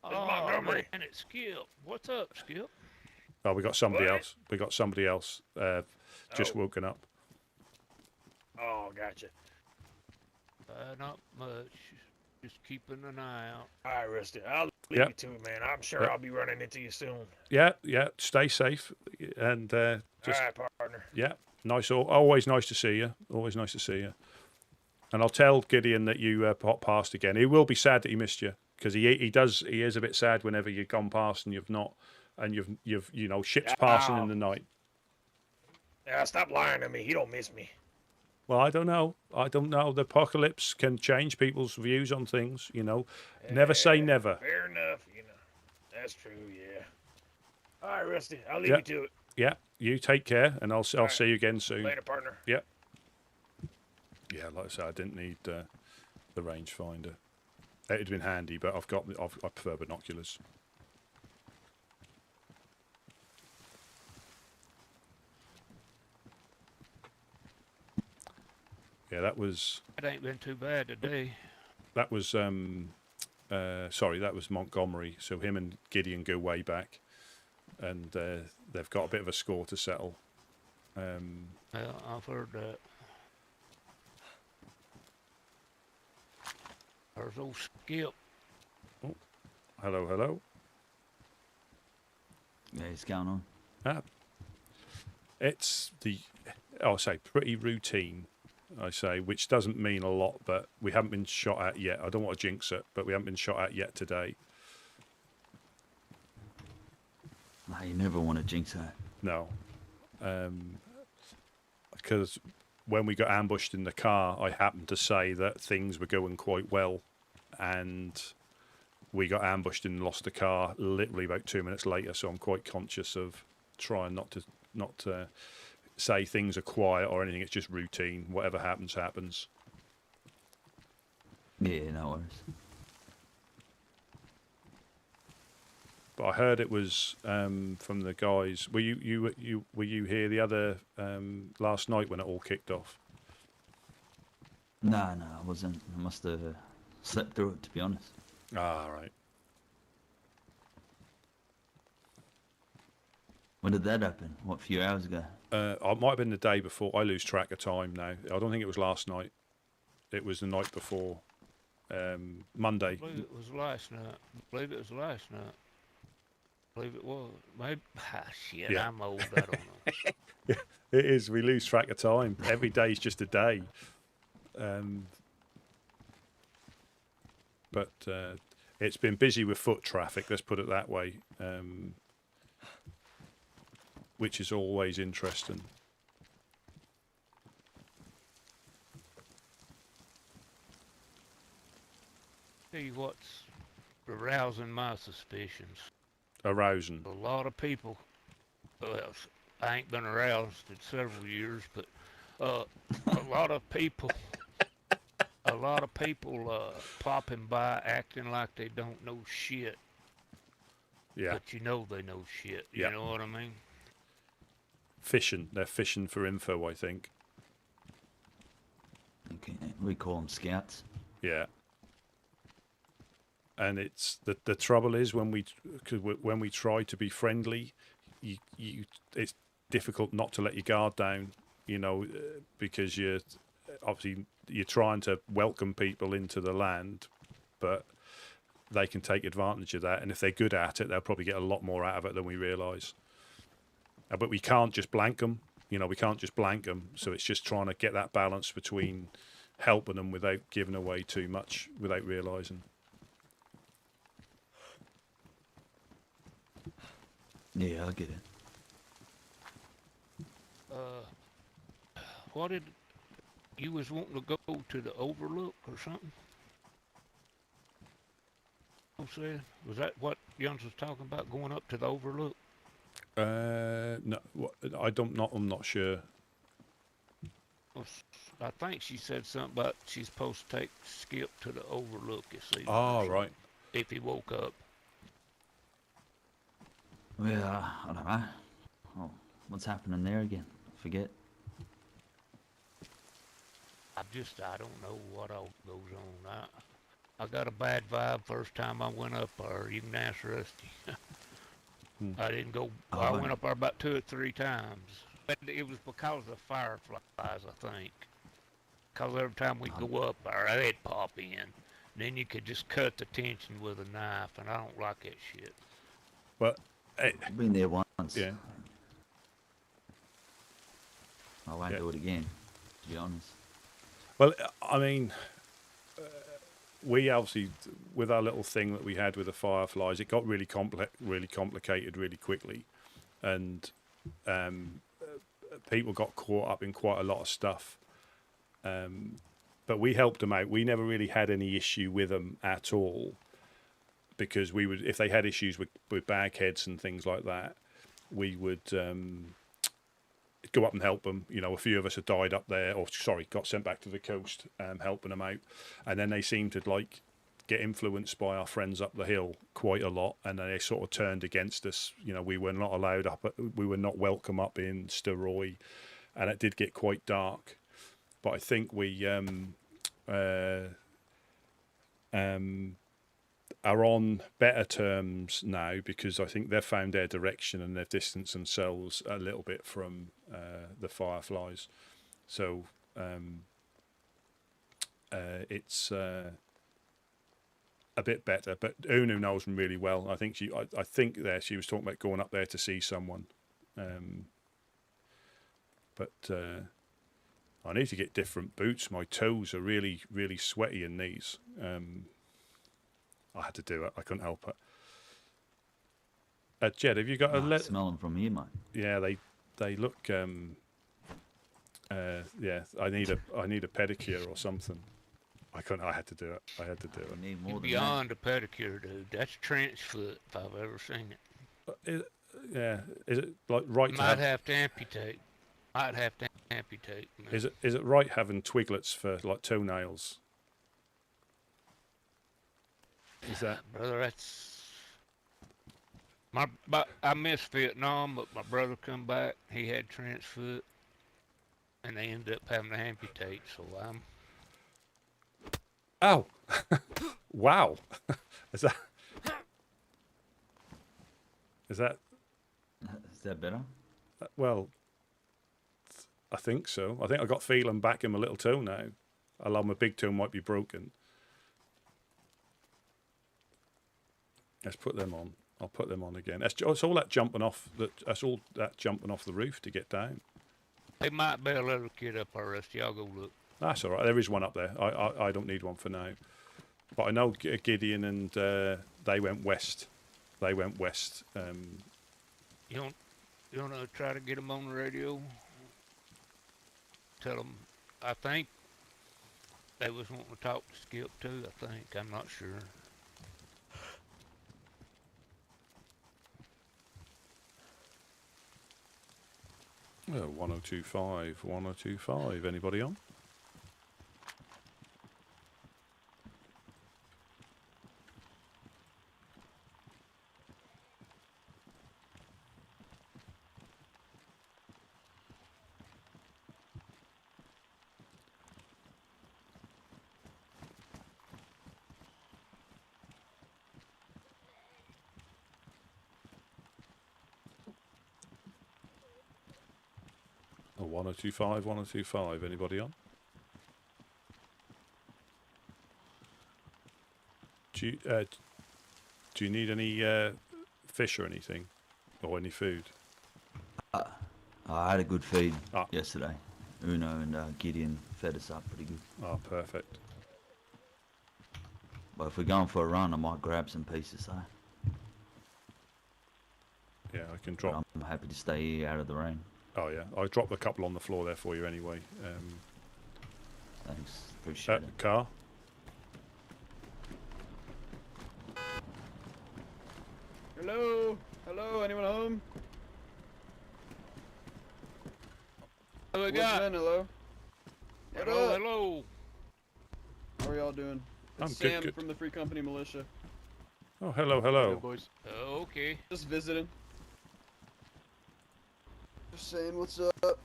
Montgomery. And it's Skip. What's up, Skip? Oh, we got somebody else. We got somebody else just woken up. Oh, gotcha. Not much. Just keeping an eye out. All right, Rusty. I'll leave you to it, man. I'm sure I'll be running into you soon. Yeah. Stay safe, and just. All right, partner. Yeah, nice. Always nice to see you. Always nice to see you. And I'll tell Gideon that you popped past again. He will be sad that he missed you, because he is a bit sad whenever you've gone past and you've not, and you've you know, ships passing in the night. Yeah, stop lying to me. He don't miss me. Well, I don't know. The apocalypse can change people's views on things, you know. Never say never. Fair enough, you know. That's true, yeah. All right, Rusty. I'll leave you to it. Yeah, you take care, and I'll see you again soon. Later, partner. Yeah. Yeah, like I said, I didn't need the rangefinder. It'd have been handy, but I prefer binoculars. Yeah, that was. It ain't been too bad today. That was sorry, that was Montgomery. So him and Gideon go way back, and they've got a bit of a score to settle. Yeah, I've heard that. There's old Skip. Oh, hello. Yeah, what's going on? It's I'll say pretty routine. I say, which doesn't mean a lot, but we haven't been shot at yet. I don't want to jinx it, but we haven't been shot at yet today. No, you never want to jinx that. No. Because when we got ambushed in the car, I happened to say that things were going quite well, and we got ambushed and lost the car literally about 2 minutes later, so I'm quite conscious of trying not to say things are quiet or anything. It's just routine. Whatever happens, happens. Yeah, no worries. but I heard it was from the guys. Were you here the other last night when it all kicked off? No, I wasn't. I must have slept through it, to be honest. Ah, right. When did that happen? What, a few hours ago? It might have been the day before. I lose track of time now. I don't think it was last night. It was the night before. Monday. I believe it was last night. I believe it was last night. I believe it was. Maybe. Shit, Yeah. I'm old. I don't know. It is. We lose track of time. Every day is just a day. But it's been busy with foot traffic, let's put it that way, which is always interesting. Tell you what's arousing my suspicions. Arousing. A lot of people, well, I ain't been aroused in several years, but a lot of people popping by acting like they don't know shit. Yeah. But you know they know shit. Yeah. You know what I mean? Fishing. They're fishing for info, I think. Okay, we call them scouts. Yeah. And it's the trouble is when we try to be friendly, it's difficult not to let your guard down, because you're trying to welcome people into the land, but they can take advantage of that. And if they're good at it, they'll probably get a lot more out of it than we realise. But we can't just blank them. We can't just blank them. So it's just trying to get that balance between helping them without giving away too much, without realising. Yeah, I get it. What did you was wanting to go to the Overlook or something? Was that what Jens was talking about, going up to the Overlook? No, I'm not sure. I think she said something about she's supposed to take Skip to the Overlook, you see. Oh, right. If he woke up. Well, I don't know. Oh, what's happening there again? Forget. I don't know what all goes on. I got a bad vibe first time I went up there. You can ask Rusty. I didn't go. I went up there about 2 or 3 times. But it was because of fireflies, I think. Because every time we go up there, they'd pop in. Then you could just cut the tension with a knife, and I don't like that shit. But I've been there once. Yeah. I won't do it again, to be honest. Well, I mean, we obviously, with our little thing that we had with the fireflies, it got really complicated really quickly, and people got caught up in quite a lot of stuff. But we helped them out. We never really had any issue with them at all, because we would, if they had issues with bagheads and things like that, we would go up and help them. A few of us had died up there, got sent back to the coast, helping them out, and then they seemed to get influenced by our friends up the hill quite a lot, and then they sort of turned against us. We were not allowed up. We were not welcome up in Steroy, and it did get quite dark. But I think we are on better terms now, because I think they've found their direction and they've distanced themselves a little bit from the fireflies. So it's a bit better. But Unu knows them really well. I think she was talking about going up there to see someone. But I need to get different boots. My toes are really, really sweaty in these. I had to do it. I couldn't help it. Jed, have you got I smell them from here, mate. Yeah, they look. Yeah, I need a pedicure or something. I had to do it. Need more than beyond a pedicure, dude. That's trench foot if I've ever seen it. Is it like right? Might have to amputate. Man. Is it right having twiglets for like toenails? Is that, brother? That's But I missed Vietnam, but my brother come back. He had trench foot, and they ended up having to amputate. So I'm. Ow! Wow! Is that? Is that? Is that better? Well, I think so. I think I got feeling back in my little toe now. Although my big toe might be broken. Let's put them on. I'll put them on again. It's all that jumping off. That's all that jumping off the roof to get down. There might be a little kid up our rest. Y'all go look. That's all right. There is one up there. I don't need one for now. But I know Gideon and they went west. They went west. You want to try to get them on the radio? Tell them. I think they was wanting to talk to Skip too. I think. I'm not sure. Oh, 1025, 1025. Anybody on? Oh, 1025, 1025. Anybody on? Do you need any fish or anything? Or any food? I had a good feed yesterday. Uno and Gideon fed us up pretty good. Oh, perfect. But if we're going for a run, I might grab some pieces though. Yeah, I can drop. But I'm happy to stay here out of the rain. Oh yeah, I dropped a couple on the floor there for you anyway. Thanks, appreciate it. Car. Hello, hello, anyone home? What we got? Woodsmen, hello. Hello, hello. How are y'all doing? It's I'm Sam good. from the Free Company Militia. Oh, hello, hello. Hey, boys. Okay. Just visiting. Just saying what's up.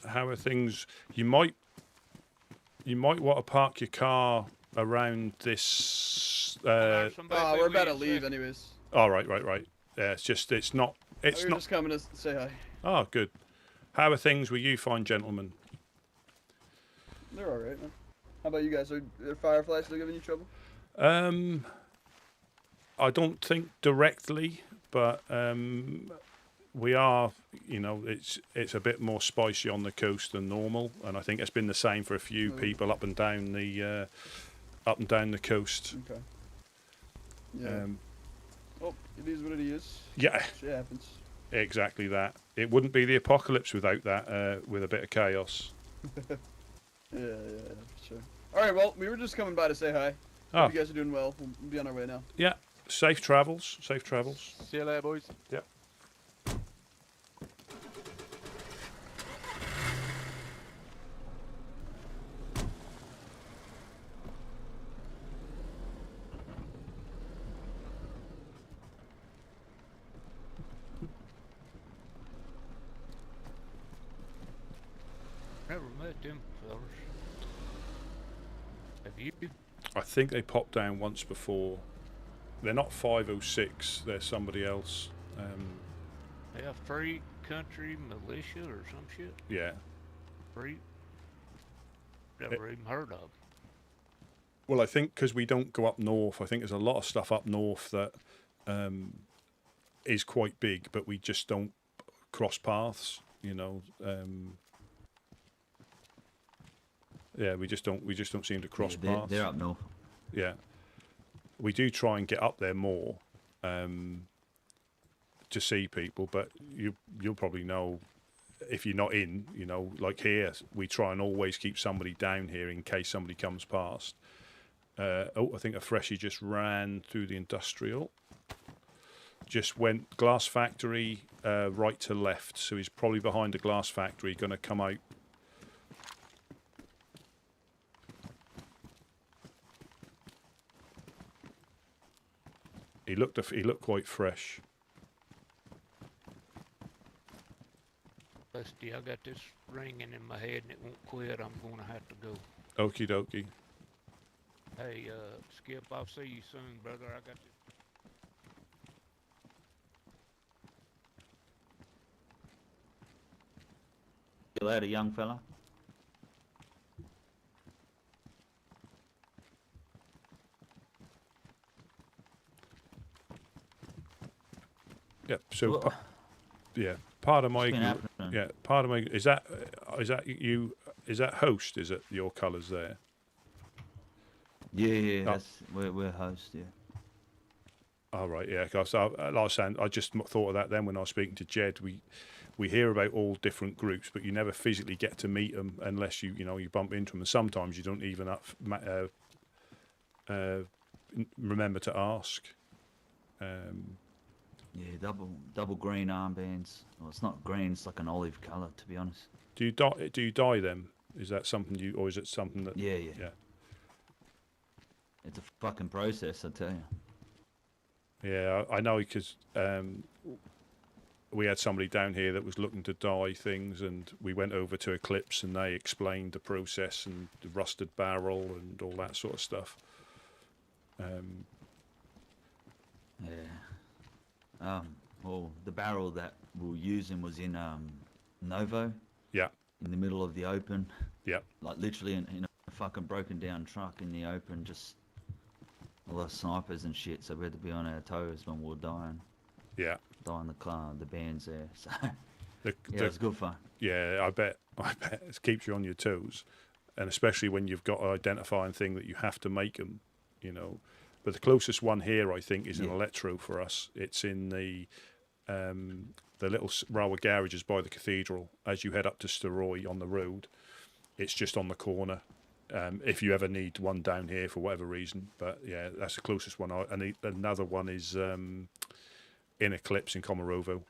How are things? You might want to park your car around this. We're about to leave anyways. Oh, right. Yeah, it's not. It's We're not. just coming to say hi. Oh, good. How are things with you, fine gentlemen? They're all right, man. How about you guys? Are fireflies still giving you trouble? I don't think directly, but we are. You know, it's a bit more spicy on the coast than normal, and I think it's been the same for a few people up and down the coast. Okay. Yeah. Oh, it is what it is. Yeah. Shit happens. Exactly that. It wouldn't be the apocalypse without that. With a bit of chaos. Yeah, for sure. All right, well, we were just coming by to say hi. Hope you guys are doing well. We'll be on our way now. Yeah. Safe travels. Safe travels. See you later, boys. Yep. Never met them fellas. Have you? I think they popped down once before. They're not 506. They're somebody else. They a free country militia or some shit. Yeah. Free. Never even heard of. Well, I think because we don't go up north, I think there's a lot of stuff up north that is quite big, but we just don't cross paths. You know. Yeah, we just don't seem to cross paths. They're up north. Yeah, we do try and get up there more to see people, but you'll probably know if you're not in. You know, like here, we try and always keep somebody down here in case somebody comes past. I think a freshie just ran through the industrial. Just went glass factory right to left, so he's probably behind the glass factory, going to come out. He looked quite fresh. Dusty, I got this ringing in my head and it won't quit. I'm gonna have to go. Okie dokie. Hey, Skip, I'll see you soon, brother. I got this. See you later, young fella. Yep. So, part of my What's been group. happening? Yeah, part of my is that you? Is that host? Is it your colours there? Yeah, Oh. that's we're host. Yeah. All right, yeah. Cause like I was saying, I just thought of that then when I was speaking to Jed. We hear about all different groups, but you never physically get to meet them unless you bump into them. And sometimes you don't even remember to ask. Yeah, double green armbands. Well, it's not green; it's like an olive colour, to be honest. Do you dye them? Is that something or is it something that? Yeah. Yeah. It's a fucking process, I tell you. Yeah, I know because we had somebody down here that was looking to dye things, and we went over to Eclipse, and they explained the process and the rusted barrel and all that sort of stuff. Well, the barrel that we were using was in Novo. Yeah. In the middle of the open. Yeah. Like literally in a fucking broken down truck in the open, just a lot of snipers and shit. So we had to be on our toes when we were dying. Yeah. Dying the bands there. So it was good fun. Yeah, I bet it keeps you on your toes, and especially when you've got an identifying thing that you have to make them, But the closest one here, I think, is in Electro for us. It's in the little row of garages by the cathedral. As you head up to Steroy on the road, it's just on the corner. If you ever need one down here for whatever reason, but yeah, that's the closest one. And another one is in Eclipse in Komarovo.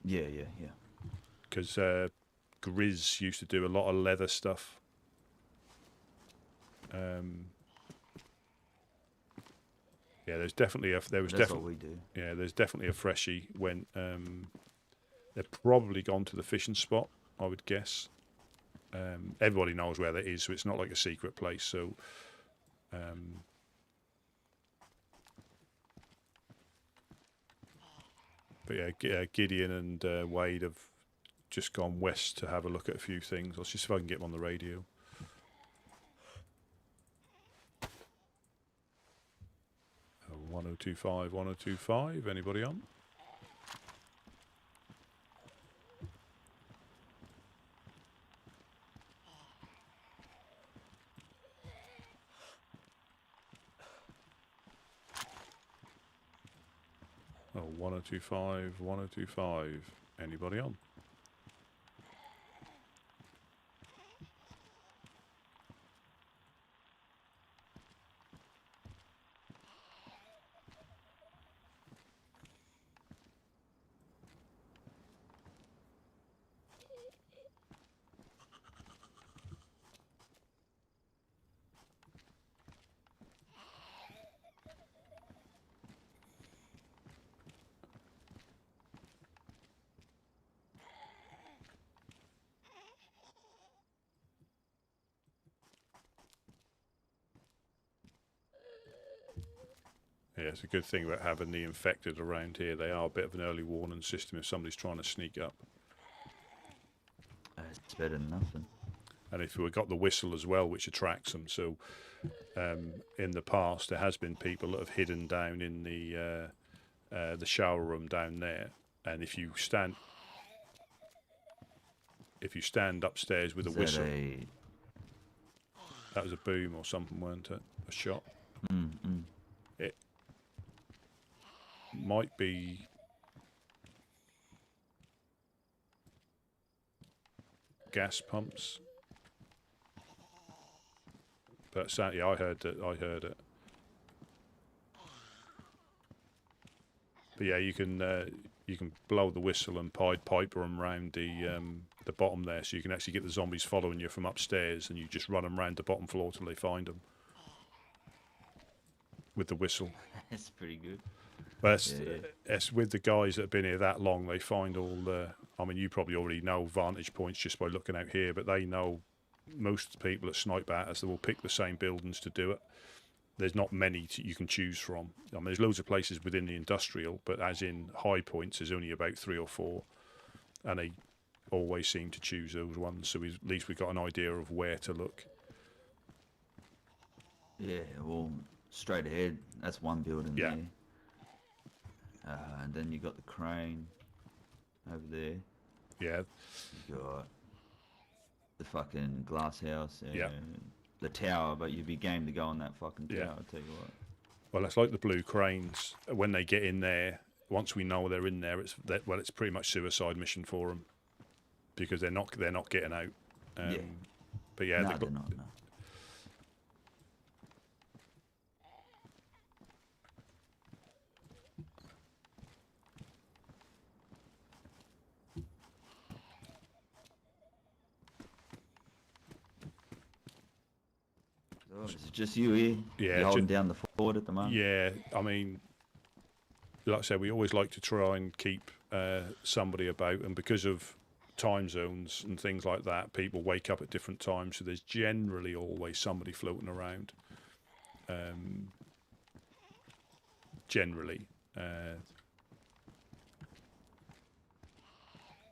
Yeah. Because Grizz used to do a lot of leather stuff. Yeah, there's definitely what we do. Yeah, there's definitely a freshie when they've probably gone to the fishing spot, I would guess. Everybody knows where that is, so it's not like a secret place. So, but yeah, Gideon and Wade have just gone west to have a look at a few things. I'll see if I can get them on the radio. Oh, 1025, 1025. Anybody on? Oh, 1025, 1025. Anybody on? Yeah, it's a good thing about having the infected around here. They are a bit of an early warning system if somebody's trying to sneak up. It's better than nothing. And if we've got the whistle as well, which attracts them. So in the past, there has been people that have hidden down in the shower room down there. And if you stand upstairs with a whistle, that was a boom or something, weren't it? A shot. It might be gas pumps, but certainly I heard it. But yeah, you can blow the whistle and pipe them around the bottom there, so you can actually get the zombies following you from upstairs, and you just run them around the bottom floor till they find them with the whistle. That's pretty good. But it's with the guys that have been here that long, they find all I mean, you probably already know vantage points just by looking out here, but they know most people that snipe at us, they will pick the same buildings to do it. There's not many you can choose from. I mean, there's loads of places within the industrial, but as in high points, there's only about 3 or 4, and they always seem to choose those ones. So at least we've got an idea of where to look. Yeah, well, straight ahead, that's one building there. And then you got the crane over there. Yeah. You got the fucking glass house. Yeah. The tower, but you'd be game to go on that fucking tower, I'll tell you what. Well, it's like the blue cranes. When they get in there, once we know they're in there, it's pretty much suicide mission for them, because they're not getting out. But yeah, no, they're not. No. Is it just you here? Yeah, you're holding down the fort at the moment. Yeah, I mean, like I said, we always like to try and keep somebody about, and because of time zones and things like that, people wake up at different times, so there's generally always somebody floating around. Generally,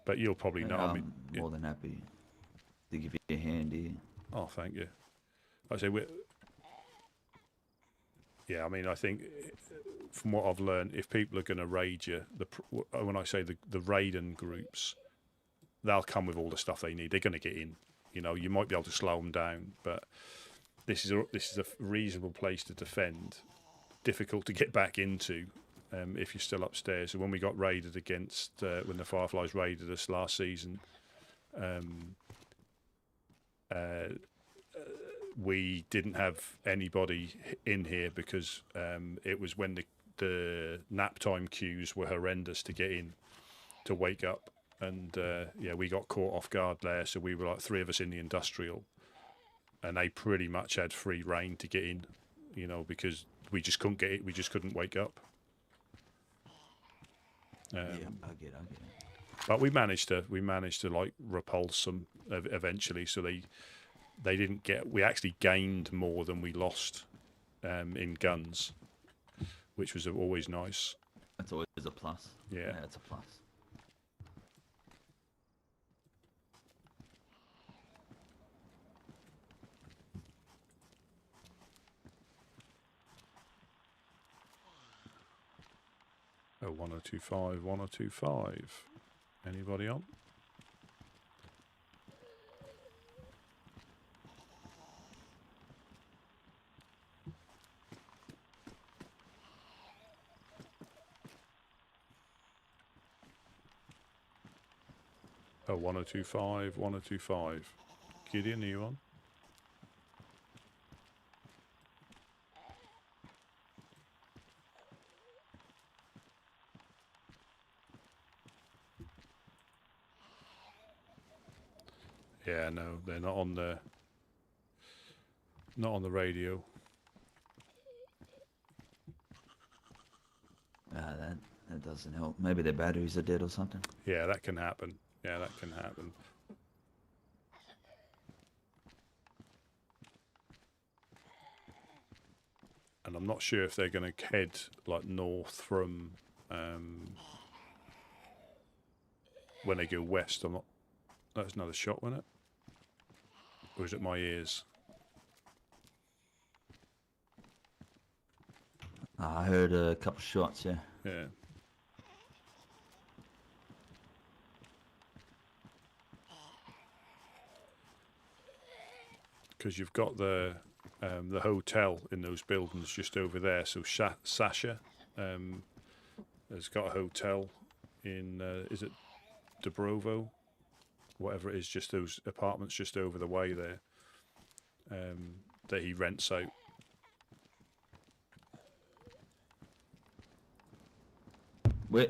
but you'll probably know. I mean, more than happy to give you a hand here. Oh, thank you. I say yeah, I mean, I think from what I've learned, if people are going to raid you, when I say the raiding groups, they'll come with all the stuff they need. They're going to get in. You know, you might be able to slow them down, but this is a reasonable place to defend. Difficult to get back into if you're still upstairs. So when we got raided against, when the Fireflies raided us last season, we didn't have anybody in here because it was when the nap time queues were horrendous to get in, to wake up. And yeah, we got caught off guard there. So we were like 3 of us in the industrial, and they pretty much had free reign to get in, you know, because we just couldn't get it. We just couldn't wake up. Yeah, I get it. But we managed to like repulse them eventually. So they didn't get. We actually gained more than we lost in guns, which was always nice. That's always a plus. Yeah, that's a plus. Oh, 1025, 1025. Anybody on? Oh, 1025, 1025. Gideon, are you on? Yeah, no, they're not on the radio. That doesn't help. Maybe their batteries are dead or something. Yeah, that can happen. Yeah, that can happen. And I'm not sure if they're going to head like north from when they go west. I'm not. That's another shot, wasn't it? Or is it my ears? I heard a couple shots, yeah. Yeah. Because you've got the hotel in those buildings just over there. So Sasha has got a hotel in, is it Dubrovo? Whatever it is, just those apartments just over the way there that he rents out. Where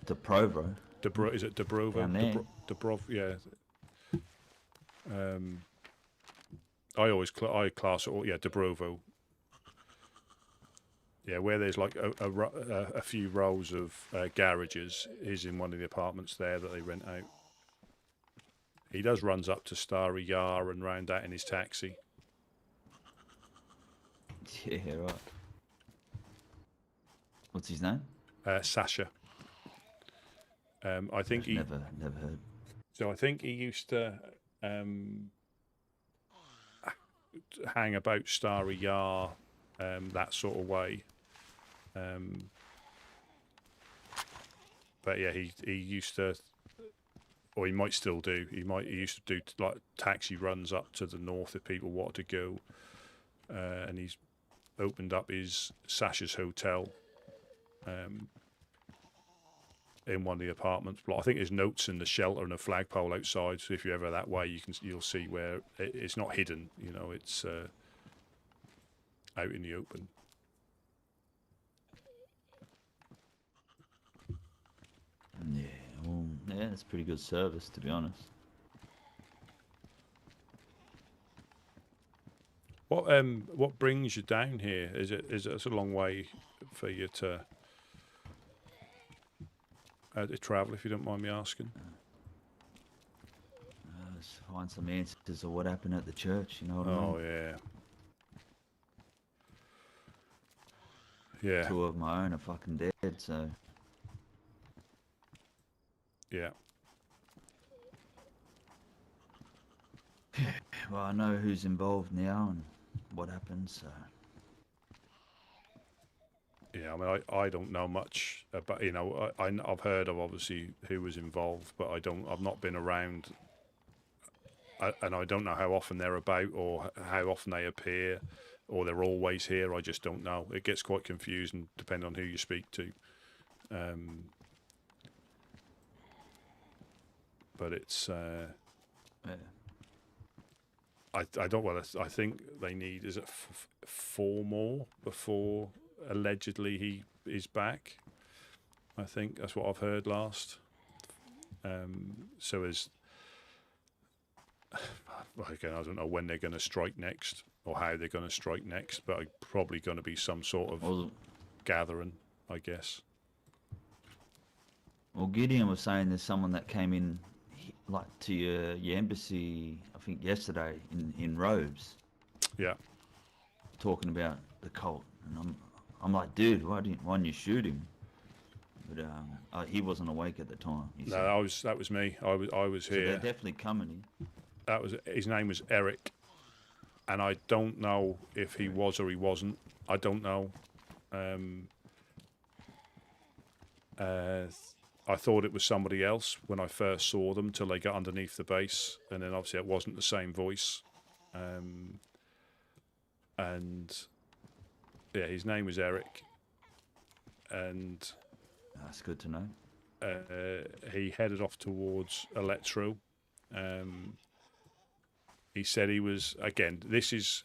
the Provo? Is it Dubrovo? Down there. Dubrov, yeah. I always I class it all, yeah, Dubrovo. Yeah, where there's like a few rows of garages is in one of the apartments there that they rent out. He does runs up to Starry Yar and round that in his taxi. Yeah, right. What's his name? Sasha. I think never heard. So I think he used to hang about Starry Yar, that sort of way. But yeah, he used to, or he might still do. He used to do like taxi runs up to the north if people wanted to go, and he's opened up his Sasha's Hotel in one of the apartments. But I think there's notes in the shelter and a flagpole outside. So if you're ever that way, you'll see where it's not hidden. You know, it's out in the open. Yeah, well, yeah, it's pretty good service, to be honest. What brings you down here? Is it a long way for you to travel, if you don't mind me asking? Let's find some answers of what happened at the church. You know what I mean? Oh yeah. Yeah. 2 of my own are fucking dead, so. Yeah. Well, I know who's involved now and what happened, so. Yeah, I mean, I don't know much about, you know, I've heard of obviously who was involved, but I've not been around, and I don't know how often they're about or how often they appear, or they're always here. I just don't know. It gets quite confusing depending on who you speak to. But it's yeah. I don't want to. I think they need, is it 4 more before allegedly he is back? I think that's what I've heard last. So as again, I don't know when they're going to strike next or how they're going to strike next, but probably going to be some sort of gathering, I guess. Well, Gideon was saying there's someone that came in, like, to your embassy, I think yesterday, in robes. Yeah. Talking about the cult, and I'm like, dude, why didn't you shoot him? But he wasn't awake at the time. No, that was me. I was so here. They're definitely coming. His name was Eric, and I don't know if he was or he wasn't. I don't know. I thought it was somebody else when I first saw them till they got underneath the base, and then obviously it wasn't the same voice. And yeah, his name was Eric, and that's good to know. He headed off towards Electro. He said he was, again, this is,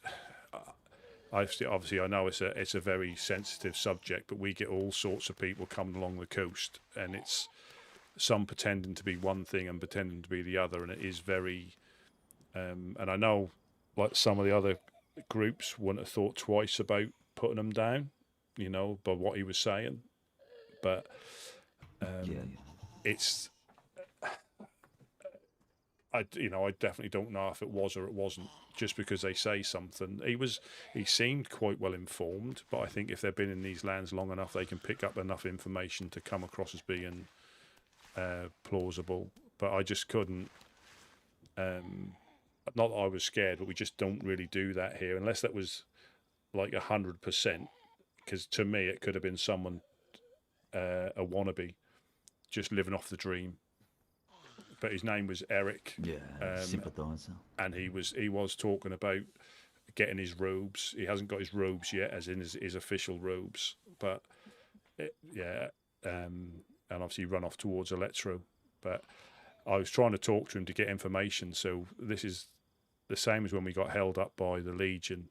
obviously I know it's a very sensitive subject, but we get all sorts of people coming along the coast, and it's some pretending to be one thing and pretending to be the other, and it is very, and I know like some of the other groups wouldn't have thought twice about putting him down, you know, by what he was saying, but it's, I definitely don't know if it was or it wasn't, just because they say something. He seemed quite well informed, but I think if they've been in these lands long enough, they can pick up enough information to come across as being plausible. But I just couldn't. Not that I was scared, but we just don't really do that here, unless that was like 100%. Because to me, it could have been someone, a wannabe, just living off the dream. But his name was Eric. Yeah, sympathiser. And he was talking about getting his robes. He hasn't got his robes yet, as in his official robes. But and obviously run off towards Electro. But I was trying to talk to him to get information. So this is the same as when we got held up by the Legion.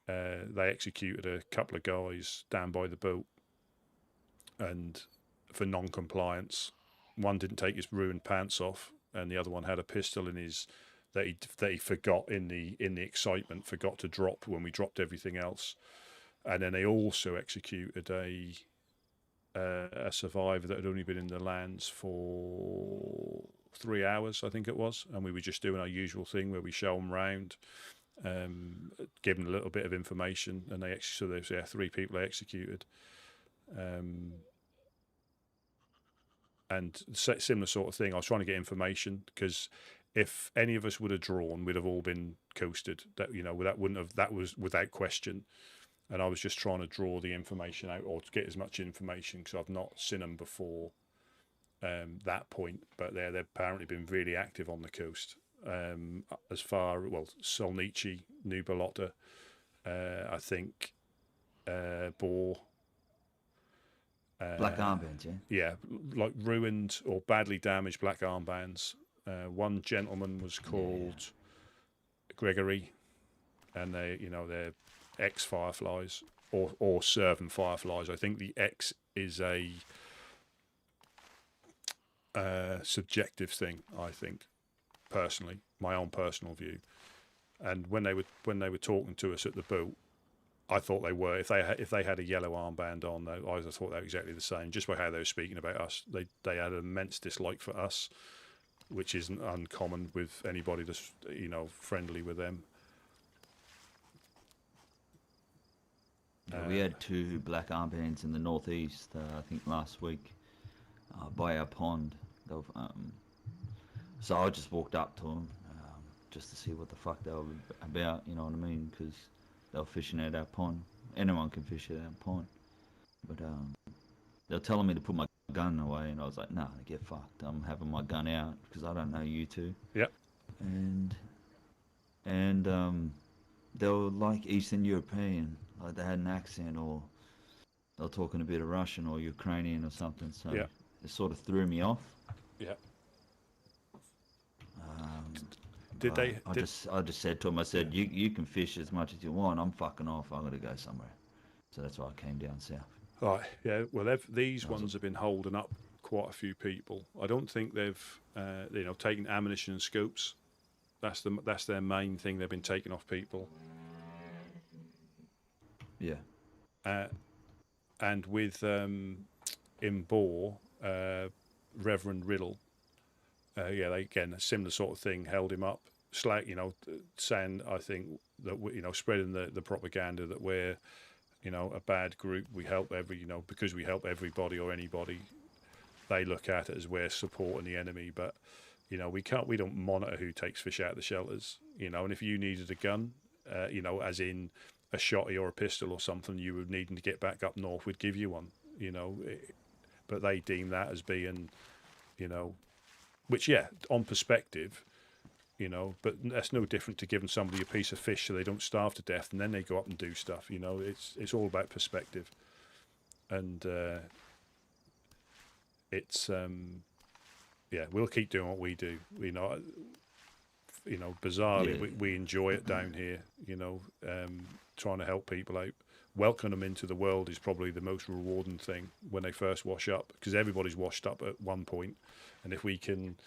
They executed a couple of guys down by the boat, and for non-compliance. One didn't take his ruined pants off, and the other one had a pistol in his that he forgot in the excitement, forgot to drop when we dropped everything else. And then they also executed a survivor that had only been in the lands for 3 hours, I think it was, and we were just doing our usual thing where we show them round, give them a little bit of information, and so there's 3 people they executed, and similar sort of thing. I was trying to get information because if any of us would have drawn, we'd have all been coasted. That that was without question. And I was just trying to draw the information out, or to get as much information, because I've not seen them before that point. But they've apparently been really active on the coast. As far, Solnichi, New Balota, I think, Boar. Black armbands, yeah? Yeah, like ruined or badly damaged black armbands. One gentleman was called Gregory, and they're ex-Fireflies or serving Fireflies. I think the ex is a subjective thing, I think, personally, my own personal view. And when they were talking to us at the boat, I thought they were. If they had a yellow armband on, I thought they were exactly the same. Just by how they were speaking about us, they had an immense dislike for us, which isn't uncommon with anybody that's friendly with them. We had 2 black armbands in the northeast, I think last week, by our pond. So I just walked up to them just to see what the fuck they were about, you know what I mean? Because they were fishing at our pond. Anyone can fish at our pond. But they were telling me to put my gun away, and I was like, nah, get fucked. I'm having my gun out because I don't know you two. Yep. And they were like Eastern European. Like they had an accent, or they were talking a bit of Russian or Ukrainian or something. So it sort of threw me off. Yeah. I just said to him, I said, you can fish as much as you want. I'm fucking off. I'm gonna go somewhere. So that's why I came down south. Right. Yeah. Well, these ones have been holding up quite a few people. I don't think they've taken ammunition and scopes. That's their main thing. They've been taking off people. Yeah. And with in Boar, Reverend Riddle, they again a similar sort of thing, held him up, saying I think that spreading the propaganda that we're a bad group. We help because we help everybody or anybody. They look at it as we're supporting the enemy, but we don't monitor who takes fish out of the shelters. And if you needed a gun, as in a shotty or a pistol or something, you were needing to get back up north, we'd give you one, but they deem that as being, which, on perspective, but that's no different to giving somebody a piece of fish so they don't starve to death and then they go up and do stuff, it's all about perspective. And it's, we'll keep doing what we do, bizarrely, we enjoy it down here, trying to help people out. Welcoming them into the world is probably the most rewarding thing when they first wash up, because everybody's washed up at one point. And if we can,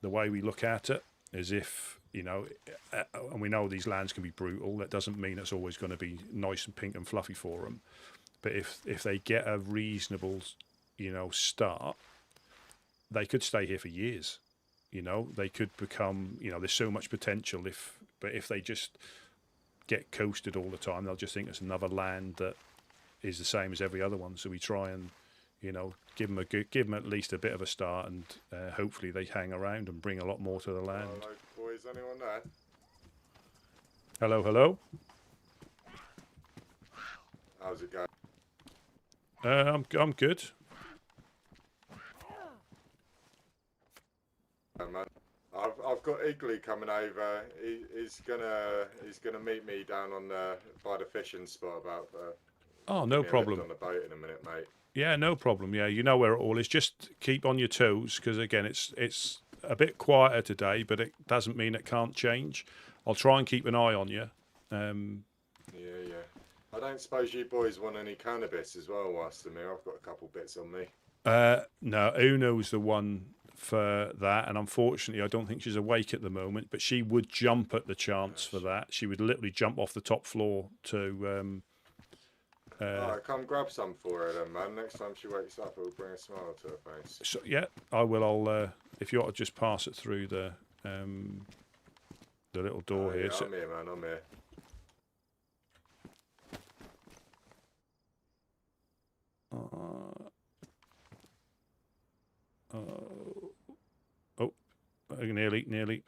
the way we look at it is if, and we know these lands can be brutal, that doesn't mean it's always going to be nice and pink and fluffy for them. But if they get a reasonable, start, they could stay here for years. They could become, there's so much potential but if they just get coasted all the time, they'll just think it's another land that is the same as every other one. So we try and, give them at least a bit of a start, and hopefully they hang around and bring a lot more to the land. Hello, boys. Anyone there? Hello, hello. How's it going? I'm good. Man, I've got Igloo coming over. He's gonna meet me down by the fishing spot about. No problem. On the boat in a minute, mate. Yeah, no problem. Yeah, you know where it all is. Just keep on your toes, because again, it's a bit quieter today, but it doesn't mean it can't change. I'll try and keep an eye on you. Yeah. I don't suppose you boys want any cannabis as well whilst I'm here. I've got a couple bits on me. No, Uno's the one for that, and unfortunately I don't think she's awake at the moment, but she would jump at the chance for that. She would literally jump off the top floor to Alright, come grab some for her then, man. Next time she wakes up, it'll bring a smile to her face. So, yeah, I will. I'll if you want to just pass it through the little door here. Yeah, So, I'm here, man. I'm here. oh, nearly.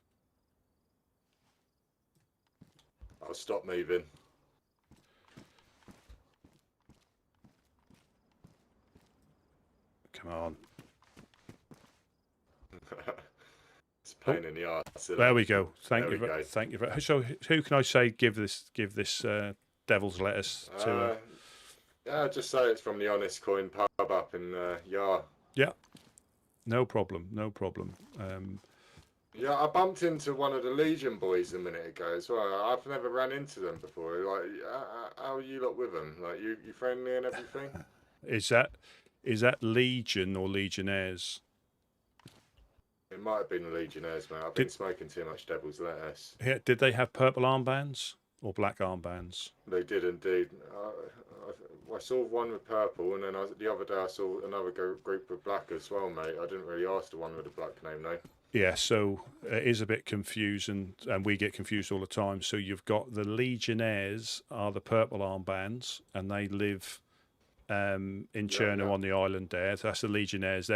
I'll stop moving. Come on. It's a pain in the arse. There we go. Thank you. Thank you. So, who can I say give this devil's lettuce to? Yeah, just say it's from the Honest Coin pub up in Yar. Yeah. No problem. Yeah, I bumped into one of the Legion boys a minute ago as well. I've never ran into them before. Like, how are you lot with them? Like, you friendly and everything? Is that Legion or Legionnaires? It might have been the Legionnaires, mate. I've been smoking too much devil's lettuce. Yeah. Did they have purple armbands or black armbands? They did indeed. I saw one with purple, and then the other day I saw another group with black as well, mate. I didn't really ask the one with the black name, though. Yeah, so it is a bit confusing, and we get confused all the time. So you've got the Legionnaires are the purple armbands, and they live in Chernarus on the island there. So that's the Legionnaires.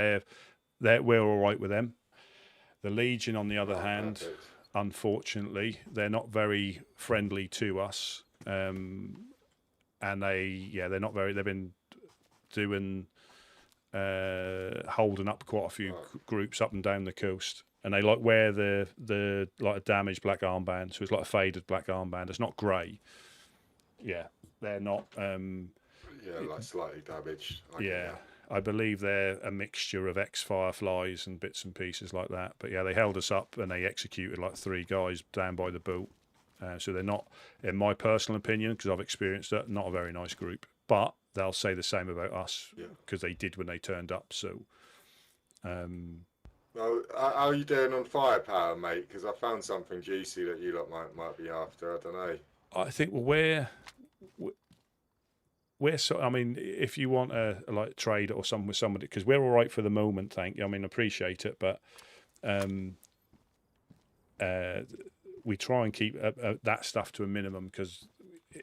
We're all right with them. The Legion, on the other hand, unfortunately, they're not very friendly to us. And they're not very. They've been doing holding up quite a few groups up and down the coast, and they like wear the like a damaged black armband, so it's like a faded black armband. It's not grey. Yeah, they're not. Like slightly damaged. I believe they're a mixture of ex-Fireflies and bits and pieces like that. But yeah, they held us up and they executed like 3 guys down by the boat. So they're not, in my personal opinion, because I've experienced it, not a very nice group. But they'll say the same about us because they did when they turned up. So, well, how are you doing on firepower, mate? Because I found something juicy that you lot might be after. I don't know. I think we're so. I mean, if you want a like trade or something with somebody, because we're all right for the moment. Thank you. I mean, appreciate it, but we try and keep that stuff to a minimum because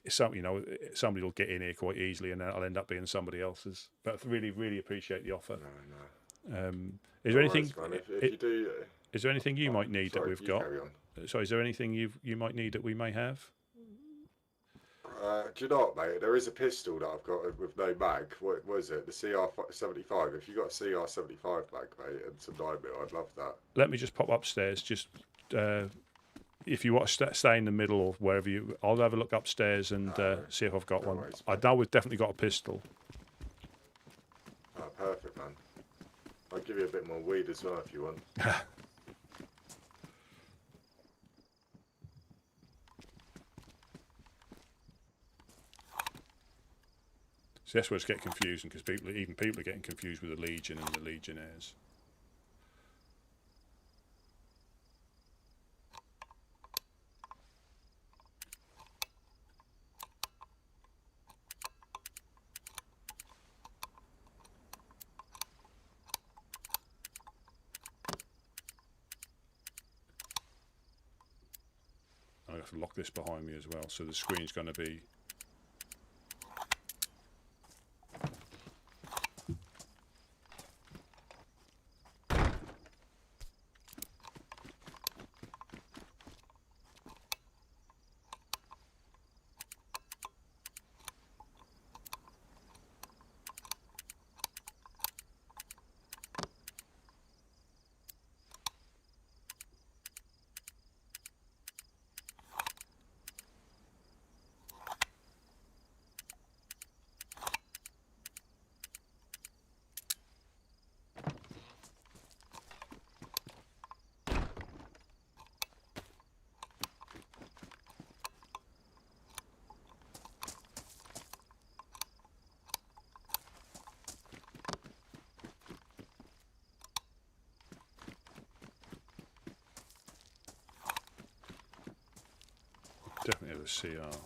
somebody will get in here quite easily, and then I'll end up being somebody else's. But I really appreciate the offer. No. Is there anything? If you do, is there anything you might need that we've got? Carry on. Sorry, is there anything you might need that we may have? Do you know what, mate? There is a pistol that I've got with no mag. What was it? The CR75. If you got a CR75 mag, mate, and some dynamite, I'd love that. Let me just pop upstairs. Just if you want to stay in the middle or wherever I'll have a look upstairs and see if I've got one. I know we've definitely got a pistol. Oh, perfect, man. I'll give you a bit more weed as well if you want. So that's where it's getting confusing because people are getting confused with the Legion and the Legionnaires. I have to lock this behind me as well, so the screen's going to be. Definitely have a CR.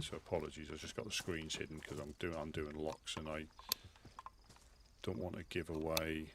So apologies, I just got the screens hidden because I'm doing locks and I don't want to give away.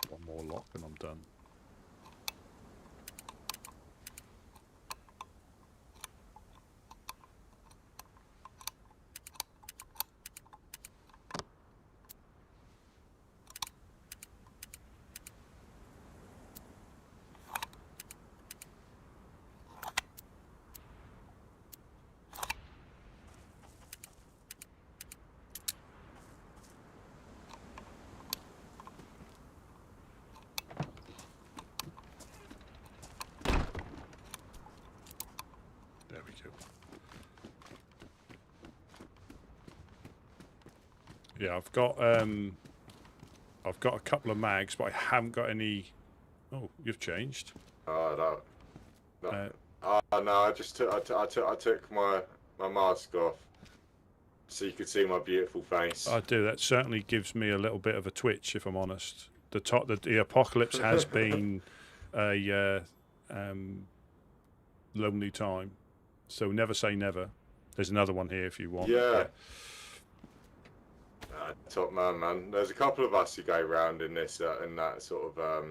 One more lock and I'm done. There we go. Yeah, I've got a couple of mags, but I haven't got any. Oh, you've changed. Oh, no. I just took I took my mask off so you could see my beautiful face. I do. That certainly gives me a little bit of a twitch, if I'm honest. The apocalypse has been a lonely time, so never say never. There's another one here if you want. Yeah. Top man. There's a couple of us who go round in this in that sort of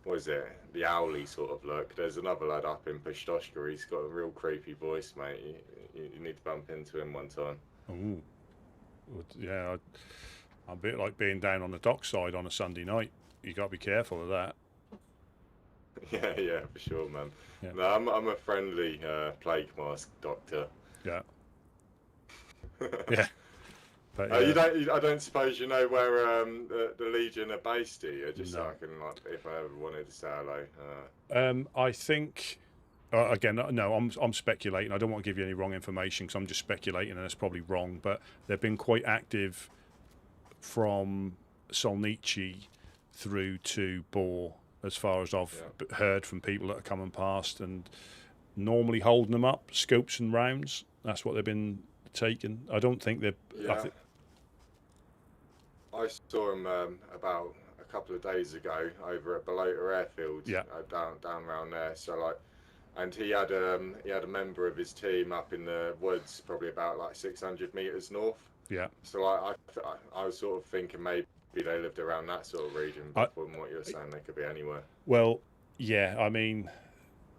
what is it? The owly sort of look. There's another lad up in Pistoshka. He's got a real creepy voice, mate. You need to bump into him one time. Ooh. Yeah, I'm a bit like being down on the dockside on a Sunday night. You got to be careful of that. Yeah, for sure, man. Yeah. No, I'm a friendly plague mask doctor. Yeah. Yeah. But, I don't suppose you know where the Legion are based, do you? Just so No. I can, like, if I ever wanted to say hello. I think again, no, I'm speculating. I don't want to give you any wrong information because I'm just speculating, and it's probably wrong. But they've been quite active from Solnichi through to Bor, as far as I've heard from people that are coming past, and normally holding them up, scopes and rounds. That's what they've been taking. I don't think they're. Yeah. I saw him about a couple of days ago over at Balota Airfield. Yeah. Down around there. So like, and he had a member of his team up in the woods, probably about like 600 meters north. Yeah. So like, I was sort of thinking maybe they lived around that sort of region. But from what you're saying, they could be anywhere. Well, yeah. I mean,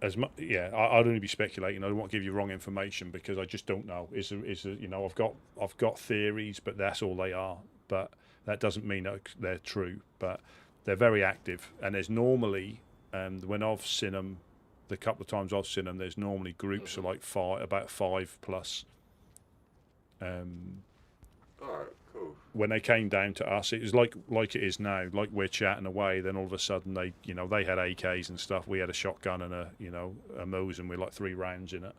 as much. Yeah, I'd only be speculating. I don't want to give you wrong information because I just don't know. You know, I've got theories, but that's all they are. But that doesn't mean that they're true, but they're very active. And there's normally, when I've seen them, the couple of times I've seen them, there's normally groups of like about 5 plus. All right, cool. When they came down to us, it was like it is now. Like we're chatting away, then all of a sudden they had AKs and stuff. We had a shotgun and a Mosin with like 3 rounds in it,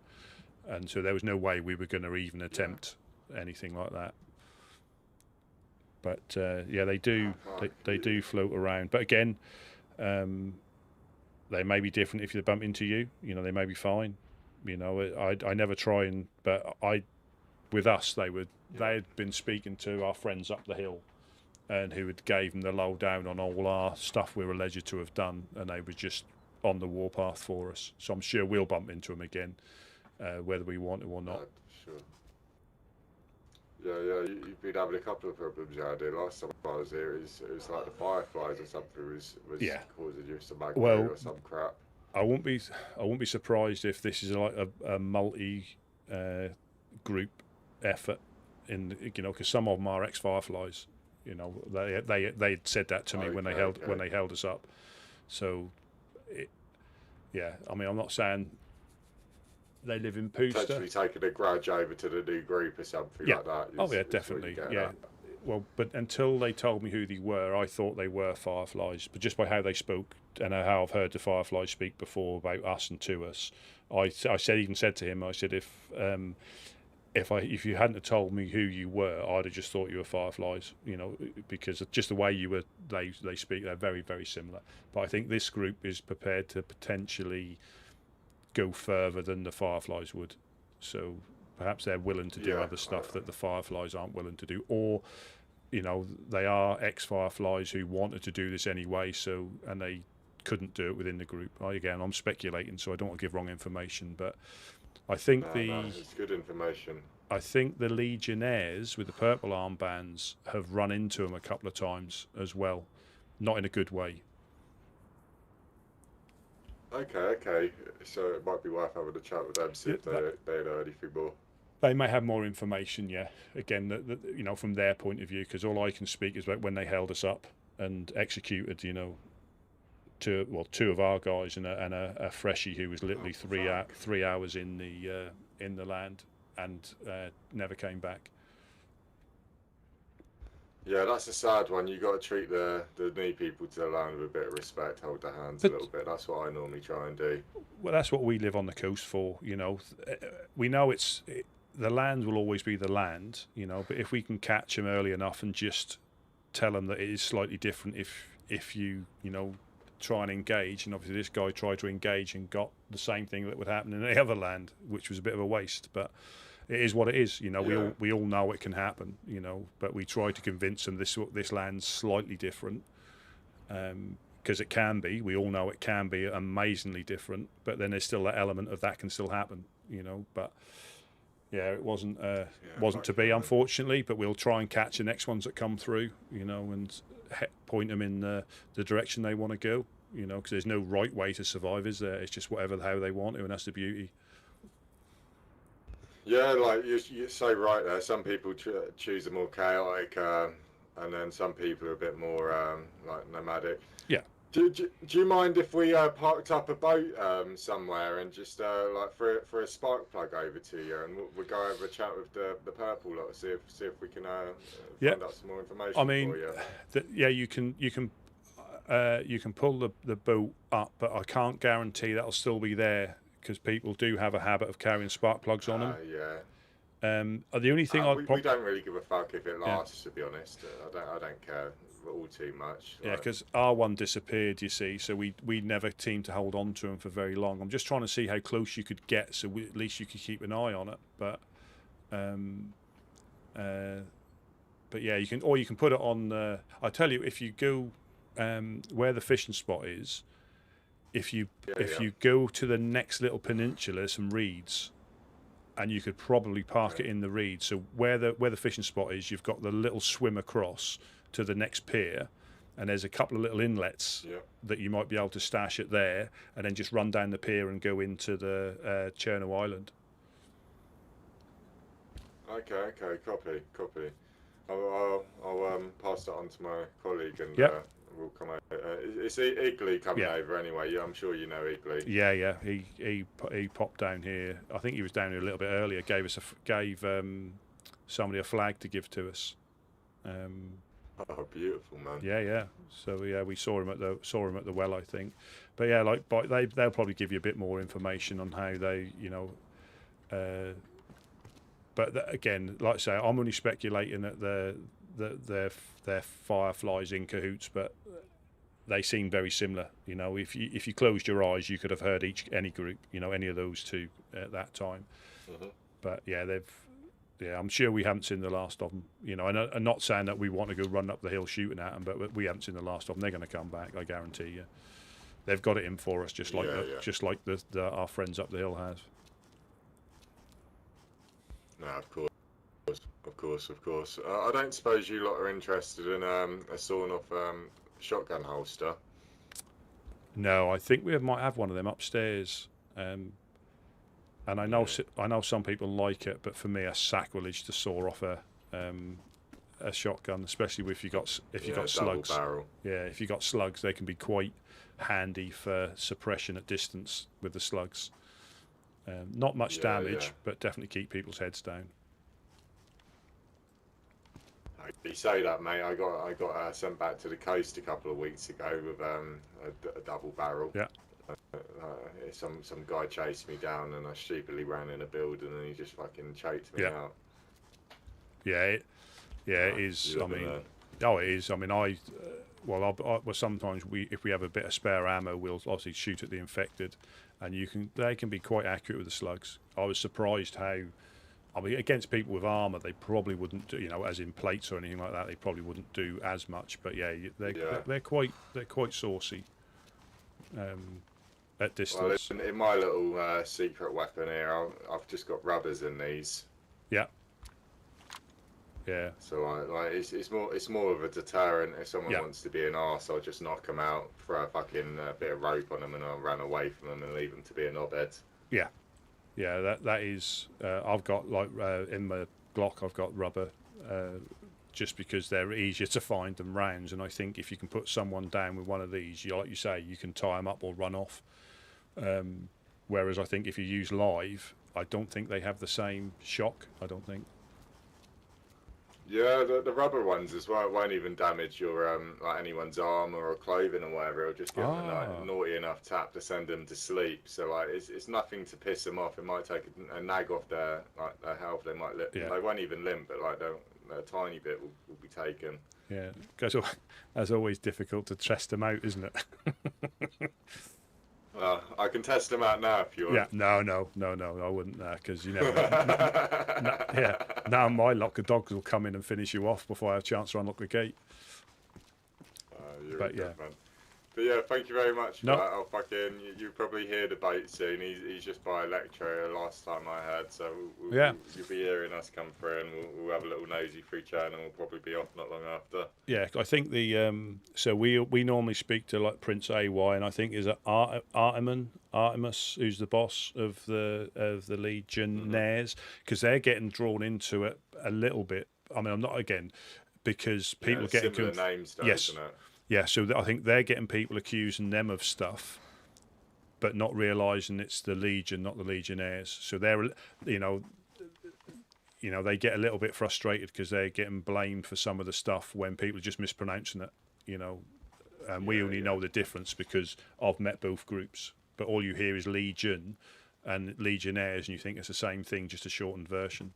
and so there was no way we were going to even attempt anything like that. But yeah, they do float around. But again, they may be different if they bump into you. You know, they may be fine. You know, I never try and, but with us they had been speaking to our friends up the hill, and who had gave them the lowdown on all our stuff we were alleged to have done, and they were just on the warpath for us. So I'm sure we'll bump into them again, whether we want to or not. Sure. Yeah, you've been having a couple of problems out there. Last time I was here, it was like the fireflies or something was causing you some magma or some crap. I won't be surprised if this is like a multi group effort because some of them are ex-fireflies, You know, they said that to me when they held us up. So, yeah, I mean, I'm not saying they live in Pooster. Potentially taking a grudge over to the new group or something like that. Definitely. Yeah. Well, but until they told me who they were, I thought they were Fireflies. But just by how they spoke and how I've heard the Fireflies speak before about us and to us, I said to him, I said, if you hadn't have told me who you were, I'd have just thought you were Fireflies, you know, because just the way they speak, they're very, very similar. But I think this group is prepared to potentially go further than the Fireflies would. So perhaps they're willing to do other stuff that the Fireflies aren't willing to do, or, you know, they are ex-Fireflies who wanted to do this anyway, and they couldn't do it within the group. Again, I'm speculating, so I don't want to give wrong information, but I think it's good information. I think the Legionnaires with the purple armbands have run into them a couple of times as well, not in a good way. Okay. So it might be worth having a chat with them, see if they know anything more. They may have more information, yeah. Again, you know, from their point of view, because all I can speak is about when they held us up and executed, you know, two of our guys and a freshie who was literally 3 hours in the land and never came back. Yeah, that's a sad one. You got to treat the new people to the land with a bit of respect, hold their hands a little bit. That's what I normally try and do. Well, that's what we live on the coast for, you know. We know the land will always be the land, you know, but if we can catch them early enough and just tell them that it is slightly different if you know, try and engage, and obviously this guy tried to engage and got the same thing that would happen in the other land, which was a bit of a waste, but it is what it is, you know. We all know it can happen, you know, but we try to convince them this land's slightly different, because it can be. We all know it can be amazingly different, but then there's still that element of that can still happen, you know. But yeah, it wasn't to be, unfortunately, but we'll try and catch the next ones that come through, you know, and point them in the direction they want to go, you know, because there's no right way to survive, is there? It's just how they want to, and that's the beauty. Yeah, like you're so right there. Some people choose a more chaotic, and then some people are a bit more like nomadic. Yeah. Do you mind if we parked up a boat somewhere and just like for a spark plug over to you, and we'll go over a chat with the purple lot, see if we can find out some more information. I mean, for you. you can pull the boat up, but I can't guarantee that'll still be there, because people do have a habit of carrying spark plugs on them. Yeah. The only thing we don't really give a fuck if it lasts. To be honest, I don't care all too much. Yeah, because our one disappeared, you see, so we never seemed to hold on to them for very long. I'm just trying to see how close you could get, so at least you could keep an eye on it. But yeah, you can put it on. I tell you, if you go where the fishing spot is, if you go to the next little peninsula, some reeds, and you could probably park it in the reeds. So where the fishing spot is, you've got the little swim across to the next pier, and there's a couple of little inlets that you might be able to stash it there, and then just run down the pier and go into the Cherno Island. Okay, copy. I'll pass that on to my colleague, and we'll come over. It's Igley coming over anyway. Yeah, I'm sure you know Igley. Yeah. He popped down here. I think he was down here a little bit earlier. Gave somebody a flag to give to us. Oh, beautiful, man. Yeah. So yeah, we saw him at the well, I think. But yeah, they'll probably give you a bit more information on how they, you know. But again, like I say, I'm only speculating that they're Fireflies in cahoots, but they seem very similar. You know, if you closed your eyes, you could have heard any group, you know, any of those two at that time. Mm-hmm. But yeah, I'm sure we haven't seen the last of them. You know, and I'm not saying that we want to go run up the hill shooting at them, but we haven't seen the last of them. They're going to come back, I guarantee you. They've got it in for us, just like our friends up the hill have. No, of course. I don't suppose you lot are interested in a sawn-off shotgun holster. No, I think we might have one of them upstairs. And I know some people like it, but for me, a sacrilege to saw off a a shotgun, especially if you got double slugs. barrel. Yeah, if you got slugs, they can be quite handy for suppression at distance with the slugs. Not much damage, but definitely keep people's heads down. You say that, mate. I got sent back to the coast a couple of weeks ago with a double barrel. Yeah. Some guy chased me down, and I stupidly ran in a building, and he just fucking choked me out. Yeah, it is. I mean, it is. I mean, well, sometimes if we have a bit of spare ammo, we'll obviously shoot at the infected, and they can be quite accurate with the slugs. I was surprised how. I mean, against people with armour, they probably wouldn't do, as in plates or anything like that. They probably wouldn't do as much. But they're quite saucy at distance. Well, in my little secret weapon here, I've just got rubbers in these. Yeah. Yeah. So it's more of a deterrent. If someone wants to be an arse, I'll just knock them out, throw a fucking bit of rope on them, and I'll run away from them and leave them to be a knobhead. Yeah. Yeah, that is. I've got in my Glock, I've got rubber, just because they're easier to find than rounds. And I think if you can put someone down with one of these, like you say, you can tie them up or run off. Whereas I think if you use live, I don't think they have the same shock. I don't think. Yeah, the rubber ones as well. It won't even damage your like anyone's arm or clothing or whatever. It'll just give them a naughty enough tap to send them to sleep. So like it's nothing to piss them off. It might take a nag off their health. They might they won't even limp, but like a tiny bit will be taken. Yeah, that's always difficult to test them out, isn't it? Well, I can test them out now if you want. Yeah, no, I wouldn't, because you never know. Now my lock of dogs will come in and finish you off before I have a chance to unlock the gate. But yeah, thank you very much for that. I'll fucking, you probably hear the bait soon. He's just by Electro last time I heard, so you'll be hearing us come through, and we'll have a little nosy through chat, and we'll probably be off not long after. Yeah, I think so we normally speak to like Prince AY, and I think is Artemis, who's the boss of the Legionnaires, because they're getting drawn into it a little bit. I mean, I'm not because people get similar names, though, yes. Isn't it? Yeah, so I think they're getting people accusing them of stuff, but not realising it's the Legion, not the Legionnaires. So they're, they get a little bit frustrated because they're getting blamed for some of the stuff when people are just mispronouncing it, and we only know the difference because I've met both groups. But all you hear is Legion and Legionnaires, and you think it's the same thing, just a shortened version.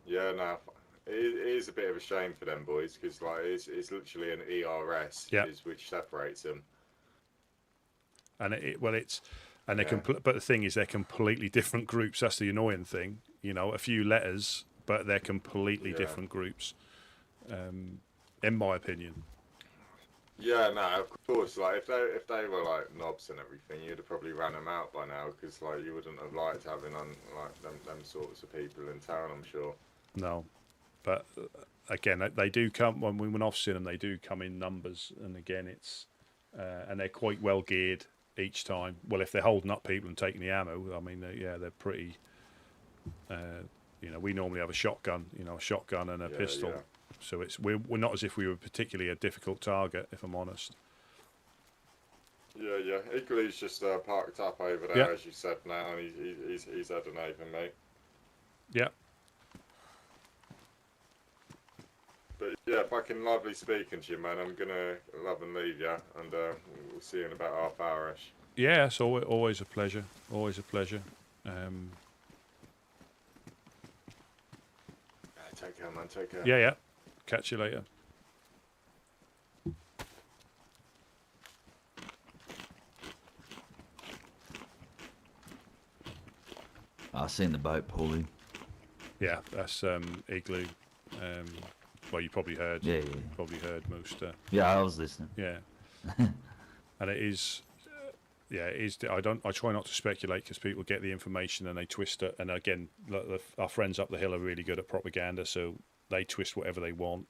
Yeah, no. It is a bit of a shame for them boys because like it's literally an ERS which separates them. And but the thing is they're completely different groups. That's the annoying thing. A few letters, but they're completely different groups. In my opinion. Yeah, no, of course. Like if they were like knobs and everything, you'd have probably ran them out by now because like you wouldn't have liked having on like them sorts of people in town. I'm sure. No. But again, they do come when we went off in them. They do come in numbers, and again, it's and they're quite well geared each time. Well, if they're holding up people and taking the ammo, I mean, they're pretty. We normally have a shotgun, and a pistol, so we're not as if we were particularly a difficult target, if I'm honest. Yeah. Equally's just parked up over there, as you said now, and he's had an open, mate. Yeah. But yeah, fucking lovely speaking to you, man. I'm gonna love and leave you, and we'll see you in about half hour-ish. Yeah, it's always a pleasure. Always a pleasure. Take care, man. Take care. Yeah. Catch you later. I've seen the boat pulling. Yeah, that's Igloo. Well, you probably heard. Yeah. Probably heard most. Yeah, I was listening. Yeah, and it is. It is. I try not to speculate because people get the information and they twist it. And again, our friends up the hill are really good at propaganda, so they twist whatever they want.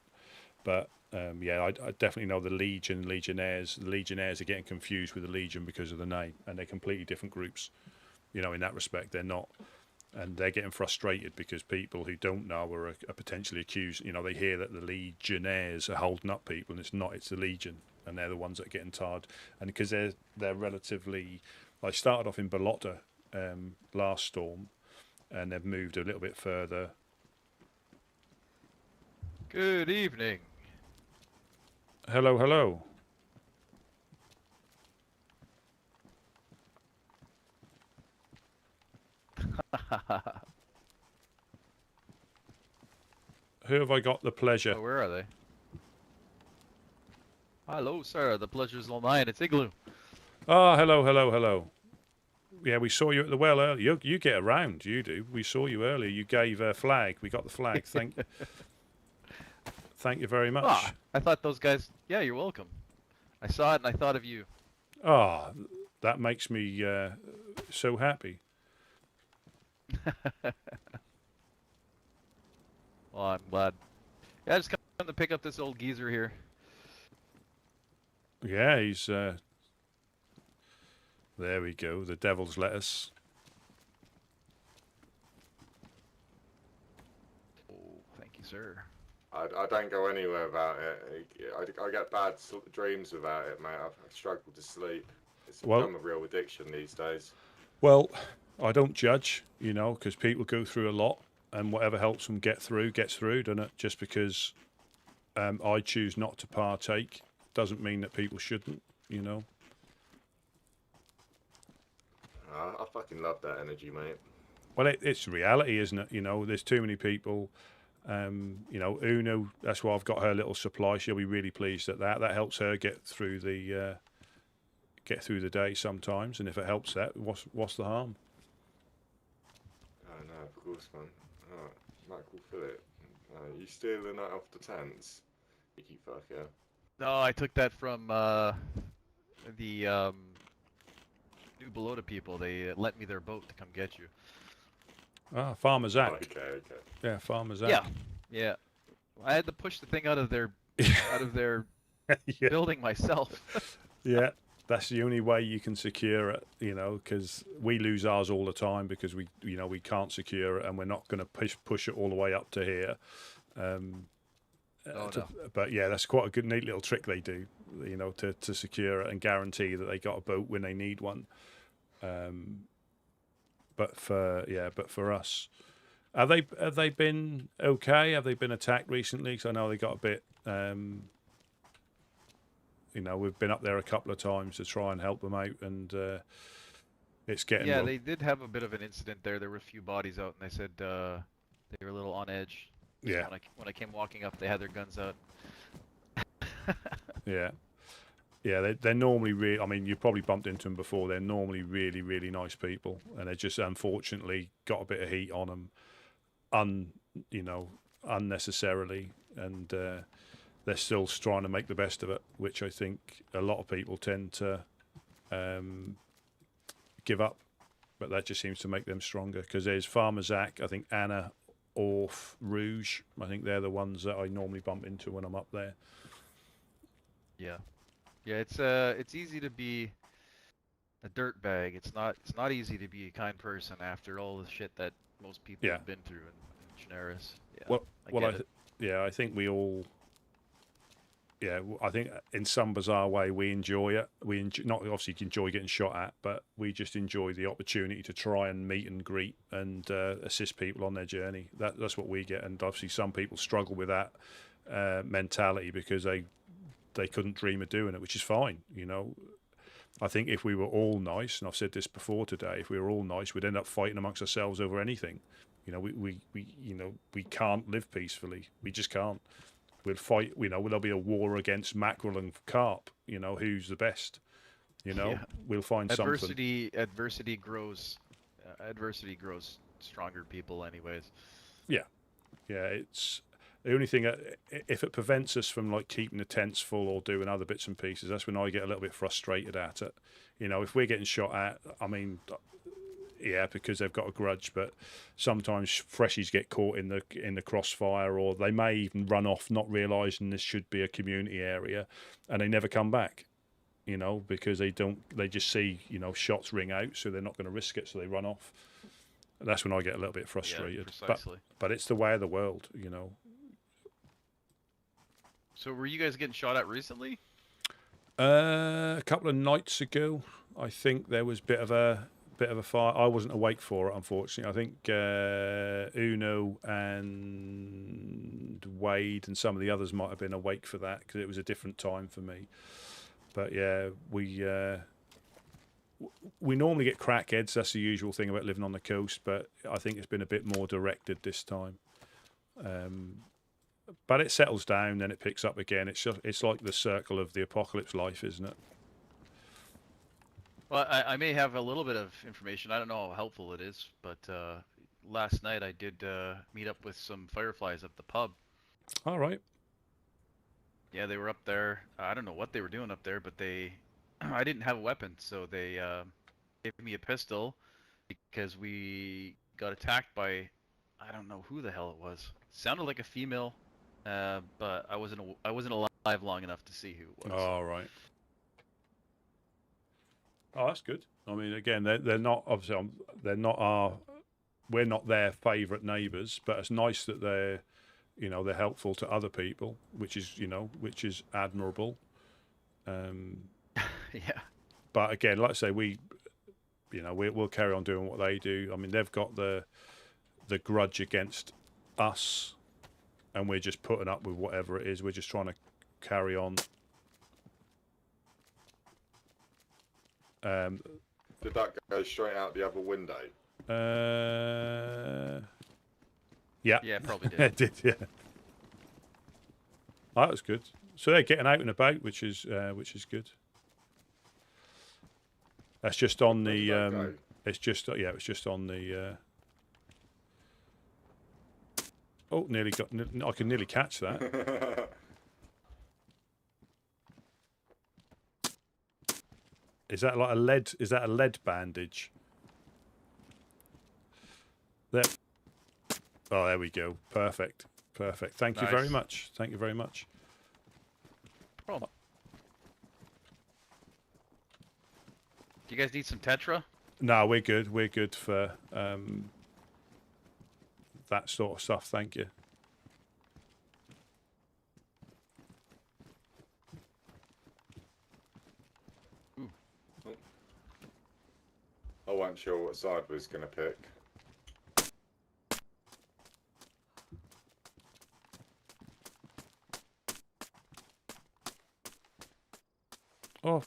But I definitely know the Legion, Legionnaires. The Legionnaires are getting confused with the Legion because of the name, and they're completely different groups. In that respect, they're not. and they're getting frustrated because people who don't know are potentially accused. You know, they hear that the Legionnaires are holding up people, and it's not. It's the Legion, and they're the ones that are getting tarred. And because they're relatively, I started off in Balota last storm, and they've moved a little bit further. Good evening. Hello, hello. Who have I got the pleasure? Oh, where are they? Hello, sir. The pleasure's all mine. It's Igloo. Ah, hello, hello, hello. Yeah, we saw you at the well earlier. You get around, you do. We saw you earlier. You gave a flag. We got the flag. Thank you very much. Ah, I thought those guys... Yeah, you're welcome. I saw it and I thought of you. Ah, that makes me so happy. Well, I'm glad. Yeah, I just come to pick up this old geezer here. Yeah, he's... there we go. The devil's lettuce. Oh, thank you, sir. I don't go anywhere without it. I get bad dreams without it, mate. I struggle to sleep. It's become a real addiction these days. Well, I don't judge, you know, because people go through a lot, and whatever helps them get through, gets through, doesn't it? Just because I choose not to partake doesn't mean that people shouldn't, you know. I fucking love that energy, mate. Well, it's reality, isn't it? You know, there's too many people. You know, Uno, that's why I've got her little supply. She'll be really pleased at that. That helps her get through the day sometimes. And if it helps that, what's the harm? Oh, no, of course, man. Oh, Michael Phillip. You stealing that off the tents? Icky fucker. No, I took that from the New Balota people. They lent me their boat to come get you. Ah, Farmer Zach. Oh, okay. Yeah, Farmer Zach. Yeah. I had to push the thing out of their Yeah. building myself. Yeah, that's the only way you can secure it, you know, because we lose ours all the time because we can't secure it, and we're not going to push it all the way up to here. But yeah, that's quite a good, neat little trick they do, you know, to secure it and guarantee that they got a boat when they need one. But for us, have they been okay? Have they been attacked recently? Because I know they got a bit. You know, we've been up there a couple of times to try and help them out, and it's getting. Yeah, they did have a bit of an incident there. There were a few bodies out, and they said they were a little on edge. Yeah. So when I came walking up, they had their guns out. Yeah. Yeah, they're normally really. I mean, you probably bumped into them before. They're normally really, really nice people, and they just unfortunately got a bit of heat on them, unnecessarily, and they're still trying to make the best of it, which I think a lot of people tend to give up, but that just seems to make them stronger. Because there's Farmer Zach, I think Anna, Orf, Rouge. I think they're the ones that I normally bump into when I'm up there. Yeah. Yeah, it's easy to be a dirtbag. It's not easy to be a kind person after all the shit that most people have been through in Chernarus. Yeah. I think we all. Yeah, I think in some bizarre way we enjoy it. We not obviously enjoy getting shot at, but we just enjoy the opportunity to try and meet and greet and assist people on their journey. That's what we get, and obviously some people struggle with that mentality because they couldn't dream of doing it, which is fine. You know, I think if we were all nice, and I've said this before today, if we were all nice, we'd end up fighting amongst ourselves over anything. You know, we can't live peacefully. We just can't. We'll fight. You know, there'll be a war against mackerel and carp. You know, who's the best? You know, we'll find something. Adversity grows stronger people, anyways. Yeah, it's. The only thing, if it prevents us from like keeping the tents full or doing other bits and pieces, that's when I get a little bit frustrated at it. You know, if we're getting shot at, I mean, yeah, because they've got a grudge, but sometimes freshies get caught in the crossfire, or they may even run off not realising this should be a community area, and they never come back. You know, because they just see, you know, shots ring out, so they're not going to risk it, so they run off. That's when I get a little bit frustrated. precisely. But it's the way of the world, you know. So were you guys getting shot at recently? A couple of nights ago, I think there was a bit of a fire. I wasn't awake for it, unfortunately. I think Uno and Wade and some of the others might have been awake for that because it was a different time for me. But yeah, we normally get crackheads. That's the usual thing about living on the coast. But I think it's been a bit more directed this time. But it settles down, then it picks up again. It's like the circle of the apocalypse life, isn't it? Well, I may have a little bit of information. I don't know how helpful it is, but last night I did meet up with some fireflies at the pub. All right. Yeah, they were up there. I don't know what they were doing up there, but I didn't have a weapon, so they gave me a pistol because we got attacked by, I don't know who the hell it was. Sounded like a female, but I wasn't alive long enough to see who it was. All right. Oh, that's good. I mean, again, they're not obviously they're not we're not their favourite neighbours, but it's nice that they're helpful to other people, which is admirable. Yeah. But again, like I say, we'll carry on doing what they do. I mean, they've got the grudge against us, and we're just putting up with whatever it is. We're just trying to carry on. Did that go straight out the other window? Yeah. Yeah, probably did. It did, yeah. Oh, that was good. So they're getting out and about, which is good. That's just on the. It's just on the. Oh, nearly got. I can nearly catch that. Is that like a lead? Is that a lead bandage? There. Oh, there we go. Perfect. Thank you very much. Thank you very much. Problem. Do you guys need some Tetra? No, we're good. We're good for that sort of stuff. Thank you. I wasn't sure what side we was going to pick. Oh,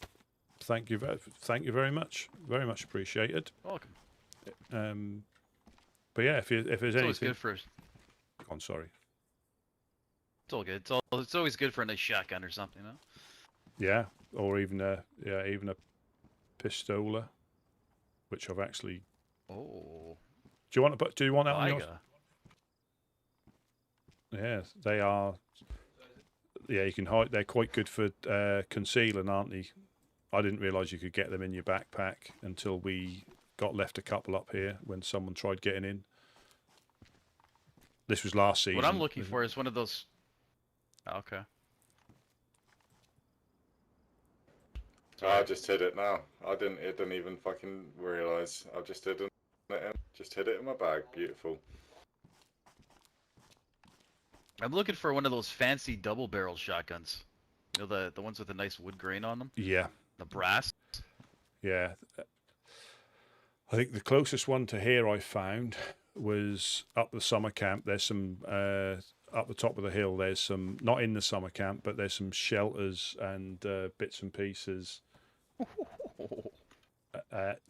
thank you very much. Very much appreciated. Welcome. But yeah, if there's anything, always good for. I'm sorry. It's all good. It's always good for a nice shotgun or something, you know. Yeah, or even a pistola, which I've actually. Oh. Do you want that on yours? Tiger. Yeah, they are. Yeah, you can hide. They're quite good for concealing, aren't they? I didn't realise you could get them in your backpack until we got left a couple up here when someone tried getting in. This was last season. What I'm looking for is one of those. Okay. I just hit it now. It didn't even fucking realise. I just hit it. Just hit it in my bag. Beautiful. I'm looking for one of those fancy double-barrel shotguns. You know, the ones with the nice wood grain on them? Yeah. The brass? Yeah. I think the closest one to here I found was up the summer camp. There's some, up the top of the hill, there's some, not in the summer camp, but there's some shelters and bits and pieces.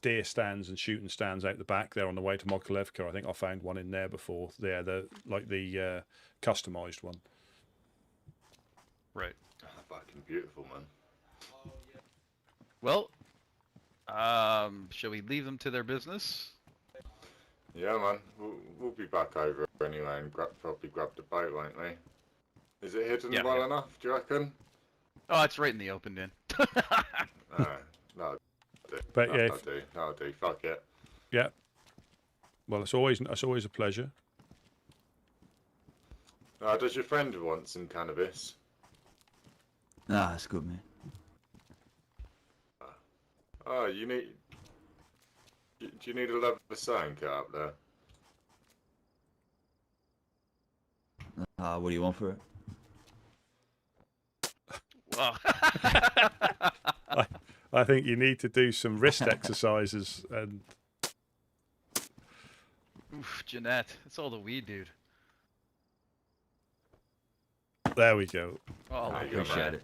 Deer stands and shooting stands out the back there on the way to Mokolevka. I think I found one in there before. Yeah, the customized one. Right. Fucking beautiful, man. Well, shall we leave them to their business? Yeah, man. We'll be back over anyway and probably grab the boat, won't we? Is it hidden well enough, do you reckon? Oh, it's right in the open, then. No. But yeah, that'll do. Fuck it. Yeah. Well, it's always a pleasure. Does your friend want some cannabis? Nah, it's good, man. Oh, do you need a leather sign cut up there? What do you want for it? Well, I think you need to do some wrist exercises and. Oof, Jeanette, that's all the weed, dude. There we go. Oh, There I you go, Appreciate man. it.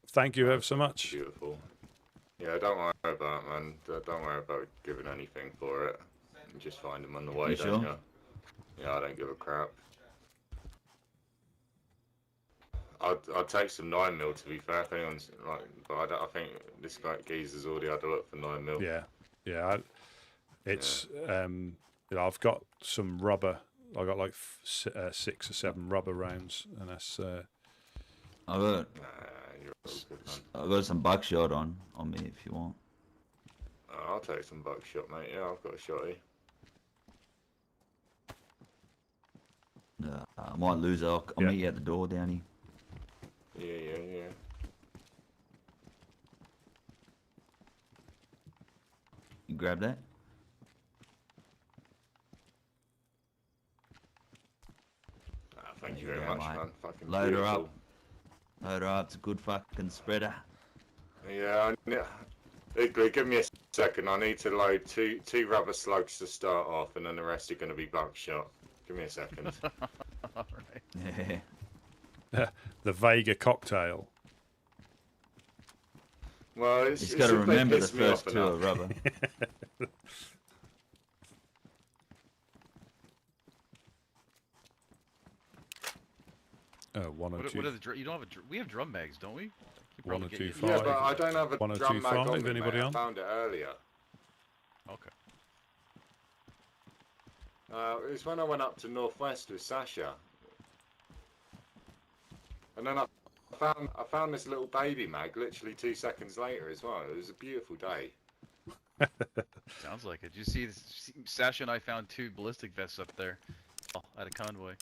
Thank you ever so much. Beautiful. Yeah, don't worry about it, man. Don't worry about giving anything for it. You just find them on the way, You don't sure? you? Yeah, I don't give a crap. I'd take some 9mm to be fair. If anyone's like, but I think this guy geezer's already had a look for 9mm. Yeah. It's you know, I've got some rubber. I got like 6 or 7 rubber rounds, and that's. I you're all good, man. got some buckshot on me if you want. I'll take some buckshot, mate. Yeah, I've got a shotty. I might lose it. I'll meet you at the door, Downey. Yeah. You grab that? Thank you very much, man. Fucking Load her beautiful. up. Load her up. It's a good fucking spreader. Yeah, Igloo, give me a second. I need to load two rubber slugs to start off, and then the rest are going to be buckshot. Give me a second. Alright. Yeah. The Vega cocktail. Well, it's He's got to if they remember the piss me off first 2 are enough. rubber. One or two. What are the you don't have we have drum mags, don't we? You 1 or probably 2 get 5. Yeah, but I don't have a 1 or 2 drum mag 5. on me, Anybody mate. on? I found it earlier. Okay. It was when I went up to Northwest with Sasha, and then I found this little baby mag literally 2 seconds later as well. It was a beautiful day. Sounds like it. Did you see Sasha and I found 2 ballistic vests up there at a convoy.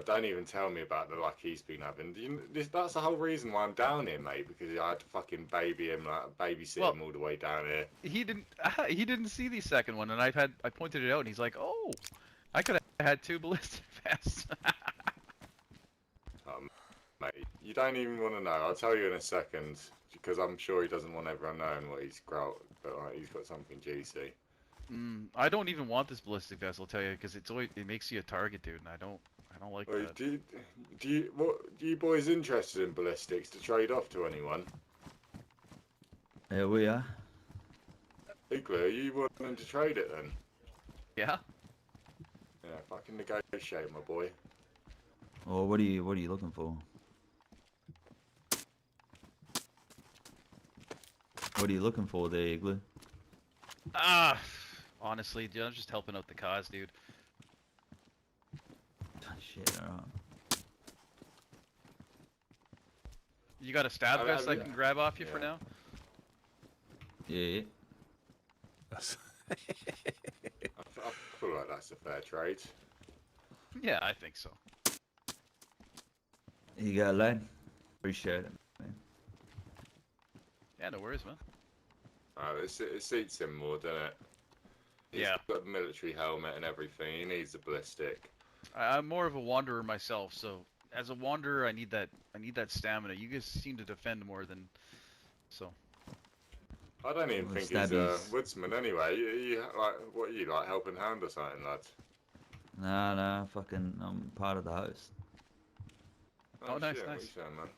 Don't even tell me about the luck he's been having. That's the whole reason why I'm down here, mate, because I had to fucking baby him, babysit him all the way down here. He didn't see the second one, and I pointed it out, and he's like, "Oh, I could have had 2 ballistic vests." Mate, you don't even want to know. I'll tell you in a second, because I'm sure he doesn't want everyone knowing what he's got, but he's got something juicy. I don't even want this ballistic vest, I'll tell you, because it makes you a target, dude, and I don't like that. Do you boys interested in ballistics to trade off to anyone? Here we are. Igloo, are you wanting to trade it then? Yeah. Yeah, fucking negotiate, my boy. Or what are you looking for? What are you looking for there, Igloo? Honestly, dude, I'm just helping out the cause, dude. Shit, alright. You got a stab vest I can grab off you for now? Yeah. I feel like that's a fair trade. Yeah, I think so. Here you go, lad. Appreciate it, man. Yeah, no worries, man. It suits him more, doesn't it? He's got the military helmet and everything. He needs a ballistic. I'm more of a wanderer myself, so as a wanderer, I need that stamina. You guys seem to defend more than so. I don't even think he's a woodsman anyway. You what are you, like helping hand or something, lad? Nah, fucking, I'm part of the host. Oh, nice, shit, nice. What you saying, man?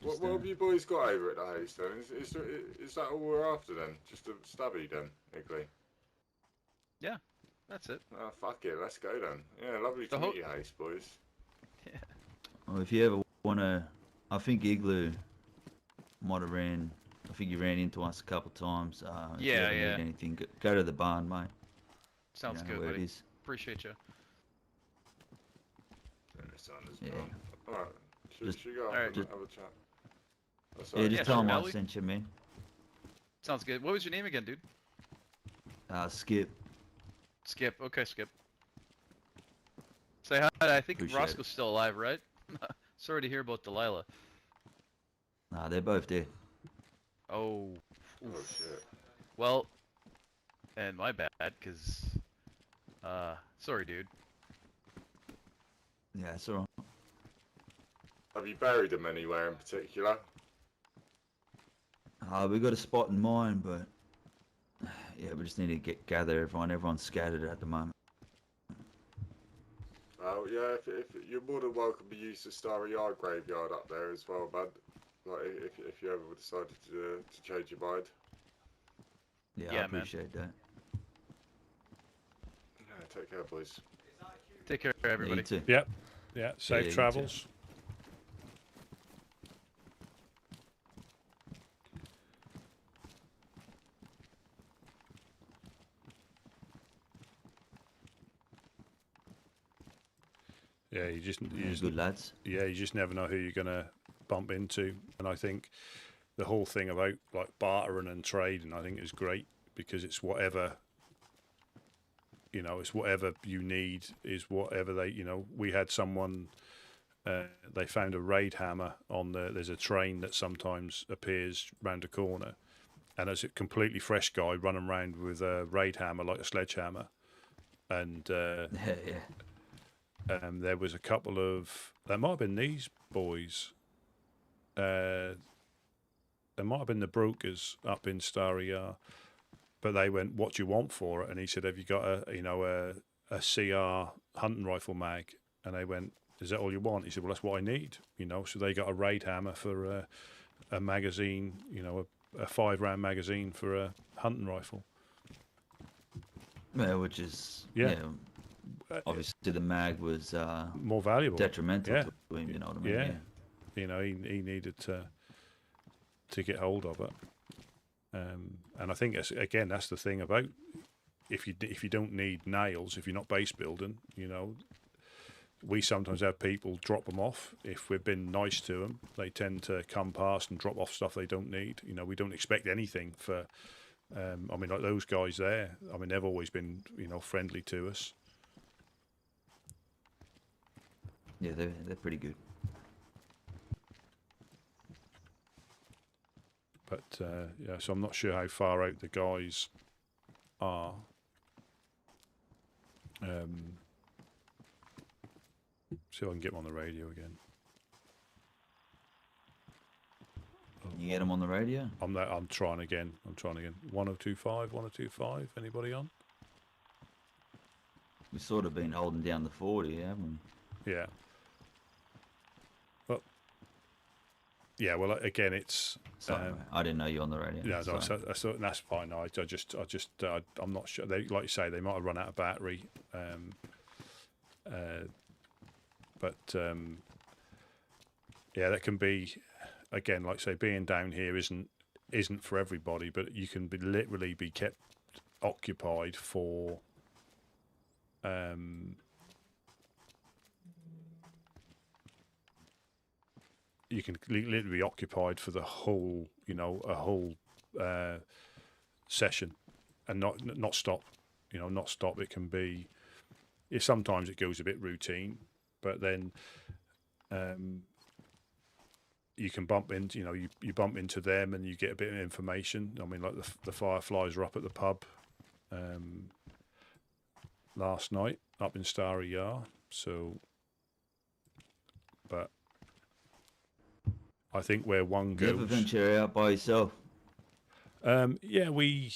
Yeah, What have you boys got over at the house then? Is that all we're after then? Just a stabby then, Igloo? Yeah, that's it. Oh, fuck it, let's go then. Yeah, lovely to meet you, house boys. Yeah. Well, if you ever wanna, I think Igloo might have I think you ran into us a couple times. If you ever need anything, go to the barn, mate. Sounds good, where buddy. it is. Appreciate you. Yeah. Alright, should we go Alright, have a chat? Yeah, just tell him I sent you, man. Sounds good. What was your name again, dude? Skip. Skip. Okay, Skip. Say hi. I think Appreciate Roscoe's still alive, right? Sorry to hear about Delilah. Nah, they're both dead. Oh. Oh shit. Well, and my bad, because Sorry, dude. Yeah, it's alright. Have you buried them anywhere in particular? We got a spot in mind, but yeah, we just need to gather everyone. Everyone's scattered at the moment. Oh yeah, if you're more than welcome to use the Starry Yard graveyard up there as well, bud. Like if you ever decided to change your mind. Yeah, Yeah, I appreciate that. Yeah, take care, boys. Take care, everybody. You too. Yep. Yeah. Safe you travels. Yeah, you just good lads. Yeah, you just never know who you're gonna bump into, and I think the whole thing about like bartering and trading, I think, is great because it's whatever. You know, it's whatever you need is whatever they. You know, we had someone. They found a raid hammer on there's a train that sometimes appears round a corner, and there's a completely fresh guy running around with a raid hammer like a sledgehammer, and there was a couple of, there might have been these boys, there might have been the brokers up in Starry Yard, but they went, "What do you want for it?" And he said, "Have you got a CR hunting rifle mag?" And they went, "Is that all you want?" He said, "Well, that's what I need." You know, so they got a raid hammer for a magazine, you know, a 5-round magazine for a hunting rifle. Yeah, which is obviously the mag was more valuable, detrimental to him. You know what I mean? Yeah. You know, he needed to get hold of it, and I think that's the thing about if you don't need nails, if you're not base building, you know. We sometimes have people drop them off. If we've been nice to them, they tend to come past and drop off stuff they don't need. You know, we don't expect anything for. I mean, like those guys there. I mean, they've always been, you know, friendly to us. Yeah, they're pretty good. But yeah, so I'm not sure how far out the guys are. See if I can get them on the radio again. You get them on the radio? I'm trying again. 1025, 1025. Anybody on? We've sort of been holding down the 40, haven't we? Yeah. Well, yeah. Well, again, it's. Sorry, I didn't know you on the radio. Yeah, no, that's fine. No, I'm not sure. They, like you say, they might have run out of battery. But yeah, that can be, again, like say, being down here isn't for everybody, but you can literally be kept occupied for you can literally be occupied for the whole, you know, a whole session, and not stop, you know, not stop. It can be, sometimes it goes a bit routine, but then you can bump into, you know, you bump into them and you get a bit of information. I mean, like the Fireflies were up at the pub last night up in Starry Yard. So, but I think where one goes. You ever venture out by yourself? Yeah, we.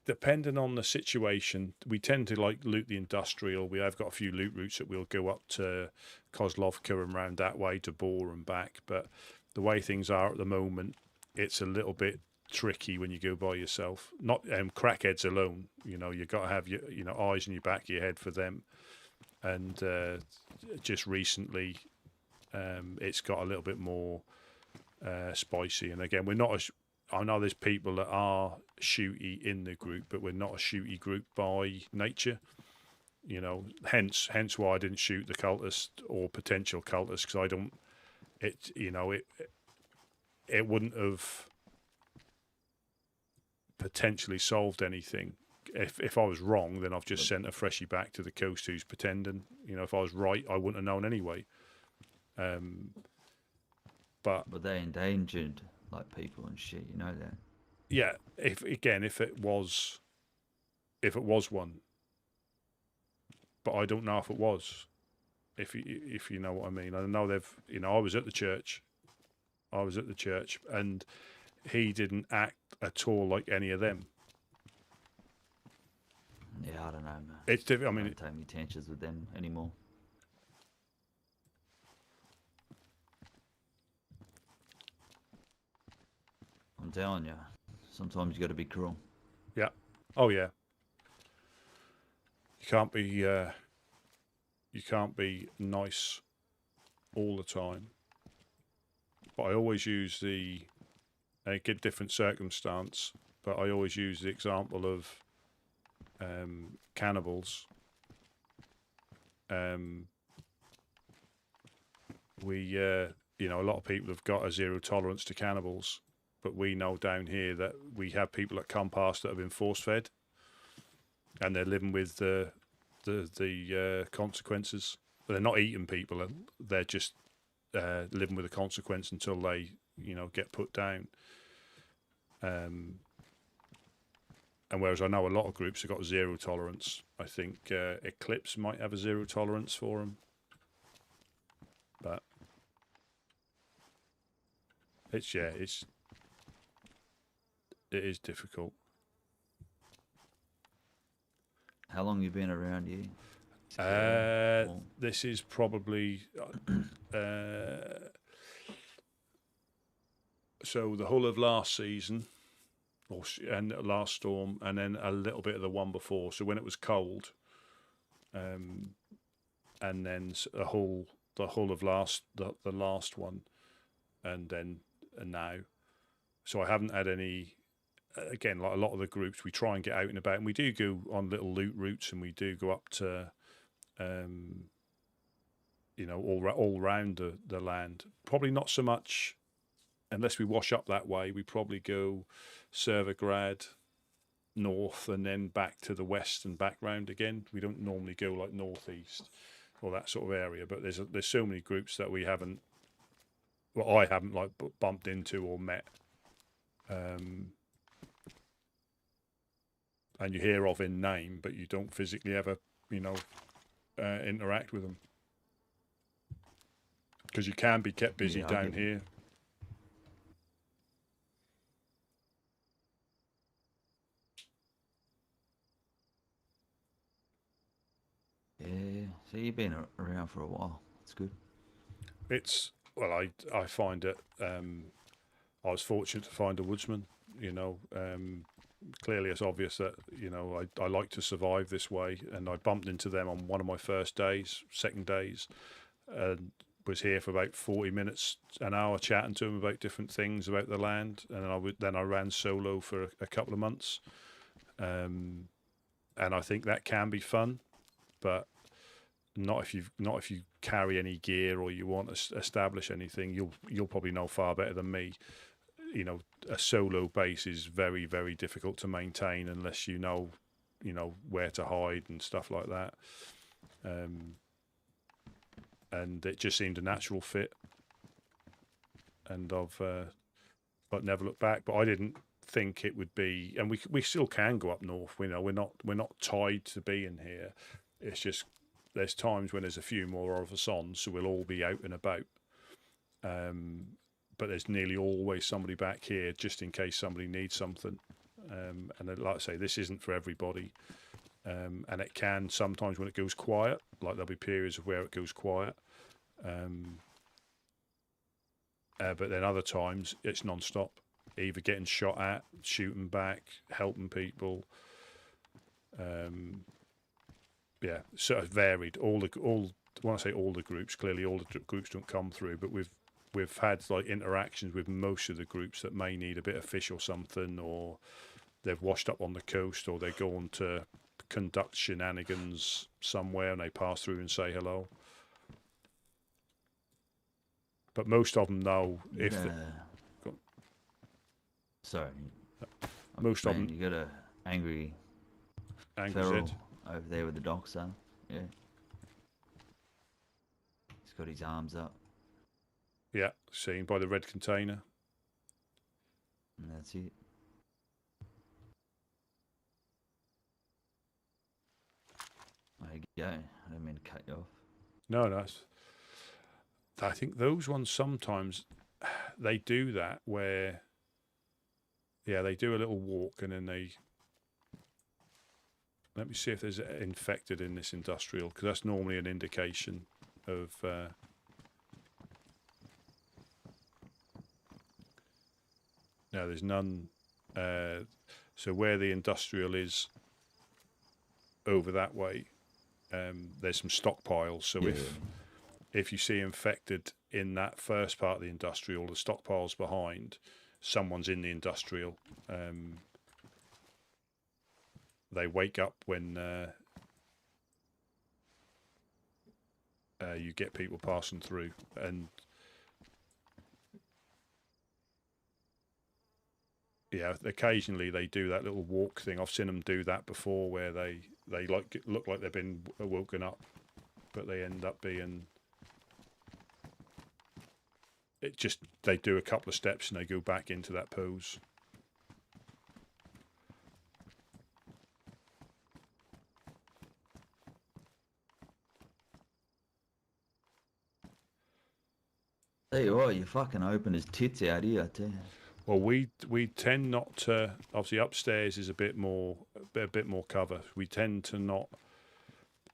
Depending on the situation, we tend to like loot the industrial. We have got a few loot routes that we'll go up to Kozlovka and round that way to Bor and back. But the way things are at the moment, it's a little bit tricky when you go by yourself. Not crackheads alone. You know, you got to have your eyes in your back of your head for them. And just recently, it's got a little bit more spicy. And again, we're not. I know there's people that are shooty in the group, but we're not a shooty group by nature. You know, hence why I didn't shoot the cultist or potential cultist, because I don't. It wouldn't have potentially solved anything. If I was wrong, then I've just sent a freshie back to the coast who's pretending. You know, if I was right, I wouldn't have known anyway. But they're endangered, like people and shit. You know that. Yeah. If it was if it was one. But I don't know if it was. If you know what I mean. I know they've. I was at the church. And he didn't act at all like any of them. Yeah, I don't know, man. It's difficult. I I mean, don't take me chances with them anymore. I'm telling you, sometimes you got to be cruel. yeah. Oh yeah. You can't be nice all the time. But I always use get different circumstance, but I always use the example of cannibals. A lot of people have got a zero tolerance to cannibals, but we know down here that we have people that come past that have been force fed, and they're living with the consequences. They're not eating people; they're just living with the consequence until they, get put down. And whereas I know a lot of groups have got zero tolerance, I think Eclipse might have a zero tolerance for them, but it is difficult. How long you been around here? This is probably so the whole of last season, and last storm, and then a little bit of the one before. So when it was cold, and then the whole of the last one, and now. So I haven't had any. Again, like a lot of the groups, we try and get out and about, and we do go on little loot routes, and we do go up to, all round the land. Probably not so much, unless we wash up that way. We probably go Servergrad north and then back to the west and back round again. We don't normally go like northeast or that sort of area. But there's so many groups that we haven't. Well, I haven't like bumped into or met. And you hear of in name, but you don't physically ever, interact with them. Because you can be kept busy down here. Yeah, so you've been around for a while. It's good. I find it. I was fortunate to find a woodsman. Clearly it's obvious that I like to survive this way, and I bumped into them on one of my second days, and was here for about 40 minutes, an hour, chatting to them about different things about the land, and then I ran solo for a couple of months, and I think that can be fun, but not if you carry any gear or you want to establish anything. You'll probably know far better than me. A solo base is very, very difficult to maintain unless you know where to hide and stuff like that. And it just seemed a natural fit. And but never looked back. But I didn't think it would be, and we still can go up north. We're not tied to being here. It's just there's times when there's a few more of us on, so we'll all be out and about. But there's nearly always somebody back here just in case somebody needs something. And like I say, this isn't for everybody. And it can sometimes when it goes quiet, like there'll be periods of where it goes quiet. But then other times it's non-stop, either getting shot at, shooting back, helping people. Sort of varied. When I say all the groups, clearly all the groups don't come through, but we've had like interactions with most of the groups that may need a bit of fish or something, or they've washed up on the coast, or they're going to conduct shenanigans somewhere and they pass through and say hello. But most of them know if. Sorry. Most of them. You got a angry feral over there with the docks, son. Yeah. He's got his arms up. Yeah, seen by the red container. And that's it. Yeah, I didn't mean to cut you off. No, that's. I think those ones sometimes they do that where. Yeah, they do a little walk and then they. Let me see if there's infected in this industrial, because that's normally an indication of. No, there's none. So where the industrial is over that way, there's some stockpiles. So if you see infected in that first part of the industrial, the stockpiles behind, someone's in the industrial. They wake up when you get people passing through, and yeah, occasionally they do that little walk thing. I've seen them do that before, where they look like they've been woken up, but they end up being. They do a couple of steps and they go back into that pose. Tell you what, you fucking open his tits out here, I tell you. Well, we tend not to. Obviously, upstairs is a bit more cover. We tend to not,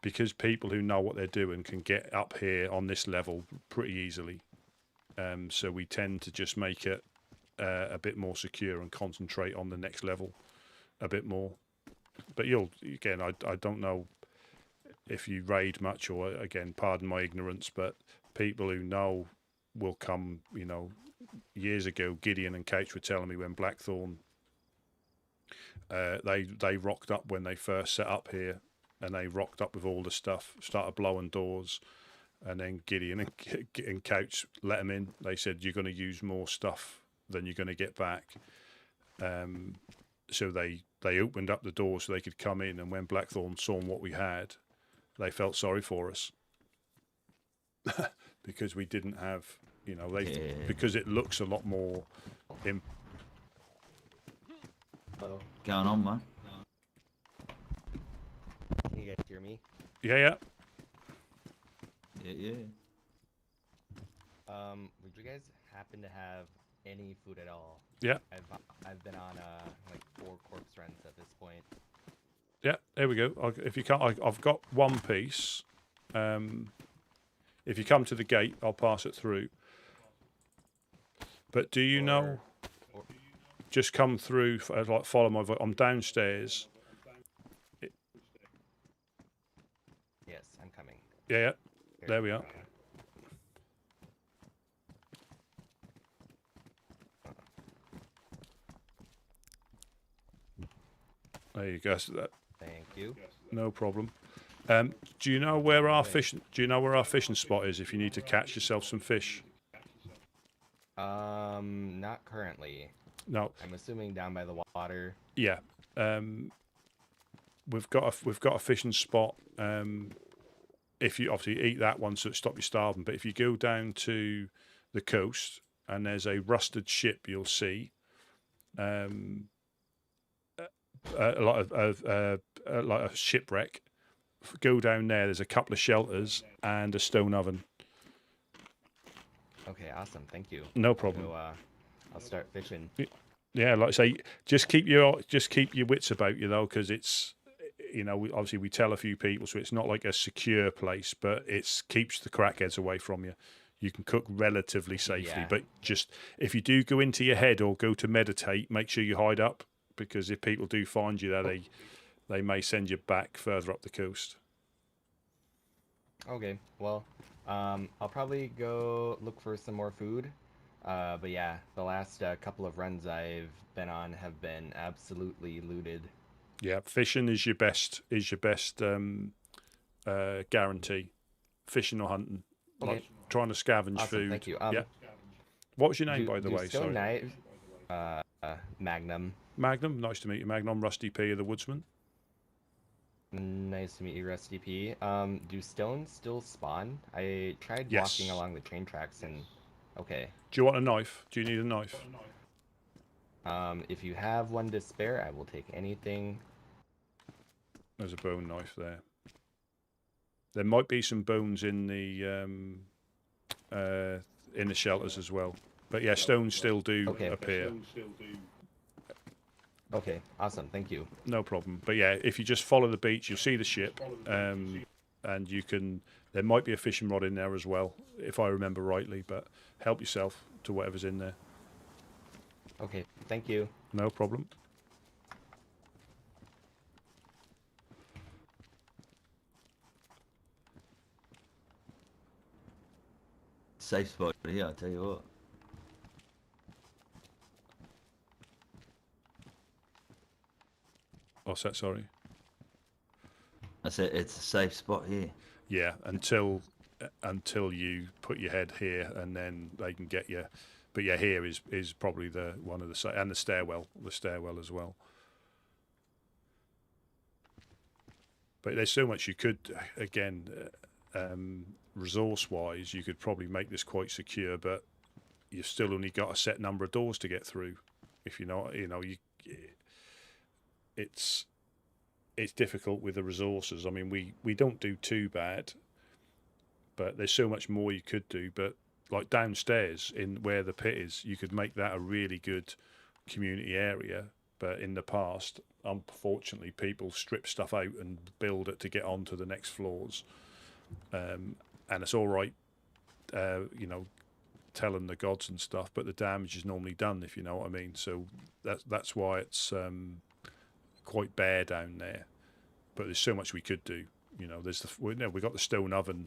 because people who know what they're doing can get up here on this level pretty easily. So we tend to just make it a bit more secure and concentrate on the next level a bit more. But I don't know if you raid much, or again, pardon my ignorance, but people who know will come. Years ago, Gideon and Couch were telling me when Blackthorn, they rocked up when they first set up here, and they rocked up with all the stuff, started blowing doors, and then Gideon and Couch let them in. They said, you're going to use more stuff than you're going to get back. So they opened up the door so they could come in, and when Blackthorn saw what we had, they felt sorry for us because we didn't have. Because it looks a lot more. Hello. Going on, man? Can you guys hear me? Yeah. Yeah. Would you guys happen to have any food at all? Yeah. I've been on like 4 corpse runs at this point. Yeah, there we go. If you can't, I've got one piece. If you come to the gate, I'll pass it through. But do you know? Just come through, follow my voice. I'm downstairs. Yes, I'm coming. Yeah. There we are. There you go. So Thank you. No problem. Do you know where our fishing? Do you know where our fishing spot is? If you need to catch yourself some fish. Not currently. No. I'm assuming down by the water. Yeah. We've got a fishing spot. If you obviously eat that one, so stop you starving. But if you go down to the coast and there's a rusted ship, you'll see. Like a shipwreck. Go down there. There's a couple of shelters and a stone oven. Okay, awesome. Thank you. No problem. So, I'll start fishing. Yeah, like I say, just keep your wits about you though, because it's obviously we tell a few people, so it's not like a secure place, but it keeps the crackheads away from you. You can cook relatively safely, but just if you do go into your head or go to meditate, make sure you hide up, because if people do find you there, they may send you back further up the coast. Okay, well, I'll probably go look for some more food. But yeah, the last couple of runs I've been on have been absolutely looted. Yeah, fishing is your best guarantee. Fishing or hunting, like trying to scavenge food. Thank you. Yeah. What was your name, by the way? Stone Sorry. Knife, Magnum. Magnum, nice to meet you, Magnum. I'm Rusty P of the Woodsman. Nice to meet you, Rusty P. Do stones still spawn? I tried Yes. walking along the train tracks and... Okay. Do you want a knife? Do you need a knife? If you have one to spare, I will take anything. There's a bone knife there. There might be some bones in the shelters as well. But yeah, stones still do appear. Okay, awesome. Thank you. No problem. But yeah, if you just follow the beach, you'll see the ship, and you can. There might be a fishing rod in there as well, if I remember rightly. But help yourself to whatever's in there. Okay, thank you. No problem. Safe spot here, I'll tell you what. What's that? Sorry. I said it's a safe spot here. Yeah, until you put your head here, and then they can get you. But yeah, here is probably the one of the and the stairwell as well. But there's so much you could again, resource-wise, you could probably make this quite secure, but you've still only got a set number of doors to get through. If it's difficult with the resources. I mean, we don't do too bad, but there's so much more you could do. But like downstairs in where the pit is, you could make that a really good community area. But in the past, unfortunately, people strip stuff out and build it to get onto the next floors. And it's all right, telling the gods and stuff, but the damage is normally done, if you know what I mean. So that's why it's quite bare down there. But there's so much we could do. There's we got the stone oven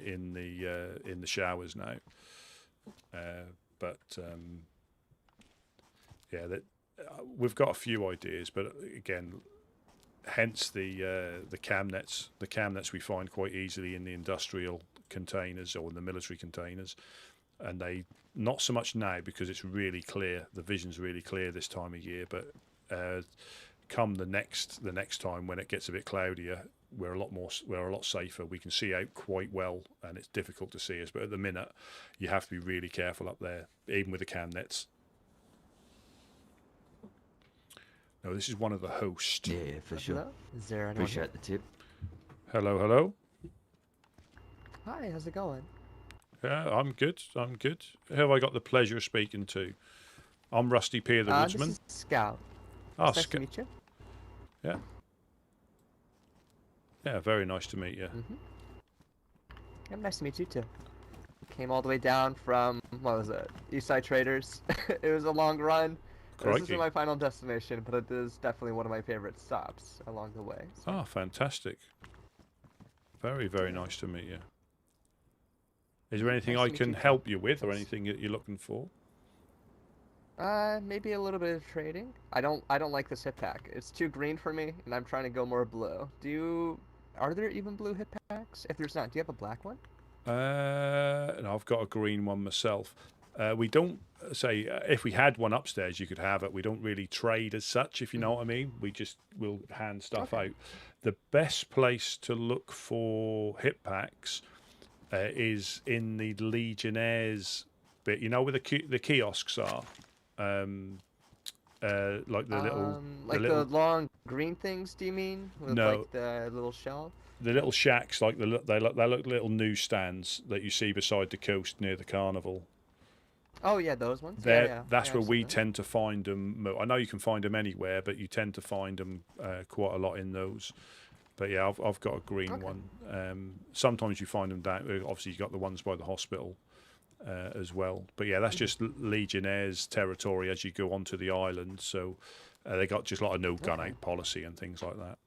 in the showers now. We've got a few ideas, but again, hence the cam nets. The cam nets we find quite easily in the industrial containers or in the military containers, and they not so much now because it's really clear. The vision's really clear this time of year, but come the next time when it gets a bit cloudier, we're a lot safer. We can see out quite well, and it's difficult to see us. But at the minute, you have to be really careful up there, even with the cam nets. No, this is one of the hosts. Yeah, for sure. Hello? Is there anyone Appreciate here? the tip. Hello. Hi, how's it going? Yeah, I'm good. Who have I got the pleasure of speaking to? I'm Rusty P of the Woodsman. This is Scout. Oh, It's nice to meet you. Yeah. Yeah, very nice to meet you. Yeah, nice to meet you too. Came all the way down from, what was it, Eastside Traders. It was a long run. This Crikey. isn't my final destination, but it is definitely one of my favorite stops along the way. So. Oh, fantastic. Very, very nice to meet you. Is there anything Nice I to meet can you too. help you with, or anything that you're looking for? Maybe a little bit of trading. I don't like this hip pack. It's too green for me, and I'm trying to go more blue. Are there even blue hip packs? If there's not, do you have a black one? No, I've got a green one myself. We don't say if we had one upstairs, you could have it. We don't really trade as such, if you know what I mean. We'll hand stuff out. The best place to look for hip packs is in the Legionnaires bit. Where the kiosks are. Like the long green things, do you mean? With No. like the little shell? The little shacks, like they look little newsstands that you see beside the coast near the carnival. Oh yeah, those ones. That's Yeah, where I've we seen those. tend to find them. I know you can find them anywhere, but you tend to find them quite a lot in those. But yeah, I've got a green one. Sometimes you find them down. Obviously, you got the ones by the hospital as well. But yeah, that's just Legionnaires territory as you go onto the island. So they got just like a no gun out policy and things like that.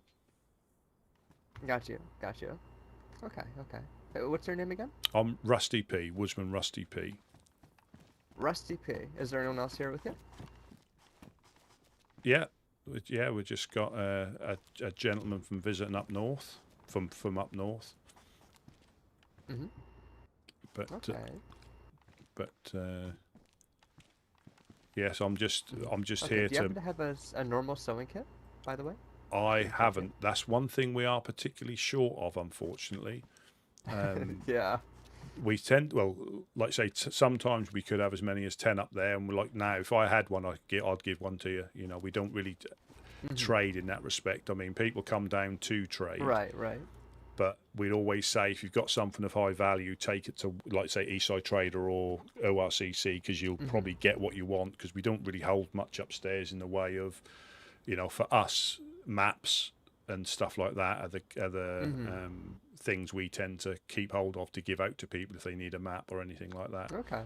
Got you. Okay. What's your name again? I'm Rusty P, Woodsman Rusty P. Rusty P. Is there anyone else here with you? Yeah, we just got a gentleman from visiting up north, from up north. Mm-hmm. But Okay. yes, I'm just Okay, here do you happen to. to have a normal sewing kit, by the way? I haven't. That's one thing we are particularly short of, unfortunately. Yeah. We tend, like say, sometimes we could have as many as 10 up there, and we're like, now if I had one, I'd give one to you. We don't really trade in that respect. I mean, people come down to trade, Right. but we'd always say if you've got something of high value, take it to, like say, Eastside Trader or ORCC, because you'll probably get what you want, because we don't really hold much upstairs in the way of, you know, for us, maps and stuff like that are the things we tend to keep hold of to give out to people if they need a map or anything like that. Okay.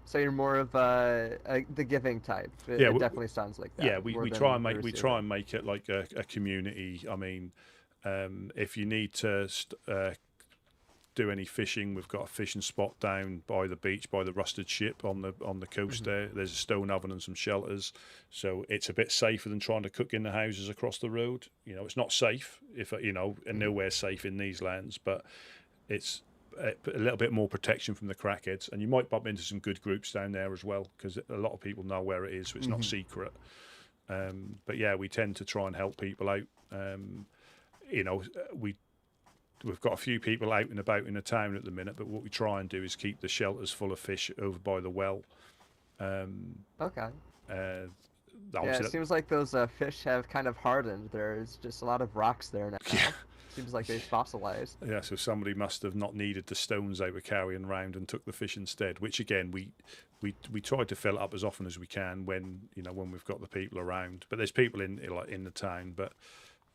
So you're more of the giving type. It definitely sounds like that. Yeah, we try and make it like a community. I mean, if you need to do any fishing, we've got a fishing spot down by the beach, by the rusted ship on the coast there. There's a stone oven and some shelters, so it's a bit safer than trying to cook in the houses across the road. You know, it's not safe and nowhere safe in these lands, but it's a little bit more protection from the crackheads, and you might bump into some good groups down there as well, because a lot of people know where it is, so it's not secret. But yeah, we tend to try and help people out. You know, we've got a few people out and about in the town at the minute, but what we try and do is keep the shelters full of fish over by the well. Yeah, it seems like those fish have kind of hardened. There's just a lot of rocks there now. Seems like they've fossilized. Yeah, so somebody must have not needed the stones they were carrying around and took the fish instead. Which again, we try to fill it up as often as we can when we've got the people around. But there's people in the town. But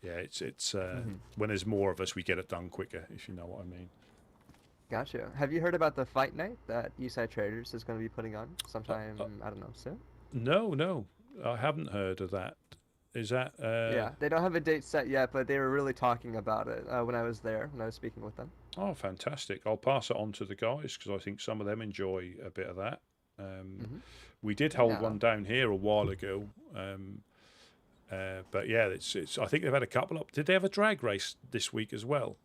yeah, it's when there's more of us, we get it done quicker. If you know what I mean. Gotcha. Have you heard about the fight night that DayZ Chernarus is going to be putting on sometime? I don't know, soon. No, I haven't heard of that. Is that? Yeah, they don't have a date set yet, but they were really talking about it when I was there, when I was speaking with them. Oh, fantastic. I'll pass it on to the guys, because I think some of them enjoy a bit of that. We did hold one down here a while ago, but yeah, it's. I think they've had a couple up. Did they have a drag race this week as well?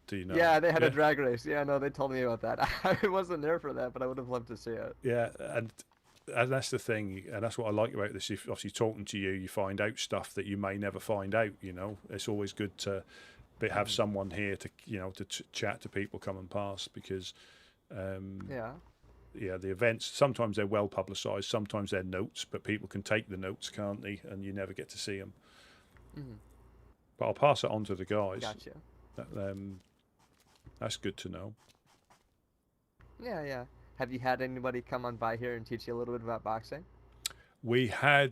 Do you know? Yeah, they had a drag race. Yeah, no, they told me about that. I wasn't there for that, but I would have loved to see it. Yeah, and that's the thing, and that's what I like about this. If obviously talking to you, you find out stuff that you may never find out. You know, it's always good to have someone here to chat to people coming past, because the events, sometimes they're well publicised, sometimes they're notes, but people can take the notes, can't they? And you never get to see them. But I'll pass it on to the guys. Gotcha. That's good to know. Yeah. Have you had anybody come on by here and teach you a little bit about boxing? We had,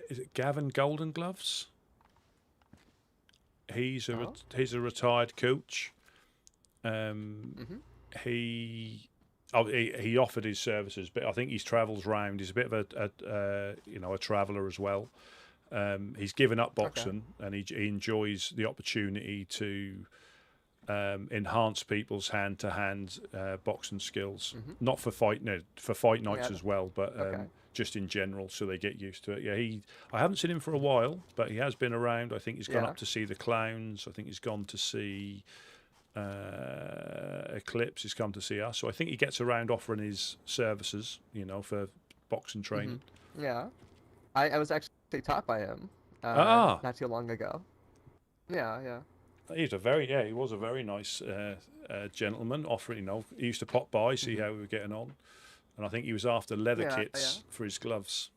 is it Gavin Golden Gloves? He's a retired coach. He offered his services, but I think he travels round. He's a bit of a traveller as well. He's given up boxing, and he enjoys the opportunity to enhance people's hand-to-hand boxing skills. Not for fight nights as well, but just in general, so they get used to it. Yeah, I haven't seen him for a while, but he has been around. I think he's gone up to see the Clowns. I think he's gone to see Eclipse. He's come to see us. So I think he gets around offering his services, for boxing training. Yeah, I was actually taught by him not too long ago. Yeah. He was a very nice gentleman. Offering, he used to pop by, see how we were getting on, and I think he was after leather kits for his gloves.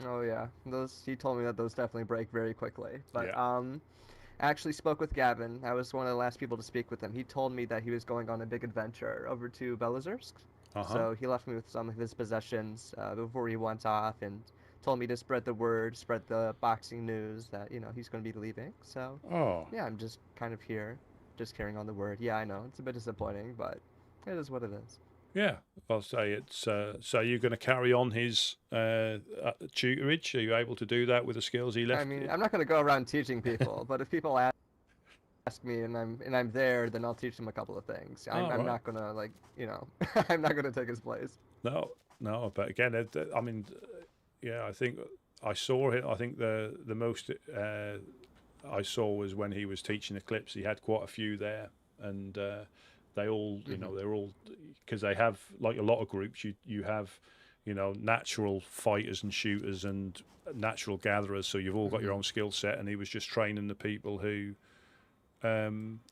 Oh yeah, he told me that those definitely break very quickly. But I actually spoke with Gavin. I was one of the last people to speak with him. He told me that he was going on a big adventure over to Belozersk. So he left me with some of his possessions before he went off, and told me to spread the word, spread the boxing news that he's going to be leaving. So yeah, I'm just kind of here, just carrying on the word. Yeah, I know it's a bit disappointing, but it is what it is. Yeah, I'll say it's. So you're going to carry on his tutorage? Are you able to do that with the skills he left? I mean, I'm not going to go around teaching people, but if people ask me and I'm there, then I'll teach them a couple of things. I'm not going to I'm not going to take his place. No, but again, I mean. Yeah, I think I saw him. I think the most I saw was when he was teaching Eclipse. He had quite a few there, and they all, they're all, because they have, like a lot of groups, you have, natural fighters and shooters and natural gatherers. So you've all got your own skill set, and he was just training the people who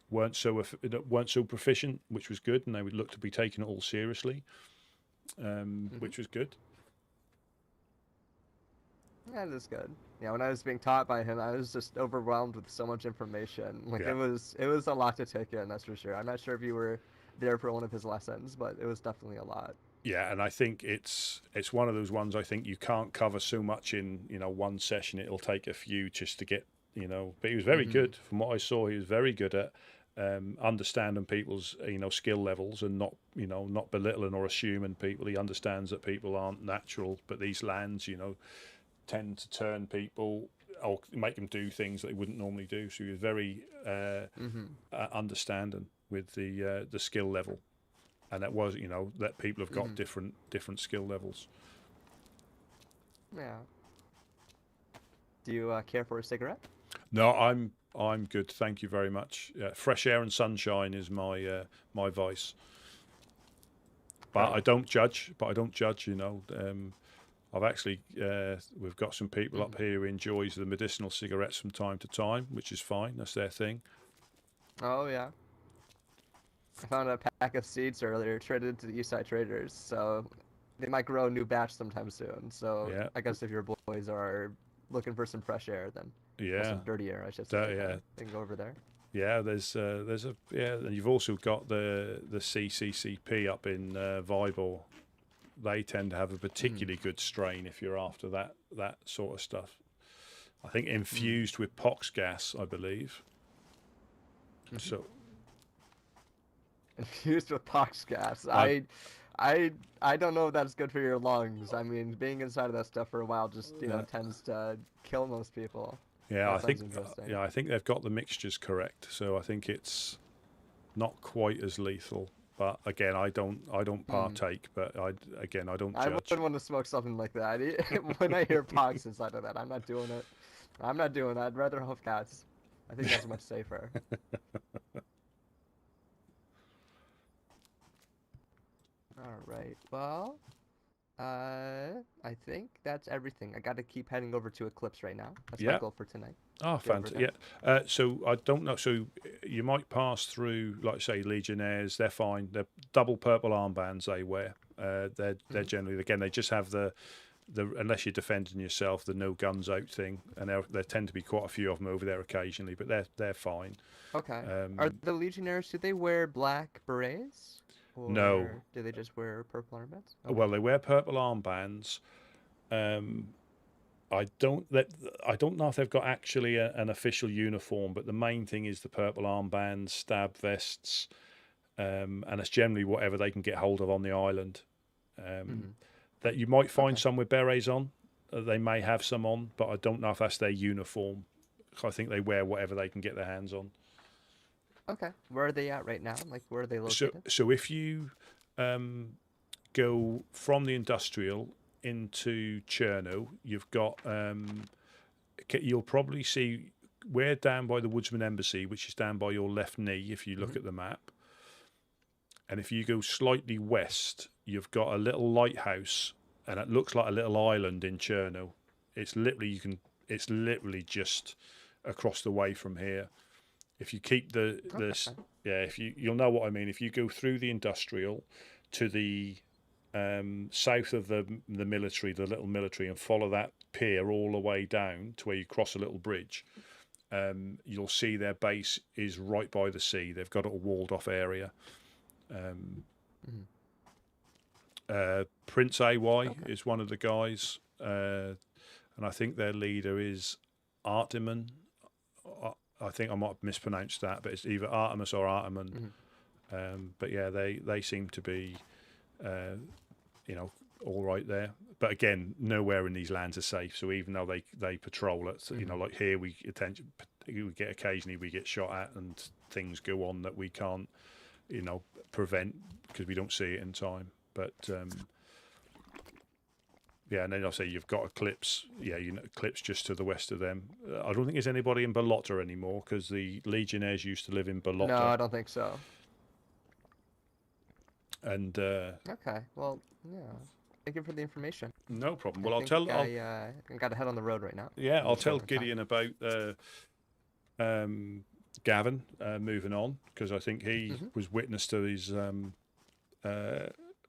weren't so proficient, which was good, and they would look to be taking it all seriously, which was good. That is good. Yeah, when I was being taught by him, I was just overwhelmed with so much information. Like Yeah. it was a lot to take in, that's for sure. I'm not sure if you were there for one of his lessons, but it was definitely a lot. Yeah, and I think it's one of those ones I think you can't cover so much in one session. It'll take a few just to get But he was very good from what I saw. He was very good at understanding people's skill levels and not belittling or assuming people. He understands that people aren't natural, but these lands tend to turn people or make them do things that they wouldn't normally do. So he was very understanding with the skill level. And that was, that people have got different skill levels. Yeah. Do you care for a cigarette? No, I'm good. Thank you very much. Fresh air and sunshine is my my vice. But I don't judge. I've actually we've got some people up here who enjoys the medicinal cigarettes from time to time, which is fine. That's their thing. Oh yeah. I found a pack of seeds earlier, traded into the Eastside Traders, so they might grow a new batch sometime soon. So yeah. I guess if your boys are looking for some fresh air, then some dirty air, I should say. They can go over there. Yeah, there's a and you've also got the CCCP up in Vibor. They tend to have a particularly good strain if you're after that sort of stuff. I think infused with pox gas, I believe. So. Infused with pox gas. I don't know if that's good for your lungs. I mean, being inside of that stuff for a while just tends to kill most people. Yeah, I think they've got the mixtures correct. So I think it's not quite as lethal. But again, I don't partake. But I don't judge. I wouldn't want to smoke something like that. When I hear pox inside of that, I'm not doing it. I'm not doing that. I'd rather have cats. I think that's much safer. All right. Well, I think that's everything. I got to keep heading over to Eclipse right now. That's my goal for tonight. Oh, fantastic! Yeah. So I don't know. So you might pass through, like say, Legionnaires. They're fine. They're double purple armbands they wear. They're generally, again, they just have the unless you're defending yourself, the no guns out thing, and there tend to be quite a few of them over there occasionally, but they're fine. Okay. Are the Legionnaires? Do they wear black berets? Or no. Do they just wear purple armbands? Okay. Well, they wear purple armbands. I don't know if they've got actually an official uniform, but the main thing is the purple armbands, stab vests, and it's generally whatever they can get hold of on the island. That you might find some with berets on. They may have some on, but I don't know if that's their uniform. I think they wear whatever they can get their hands on. Okay. Where are they at right now? Like, where are they located? So if you go from the industrial into Cherno, you've got you'll probably see we're down by the Woodsmen Embassy, which is down by your left knee if you look at the map. And if you go slightly west, you've got a little lighthouse, and it looks like a little island in Cherno. It's literally just across the way from here. If you keep you'll know what I mean. If you go through the industrial to the south of the military, the little military, and follow that pier all the way down to where you cross a little bridge, you'll see their base is right by the sea. They've got a walled off area. Prince AY is one of the guys, and I think their leader is Arteman. I think I might have mispronounced that, but it's either Artemis or Arteman. But yeah, they seem to be, all right there. But again, nowhere in these lands are safe. So even though they patrol it, like here we get occasionally we get shot at and things go on that we can't, prevent because we don't see it in time. But yeah, and then I'll say you've got Eclipse. Yeah, Eclipse just to the west of them. I don't think there's anybody in Balota anymore because the Legionnaires used to live in Balota. No, I don't think so. And okay, well, yeah. Thank you for the information. No problem. I Well, I got to head on the road right now. Yeah, I'll tell Gideon about Gavin moving on because I think he was witness to his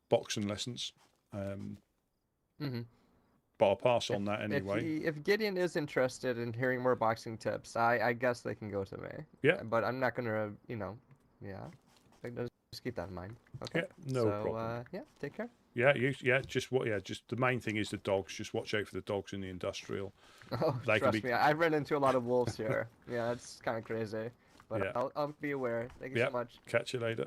boxing lessons. but I'll pass on that anyway. If Gideon is interested in hearing more boxing tips, I guess they can go to me. Yeah. But I'm not gonna, yeah. Just keep that in mind. Okay. Yeah, no problem. Yeah, take care. Yeah, just the main thing is the dogs. Just watch out for the dogs in the industrial. Oh, They can trust me, I've run into a lot of wolves here. Yeah, it's kind of crazy. But Yeah. I'll be aware. Thank you so much. Catch you later.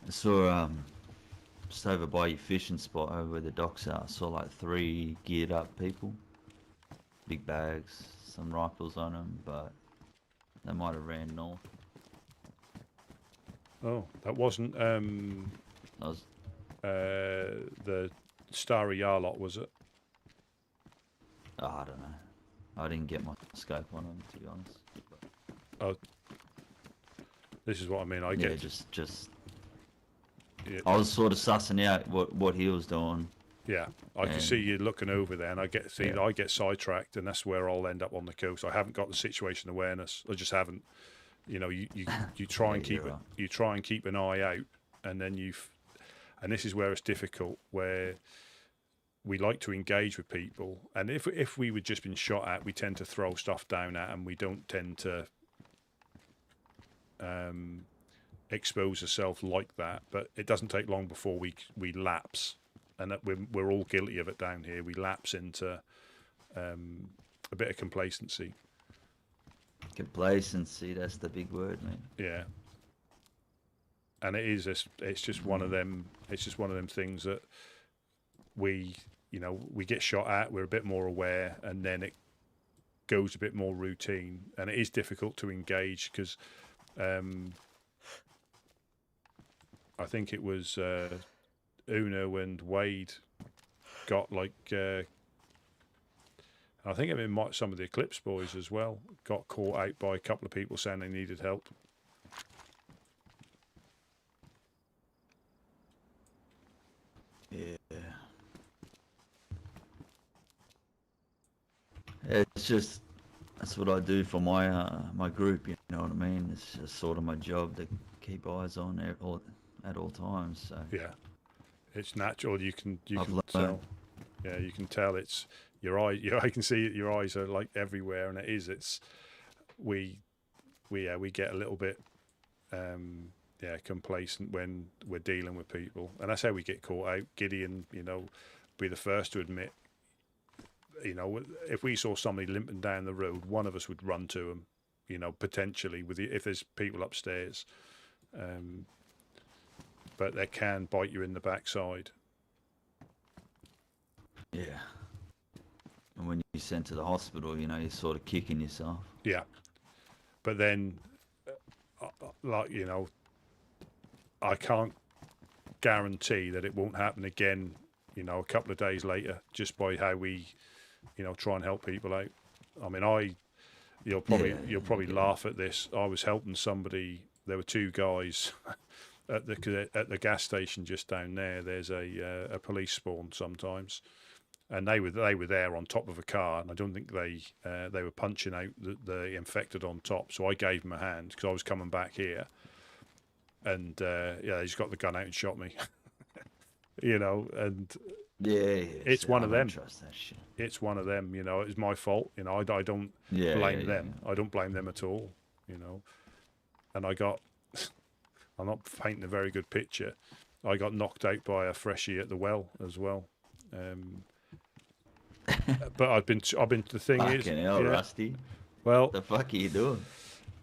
I saw just over by your fishing spot over where the docks are, I saw like 3 geared up people. Big bags, some rifles on them, but they might have ran north. Oh, that wasn't That was the Starry Yarlot, was it? Oh, I don't know. I didn't get my scope on them, to be honest. Oh, this is what I mean. I Yeah, get just. Yeah. I was sort of sussing out what he was doing. Yeah, I can see you looking over there, and I get sidetracked, and that's where I'll end up on the coast. I haven't got the situation awareness. I just haven't. You know, you try and keep you try and keep an eye out, and then and this is where it's difficult, where we like to engage with people, and if we were just been shot at, we tend to throw stuff down at them. We don't tend to expose ourselves like that. But it doesn't take long before we lapse, and that we're all guilty of it down here. We lapse into a bit of complacency. Complacency, that's the big word, man. Yeah. And it's just one of them. It's just one of them things that we get shot at. We're a bit more aware, and then it goes a bit more routine, and it is difficult to engage because I think it was Uno and Wade got like. I think some of the Eclipse boys as well got caught out by a couple of people saying they needed help. Yeah. It's just that's what I do for my group. You know what I mean? It's just sort of my job to keep eyes on at all times. So yeah, it's natural. You can learned. tell. Yeah, you can tell it's your eye. I can see your eyes are like everywhere, and it is. It's we get a little bit complacent when we're dealing with people, and that's how we get caught out. Gideon, be the first to admit. If we saw somebody limping down the road, one of us would run to them. Potentially if there's people upstairs, but they can bite you in the backside. Yeah. And when you're sent to the hospital, you're sort of kicking yourself. Yeah. But then, I can't guarantee that it won't happen again, a couple of days later, just by how we, try and help people out. I mean, you'll probably laugh at this. I was helping somebody. There were 2 guys at the gas station just down there. There's a police spawn sometimes. And they were there on top of a car, and I don't think they were punching out the infected on top. So I gave them a hand because I was coming back here, and they just got the gun out and shot me. And it's one of them. Trust that shit. It's one of them. It's my fault. I don't blame them. I don't blame them at all. And I'm not painting a very good picture. I got knocked out by a freshie at the well as well. But I've been. The thing is, fucking hell, Rusty. Well, the fuck are you doing?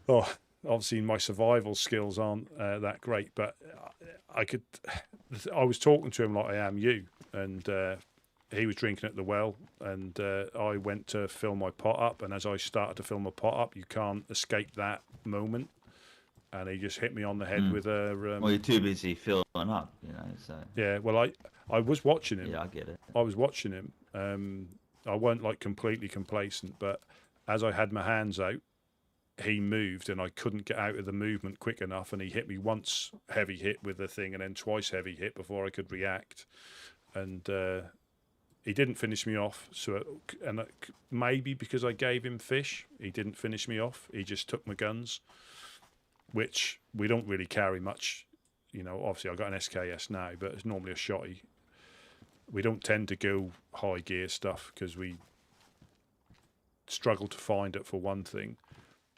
Oh, obviously my survival skills aren't that great, but I was talking to him like I am you, and he was drinking at the well, and I went to fill my pot up, and as I started to fill my pot up, you can't escape that moment, and he just hit me on the head with a. Well, you're too busy filling up, you know. So. Yeah, well, I was watching him. Yeah, I get it. I was watching him. I weren't like completely complacent, but as I had my hands out, he moved, and I couldn't get out of the movement quick enough, and he hit me once heavy hit with the thing, and then twice heavy hit before I could react, and he didn't finish me off. So, maybe because I gave him fish, he didn't finish me off. He just took my guns, which we don't really carry much. You know, obviously I've got an SKS now, but it's normally a shotty. We don't tend to go high gear stuff because we struggle to find it for one thing,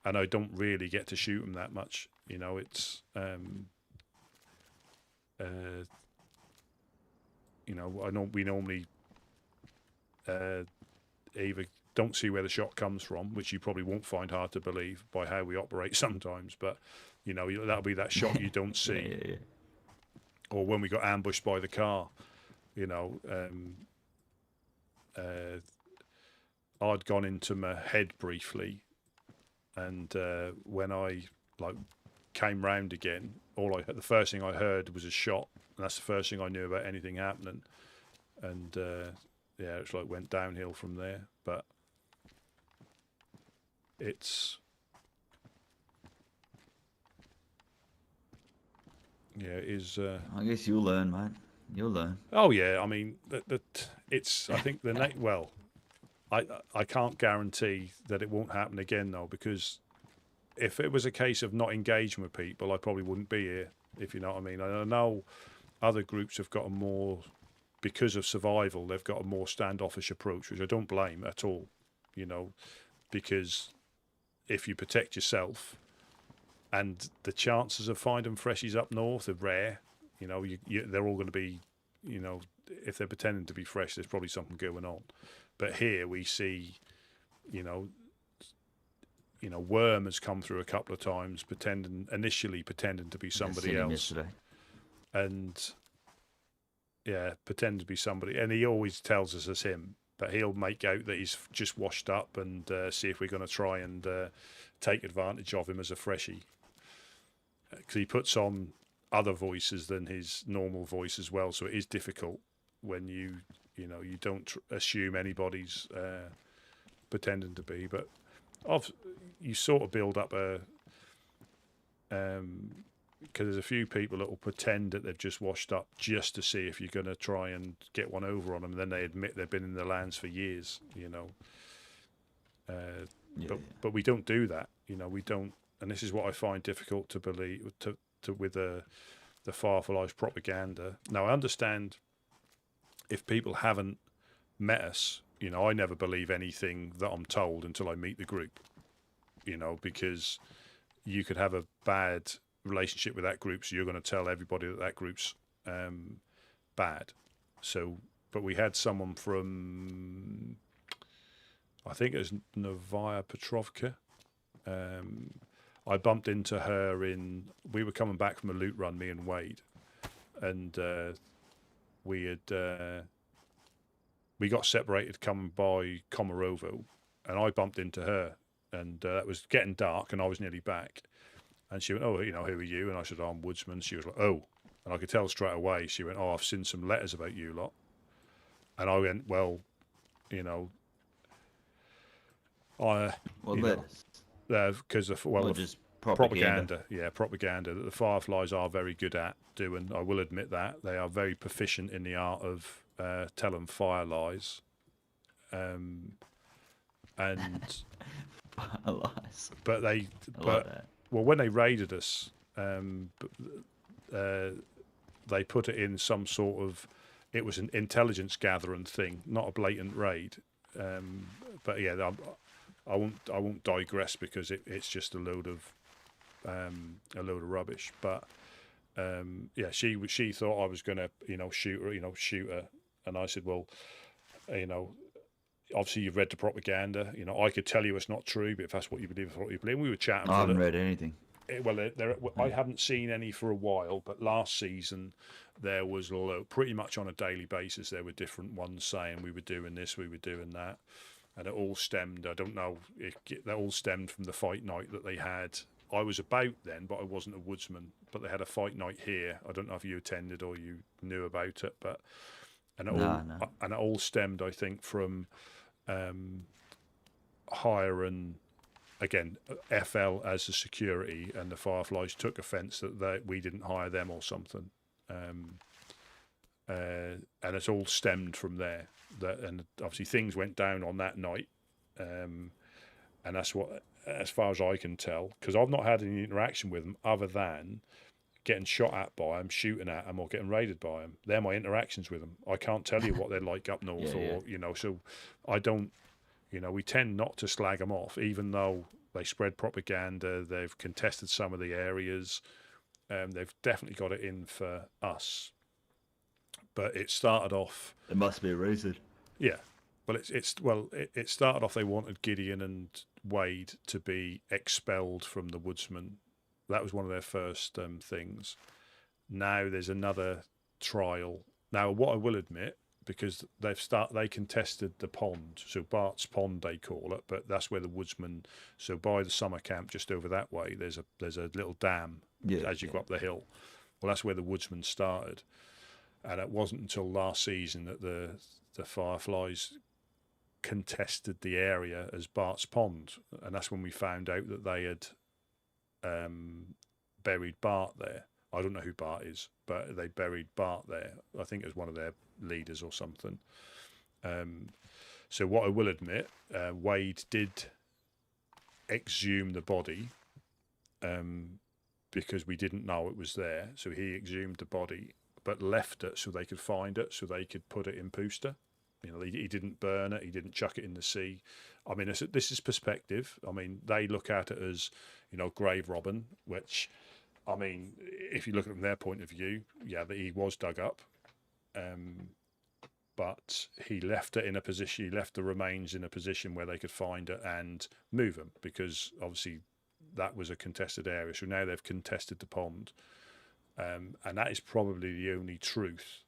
and I don't really get to shoot them that much. You know, it's you know, we normally either don't see where the shot comes from, which you probably won't find hard to believe by how we operate sometimes, but you know, that'll be that shot you don't see. Yeah. Or when we got ambushed by the car, you know, I'd gone into my head briefly, and when I like came round again, the first thing I heard was a shot, and that's the first thing I knew about anything happening. And yeah, it's like went downhill from there. But it's it is. I guess you'll learn, mate. You'll learn. Oh yeah, I mean it's. I think well, I can't guarantee that it won't happen again though, because if it was a case of not engaging with people, I probably wouldn't be here. If you know what I mean. I know other groups have got a more, because of survival, they've got a more standoffish approach, which I don't blame at all. You know, because if you protect yourself, and the chances of finding freshies up north are rare. You know, they're all going to be, you know, if they're pretending to be fresh, there's probably something going on. But here we see, you know, Worm has come through a couple of times, initially pretending to be somebody else. Yesterday. And yeah, pretend to be somebody, and he always tells us it's him, but he'll make out that he's just washed up and see if we're going to try and take advantage of him as a freshie, because he puts on other voices than his normal voice as well, so it is difficult when you don't assume anybody's pretending to be, but you sort of build up a because there's a few people that will pretend that they've just washed up just to see if you're going to try and get one over on them, and then they admit they've been in the lands for years, you know. But we don't do that, you know. We don't, and this is what I find difficult to believe with the Fireflies propaganda. Now I understand if people haven't met us, you know, I never believe anything that I'm told until I meet the group, you know, because you could have a bad relationship with that group, so you're going to tell everybody that group's bad. So, but we had someone from, I think it was Novaya Petrovka. I bumped into her we were coming back from a loot run, me and Wade, and we got separated coming by Komarovo, and I bumped into her, and that was getting dark, and I was nearly back. And she went, "Oh, you know, who are you?" And I said, "Oh, I'm Woodsman." She was like, "Oh," and I could tell straight away. She went, "Oh, I've seen some letters about you lot." And I went, "Well, you know, letters? Because just propaganda. Yeah, propaganda that the Fireflies are very good at doing. I will admit that they are very proficient in the art of telling fire lies. And fire lies. But well, when they raided us, they put it in some sort of, it was an intelligence gathering thing, not a blatant raid. But yeah, I won't digress because it's just a load of rubbish. But yeah, she thought I was gonna shoot her, and I said, well, obviously you've read the propaganda. I could tell you it's not true, but if that's what you believe, it's what you believe. And we were chatting. I haven't read anything. I haven't seen any for a while, but last season there was pretty much on a daily basis. There were different ones saying we were doing this, we were doing that, and it all stemmed. I don't know if that all stemmed from the fight night that they had I was about then, but I wasn't a woodsman. But they had a fight night here. I don't know if you attended or you knew about it, but and it all stemmed, I think, from hiring again FL as the security, and the Fireflies took offence that we didn't hire them or something. And it's all stemmed from there. And obviously things went down on that night, and that's what, as far as I can tell, because I've not had any interaction with them other than getting shot at by them, shooting at them, or getting raided by them. They're my interactions with them. I can't tell you what they're like up north, so I don't. We tend not to slag them off, even though they spread propaganda. They've contested some of the areas. They've definitely got it in for us. But it started off. There must be a reason. Yeah, but it started off. They wanted Gideon and Wade to be expelled from the Woodsmen. That was one of their first things. Now there's another trial. Now, what I will admit, because they contested the pond, so Bart's Pond they call it, but that's where the Woodsmen. So by the summer camp, just over that way, there's a little dam as you go up the hill. Well, that's where the Woodsmen started. And it wasn't until last season that the Fireflies contested the area as Bart's Pond, and that's when we found out that they had buried Bart there. I don't know who Bart is, but they buried Bart there. I think it was one of their leaders or something. So what I will admit, Wade did exhume the body because we didn't know it was there. So he exhumed the body, but left it so they could find it, so they could put it in Pooster. He didn't burn it. He didn't chuck it in the sea. I mean, this is perspective. I mean, they look at it as, grave robbing, which, I mean, if you look at it from their point of view, that he was dug up. But he left it in a position, he left the remains in a position where they could find it and move them, because obviously that was a contested area. So now they've contested the pond. And that is probably the only truth,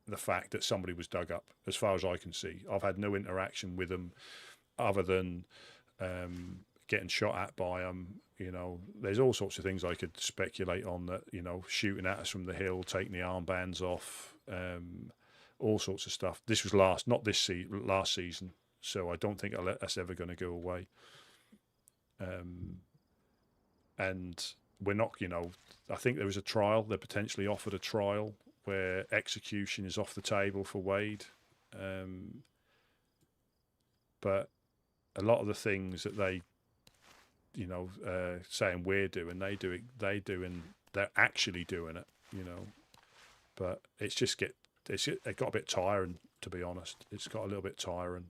the fact that somebody was dug up, as far as I can see. I've had no interaction with them other than getting shot at by them. There's all sorts of things I could speculate on, that, shooting at us from the hill, taking the armbands off, all sorts of stuff. This was last season, so I don't think that's ever going to go away. And we're not, I think there was a trial. They potentially offered a trial where execution is off the table for Wade. But a lot of the things that they, saying we're doing, they're actually doing it, But it got a bit tiring, to be honest. It's got a little bit tiring.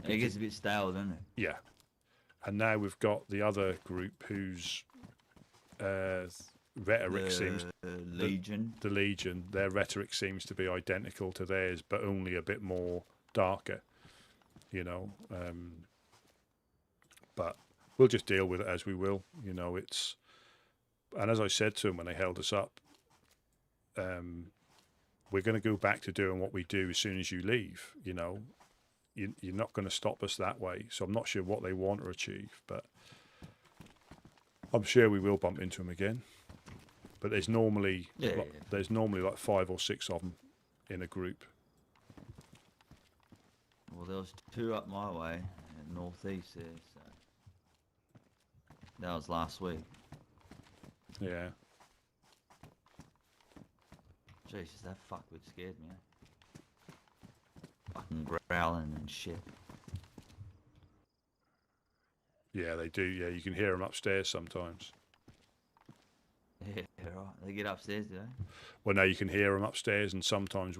It gets a bit stale, doesn't it? Yeah. And now we've got the other group whose rhetoric seems... Legion. The Legion. Their rhetoric seems to be identical to theirs, but only a bit more darker, But we'll just deal with it as we will. It's... And as I said to them when they held us up, we're going to go back to doing what we do as soon as you leave, You're not going to stop us that way. So I'm not sure what they want or achieve, but I'm sure we will bump into them again. But there's normally like 5 or 6 of them in a group. Well, there was 2 up my way, northeast there. So that was last week. Yeah. Jesus, that fuckwit scared me. Fucking growling and shit. Yeah, they do. Yeah, you can hear them upstairs sometimes. Yeah, right. They get upstairs, do they? Well, no, you can hear them upstairs, and sometimes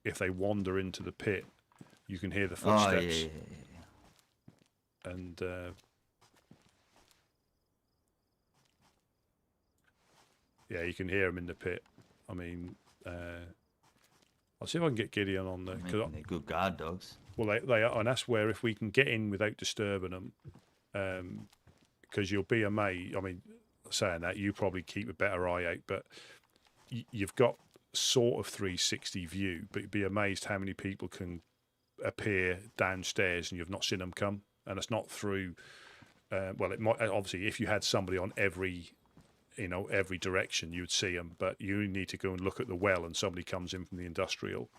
if they wander into the pit, you can hear the footsteps. Oh, yeah. And yeah, you can hear them in the pit. I mean, I'll see if I can get Gideon on there. They're good guard dogs. Well, they are, and that's where, if we can get in without disturbing them, because you'll be amazed. I mean, saying that, you probably keep a better eye out, but you've got sort of 360 view, but you'd be amazed how many people can appear downstairs and you've not seen them come. And it's not through well, it might obviously if you had somebody on every direction, you'd see them. But you need to go and look at the well, and somebody comes in from the industrial,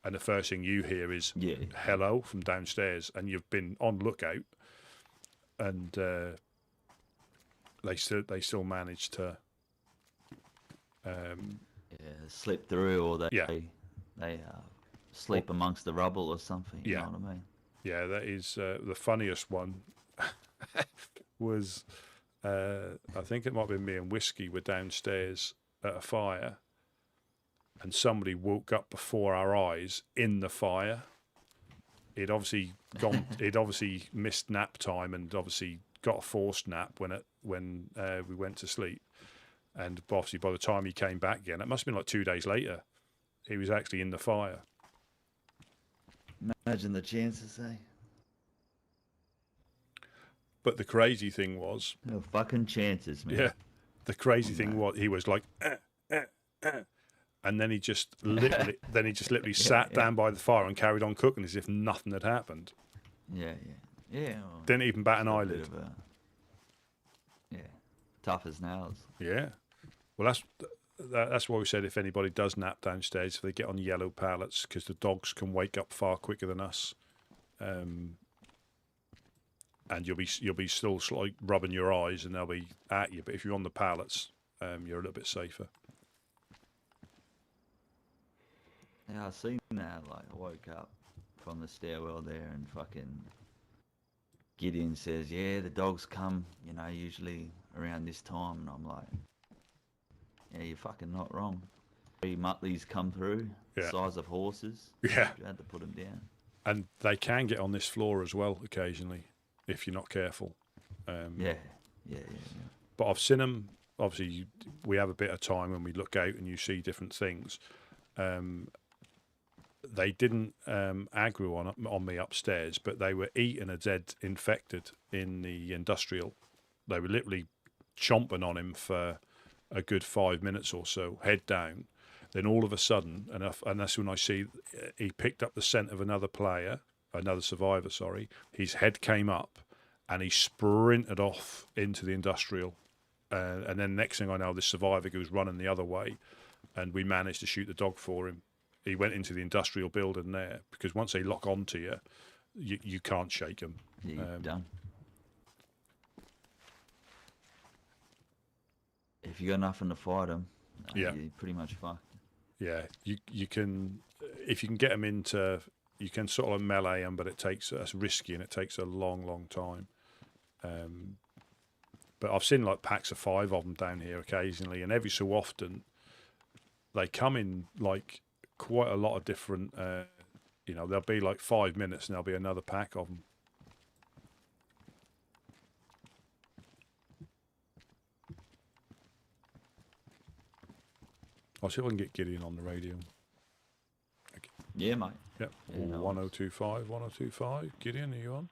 and the first thing you hear is "hello" from downstairs, and you've been on lookout, and they still manage to slip through, or they sleep amongst the rubble or something. You know what I mean? Yeah, that is the funniest one. Was I think it might have been me and Whiskey were downstairs at a fire, and somebody woke up before our eyes in the fire. He'd obviously missed nap time, and obviously got a forced nap when we went to sleep. And obviously by the time he came back again, it must have been like 2 days later, he was actually in the fire. Imagine the chances, eh? But the crazy thing was... No fucking chances, man. Yeah. The crazy thing was, he was like... and then he just literally sat down by the fire and carried on cooking as if nothing had happened. Yeah. Well, didn't even bat an eyelid. Tough as nails. Yeah. Well, that's why we said if anybody does nap downstairs, if they get on yellow pallets, because the dogs can wake up far quicker than us. And you'll be still like rubbing your eyes, and they'll be at you. But if you're on the pallets, you're a little bit safer. Yeah, I seen that. Like, I woke up from the stairwell there, and fucking Gideon says, "Yeah, the dogs come, usually around this time." And I'm like, "Yeah, you're fucking not wrong. 3 Mutleys come through, size of horses. Yeah, you had to put them down." And they can get on this floor as well occasionally, if you're not careful. Yeah. But I've seen them. Obviously, we have a bit of time when we look out and you see different things. They didn't aggro on me upstairs, but they were eating a dead infected in the industrial. They were literally chomping on him for a good 5 minutes or so, head down. Then all of a sudden, and that's when I see he picked up the scent of another survivor, sorry. His head came up and he sprinted off into the industrial. And then next thing I know, this survivor goes running the other way, and we managed to shoot the dog for him. He went into the industrial building there, because once they lock onto you, you can't shake them. Yeah, you're done. If you got nothing to fight them, you're pretty much fucked. Yeah, you can, if you can get them into, you can sort of melee them, but that's risky, and it takes a long time. But I've seen like packs of 5 of them down here occasionally, and every so often they come in like quite a lot of different, there'll be like 5 minutes and there'll be another pack of them. I'll see if I can get Gideon on the radio. Okay. Yeah, mate. Yep. Yeah, no 1025, 1025. Gideon, are you on?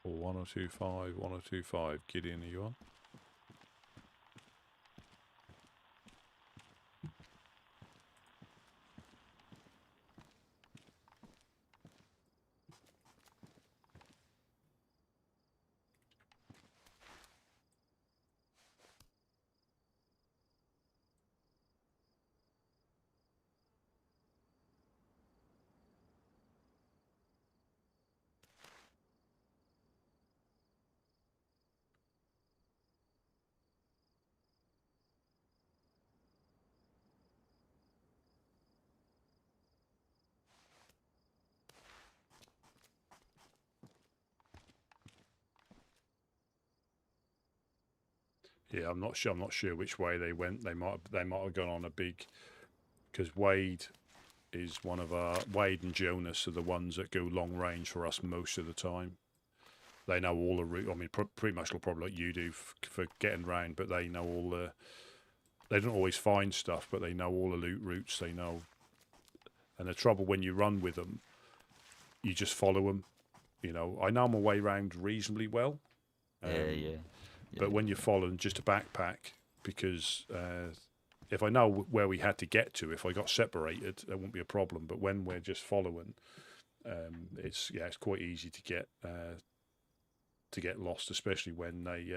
Or 1025, 1025. Gideon, are you on? Yeah, I'm not sure which way they went. They might have gone on a big, because Wade and Jonas are the ones that go long range for us most of the time. They know all the route. I mean, pretty much probably like you do for getting round, but they know all the. They don't always find stuff, but they know all the loot routes. They know. And the trouble when you run with them, you just follow them. You know, I know my way around reasonably well. Yeah. But when you're following just a backpack, because if I know where we had to get to, if I got separated, that won't be a problem. But when we're just following, it's quite easy to get lost, especially when they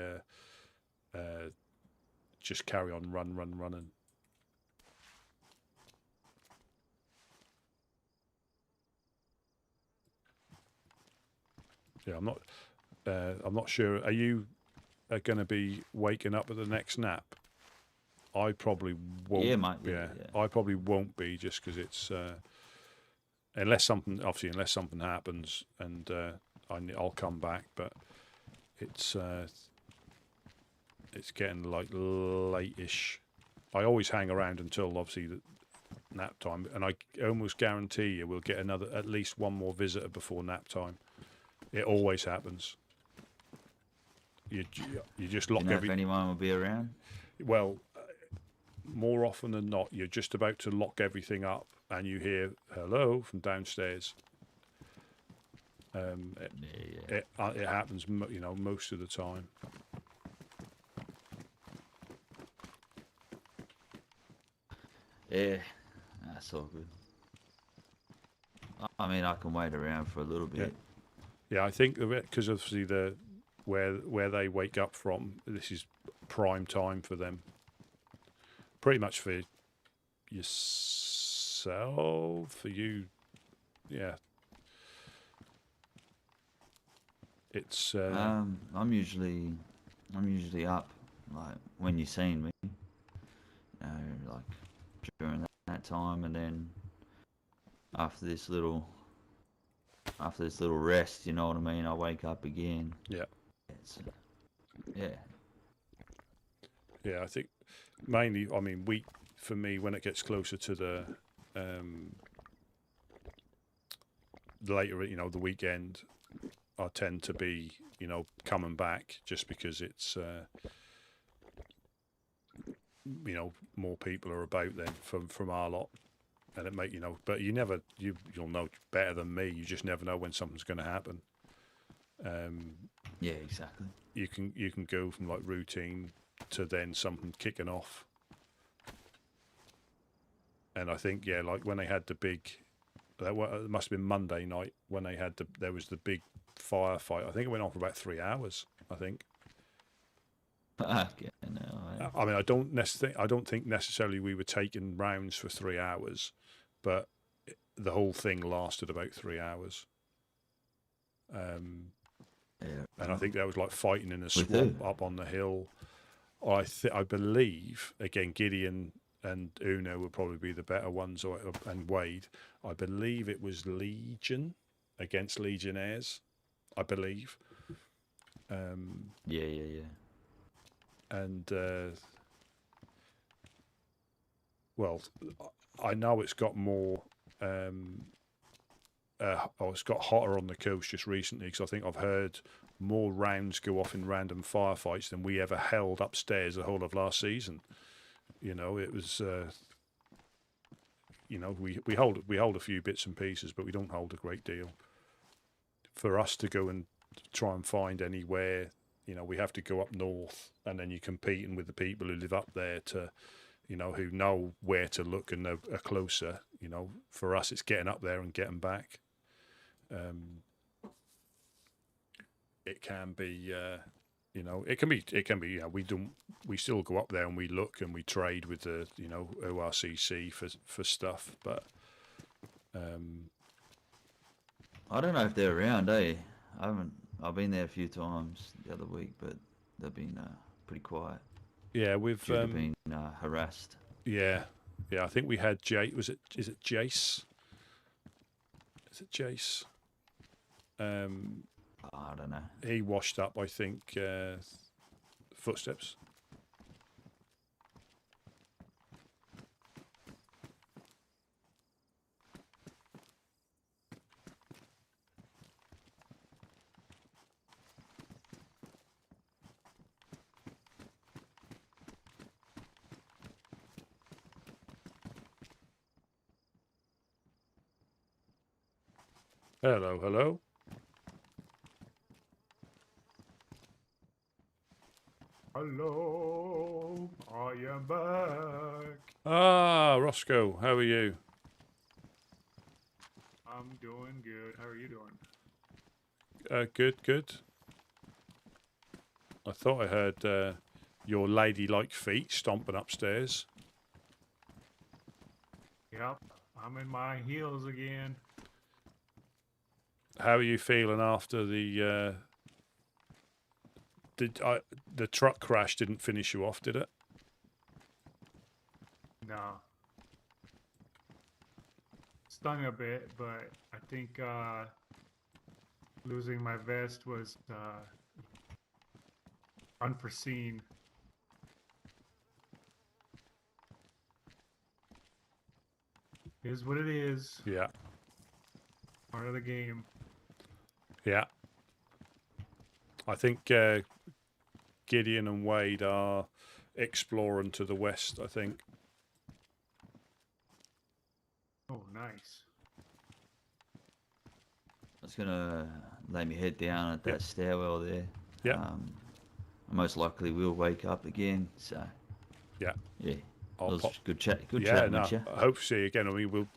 just carry on running. Yeah, I'm not sure. Are you going to be waking up at the next nap? I probably won't. Yeah, mate. Yeah, I probably won't be, just because it's unless something happens, and I'll come back. But it's getting like late-ish. I always hang around until obviously the nap time, and I almost guarantee you we'll get at least one more visitor before nap time. It always happens. You just lock You know if anyone will be around? Well, more often than not, you're just about to lock everything up, and you hear hello from downstairs. It happens, you know, most of the time. Yeah, that's all good. I mean, I can wait around for a little bit. Yeah, I think because obviously where they wake up from, this is prime time for them. Pretty much for yourself, for you, yeah. It's. I'm usually up like when you've seen me. You know, like during that time, and then after this little rest, you know what I mean, I wake up again. Yeah. Yeah, I think mainly, I mean, for me, when it gets closer to the later, you know, the weekend, I tend to be, you know, coming back, just because it's you know, more people are about then from our lot. And it make, you know, but you'll know better than me. You just never know when something's going to happen. Yeah, exactly. You can go from like routine to then something kicking off. And I think like when they had the big, it must have been Monday night when they had there was the big firefight. I think it went on for about 3 hours. I think. I mean, I don't think necessarily we were taking rounds for 3 hours, but the whole thing lasted about 3 hours. And I think there was like fighting in a swamp up on the hill. I believe, again, Gideon and Uno would probably be the better ones, and Wade. I believe it was Legion against Legionnaires. I believe. Yeah. And well, I know it's got more. It's got hotter on the coast just recently, because I think I've heard more rounds go off in random firefights than we ever held upstairs the whole of last season. You know, it was. You know, we hold a few bits and pieces, but we don't hold a great deal. For us to go and try and find anywhere, you know, we have to go up north, and then you're competing with the people who live up there to, you know, who know where to look and are closer. You know, for us, it's getting up there and getting back. It can be, you know, it can be. You know, we still go up there and we look and we trade with the, you know, ORCC for stuff, but. I don't know if they're around, eh? I've been there a few times the other week, but they've been pretty quiet. Yeah, we've been harassed. Yeah, I think we had Is it Jace? Is it Jace? I don't know. He washed up, I think. Footsteps. Hello. Hello, I am back. Ah, Roscoe, how are you? I'm doing good. How are you doing? Good, good. I thought I heard your ladylike feet stomping upstairs. Yep, I'm in my heels again. How are you feeling after the the truck crash didn't finish you off, did it? No. Stung a bit, but I think losing my vest was unforeseen. Is what it is. Yeah. Part of the game. Yeah. I think Gideon and Wade are exploring to the west, I think. Oh, nice. I was gonna lay my head down at that stairwell there. Yeah. I most likely will wake up again. So. Yeah. Yeah. I'll That was pop. good chat. Good Yeah, chat no, with you. I hope to see you again. I mean, we'll.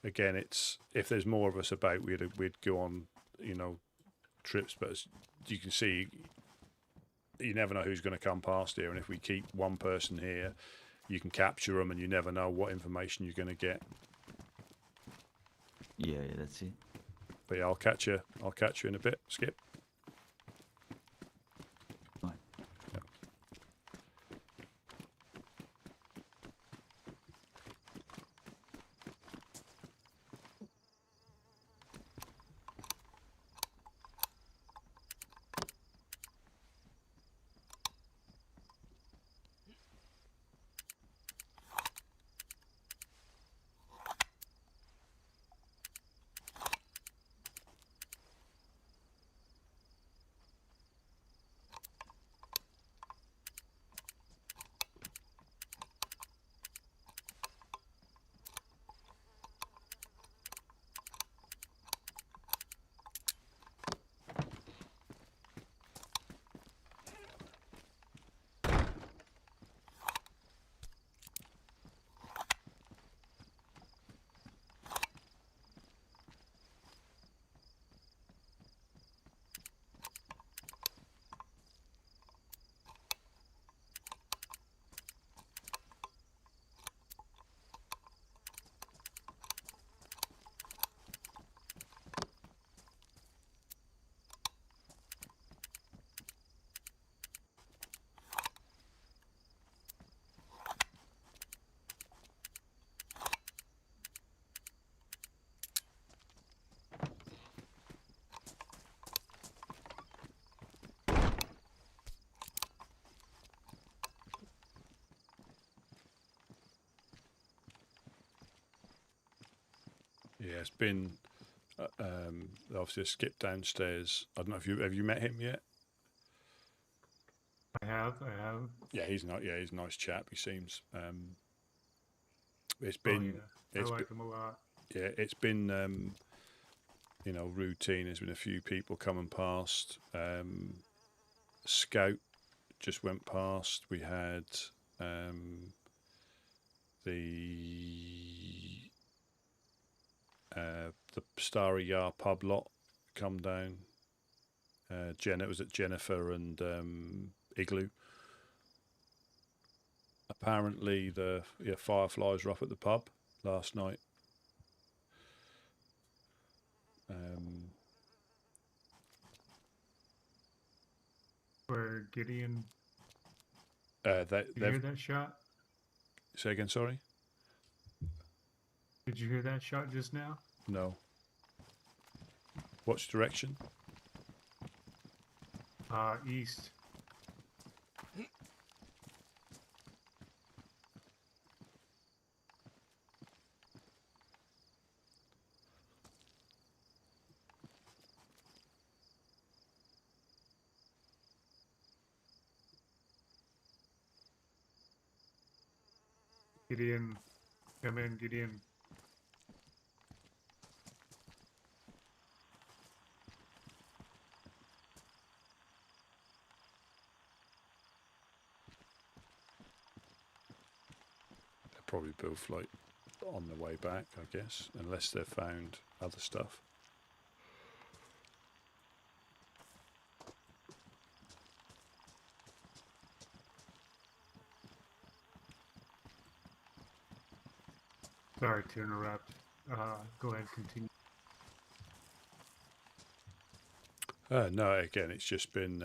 Again, it's if there's more of us about, we'd go on, trips. But as you can see, you never know who's going to come past here, and if we keep one person here, you can capture them, and you never know what information you're going to get. Yeah, that's it. But yeah, I'll catch you in a bit, Skip. Yeah, it's been obviously a Skip downstairs. I don't know if have you met him yet? I have. Yeah, he's not. Yeah, he's a nice chap. He seems. It's Oh, been. yeah. I like him a lot. Yeah, it's been. Routine. There's been a few people coming past. Scout just went past. We had the Starry Yar pub lot come down. It was at Jennifer and Igloo. Apparently the fireflies were up at the pub last night. Where Gideon. Did you hear that shot? Say again, sorry? Did you hear that shot just now? No. Which direction? East. Gideon, come in, Gideon. probably both like on the way back, I guess, unless they've found other stuff. Sorry to interrupt. Go ahead, continue. No, again, it's just been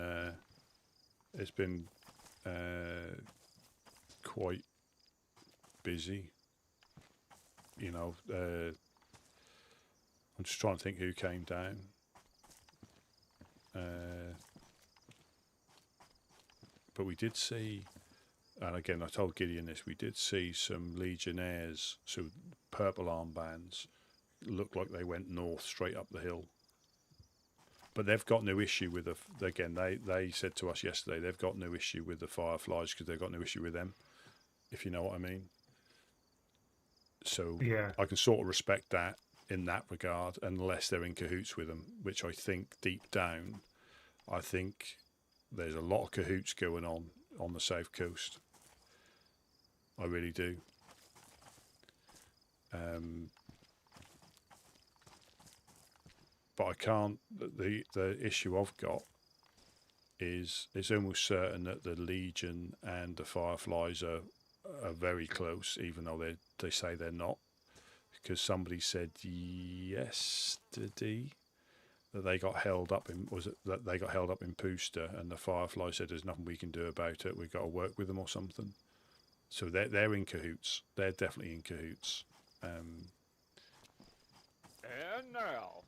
quite busy. You know, I'm just trying to think who came down. But we did see, and again, I told Gideon this, we did see some Legionnaires, so purple armbands, looked like they went north straight up the hill. But they've got no issue with again, they said to us yesterday, they've got no issue with the Fireflies because they've got no issue with them, if you know what I mean. So yeah. I can sort of respect that in that regard, unless they're in cahoots with them, which I think deep down, I think there's a lot of cahoots going on the South Coast. I really do. But I can't. The issue I've got is it's almost certain that the Legion and the Fireflies are very close, even though they say they're not, because somebody said yesterday that they got held up in Pooster, and the Firefly said there's nothing we can do about it. We've got to work with them or something. So they're in cahoots. They're definitely in cahoots. And now,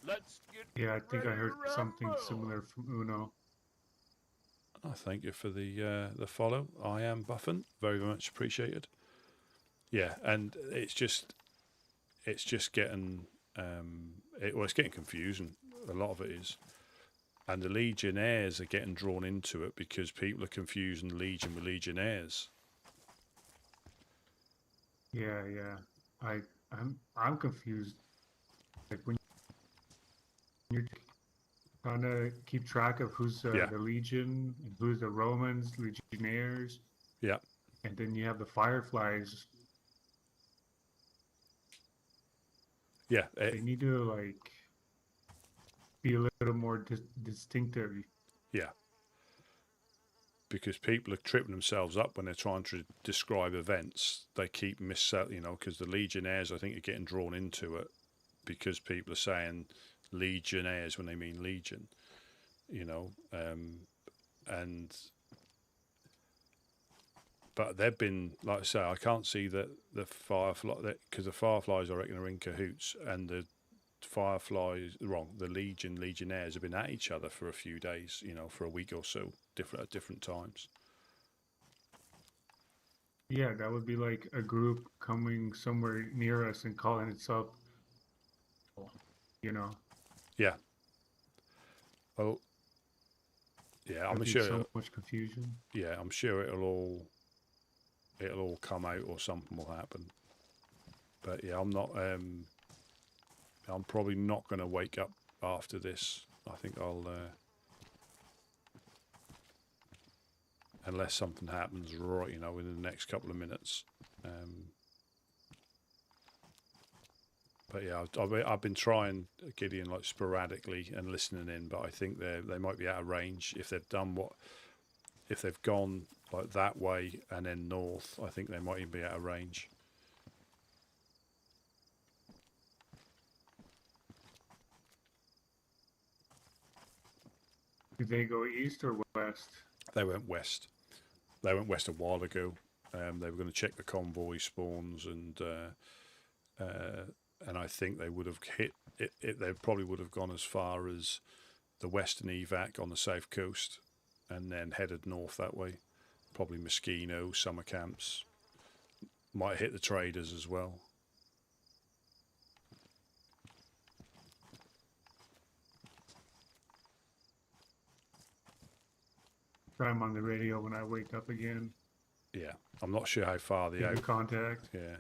let's get Yeah, I think I ready heard to something rumble. similar from Uno. I thank you for the follow. I am Buffin, very much appreciated. Yeah, and it's just getting it's getting confusing. A lot of it is, and the Legionnaires are getting drawn into it because people are confusing Legion with Legionnaires. Yeah, I'm confused. Like when you're trying to keep track of who's the Legion and who's the Romans, Legionnaires. Yeah. And then you have the Fireflies. Yeah. They need to like be a little more distinctive. Yeah. Because people are tripping themselves up when they're trying to describe events. They keep because the Legionnaires, I think, are getting drawn into it because people are saying Legionnaires when they mean Legion, but they've been, like I say, I can't see that the Firefly, because the Fireflies, I reckon, are in cahoots, and the Legionnaires have been at each other for a few days, for a week or so, at different times. Yeah, that would be like a group coming somewhere near us and calling itself, Yeah. Well, yeah, I'm There'd sure. be so much confusion. Yeah, I'm sure it'll all come out or something will happen. But yeah, I'm probably not going to wake up after this. I think I'll, unless something happens right, within the next couple of minutes. But yeah, I've been trying, Gideon, like sporadically and listening in, but I think they might be out of range if they've gone like that way and then north. I think they might even be out of range. Did they go east or west? They went west. They went west a while ago. They were going to check the convoy spawns, and I think they would have hit it. They probably would have gone as far as the western evac on the south coast, and then headed north that way. Probably Moschino, summer camps. Might hit the traders as well. Try them on the radio when I wake up again. Yeah, I'm not sure how far they out. Contact. Yeah.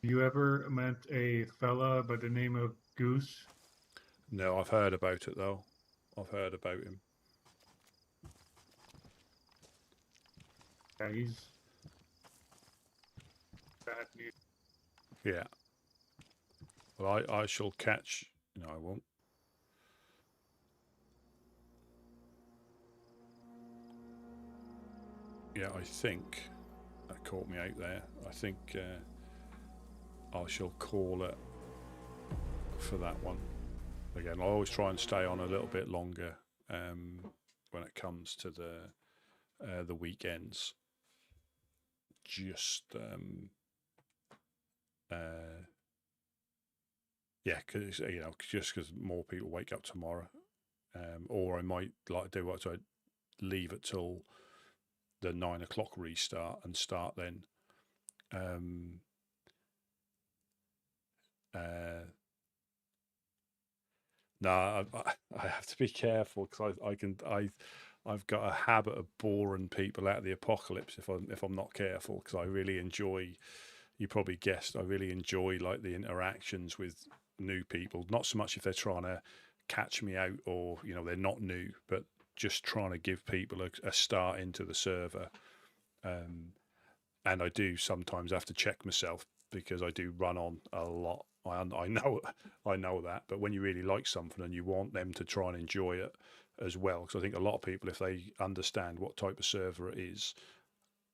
you ever met a fella by the name of Goose? No, I've heard about it though. I've heard about him. Yeah, he's bad news. Yeah. Well, I shall catch. No, I won't. Yeah, I think that caught me out there. I think I shall call it for that one. Again, I always try and stay on a little bit longer when it comes to the weekends. Just yeah, because just because more people wake up tomorrow, or I might like do what I leave it till the 9 o'clock restart and start then. No, I have to be careful because I've got a habit of boring people out of the apocalypse if I'm not careful, because I really enjoy. You probably guessed I really enjoy like the interactions with new people. Not so much if they're trying to catch me out or they're not new, but just trying to give people a start into the server. And I do sometimes have to check myself because I do run on a lot. I know that, but when you really like something and you want them to try and enjoy it as well, because I think a lot of people, if they understand what type of server it is,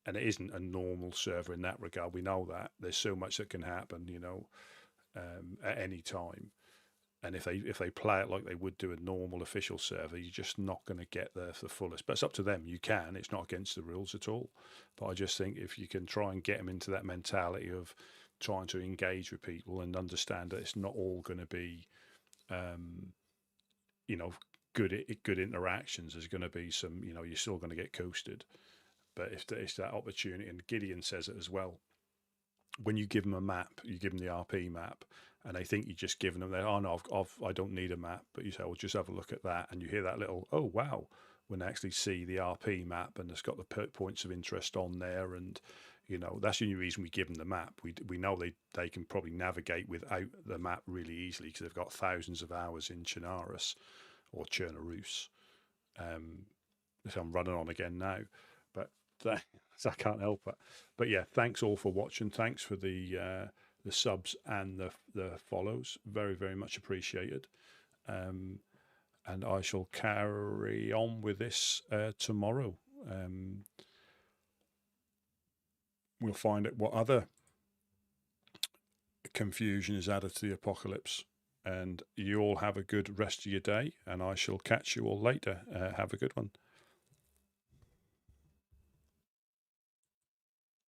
and it isn't a normal server in that regard, we know that there's so much that can happen, at any time. And if they play it like they would do a normal official server, you're just not going to get the fullest. But it's up to them. You can. It's not against the rules at all. But I just think if you can try and get them into that mentality of trying to engage with people and understand that it's not all going to be, good interactions. There's going to be some, you're still going to get coasted. But if it's that opportunity, and Gideon says it as well, when you give them a map, you give them the RP map, and they think you're just giving them that, oh no, I don't need a map, but you say, well, just have a look at that, and you hear that little, oh wow, when they actually see the RP map and it's got the points of interest on there, and that's the only reason we give them the map. We know they can probably navigate without the map really easily because they've got thousands of hours in Chernarus or Chernarus. So I'm running on again now, but I can't help it. But yeah, thanks all for watching. Thanks for the subs and the follows. Very, very much appreciated. And I shall carry on with this tomorrow. We'll find out what other confusion is added to the apocalypse. And you all have a good rest of your day, and I shall catch you all later. Have a good one.